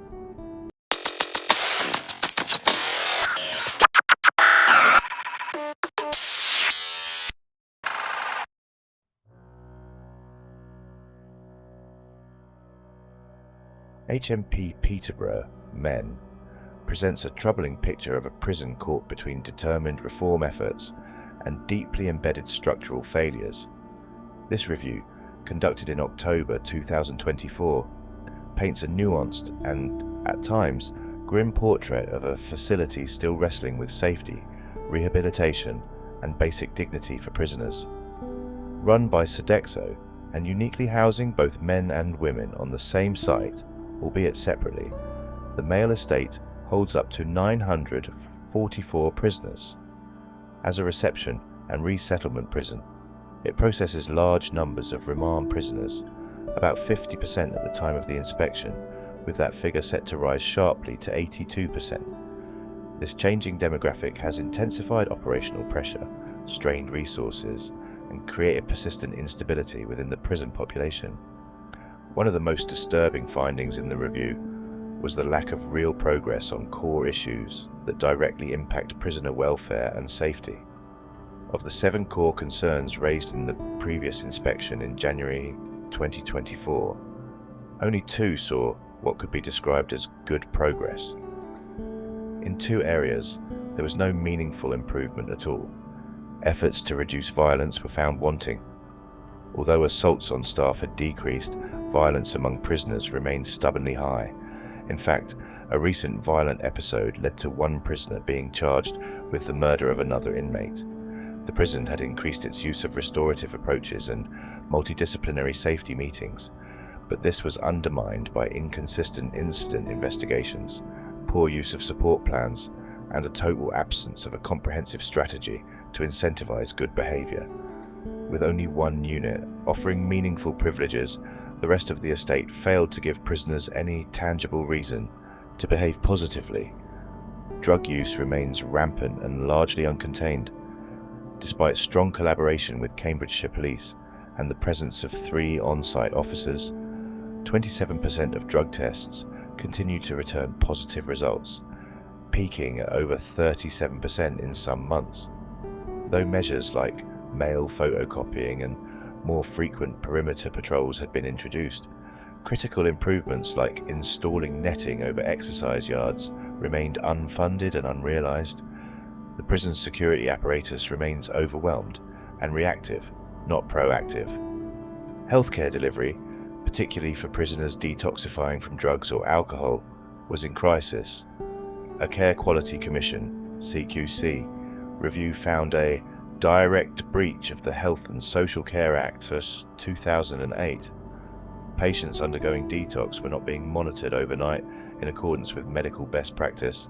HMP Peterborough, Men, presents a troubling picture of a prison caught between determined reform efforts and deeply embedded structural failures. This review, conducted in October 2024, paints a nuanced and, at times, grim portrait of a facility still wrestling with safety, rehabilitation, and basic dignity for prisoners. Run by Sodexo and uniquely housing both men and women on the same site, albeit separately, the male estate holds up to 944 prisoners. As a reception and resettlement prison, it processes large numbers of remand prisoners, about 50% at the time of the inspection, with that figure set to rise sharply to 82%. This changing demographic has intensified operational pressure, strained resources, and created persistent instability within the prison population. One of the most disturbing findings in the review was the lack of real progress on core issues that directly impact prisoner welfare and safety. Of the 7 core concerns raised in the previous inspection in January 2024, only 2 saw what could be described as good progress. In 2 areas, there was no meaningful improvement at all. Efforts to reduce violence were found wanting. Although assaults on staff had decreased, violence among prisoners remained stubbornly high. In fact, a recent violent episode led to one prisoner being charged with the murder of another inmate. The prison had increased its use of restorative approaches and multidisciplinary safety meetings, but this was undermined by inconsistent incident investigations, poor use of support plans, and a total absence of a comprehensive strategy to incentivize good behavior. With only one unit offering meaningful privileges, the rest of the estate failed to give prisoners any tangible reason to behave positively. Drug use remains rampant and largely uncontained. Despite strong collaboration with Cambridgeshire Police and the presence of 3 on-site officers, 27% of drug tests continue to return positive results, peaking at over 37% in some months. Though measures like mail photocopying and more frequent perimeter patrols had been introduced, critical improvements like installing netting over exercise yards remained unfunded and unrealised. The prison's security apparatus remains overwhelmed and reactive, not proactive. Healthcare delivery, particularly for prisoners detoxifying from drugs or alcohol, was in crisis. A Care Quality Commission, CQC, review found a direct breach of the Health and Social Care Act of 2008. Patients undergoing detox were not being monitored overnight in accordance with medical best practice.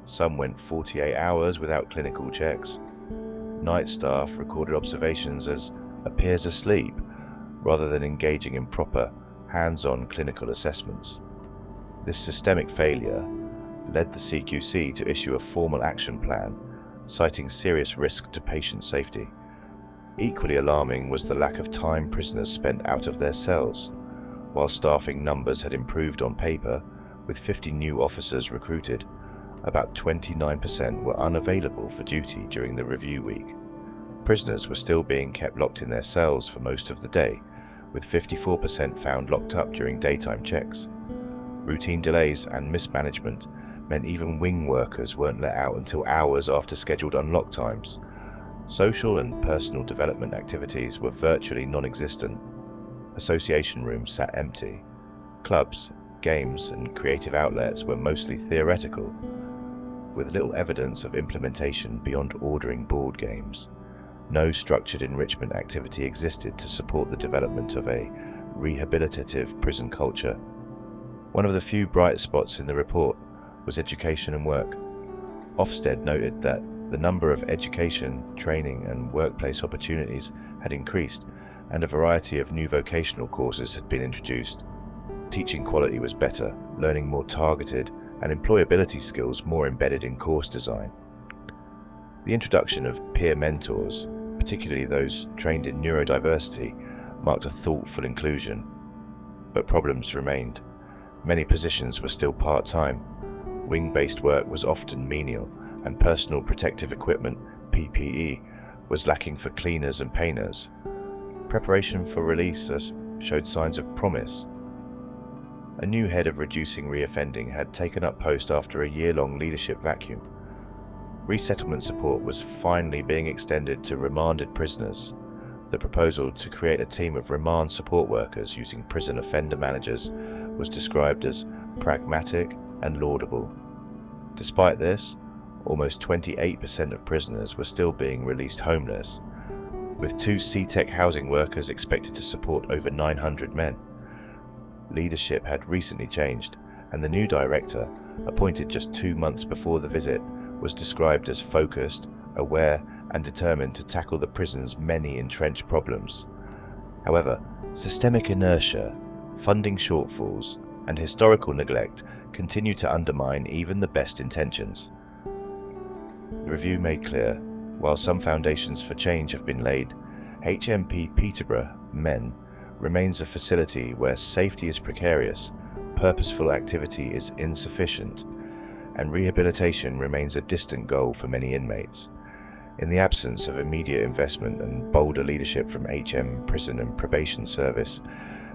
Some went 48 hours without clinical checks. Night staff recorded observations as appears asleep, rather than engaging in proper, hands-on clinical assessments. This systemic failure led the CQC to issue a formal action plan, citing serious risk to patient safety. Equally alarming was the lack of time prisoners spent out of their cells. While staffing numbers had improved on paper, with 50 new officers recruited, about 29% were unavailable for duty during the review week. Prisoners were still being kept locked in their cells for most of the day, with 54% found locked up during daytime checks. Routine delays and mismanagement meant even wing workers weren't let out until hours after scheduled unlock times. Social and personal development activities were virtually non-existent. Association rooms sat empty. Clubs, games, and creative outlets were mostly theoretical, with little evidence of implementation beyond ordering board games. No structured enrichment activity existed to support the development of a rehabilitative prison culture. One of the few bright spots in the report was education and work. Ofsted noted that the number of education, training, and workplace opportunities had increased, and a variety of new vocational courses had been introduced. Teaching quality was better, learning more targeted, and employability skills more embedded in course design. The introduction of peer mentors, particularly those trained in neurodiversity, marked a thoughtful inclusion. But problems remained. Many positions were still part-time. Wing-based work was often menial, and personal protective equipment, PPE, was lacking for cleaners and painters. Preparation for release showed signs of promise. A new head of reducing reoffending had taken up post after a year-long leadership vacuum. Resettlement support was finally being extended to remanded prisoners. The proposal to create a team of remand support workers using prison offender managers was described as pragmatic and laudable. Despite this, almost 28% of prisoners were still being released homeless, with 2 CTEC housing workers expected to support over 900 men. Leadership had recently changed, and the new director, appointed just 2 months before the visit, was described as focused, aware, and determined to tackle the prison's many entrenched problems. However, systemic inertia, funding shortfalls, and historical neglect continue to undermine even the best intentions. The review made clear, while some foundations for change have been laid, HMP Peterborough Men remains a facility where safety is precarious, purposeful activity is insufficient, and rehabilitation remains a distant goal for many inmates. In the absence of immediate investment and bolder leadership from HM Prison and Probation Service,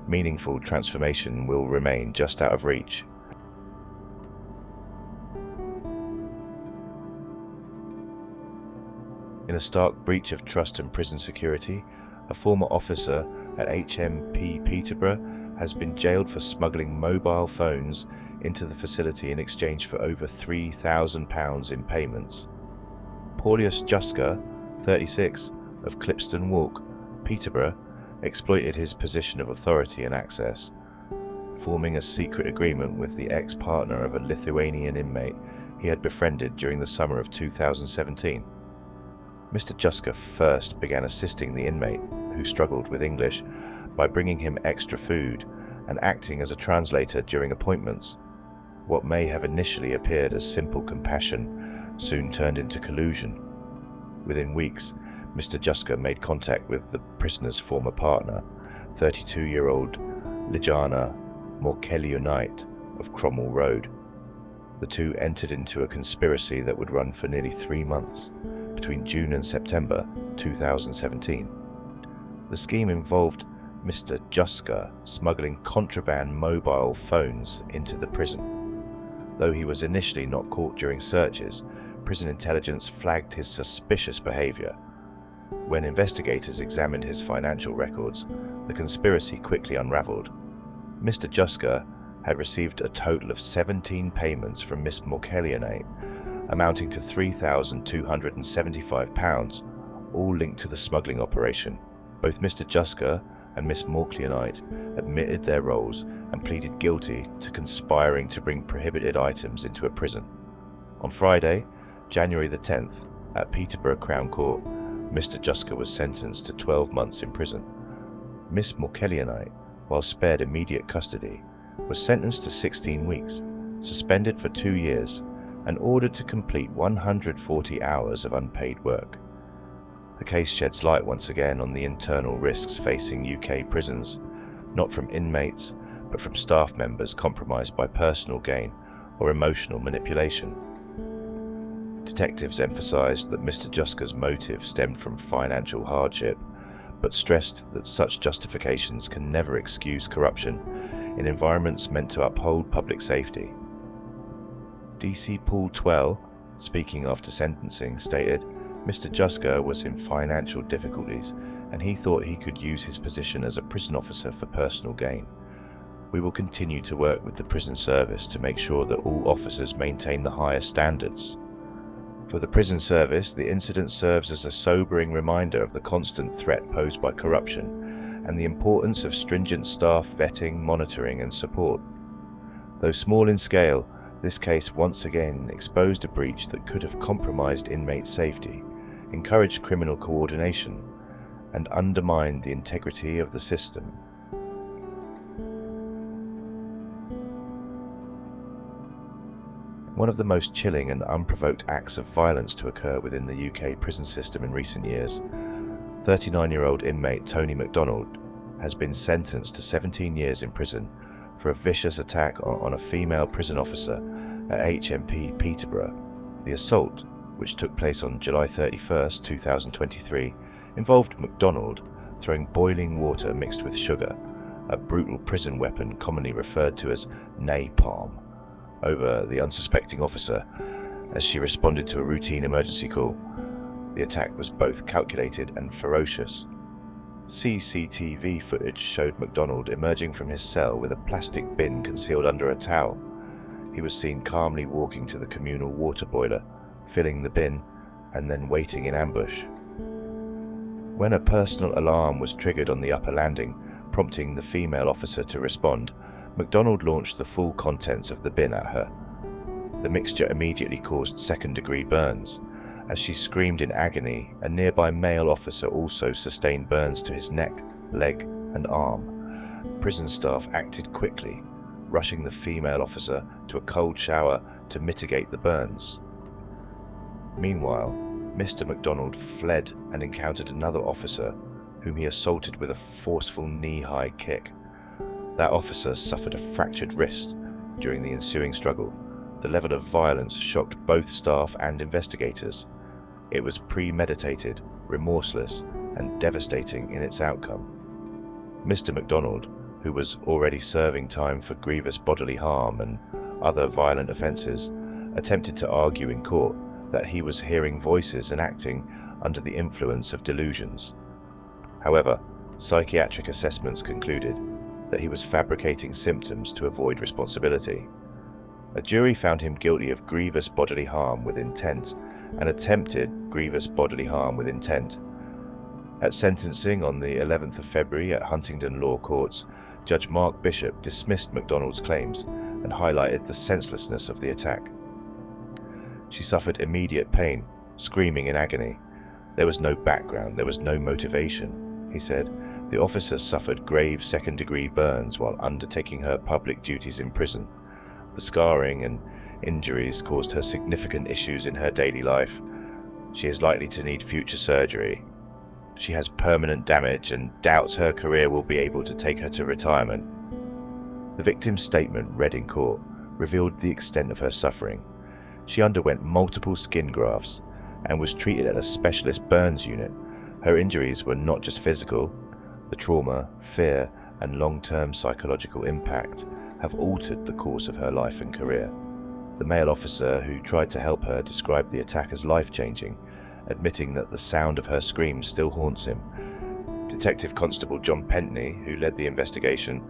meaningful transformation will remain just out of reach. In a stark breach of trust and prison security, a former officer at HMP Peterborough has been jailed for smuggling mobile phones into the facility in exchange for over £3,000 in payments. Paulius Juska, 36, of Clipston Walk, Peterborough, exploited his position of authority and access, forming a secret agreement with the ex-partner of a Lithuanian inmate he had befriended during the summer of 2017. Mr. Juska first began assisting the inmate, who struggled with English, by bringing him extra food and acting as a translator during appointments. What may have initially appeared as simple compassion soon turned into collusion. Within weeks, Mr. Juska made contact with the prisoner's former partner, 32-year-old Lijana Morkelionite of Cromwell Road. The two entered into a conspiracy that would run for nearly 3 months, between June and September 2017. The scheme involved Mr. Juska smuggling contraband mobile phones into the prison. Though he was initially not caught during searches, prison intelligence flagged his suspicious behavior. When investigators examined his financial records, the conspiracy quickly unraveled. Mr. Juska had received a total of 17 payments from Miss Morkelionite, amounting to £3,275, all linked to the smuggling operation. Both Mr. Juska and Miss Morkelionite admitted their roles and pleaded guilty to conspiring to bring prohibited items into a prison. On Friday, January the 10th, at Peterborough Crown Court, Mr. Juska was sentenced to 12 months in prison. Miss Morkelionite, while spared immediate custody, was sentenced to 16 weeks, suspended for 2 years, and ordered to complete 140 hours of unpaid work. The case sheds light once again on the internal risks facing UK prisons, not from inmates, but from staff members compromised by personal gain or emotional manipulation. Detectives emphasised that Mr. Juska's motive stemmed from financial hardship, but stressed that such justifications can never excuse corruption in environments meant to uphold public safety. DC Paul Twell, speaking after sentencing, stated, "Mr. Juska was in financial difficulties and he thought he could use his position as a prison officer for personal gain. We will continue to work with the prison service to make sure that all officers maintain the highest standards." For the prison service, the incident serves as a sobering reminder of the constant threat posed by corruption and the importance of stringent staff vetting, monitoring and support. Though small in scale, this case once again exposed a breach that could have compromised inmate safety, encouraged criminal coordination, and undermined the integrity of the system. One of the most chilling and unprovoked acts of violence to occur within the UK prison system in recent years, 39-year-old inmate Tony MacDonald has been sentenced to 17 years in prison for a vicious attack on a female prison officer at HMP Peterborough. The assault, which took place on July 31st, 2023, involved MacDonald throwing boiling water mixed with sugar, a brutal prison weapon commonly referred to as napalm, over the unsuspecting officer as she responded to a routine emergency call. The attack was both calculated and ferocious. CCTV footage showed MacDonald emerging from his cell with a plastic bin concealed under a towel. He was seen calmly walking to the communal water boiler, filling the bin, and then waiting in ambush. When a personal alarm was triggered on the upper landing, prompting the female officer to respond, MacDonald launched the full contents of the bin at her. The mixture immediately caused second-degree burns. As she screamed in agony, a nearby male officer also sustained burns to his neck, leg, and arm. Prison staff acted quickly, rushing the female officer to a cold shower to mitigate the burns. Meanwhile, Mr. MacDonald fled and encountered another officer, whom he assaulted with a forceful knee-high kick. That officer suffered a fractured wrist during the ensuing struggle. The level of violence shocked both staff and investigators. It was premeditated, remorseless, and devastating in its outcome. Mr. MacDonald, who was already serving time for grievous bodily harm and other violent offences, attempted to argue in court that he was hearing voices and acting under the influence of delusions. However, psychiatric assessments concluded that he was fabricating symptoms to avoid responsibility. A jury found him guilty of grievous bodily harm with intent and attempted grievous bodily harm with intent. At sentencing on the 11th of February at Huntingdon Law Courts, Judge Mark Bishop dismissed MacDonald's claims and highlighted the senselessness of the attack. She suffered immediate pain, screaming in agony. There was no background, there was no motivation, he said. The officer suffered grave second-degree burns while undertaking her public duties in prison. The scarring and injuries caused her significant issues in her daily life. She is likely to need future surgery. She has permanent damage and doubts her career will be able to take her to retirement. The victim's statement, read in court, revealed the extent of her suffering. She underwent multiple skin grafts and was treated at a specialist burns unit. Her injuries were not just physical. The trauma, fear, and long-term psychological impact have altered the course of her life and career. The male officer who tried to help her described the attack as life-changing, admitting that the sound of her screams still haunts him. Detective Constable John Pentney, who led the investigation,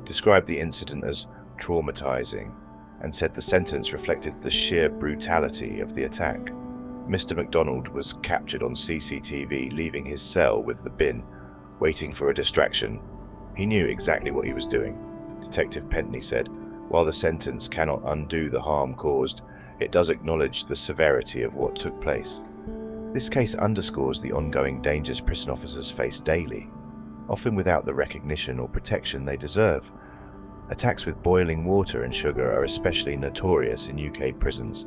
described the incident as traumatizing and said the sentence reflected the sheer brutality of the attack. Mr. MacDonald was captured on CCTV leaving his cell with the bin, waiting for a distraction. He knew exactly what he was doing, Detective Pentney said. While the sentence cannot undo the harm caused, it does acknowledge the severity of what took place. This case underscores the ongoing dangers prison officers face daily, often without the recognition or protection they deserve. Attacks with boiling water and sugar are especially notorious in UK prisons,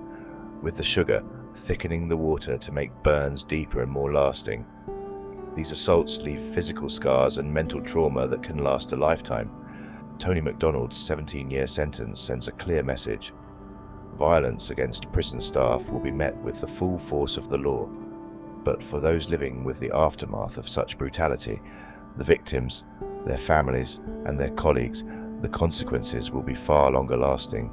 with the sugar thickening the water to make burns deeper and more lasting. These assaults leave physical scars and mental trauma that can last a lifetime. Tony MacDonald's 17-year sentence sends a clear message. Violence against prison staff will be met with the full force of the law, but for those living with the aftermath of such brutality, the victims, their families, and their colleagues, the consequences will be far longer lasting.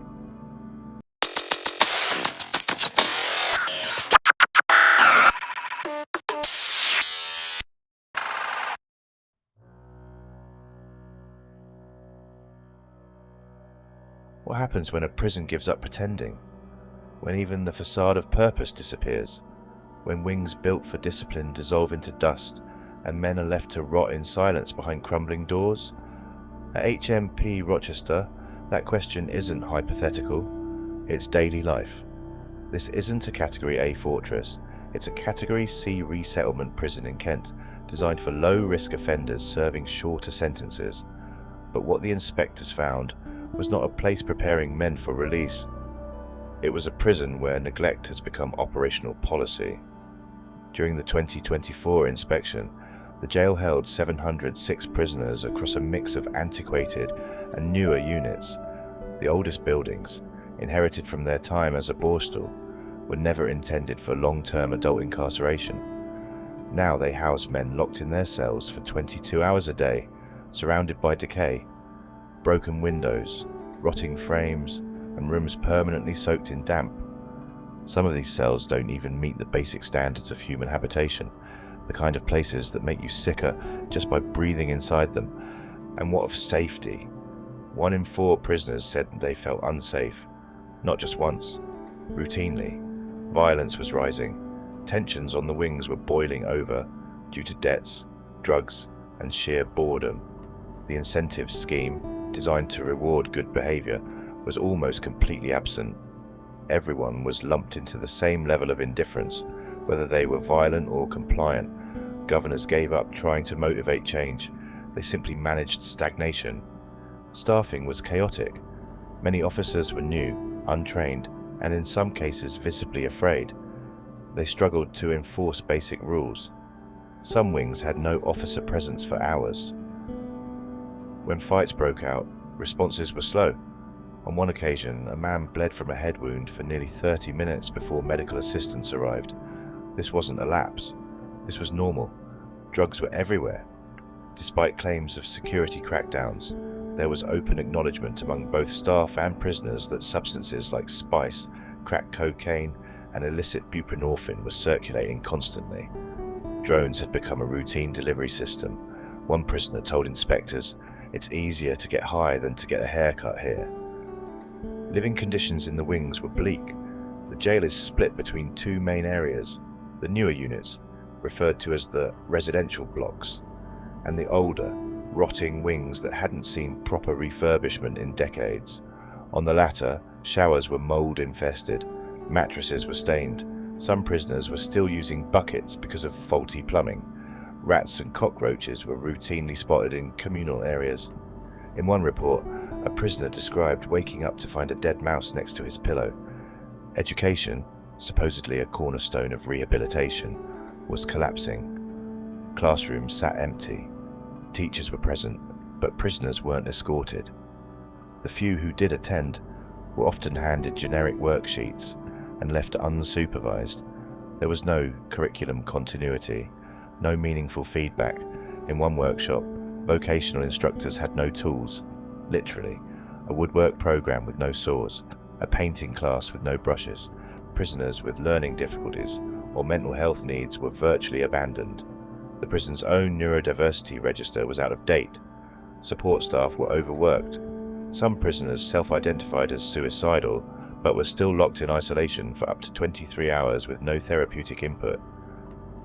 What happens when a prison gives up pretending? When even the facade of purpose disappears? When wings built for discipline dissolve into dust and men are left to rot in silence behind crumbling doors? At HMP Rochester, that question isn't hypothetical, it's daily life. This isn't a Category A fortress, it's a Category C resettlement prison in Kent, designed for low-risk offenders serving shorter sentences. But what the inspectors found was not a place preparing men for release. It was a prison where neglect has become operational policy. During the 2024 inspection, the jail held 706 prisoners across a mix of antiquated and newer units. The oldest buildings, inherited from their time as a borstal, were never intended for long-term adult incarceration. Now they house men locked in their cells for 22 hours a day, surrounded by decay, broken windows, rotting frames, and rooms permanently soaked in damp. Some of these cells don't even meet the basic standards of human habitation, the kind of places that make you sicker just by breathing inside them. And what of safety? 1 in 4 prisoners said that they felt unsafe, not just once, routinely. Violence was rising. Tensions on the wings were boiling over due to debts, drugs, and sheer boredom. The incentive scheme, designed to reward good behavior, was almost completely absent. Everyone was lumped into the same level of indifference, whether they were violent or compliant. Governors gave up trying to motivate change. They simply managed stagnation. Staffing was chaotic. Many officers were new, untrained, and in some cases visibly afraid. They struggled to enforce basic rules. Some wings had no officer presence for hours. When fights broke out, responses were slow. On one occasion, a man bled from a head wound for nearly 30 minutes before medical assistance arrived. This wasn't a lapse. This was normal. Drugs were everywhere. Despite claims of security crackdowns, there was open acknowledgement among both staff and prisoners that substances like spice, crack cocaine, and illicit buprenorphine were circulating constantly. Drones had become a routine delivery system. One prisoner told inspectors, "It's easier to get high than to get a haircut here." Living conditions in the wings were bleak. The jail is split between two main areas: the newer units, referred to as the residential blocks, and the older, rotting wings that hadn't seen proper refurbishment in decades. On the latter, showers were mold infested, mattresses were stained, some prisoners were still using buckets because of faulty plumbing. Rats and cockroaches were routinely spotted in communal areas. In one report, a prisoner described waking up to find a dead mouse next to his pillow. Education, supposedly a cornerstone of rehabilitation, was collapsing. Classrooms sat empty. Teachers were present, but prisoners weren't escorted. The few who did attend were often handed generic worksheets and left unsupervised. There was no curriculum continuity, no meaningful feedback. In one workshop, vocational instructors had no tools, literally, a woodwork program with no saws, a painting class with no brushes. Prisoners with learning difficulties or mental health needs were virtually abandoned. The prison's own neurodiversity register was out of date. Support staff were overworked. Some prisoners self-identified as suicidal, but were still locked in isolation for up to 23 hours with no therapeutic input.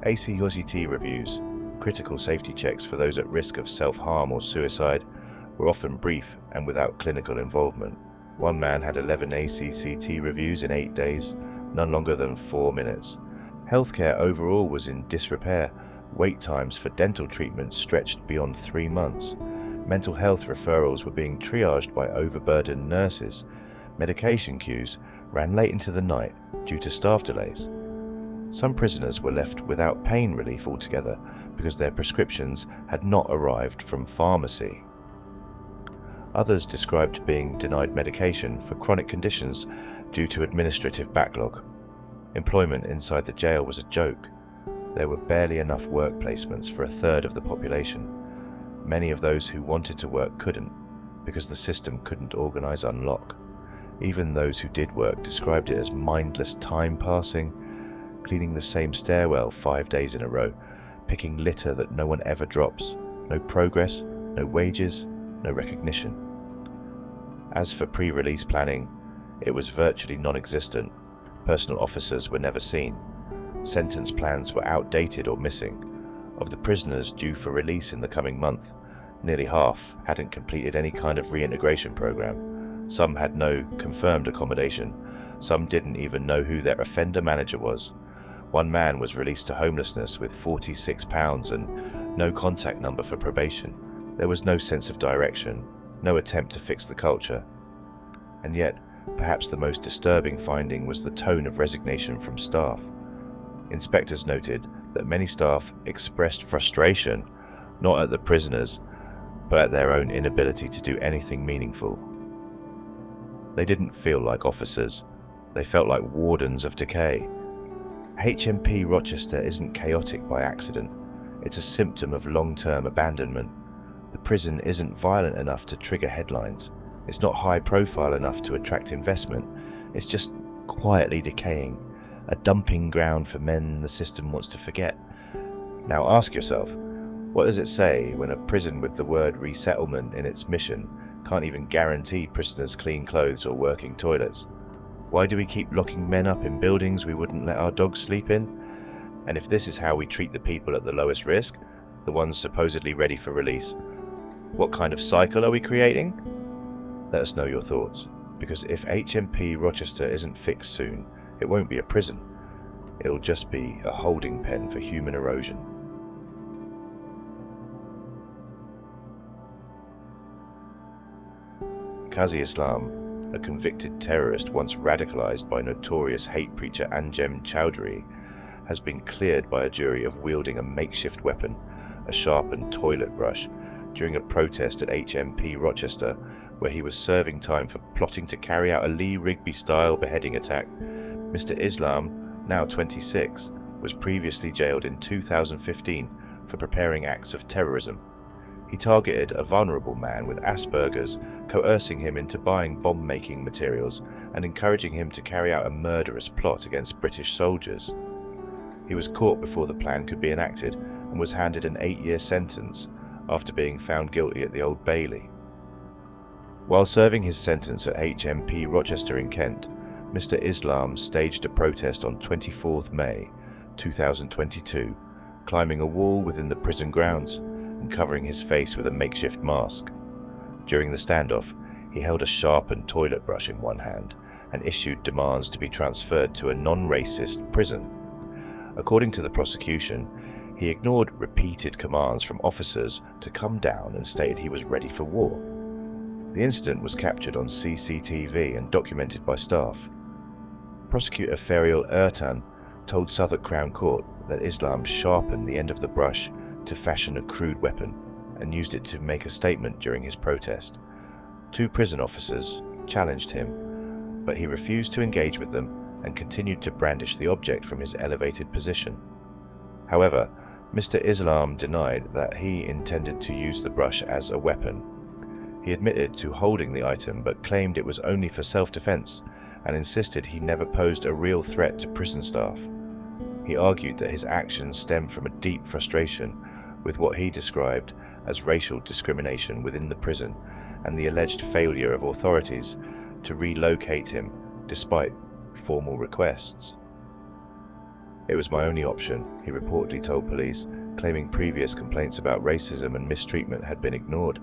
ACOCT reviews, critical safety checks for those at risk of self-harm or suicide, were often brief and without clinical involvement. One man had 11 ACCT reviews in 8 days, none longer than 4 minutes. Healthcare overall was in disrepair. Wait times for dental treatment stretched beyond 3 months. Mental health referrals were being triaged by overburdened nurses. Medication queues ran late into the night due to staff delays. Some prisoners were left without pain relief altogether because their prescriptions had not arrived from pharmacy. Others described being denied medication for chronic conditions due to administrative backlog. Employment inside the jail was a joke. There were barely enough work placements for a third of the population. Many of those who wanted to work couldn't, because the system couldn't organize unlock. Even those who did work described it as mindless time passing, cleaning the same stairwell 5 days in a row, picking litter that no one ever drops, no progress, no wages, no recognition. As for pre-release planning, it was virtually non-existent. Personal officers were never seen. Sentence plans were outdated or missing. Of the prisoners due for release in the coming month, nearly half hadn't completed any kind of reintegration program. Some had no confirmed accommodation. Some didn't even know who their offender manager was. One man was released to homelessness with £46 and no contact number for probation. There was no sense of direction, no attempt to fix the culture. And yet, perhaps the most disturbing finding was the tone of resignation from staff. Inspectors noted that many staff expressed frustration, not at the prisoners, but at their own inability to do anything meaningful. They didn't feel like officers, they felt like wardens of decay. HMP Rochester isn't chaotic by accident, it's a symptom of long-term abandonment. The prison isn't violent enough to trigger headlines, it's not high-profile enough to attract investment, it's just quietly decaying, a dumping ground for men the system wants to forget. Now ask yourself, what does it say when a prison with the word resettlement in its mission can't even guarantee prisoners clean clothes or working toilets? Why do we keep locking men up in buildings we wouldn't let our dogs sleep in? And if this is how we treat the people at the lowest risk, the ones supposedly ready for release, what kind of cycle are we creating? Let us know your thoughts, because if HMP Rochester isn't fixed soon, it won't be a prison. It'll just be a holding pen for human erosion. Qazi Islam, a convicted terrorist once radicalized by notorious hate preacher Anjem Chowdhury, has been cleared by a jury of wielding a makeshift weapon, a sharpened toilet brush, during a protest at HMP Rochester, where he was serving time for plotting to carry out a Lee Rigby-style beheading attack. Mr. Islam, now 26, was previously jailed in 2015 for preparing acts of terrorism. He targeted a vulnerable man with Asperger's, coercing him into buying bomb-making materials and encouraging him to carry out a murderous plot against British soldiers. He was caught before the plan could be enacted and was handed an 8-year sentence after being found guilty at the Old Bailey. While serving his sentence at HMP Rochester in Kent, Mr. Islam staged a protest on 24th May 2022, climbing a wall within the prison grounds and covering his face with a makeshift mask. During the standoff, he held a sharpened toilet brush in one hand and issued demands to be transferred to a non-racist prison. According to the prosecution, he ignored repeated commands from officers to come down and stated he was ready for war. The incident was captured on CCTV and documented by staff. Prosecutor Ferial Ertan told Southwark Crown Court that Islam sharpened the end of the brush to fashion a crude weapon and used it to make a statement during his protest. 2 prison officers challenged him, but he refused to engage with them and continued to brandish the object from his elevated position. However, Mr. Islam denied that he intended to use the brush as a weapon. He admitted to holding the item but claimed it was only for self-defense and insisted he never posed a real threat to prison staff. He argued that his actions stemmed from a deep frustration with what he described as racial discrimination within the prison and the alleged failure of authorities to relocate him despite formal requests. "It was my only option," he reportedly told police, claiming previous complaints about racism and mistreatment had been ignored.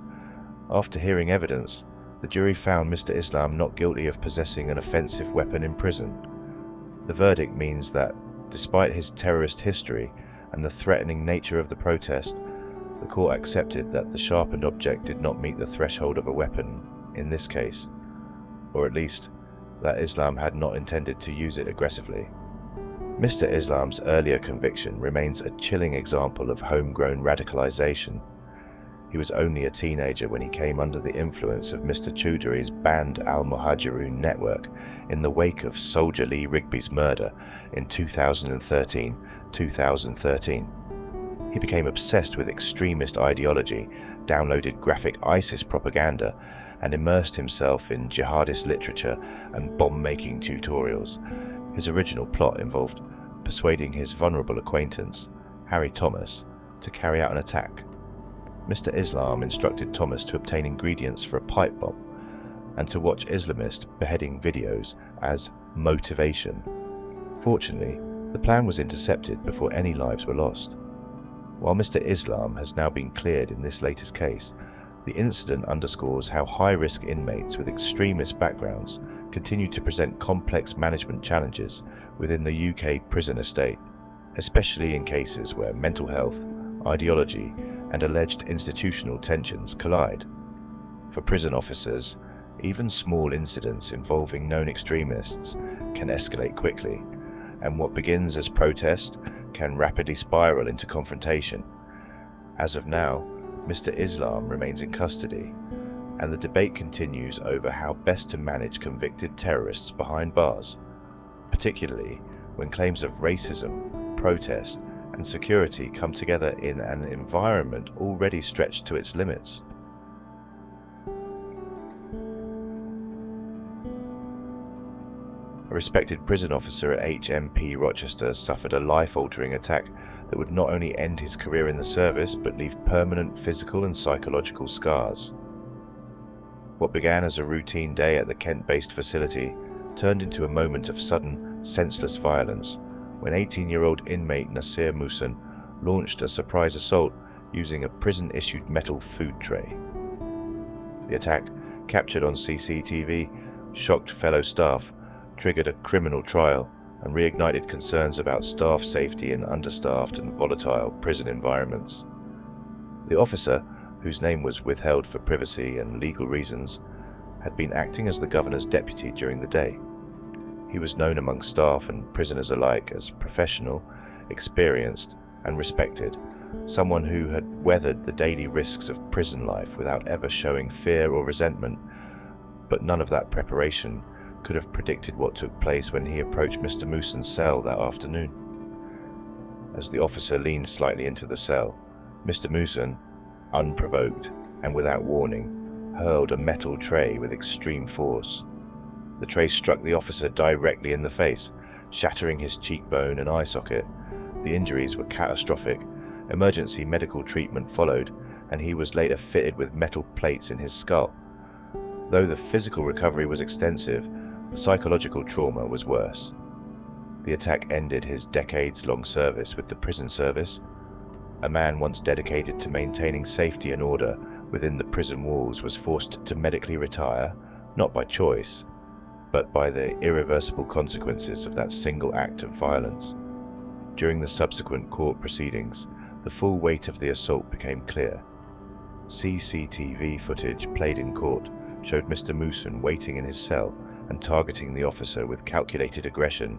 After hearing evidence, the jury found Mr. Islam not guilty of possessing an offensive weapon in prison. The verdict means that, despite his terrorist history and the threatening nature of the protest, the court accepted that the sharpened object did not meet the threshold of a weapon in this case, or at least that Islam had not intended to use it aggressively. Mr. Islam's earlier conviction remains a chilling example of homegrown radicalization. He was only a teenager when he came under the influence of Mr. Chowdhury's banned Al-Muhajirun network in the wake of Soldier Lee Rigby's murder in 2013. He became obsessed with extremist ideology, downloaded graphic ISIS propaganda, and immersed himself in jihadist literature and bomb-making tutorials. His original plot involved persuading his vulnerable acquaintance, Harry Thomas, to carry out an attack. Mr. Islam instructed Thomas to obtain ingredients for a pipe bomb and to watch Islamist beheading videos as motivation. Fortunately, the plan was intercepted before any lives were lost. While Mr. Islam has now been cleared in this latest case, the incident underscores how high-risk inmates with extremist backgrounds continue to present complex management challenges within the UK prison estate, especially in cases where mental health, ideology, and alleged institutional tensions collide. For prison officers, even small incidents involving known extremists can escalate quickly, and what begins as protest can rapidly spiral into confrontation. As of now, Mr. Islam remains in custody, and the debate continues over how best to manage convicted terrorists behind bars, particularly when claims of racism, protest, and security come together in an environment already stretched to its limits. A respected prison officer at HMP Rochester suffered a life-altering attack that would not only end his career in the service but leave permanent physical and psychological scars. What began as a routine day at the Kent-based facility turned into a moment of sudden, senseless violence when 18-year-old inmate Nasir Musan launched a surprise assault using a prison-issued metal food tray. The attack, captured on CCTV, shocked fellow staff, triggered a criminal trial, and reignited concerns about staff safety in understaffed and volatile prison environments. The officer, whose name was withheld for privacy and legal reasons, had been acting as the governor's deputy during the day. He was known among staff and prisoners alike as professional, experienced, and respected, someone who had weathered the daily risks of prison life without ever showing fear or resentment, but none of that preparation could have predicted what took place when he approached Mr. Musan's cell that afternoon. As the officer leaned slightly into the cell, Mr. Musan, unprovoked and without warning, hurled a metal tray with extreme force. The tray struck the officer directly in the face, shattering his cheekbone and eye socket. The injuries were catastrophic. Emergency medical treatment followed, and he was later fitted with metal plates in his skull. Though the physical recovery was extensive, The psychological trauma was worse. The attack ended his decades-long service with the prison service. A man once dedicated to maintaining safety and order within the prison walls was forced to medically retire, not by choice, but by the irreversible consequences of that single act of violence. During the subsequent court proceedings, the full weight of the assault became clear. CCTV footage played in court showed Mr. Mooson waiting in his cell and targeting the officer with calculated aggression.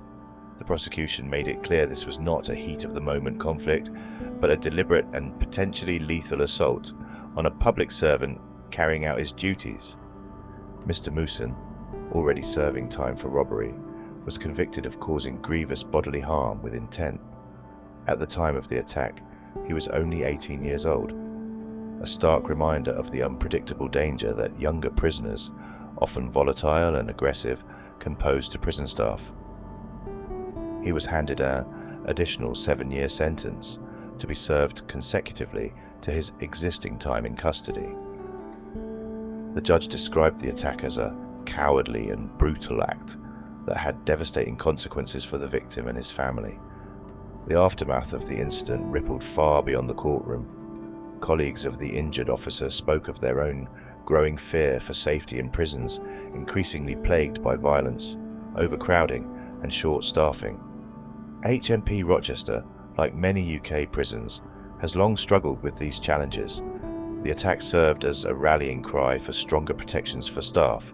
The prosecution made it clear this was not a heat-of-the-moment conflict, but a deliberate and potentially lethal assault on a public servant carrying out his duties. Mr. Mooson, already serving time for robbery, was convicted of causing grievous bodily harm with intent. At the time of the attack, he was only 18 years old, a stark reminder of the unpredictable danger that younger prisoners, often volatile and aggressive, can pose to prison staff. He was handed an additional 7-year sentence to be served consecutively to his existing time in custody. The judge described the attack as a cowardly and brutal act that had devastating consequences for the victim and his family. The aftermath of the incident rippled far beyond the courtroom. Colleagues of the injured officer spoke of their own growing fear for safety in prisons, increasingly plagued by violence, overcrowding, and short staffing. HMP Rochester, like many UK prisons, has long struggled with these challenges. The attack served as a rallying cry for stronger protections for staff,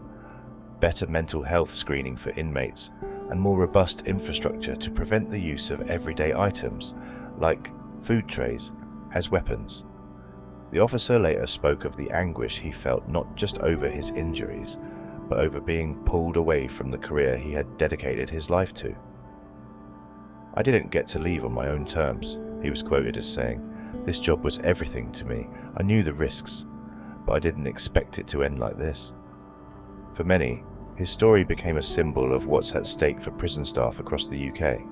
better mental health screening for inmates, and more robust infrastructure to prevent the use of everyday items, like food trays, as weapons. The officer later spoke of the anguish he felt not just over his injuries, but over being pulled away from the career he had dedicated his life to. "I didn't get to leave on my own terms," he was quoted as saying. "This job was everything to me. I knew the risks, but I didn't expect it to end like this." For many, his story became a symbol of what's at stake for prison staff across the UK.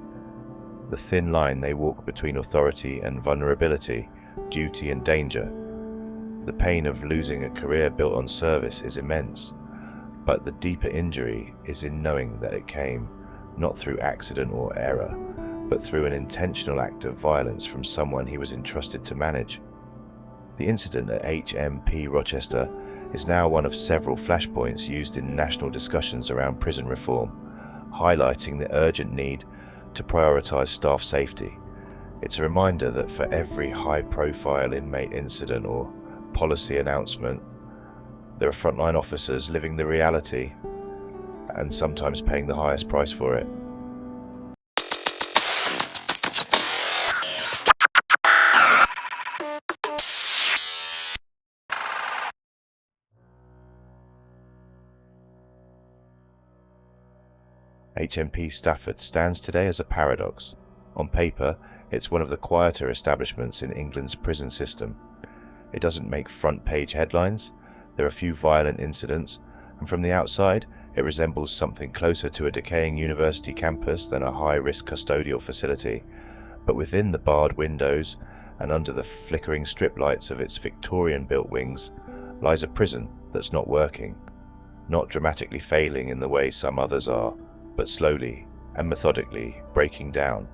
The thin line they walk between authority and vulnerability, duty and danger. The pain of losing a career built on service is immense, but the deeper injury is in knowing that it came not through accident or error, but through an intentional act of violence from someone he was entrusted to manage. The incident at HMP Rochester is now one of several flashpoints used in national discussions around prison reform, highlighting the urgent need to prioritise staff safety. It's a reminder that for every high-profile inmate incident or policy announcement, there are frontline officers living the reality and sometimes paying the highest price for it. HMP Stafford stands today as a paradox. On paper, it's one of the quieter establishments in England's prison system. It doesn't make front-page headlines, there are few violent incidents, and from the outside, it resembles something closer to a decaying university campus than a high-risk custodial facility. But within the barred windows, and under the flickering strip lights of its Victorian-built wings, lies a prison that's not working, not dramatically failing in the way some others are, but slowly and methodically breaking down.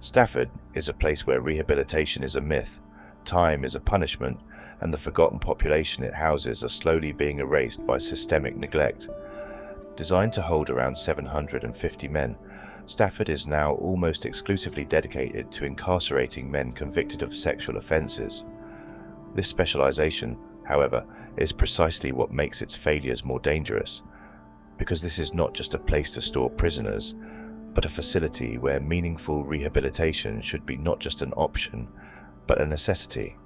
Stafford is a place where rehabilitation is a myth, time is a punishment, and the forgotten population it houses are slowly being erased by systemic neglect. Designed to hold around 750 men, Stafford is now almost exclusively dedicated to incarcerating men convicted of sexual offences. This specialisation, however, is precisely what makes its failures more dangerous, because this is not just a place to store prisoners, but a facility where meaningful rehabilitation should be not just an option, but a necessity.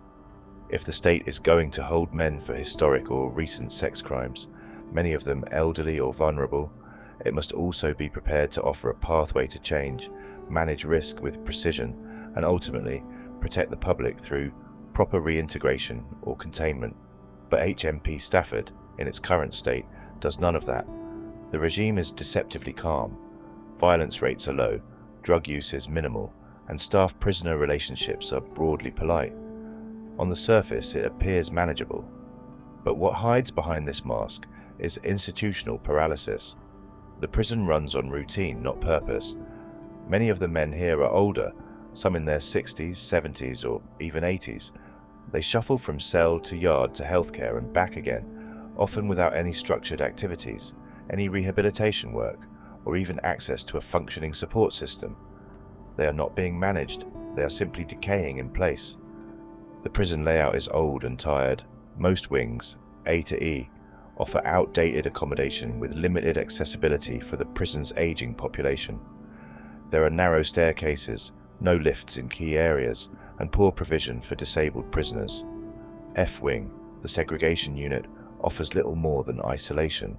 If the state is going to hold men for historic or recent sex crimes, many of them elderly or vulnerable, it must also be prepared to offer a pathway to change, manage risk with precision, and ultimately protect the public through proper reintegration or containment. But HMP Stafford, in its current state, does none of that. The regime is deceptively calm, violence rates are low, drug use is minimal, and staff-prisoner relationships are broadly polite. On the surface, it appears manageable. But what hides behind this mask is institutional paralysis. The prison runs on routine, not purpose. Many of the men here are older, some in their 60s, 70s, or even 80s. They shuffle from cell to yard to healthcare and back again, often without any structured activities, any rehabilitation work, or even access to a functioning support system. They are not being managed, they are simply decaying in place. The prison layout is old and tired. Most wings, A to E, offer outdated accommodation with limited accessibility for the prison's aging population. There are narrow staircases, no lifts in key areas, and poor provision for disabled prisoners. F Wing, the segregation unit, offers little more than isolation.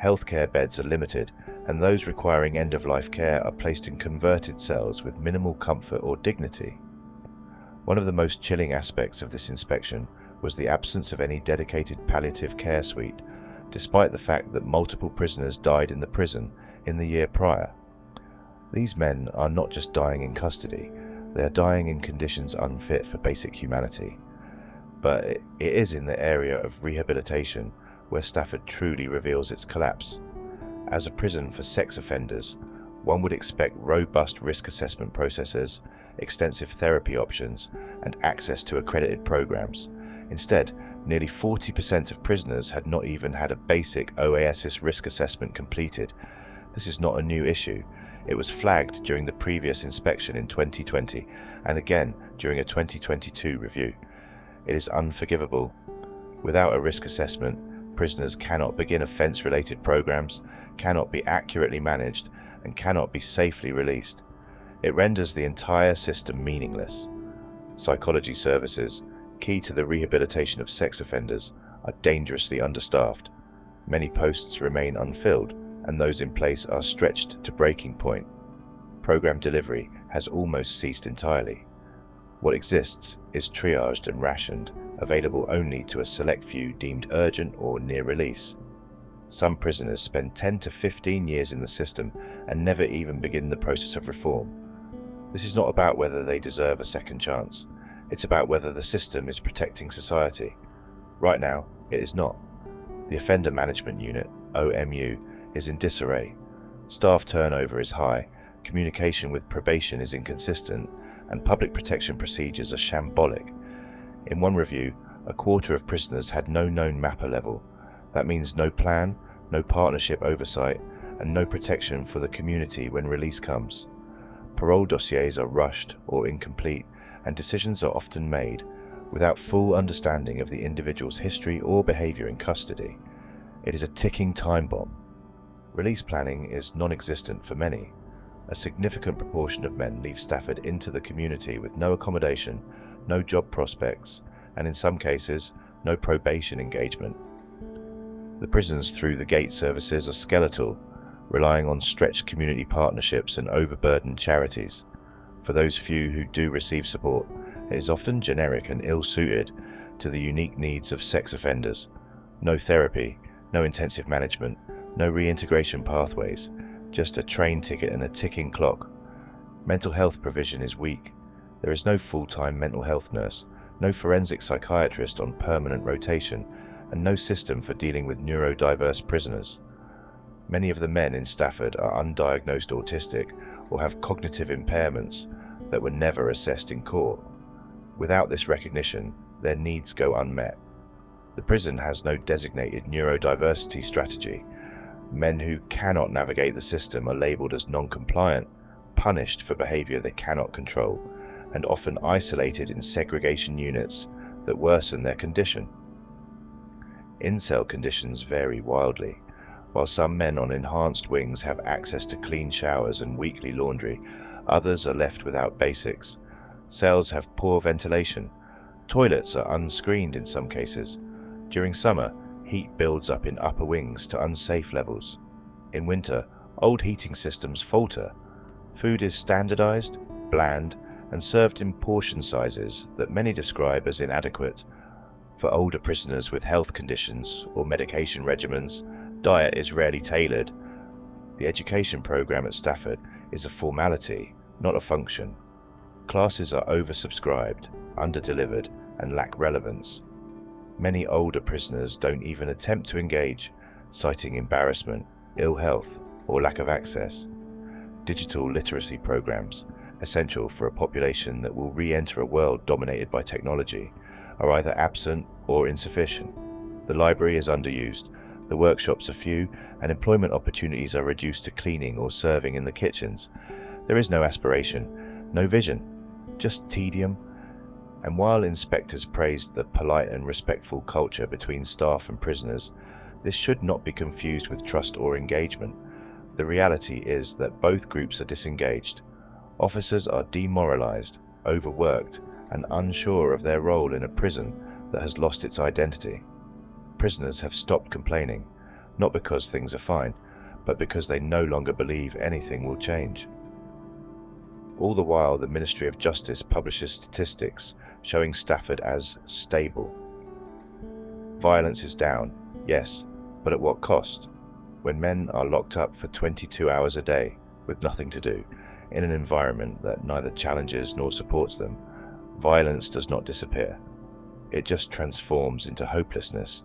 Healthcare beds are limited, and those requiring end-of-life care are placed in converted cells with minimal comfort or dignity. One of the most chilling aspects of this inspection was the absence of any dedicated palliative care suite, despite the fact that multiple prisoners died in the prison in the year prior. These men are not just dying in custody, they are dying in conditions unfit for basic humanity. But it is in the area of rehabilitation where Stafford truly reveals its collapse. As a prison for sex offenders, one would expect robust risk assessment processes, extensive therapy options, and access to accredited programs. Instead, nearly 40% of prisoners had not even had a basic OASIS risk assessment completed. This is not a new issue. It was flagged during the previous inspection in 2020 and again during a 2022 review. It is unforgivable. Without a risk assessment, prisoners cannot begin offence-related programs, cannot be accurately managed, and cannot be safely released. It renders the entire system meaningless. Psychology services, key to the rehabilitation of sex offenders, are dangerously understaffed. Many posts remain unfilled, and those in place are stretched to breaking point. Program delivery has almost ceased entirely. What exists is triaged and rationed, available only to a select few deemed urgent or near release. Some prisoners spend 10 to 15 years in the system and never even begin the process of reform. This is not about whether they deserve a second chance. It's about whether the system is protecting society. Right now, it is not. The Offender Management Unit, OMU, is in disarray. Staff turnover is high, communication with probation is inconsistent, and public protection procedures are shambolic. In one review, a quarter of prisoners had no known MAPA level. That means no plan, no partnership oversight, and no protection for the community when release comes. Parole dossiers are rushed or incomplete, and decisions are often made without full understanding of the individual's history or behaviour in custody. It is a ticking time bomb. Release planning is non-existent for many. A significant proportion of men leave Stafford into the community with no accommodation, no job prospects, and in some cases, no probation engagement. The prisons through the gate services are skeletal, relying on stretched community partnerships and overburdened charities. For those few who do receive support, it is often generic and ill-suited to the unique needs of sex offenders. No therapy, no intensive management, no reintegration pathways, just a train ticket and a ticking clock. Mental health provision is weak. There is no full-time mental health nurse, no forensic psychiatrist on permanent rotation, and no system for dealing with neurodiverse prisoners. Many of the men in Stafford are undiagnosed autistic or have cognitive impairments that were never assessed in court. Without this recognition, their needs go unmet. The prison has no designated neurodiversity strategy. Men who cannot navigate the system are labelled as non-compliant, punished for behaviour they cannot control, and often isolated in segregation units that worsen their condition. In-cell conditions vary wildly. While some men on enhanced wings have access to clean showers and weekly laundry, others are left without basics. Cells have poor ventilation. Toilets are unscreened in some cases. During summer, heat builds up in upper wings to unsafe levels. In winter, old heating systems falter. Food is standardized, bland, and served in portion sizes that many describe as inadequate. For older prisoners with health conditions or medication regimens, diet is rarely tailored. The education program at Stafford is a formality, not a function. Classes are oversubscribed, underdelivered, and lack relevance. Many older prisoners don't even attempt to engage, citing embarrassment, ill health, or lack of access. Digital literacy programs, essential for a population that will re-enter a world dominated by technology, are either absent or insufficient. The library is underused, the workshops are few, and employment opportunities are reduced to cleaning or serving in the kitchens. There is no aspiration, no vision, just tedium. And while inspectors praised the polite and respectful culture between staff and prisoners, this should not be confused with trust or engagement. The reality is that both groups are disengaged. Officers are demoralized, overworked, and unsure of their role in a prison that has lost its identity. Prisoners have stopped complaining, not because things are fine, but because they no longer believe anything will change. All the while, the Ministry of Justice publishes statistics showing Stafford as stable. Violence is down, yes, but at what cost? When men are locked up for 22 hours a day with nothing to do, in an environment that neither challenges nor supports them, violence does not disappear. It just transforms into hopelessness.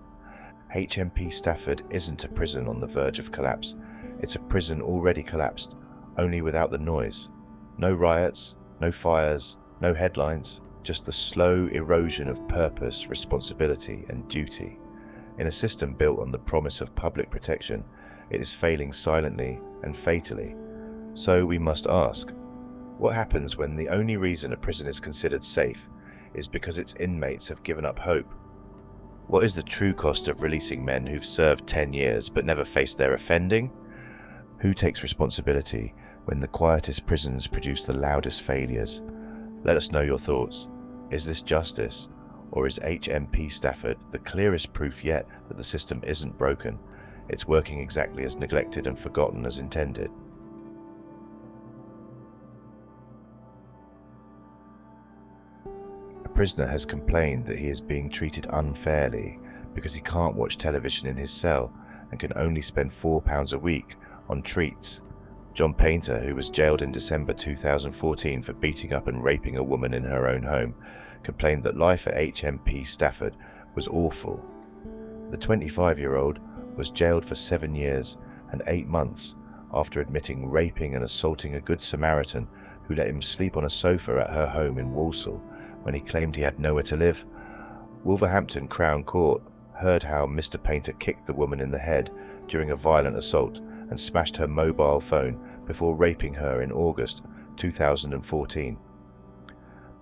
HMP Stafford isn't a prison on the verge of collapse. It's a prison already collapsed, only without the noise. No riots, no fires, no headlines, just the slow erosion of purpose, responsibility, and duty. In a system built on the promise of public protection, it is failing silently and fatally. So we must ask, what happens when the only reason a prison is considered safe is because its inmates have given up hope? What is the true cost of releasing men who've served 10 years but never faced their offending? Who takes responsibility when the quietest prisons produce the loudest failures? Let us know your thoughts. Is this justice, or is HMP Stafford the clearest proof yet that the system isn't broken? It's working exactly as neglected and forgotten as intended. A prisoner has complained that he is being treated unfairly because he can't watch television in his cell and can only spend £4 a week on treats. John Painter, who was jailed in December 2014 for beating up and raping a woman in her own home, complained that life at HMP Stafford was awful. The 25-year-old was jailed for 7 years and 8 months after admitting raping and assaulting a Good Samaritan who let him sleep on a sofa at her home in Walsall when he claimed he had nowhere to live. Wolverhampton Crown Court heard how Mr. Painter kicked the woman in the head during a violent assault and smashed her mobile phone before raping her in August 2014.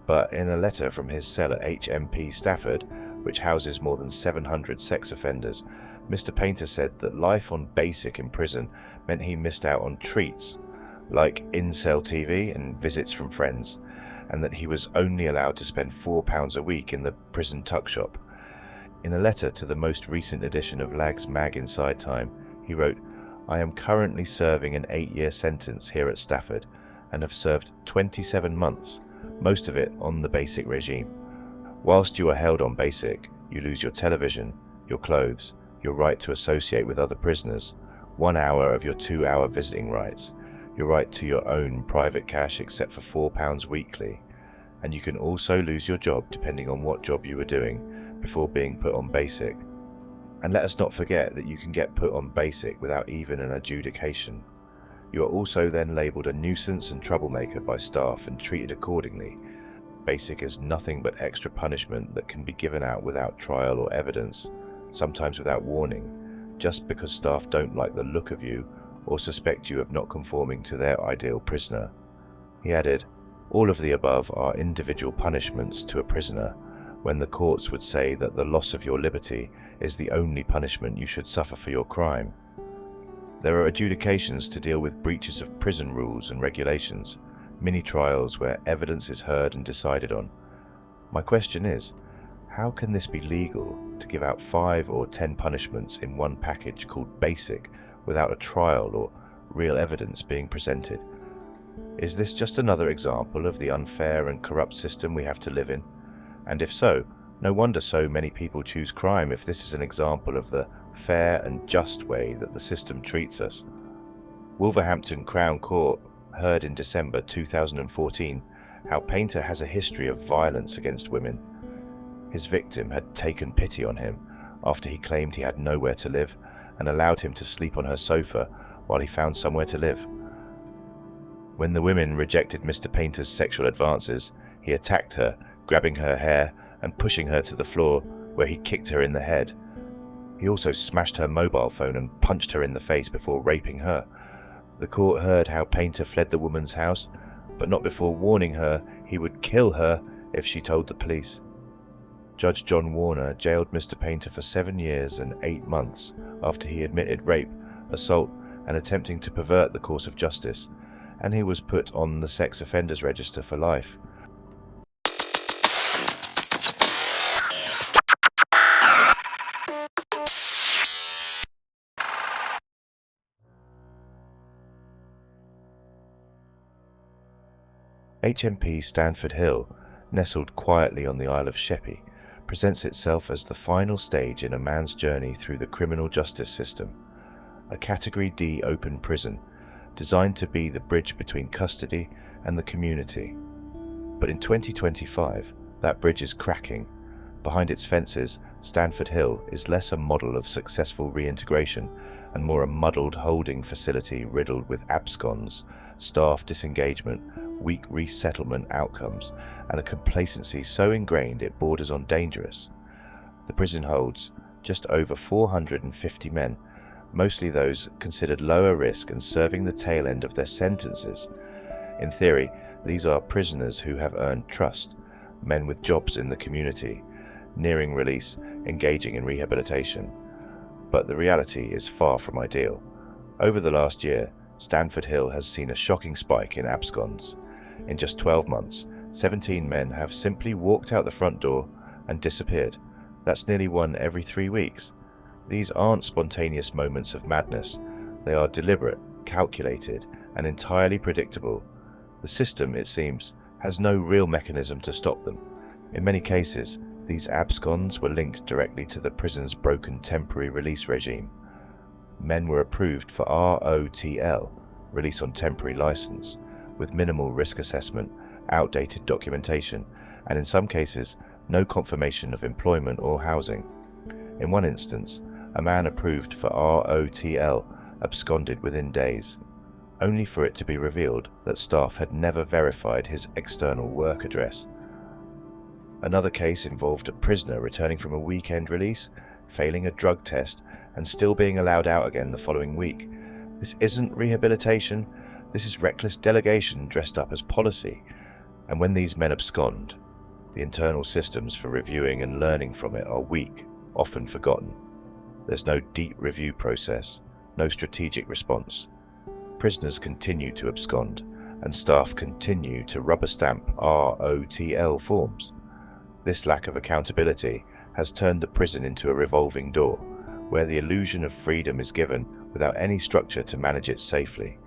But in a letter from his cell at HMP Stafford, which houses more than 700 sex offenders, Mr. Painter said that life on basic in prison meant he missed out on treats, like in-cell TV and visits from friends, and that he was only allowed to spend £4 a week in the prison tuck shop. In a letter to the most recent edition of Lag's Mag Inside Time, he wrote, "I am currently serving an 8-year sentence here at Stafford and have served 27 months, most of it on the basic regime. Whilst you are held on basic, you lose your television, your clothes, your right to associate with other prisoners, 1 hour of your 2-hour visiting rights, your right to your own private cash except for £4 weekly, and you can also lose your job depending on what job you were doing before being put on basic. And let us not forget that you can get put on basic without even an adjudication. You are also then labelled a nuisance and troublemaker by staff and treated accordingly. Basic is nothing but extra punishment that can be given out without trial or evidence, sometimes without warning, just because staff don't like the look of you or suspect you of not conforming to their ideal prisoner." He added, "All of the above are individual punishments to a prisoner, when the courts would say that the loss of your liberty is the only punishment you should suffer for your crime. There are adjudications to deal with breaches of prison rules and regulations, mini-trials where evidence is heard and decided on. My question is, how can this be legal to give out 5 or 10 punishments in one package called basic without a trial or real evidence being presented? Is this just another example of the unfair and corrupt system we have to live in? And if so, no wonder so many people choose crime if this is an example of the fair and just way that the system treats us." Wolverhampton Crown Court heard in December 2014 how Painter has a history of violence against women. His victim had taken pity on him after he claimed he had nowhere to live and allowed him to sleep on her sofa while he found somewhere to live. When the women rejected Mr. Painter's sexual advances, he attacked her, grabbing her hair and pushing her to the floor, where he kicked her in the head. He also smashed her mobile phone and punched her in the face before raping her. The court heard how Painter fled the woman's house, but not before warning her he would kill her if she told the police. Judge John Warner jailed Mr. Painter for 7 years and 8 months after he admitted rape, assault, and attempting to pervert the course of justice, and he was put on the sex offenders register for life. HMP Stanford Hill, nestled quietly on the Isle of Sheppey, presents itself as the final stage in a man's journey through the criminal justice system, a Category D open prison designed to be the bridge between custody and the community. But in 2025, that bridge is cracking. Behind its fences, Stanford Hill is less a model of successful reintegration and more a muddled holding facility riddled with absconds, staff disengagement, weak resettlement outcomes, and a complacency so ingrained it borders on dangerous. The prison holds just over 450 men, mostly those considered lower risk and serving the tail end of their sentences. In theory, these are prisoners who have earned trust, men with jobs in the community, nearing release, engaging in rehabilitation. But the reality is far from ideal. Over the last year, Stanford Hill has seen a shocking spike in absconds. In just 12 months, 17 men have simply walked out the front door and disappeared. That's nearly one every 3 weeks. These aren't spontaneous moments of madness. They are deliberate, calculated, and entirely predictable. The system, it seems, has no real mechanism to stop them. In many cases, these absconds were linked directly to the prison's broken temporary release regime. Men were approved for ROTL, release on temporary license, with minimal risk assessment, outdated documentation, and in some cases, no confirmation of employment or housing. In one instance, a man approved for ROTL absconded within days, only for it to be revealed that staff had never verified his external work address. Another case involved a prisoner returning from a weekend release, failing a drug test, and still being allowed out again the following week. This isn't rehabilitation, this is reckless delegation dressed up as policy. And when these men abscond, the internal systems for reviewing and learning from it are weak, often forgotten. There's no deep review process, no strategic response. Prisoners continue to abscond, and staff continue to rubber stamp ROTL forms. This lack of accountability has turned the prison into a revolving door, where the illusion of freedom is given without any structure to manage it safely.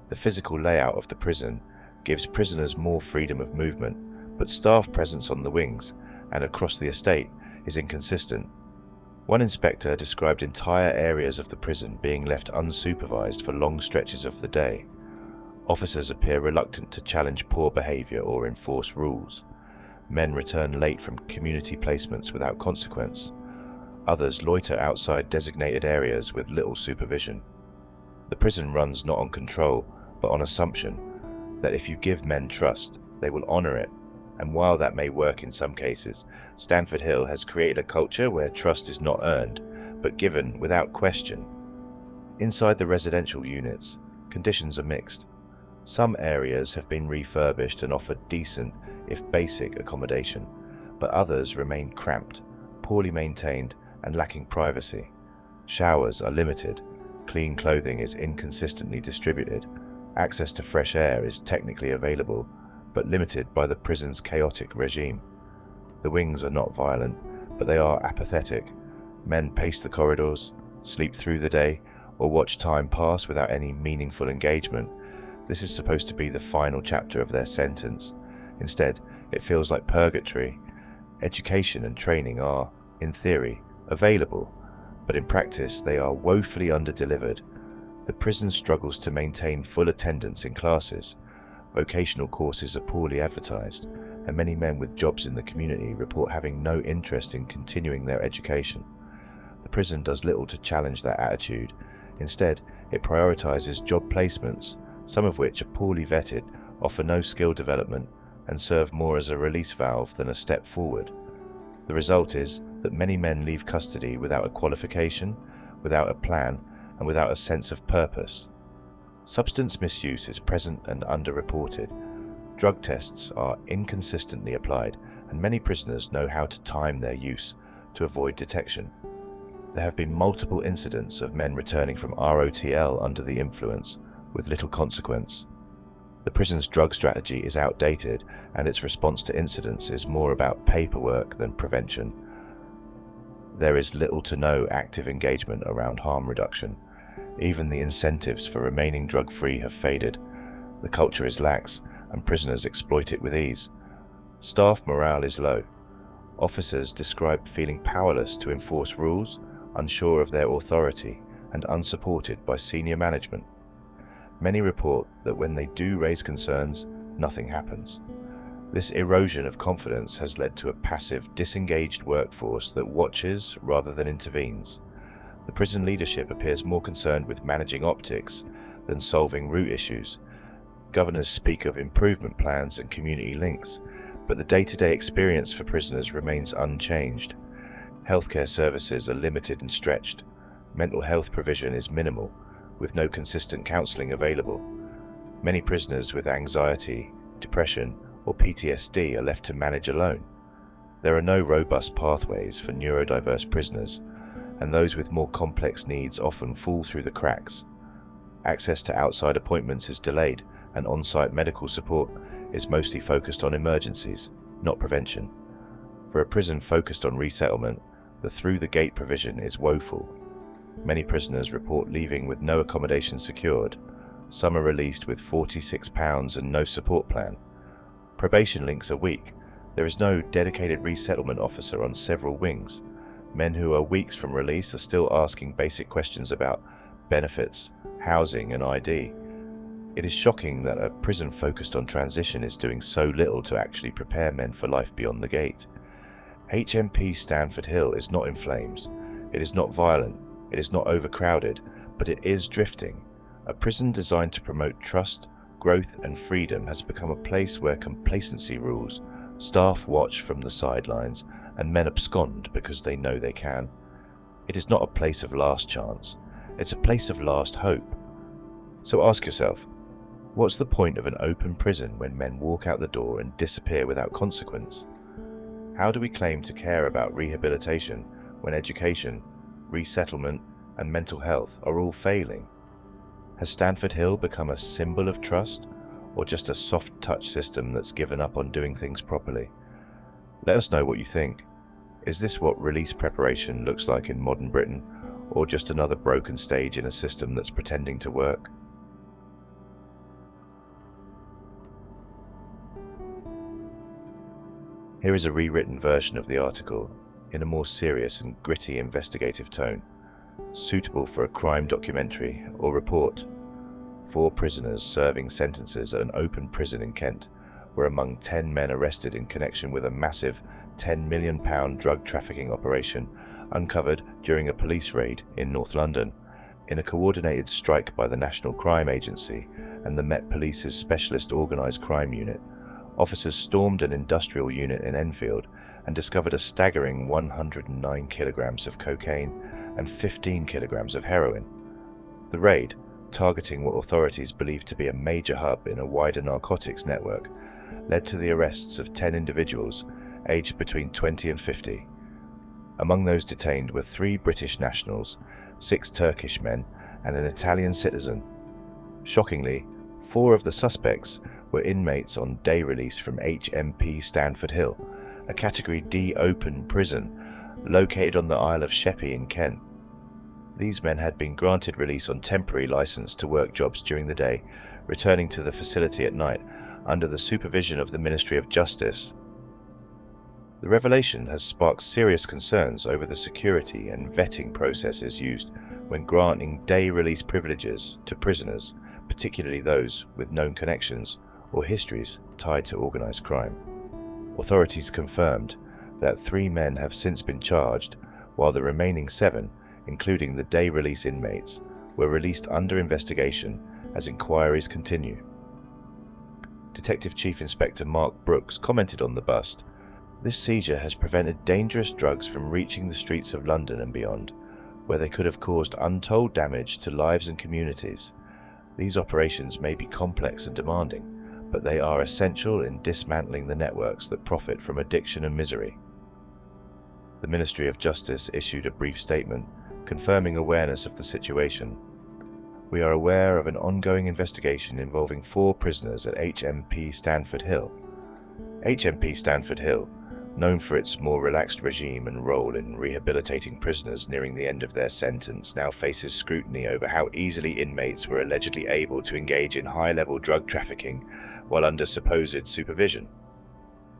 The physical layout of the prison gives prisoners more freedom of movement, but staff presence on the wings and across the estate is inconsistent. One inspector described entire areas of the prison being left unsupervised for long stretches of the day. Officers appear reluctant to challenge poor behavior or enforce rules. Men return late from community placements without consequence. Others loiter outside designated areas with little supervision. The prison runs not on control, but on assumption that if you give men trust, they will honor it. And while that may work in some cases, Stanford Hill has created a culture where trust is not earned, but given without question. Inside the residential units, conditions are mixed. Some areas have been refurbished and offer decent, if basic, accommodation, but others remain cramped, poorly maintained, and lacking privacy. Showers are limited, clean clothing is inconsistently distributed, access to fresh air is technically available, but limited by the prison's chaotic regime. The wings are not violent, but they are apathetic. Men pace the corridors, sleep through the day, or watch time pass without any meaningful engagement. This is supposed to be the final chapter of their sentence. Instead, it feels like purgatory. Education and training are, in theory, available, but in practice they are woefully under-delivered. The prison struggles to maintain full attendance in classes. Vocational courses are poorly advertised, and many men with jobs in the community report having no interest in continuing their education. The prison does little to challenge that attitude. Instead, It prioritises job placements, some of which are poorly vetted, offer no skill development, and serve more as a release valve than a step forward. The result is that many men leave custody without a qualification, without a plan, and without a sense of purpose. Substance misuse is present and underreported. Drug tests are inconsistently applied, and many prisoners know how to time their use to avoid detection. There have been multiple incidents of men returning from ROTL under the influence, with little consequence. The prison's drug strategy is outdated, and its response to incidents is more about paperwork than prevention. There is little to no active engagement around harm reduction. Even the incentives for remaining drug-free have faded. The culture is lax, and prisoners exploit it with ease. Staff morale is low. Officers describe feeling powerless to enforce rules, unsure of their authority, and unsupported by senior management. Many report that when they do raise concerns, nothing happens. This erosion of confidence has led to a passive, disengaged workforce that watches rather than intervenes. The prison leadership appears more concerned with managing optics than solving root issues. Governors speak of improvement plans and community links, but the day-to-day experience for prisoners remains unchanged. Healthcare services are limited and stretched. Mental health provision is minimal, with no consistent counselling available. Many prisoners with anxiety, depression, or PTSD are left to manage alone. There are no robust pathways for neurodiverse prisoners, and those with more complex needs often fall through the cracks. Access to outside appointments is delayed, and on-site medical support is mostly focused on emergencies, not prevention. For a prison focused on resettlement, the through-the-gate provision is woeful. Many prisoners report leaving with no accommodation secured. Some are released with £46 and no support plan. Probation links are weak. There is no dedicated resettlement officer on several wings. Men who are weeks from release are still asking basic questions about benefits, housing, and ID. It is shocking that a prison focused on transition is doing so little to actually prepare men for life beyond the gate. HMP Stanford Hill is not in flames. It is not violent. It is not overcrowded, but it is drifting. A prison designed to promote trust, growth, and freedom has become a place where complacency rules, staff watch from the sidelines, and men abscond because they know they can. It is not a place of last chance. It's a place of last hope. So ask yourself, what's the point of an open prison when men walk out the door and disappear without consequence? How do we claim to care about rehabilitation when education, resettlement, and mental health are all failing? Has Stanford Hill become a symbol of trust, or just a soft-touch system that's given up on doing things properly? Let us know what you think. Is this what release preparation looks like in modern Britain, or just another broken stage in a system that's pretending to work? Here is a rewritten version of the article, in a more serious and gritty investigative tone, suitable for a crime documentary or report. 4 prisoners serving sentences at an open prison in Kent were among 10 men arrested in connection with a massive £10 million drug trafficking operation uncovered during a police raid in North London. In a coordinated strike by the National Crime Agency and the Met Police's Specialist Organised Crime Unit, officers stormed an industrial unit in Enfield and discovered a staggering 109 kilograms of cocaine and 15 kilograms of heroin. The raid, targeting what authorities believed to be a major hub in a wider narcotics network, led to the arrests of 10 individuals aged between 20 and 50. Among those detained were 3 British nationals, 6 Turkish men, and an Italian citizen. Shockingly, 4 of the suspects were inmates on day release from HMP Stanford Hill, a Category D open prison located on the Isle of Sheppey in Kent. These men had been granted release on temporary license to work jobs during the day, returning to the facility at night under the supervision of the Ministry of Justice. The revelation has sparked serious concerns over the security and vetting processes used when granting day release privileges to prisoners, particularly those with known connections or histories tied to organised crime. Authorities confirmed that 3 men have since been charged, while the remaining 7, including the day release inmates, were released under investigation as inquiries continue. Detective Chief Inspector Mark Brooks commented on the bust, "This seizure has prevented dangerous drugs from reaching the streets of London and beyond, where they could have caused untold damage to lives and communities. These operations may be complex and demanding, but they are essential in dismantling the networks that profit from addiction and misery." The Ministry of Justice issued a brief statement confirming awareness of the situation. "We are aware of an ongoing investigation involving 4 prisoners at HMP Stanford Hill." HMP Stanford Hill, known for its more relaxed regime and role in rehabilitating prisoners nearing the end of their sentence, now faces scrutiny over how easily inmates were allegedly able to engage in high-level drug trafficking while under supposed supervision.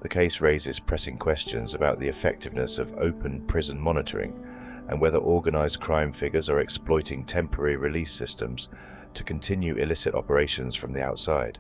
The case raises pressing questions about the effectiveness of open prison monitoring and whether organized crime figures are exploiting temporary release systems to continue illicit operations from the outside.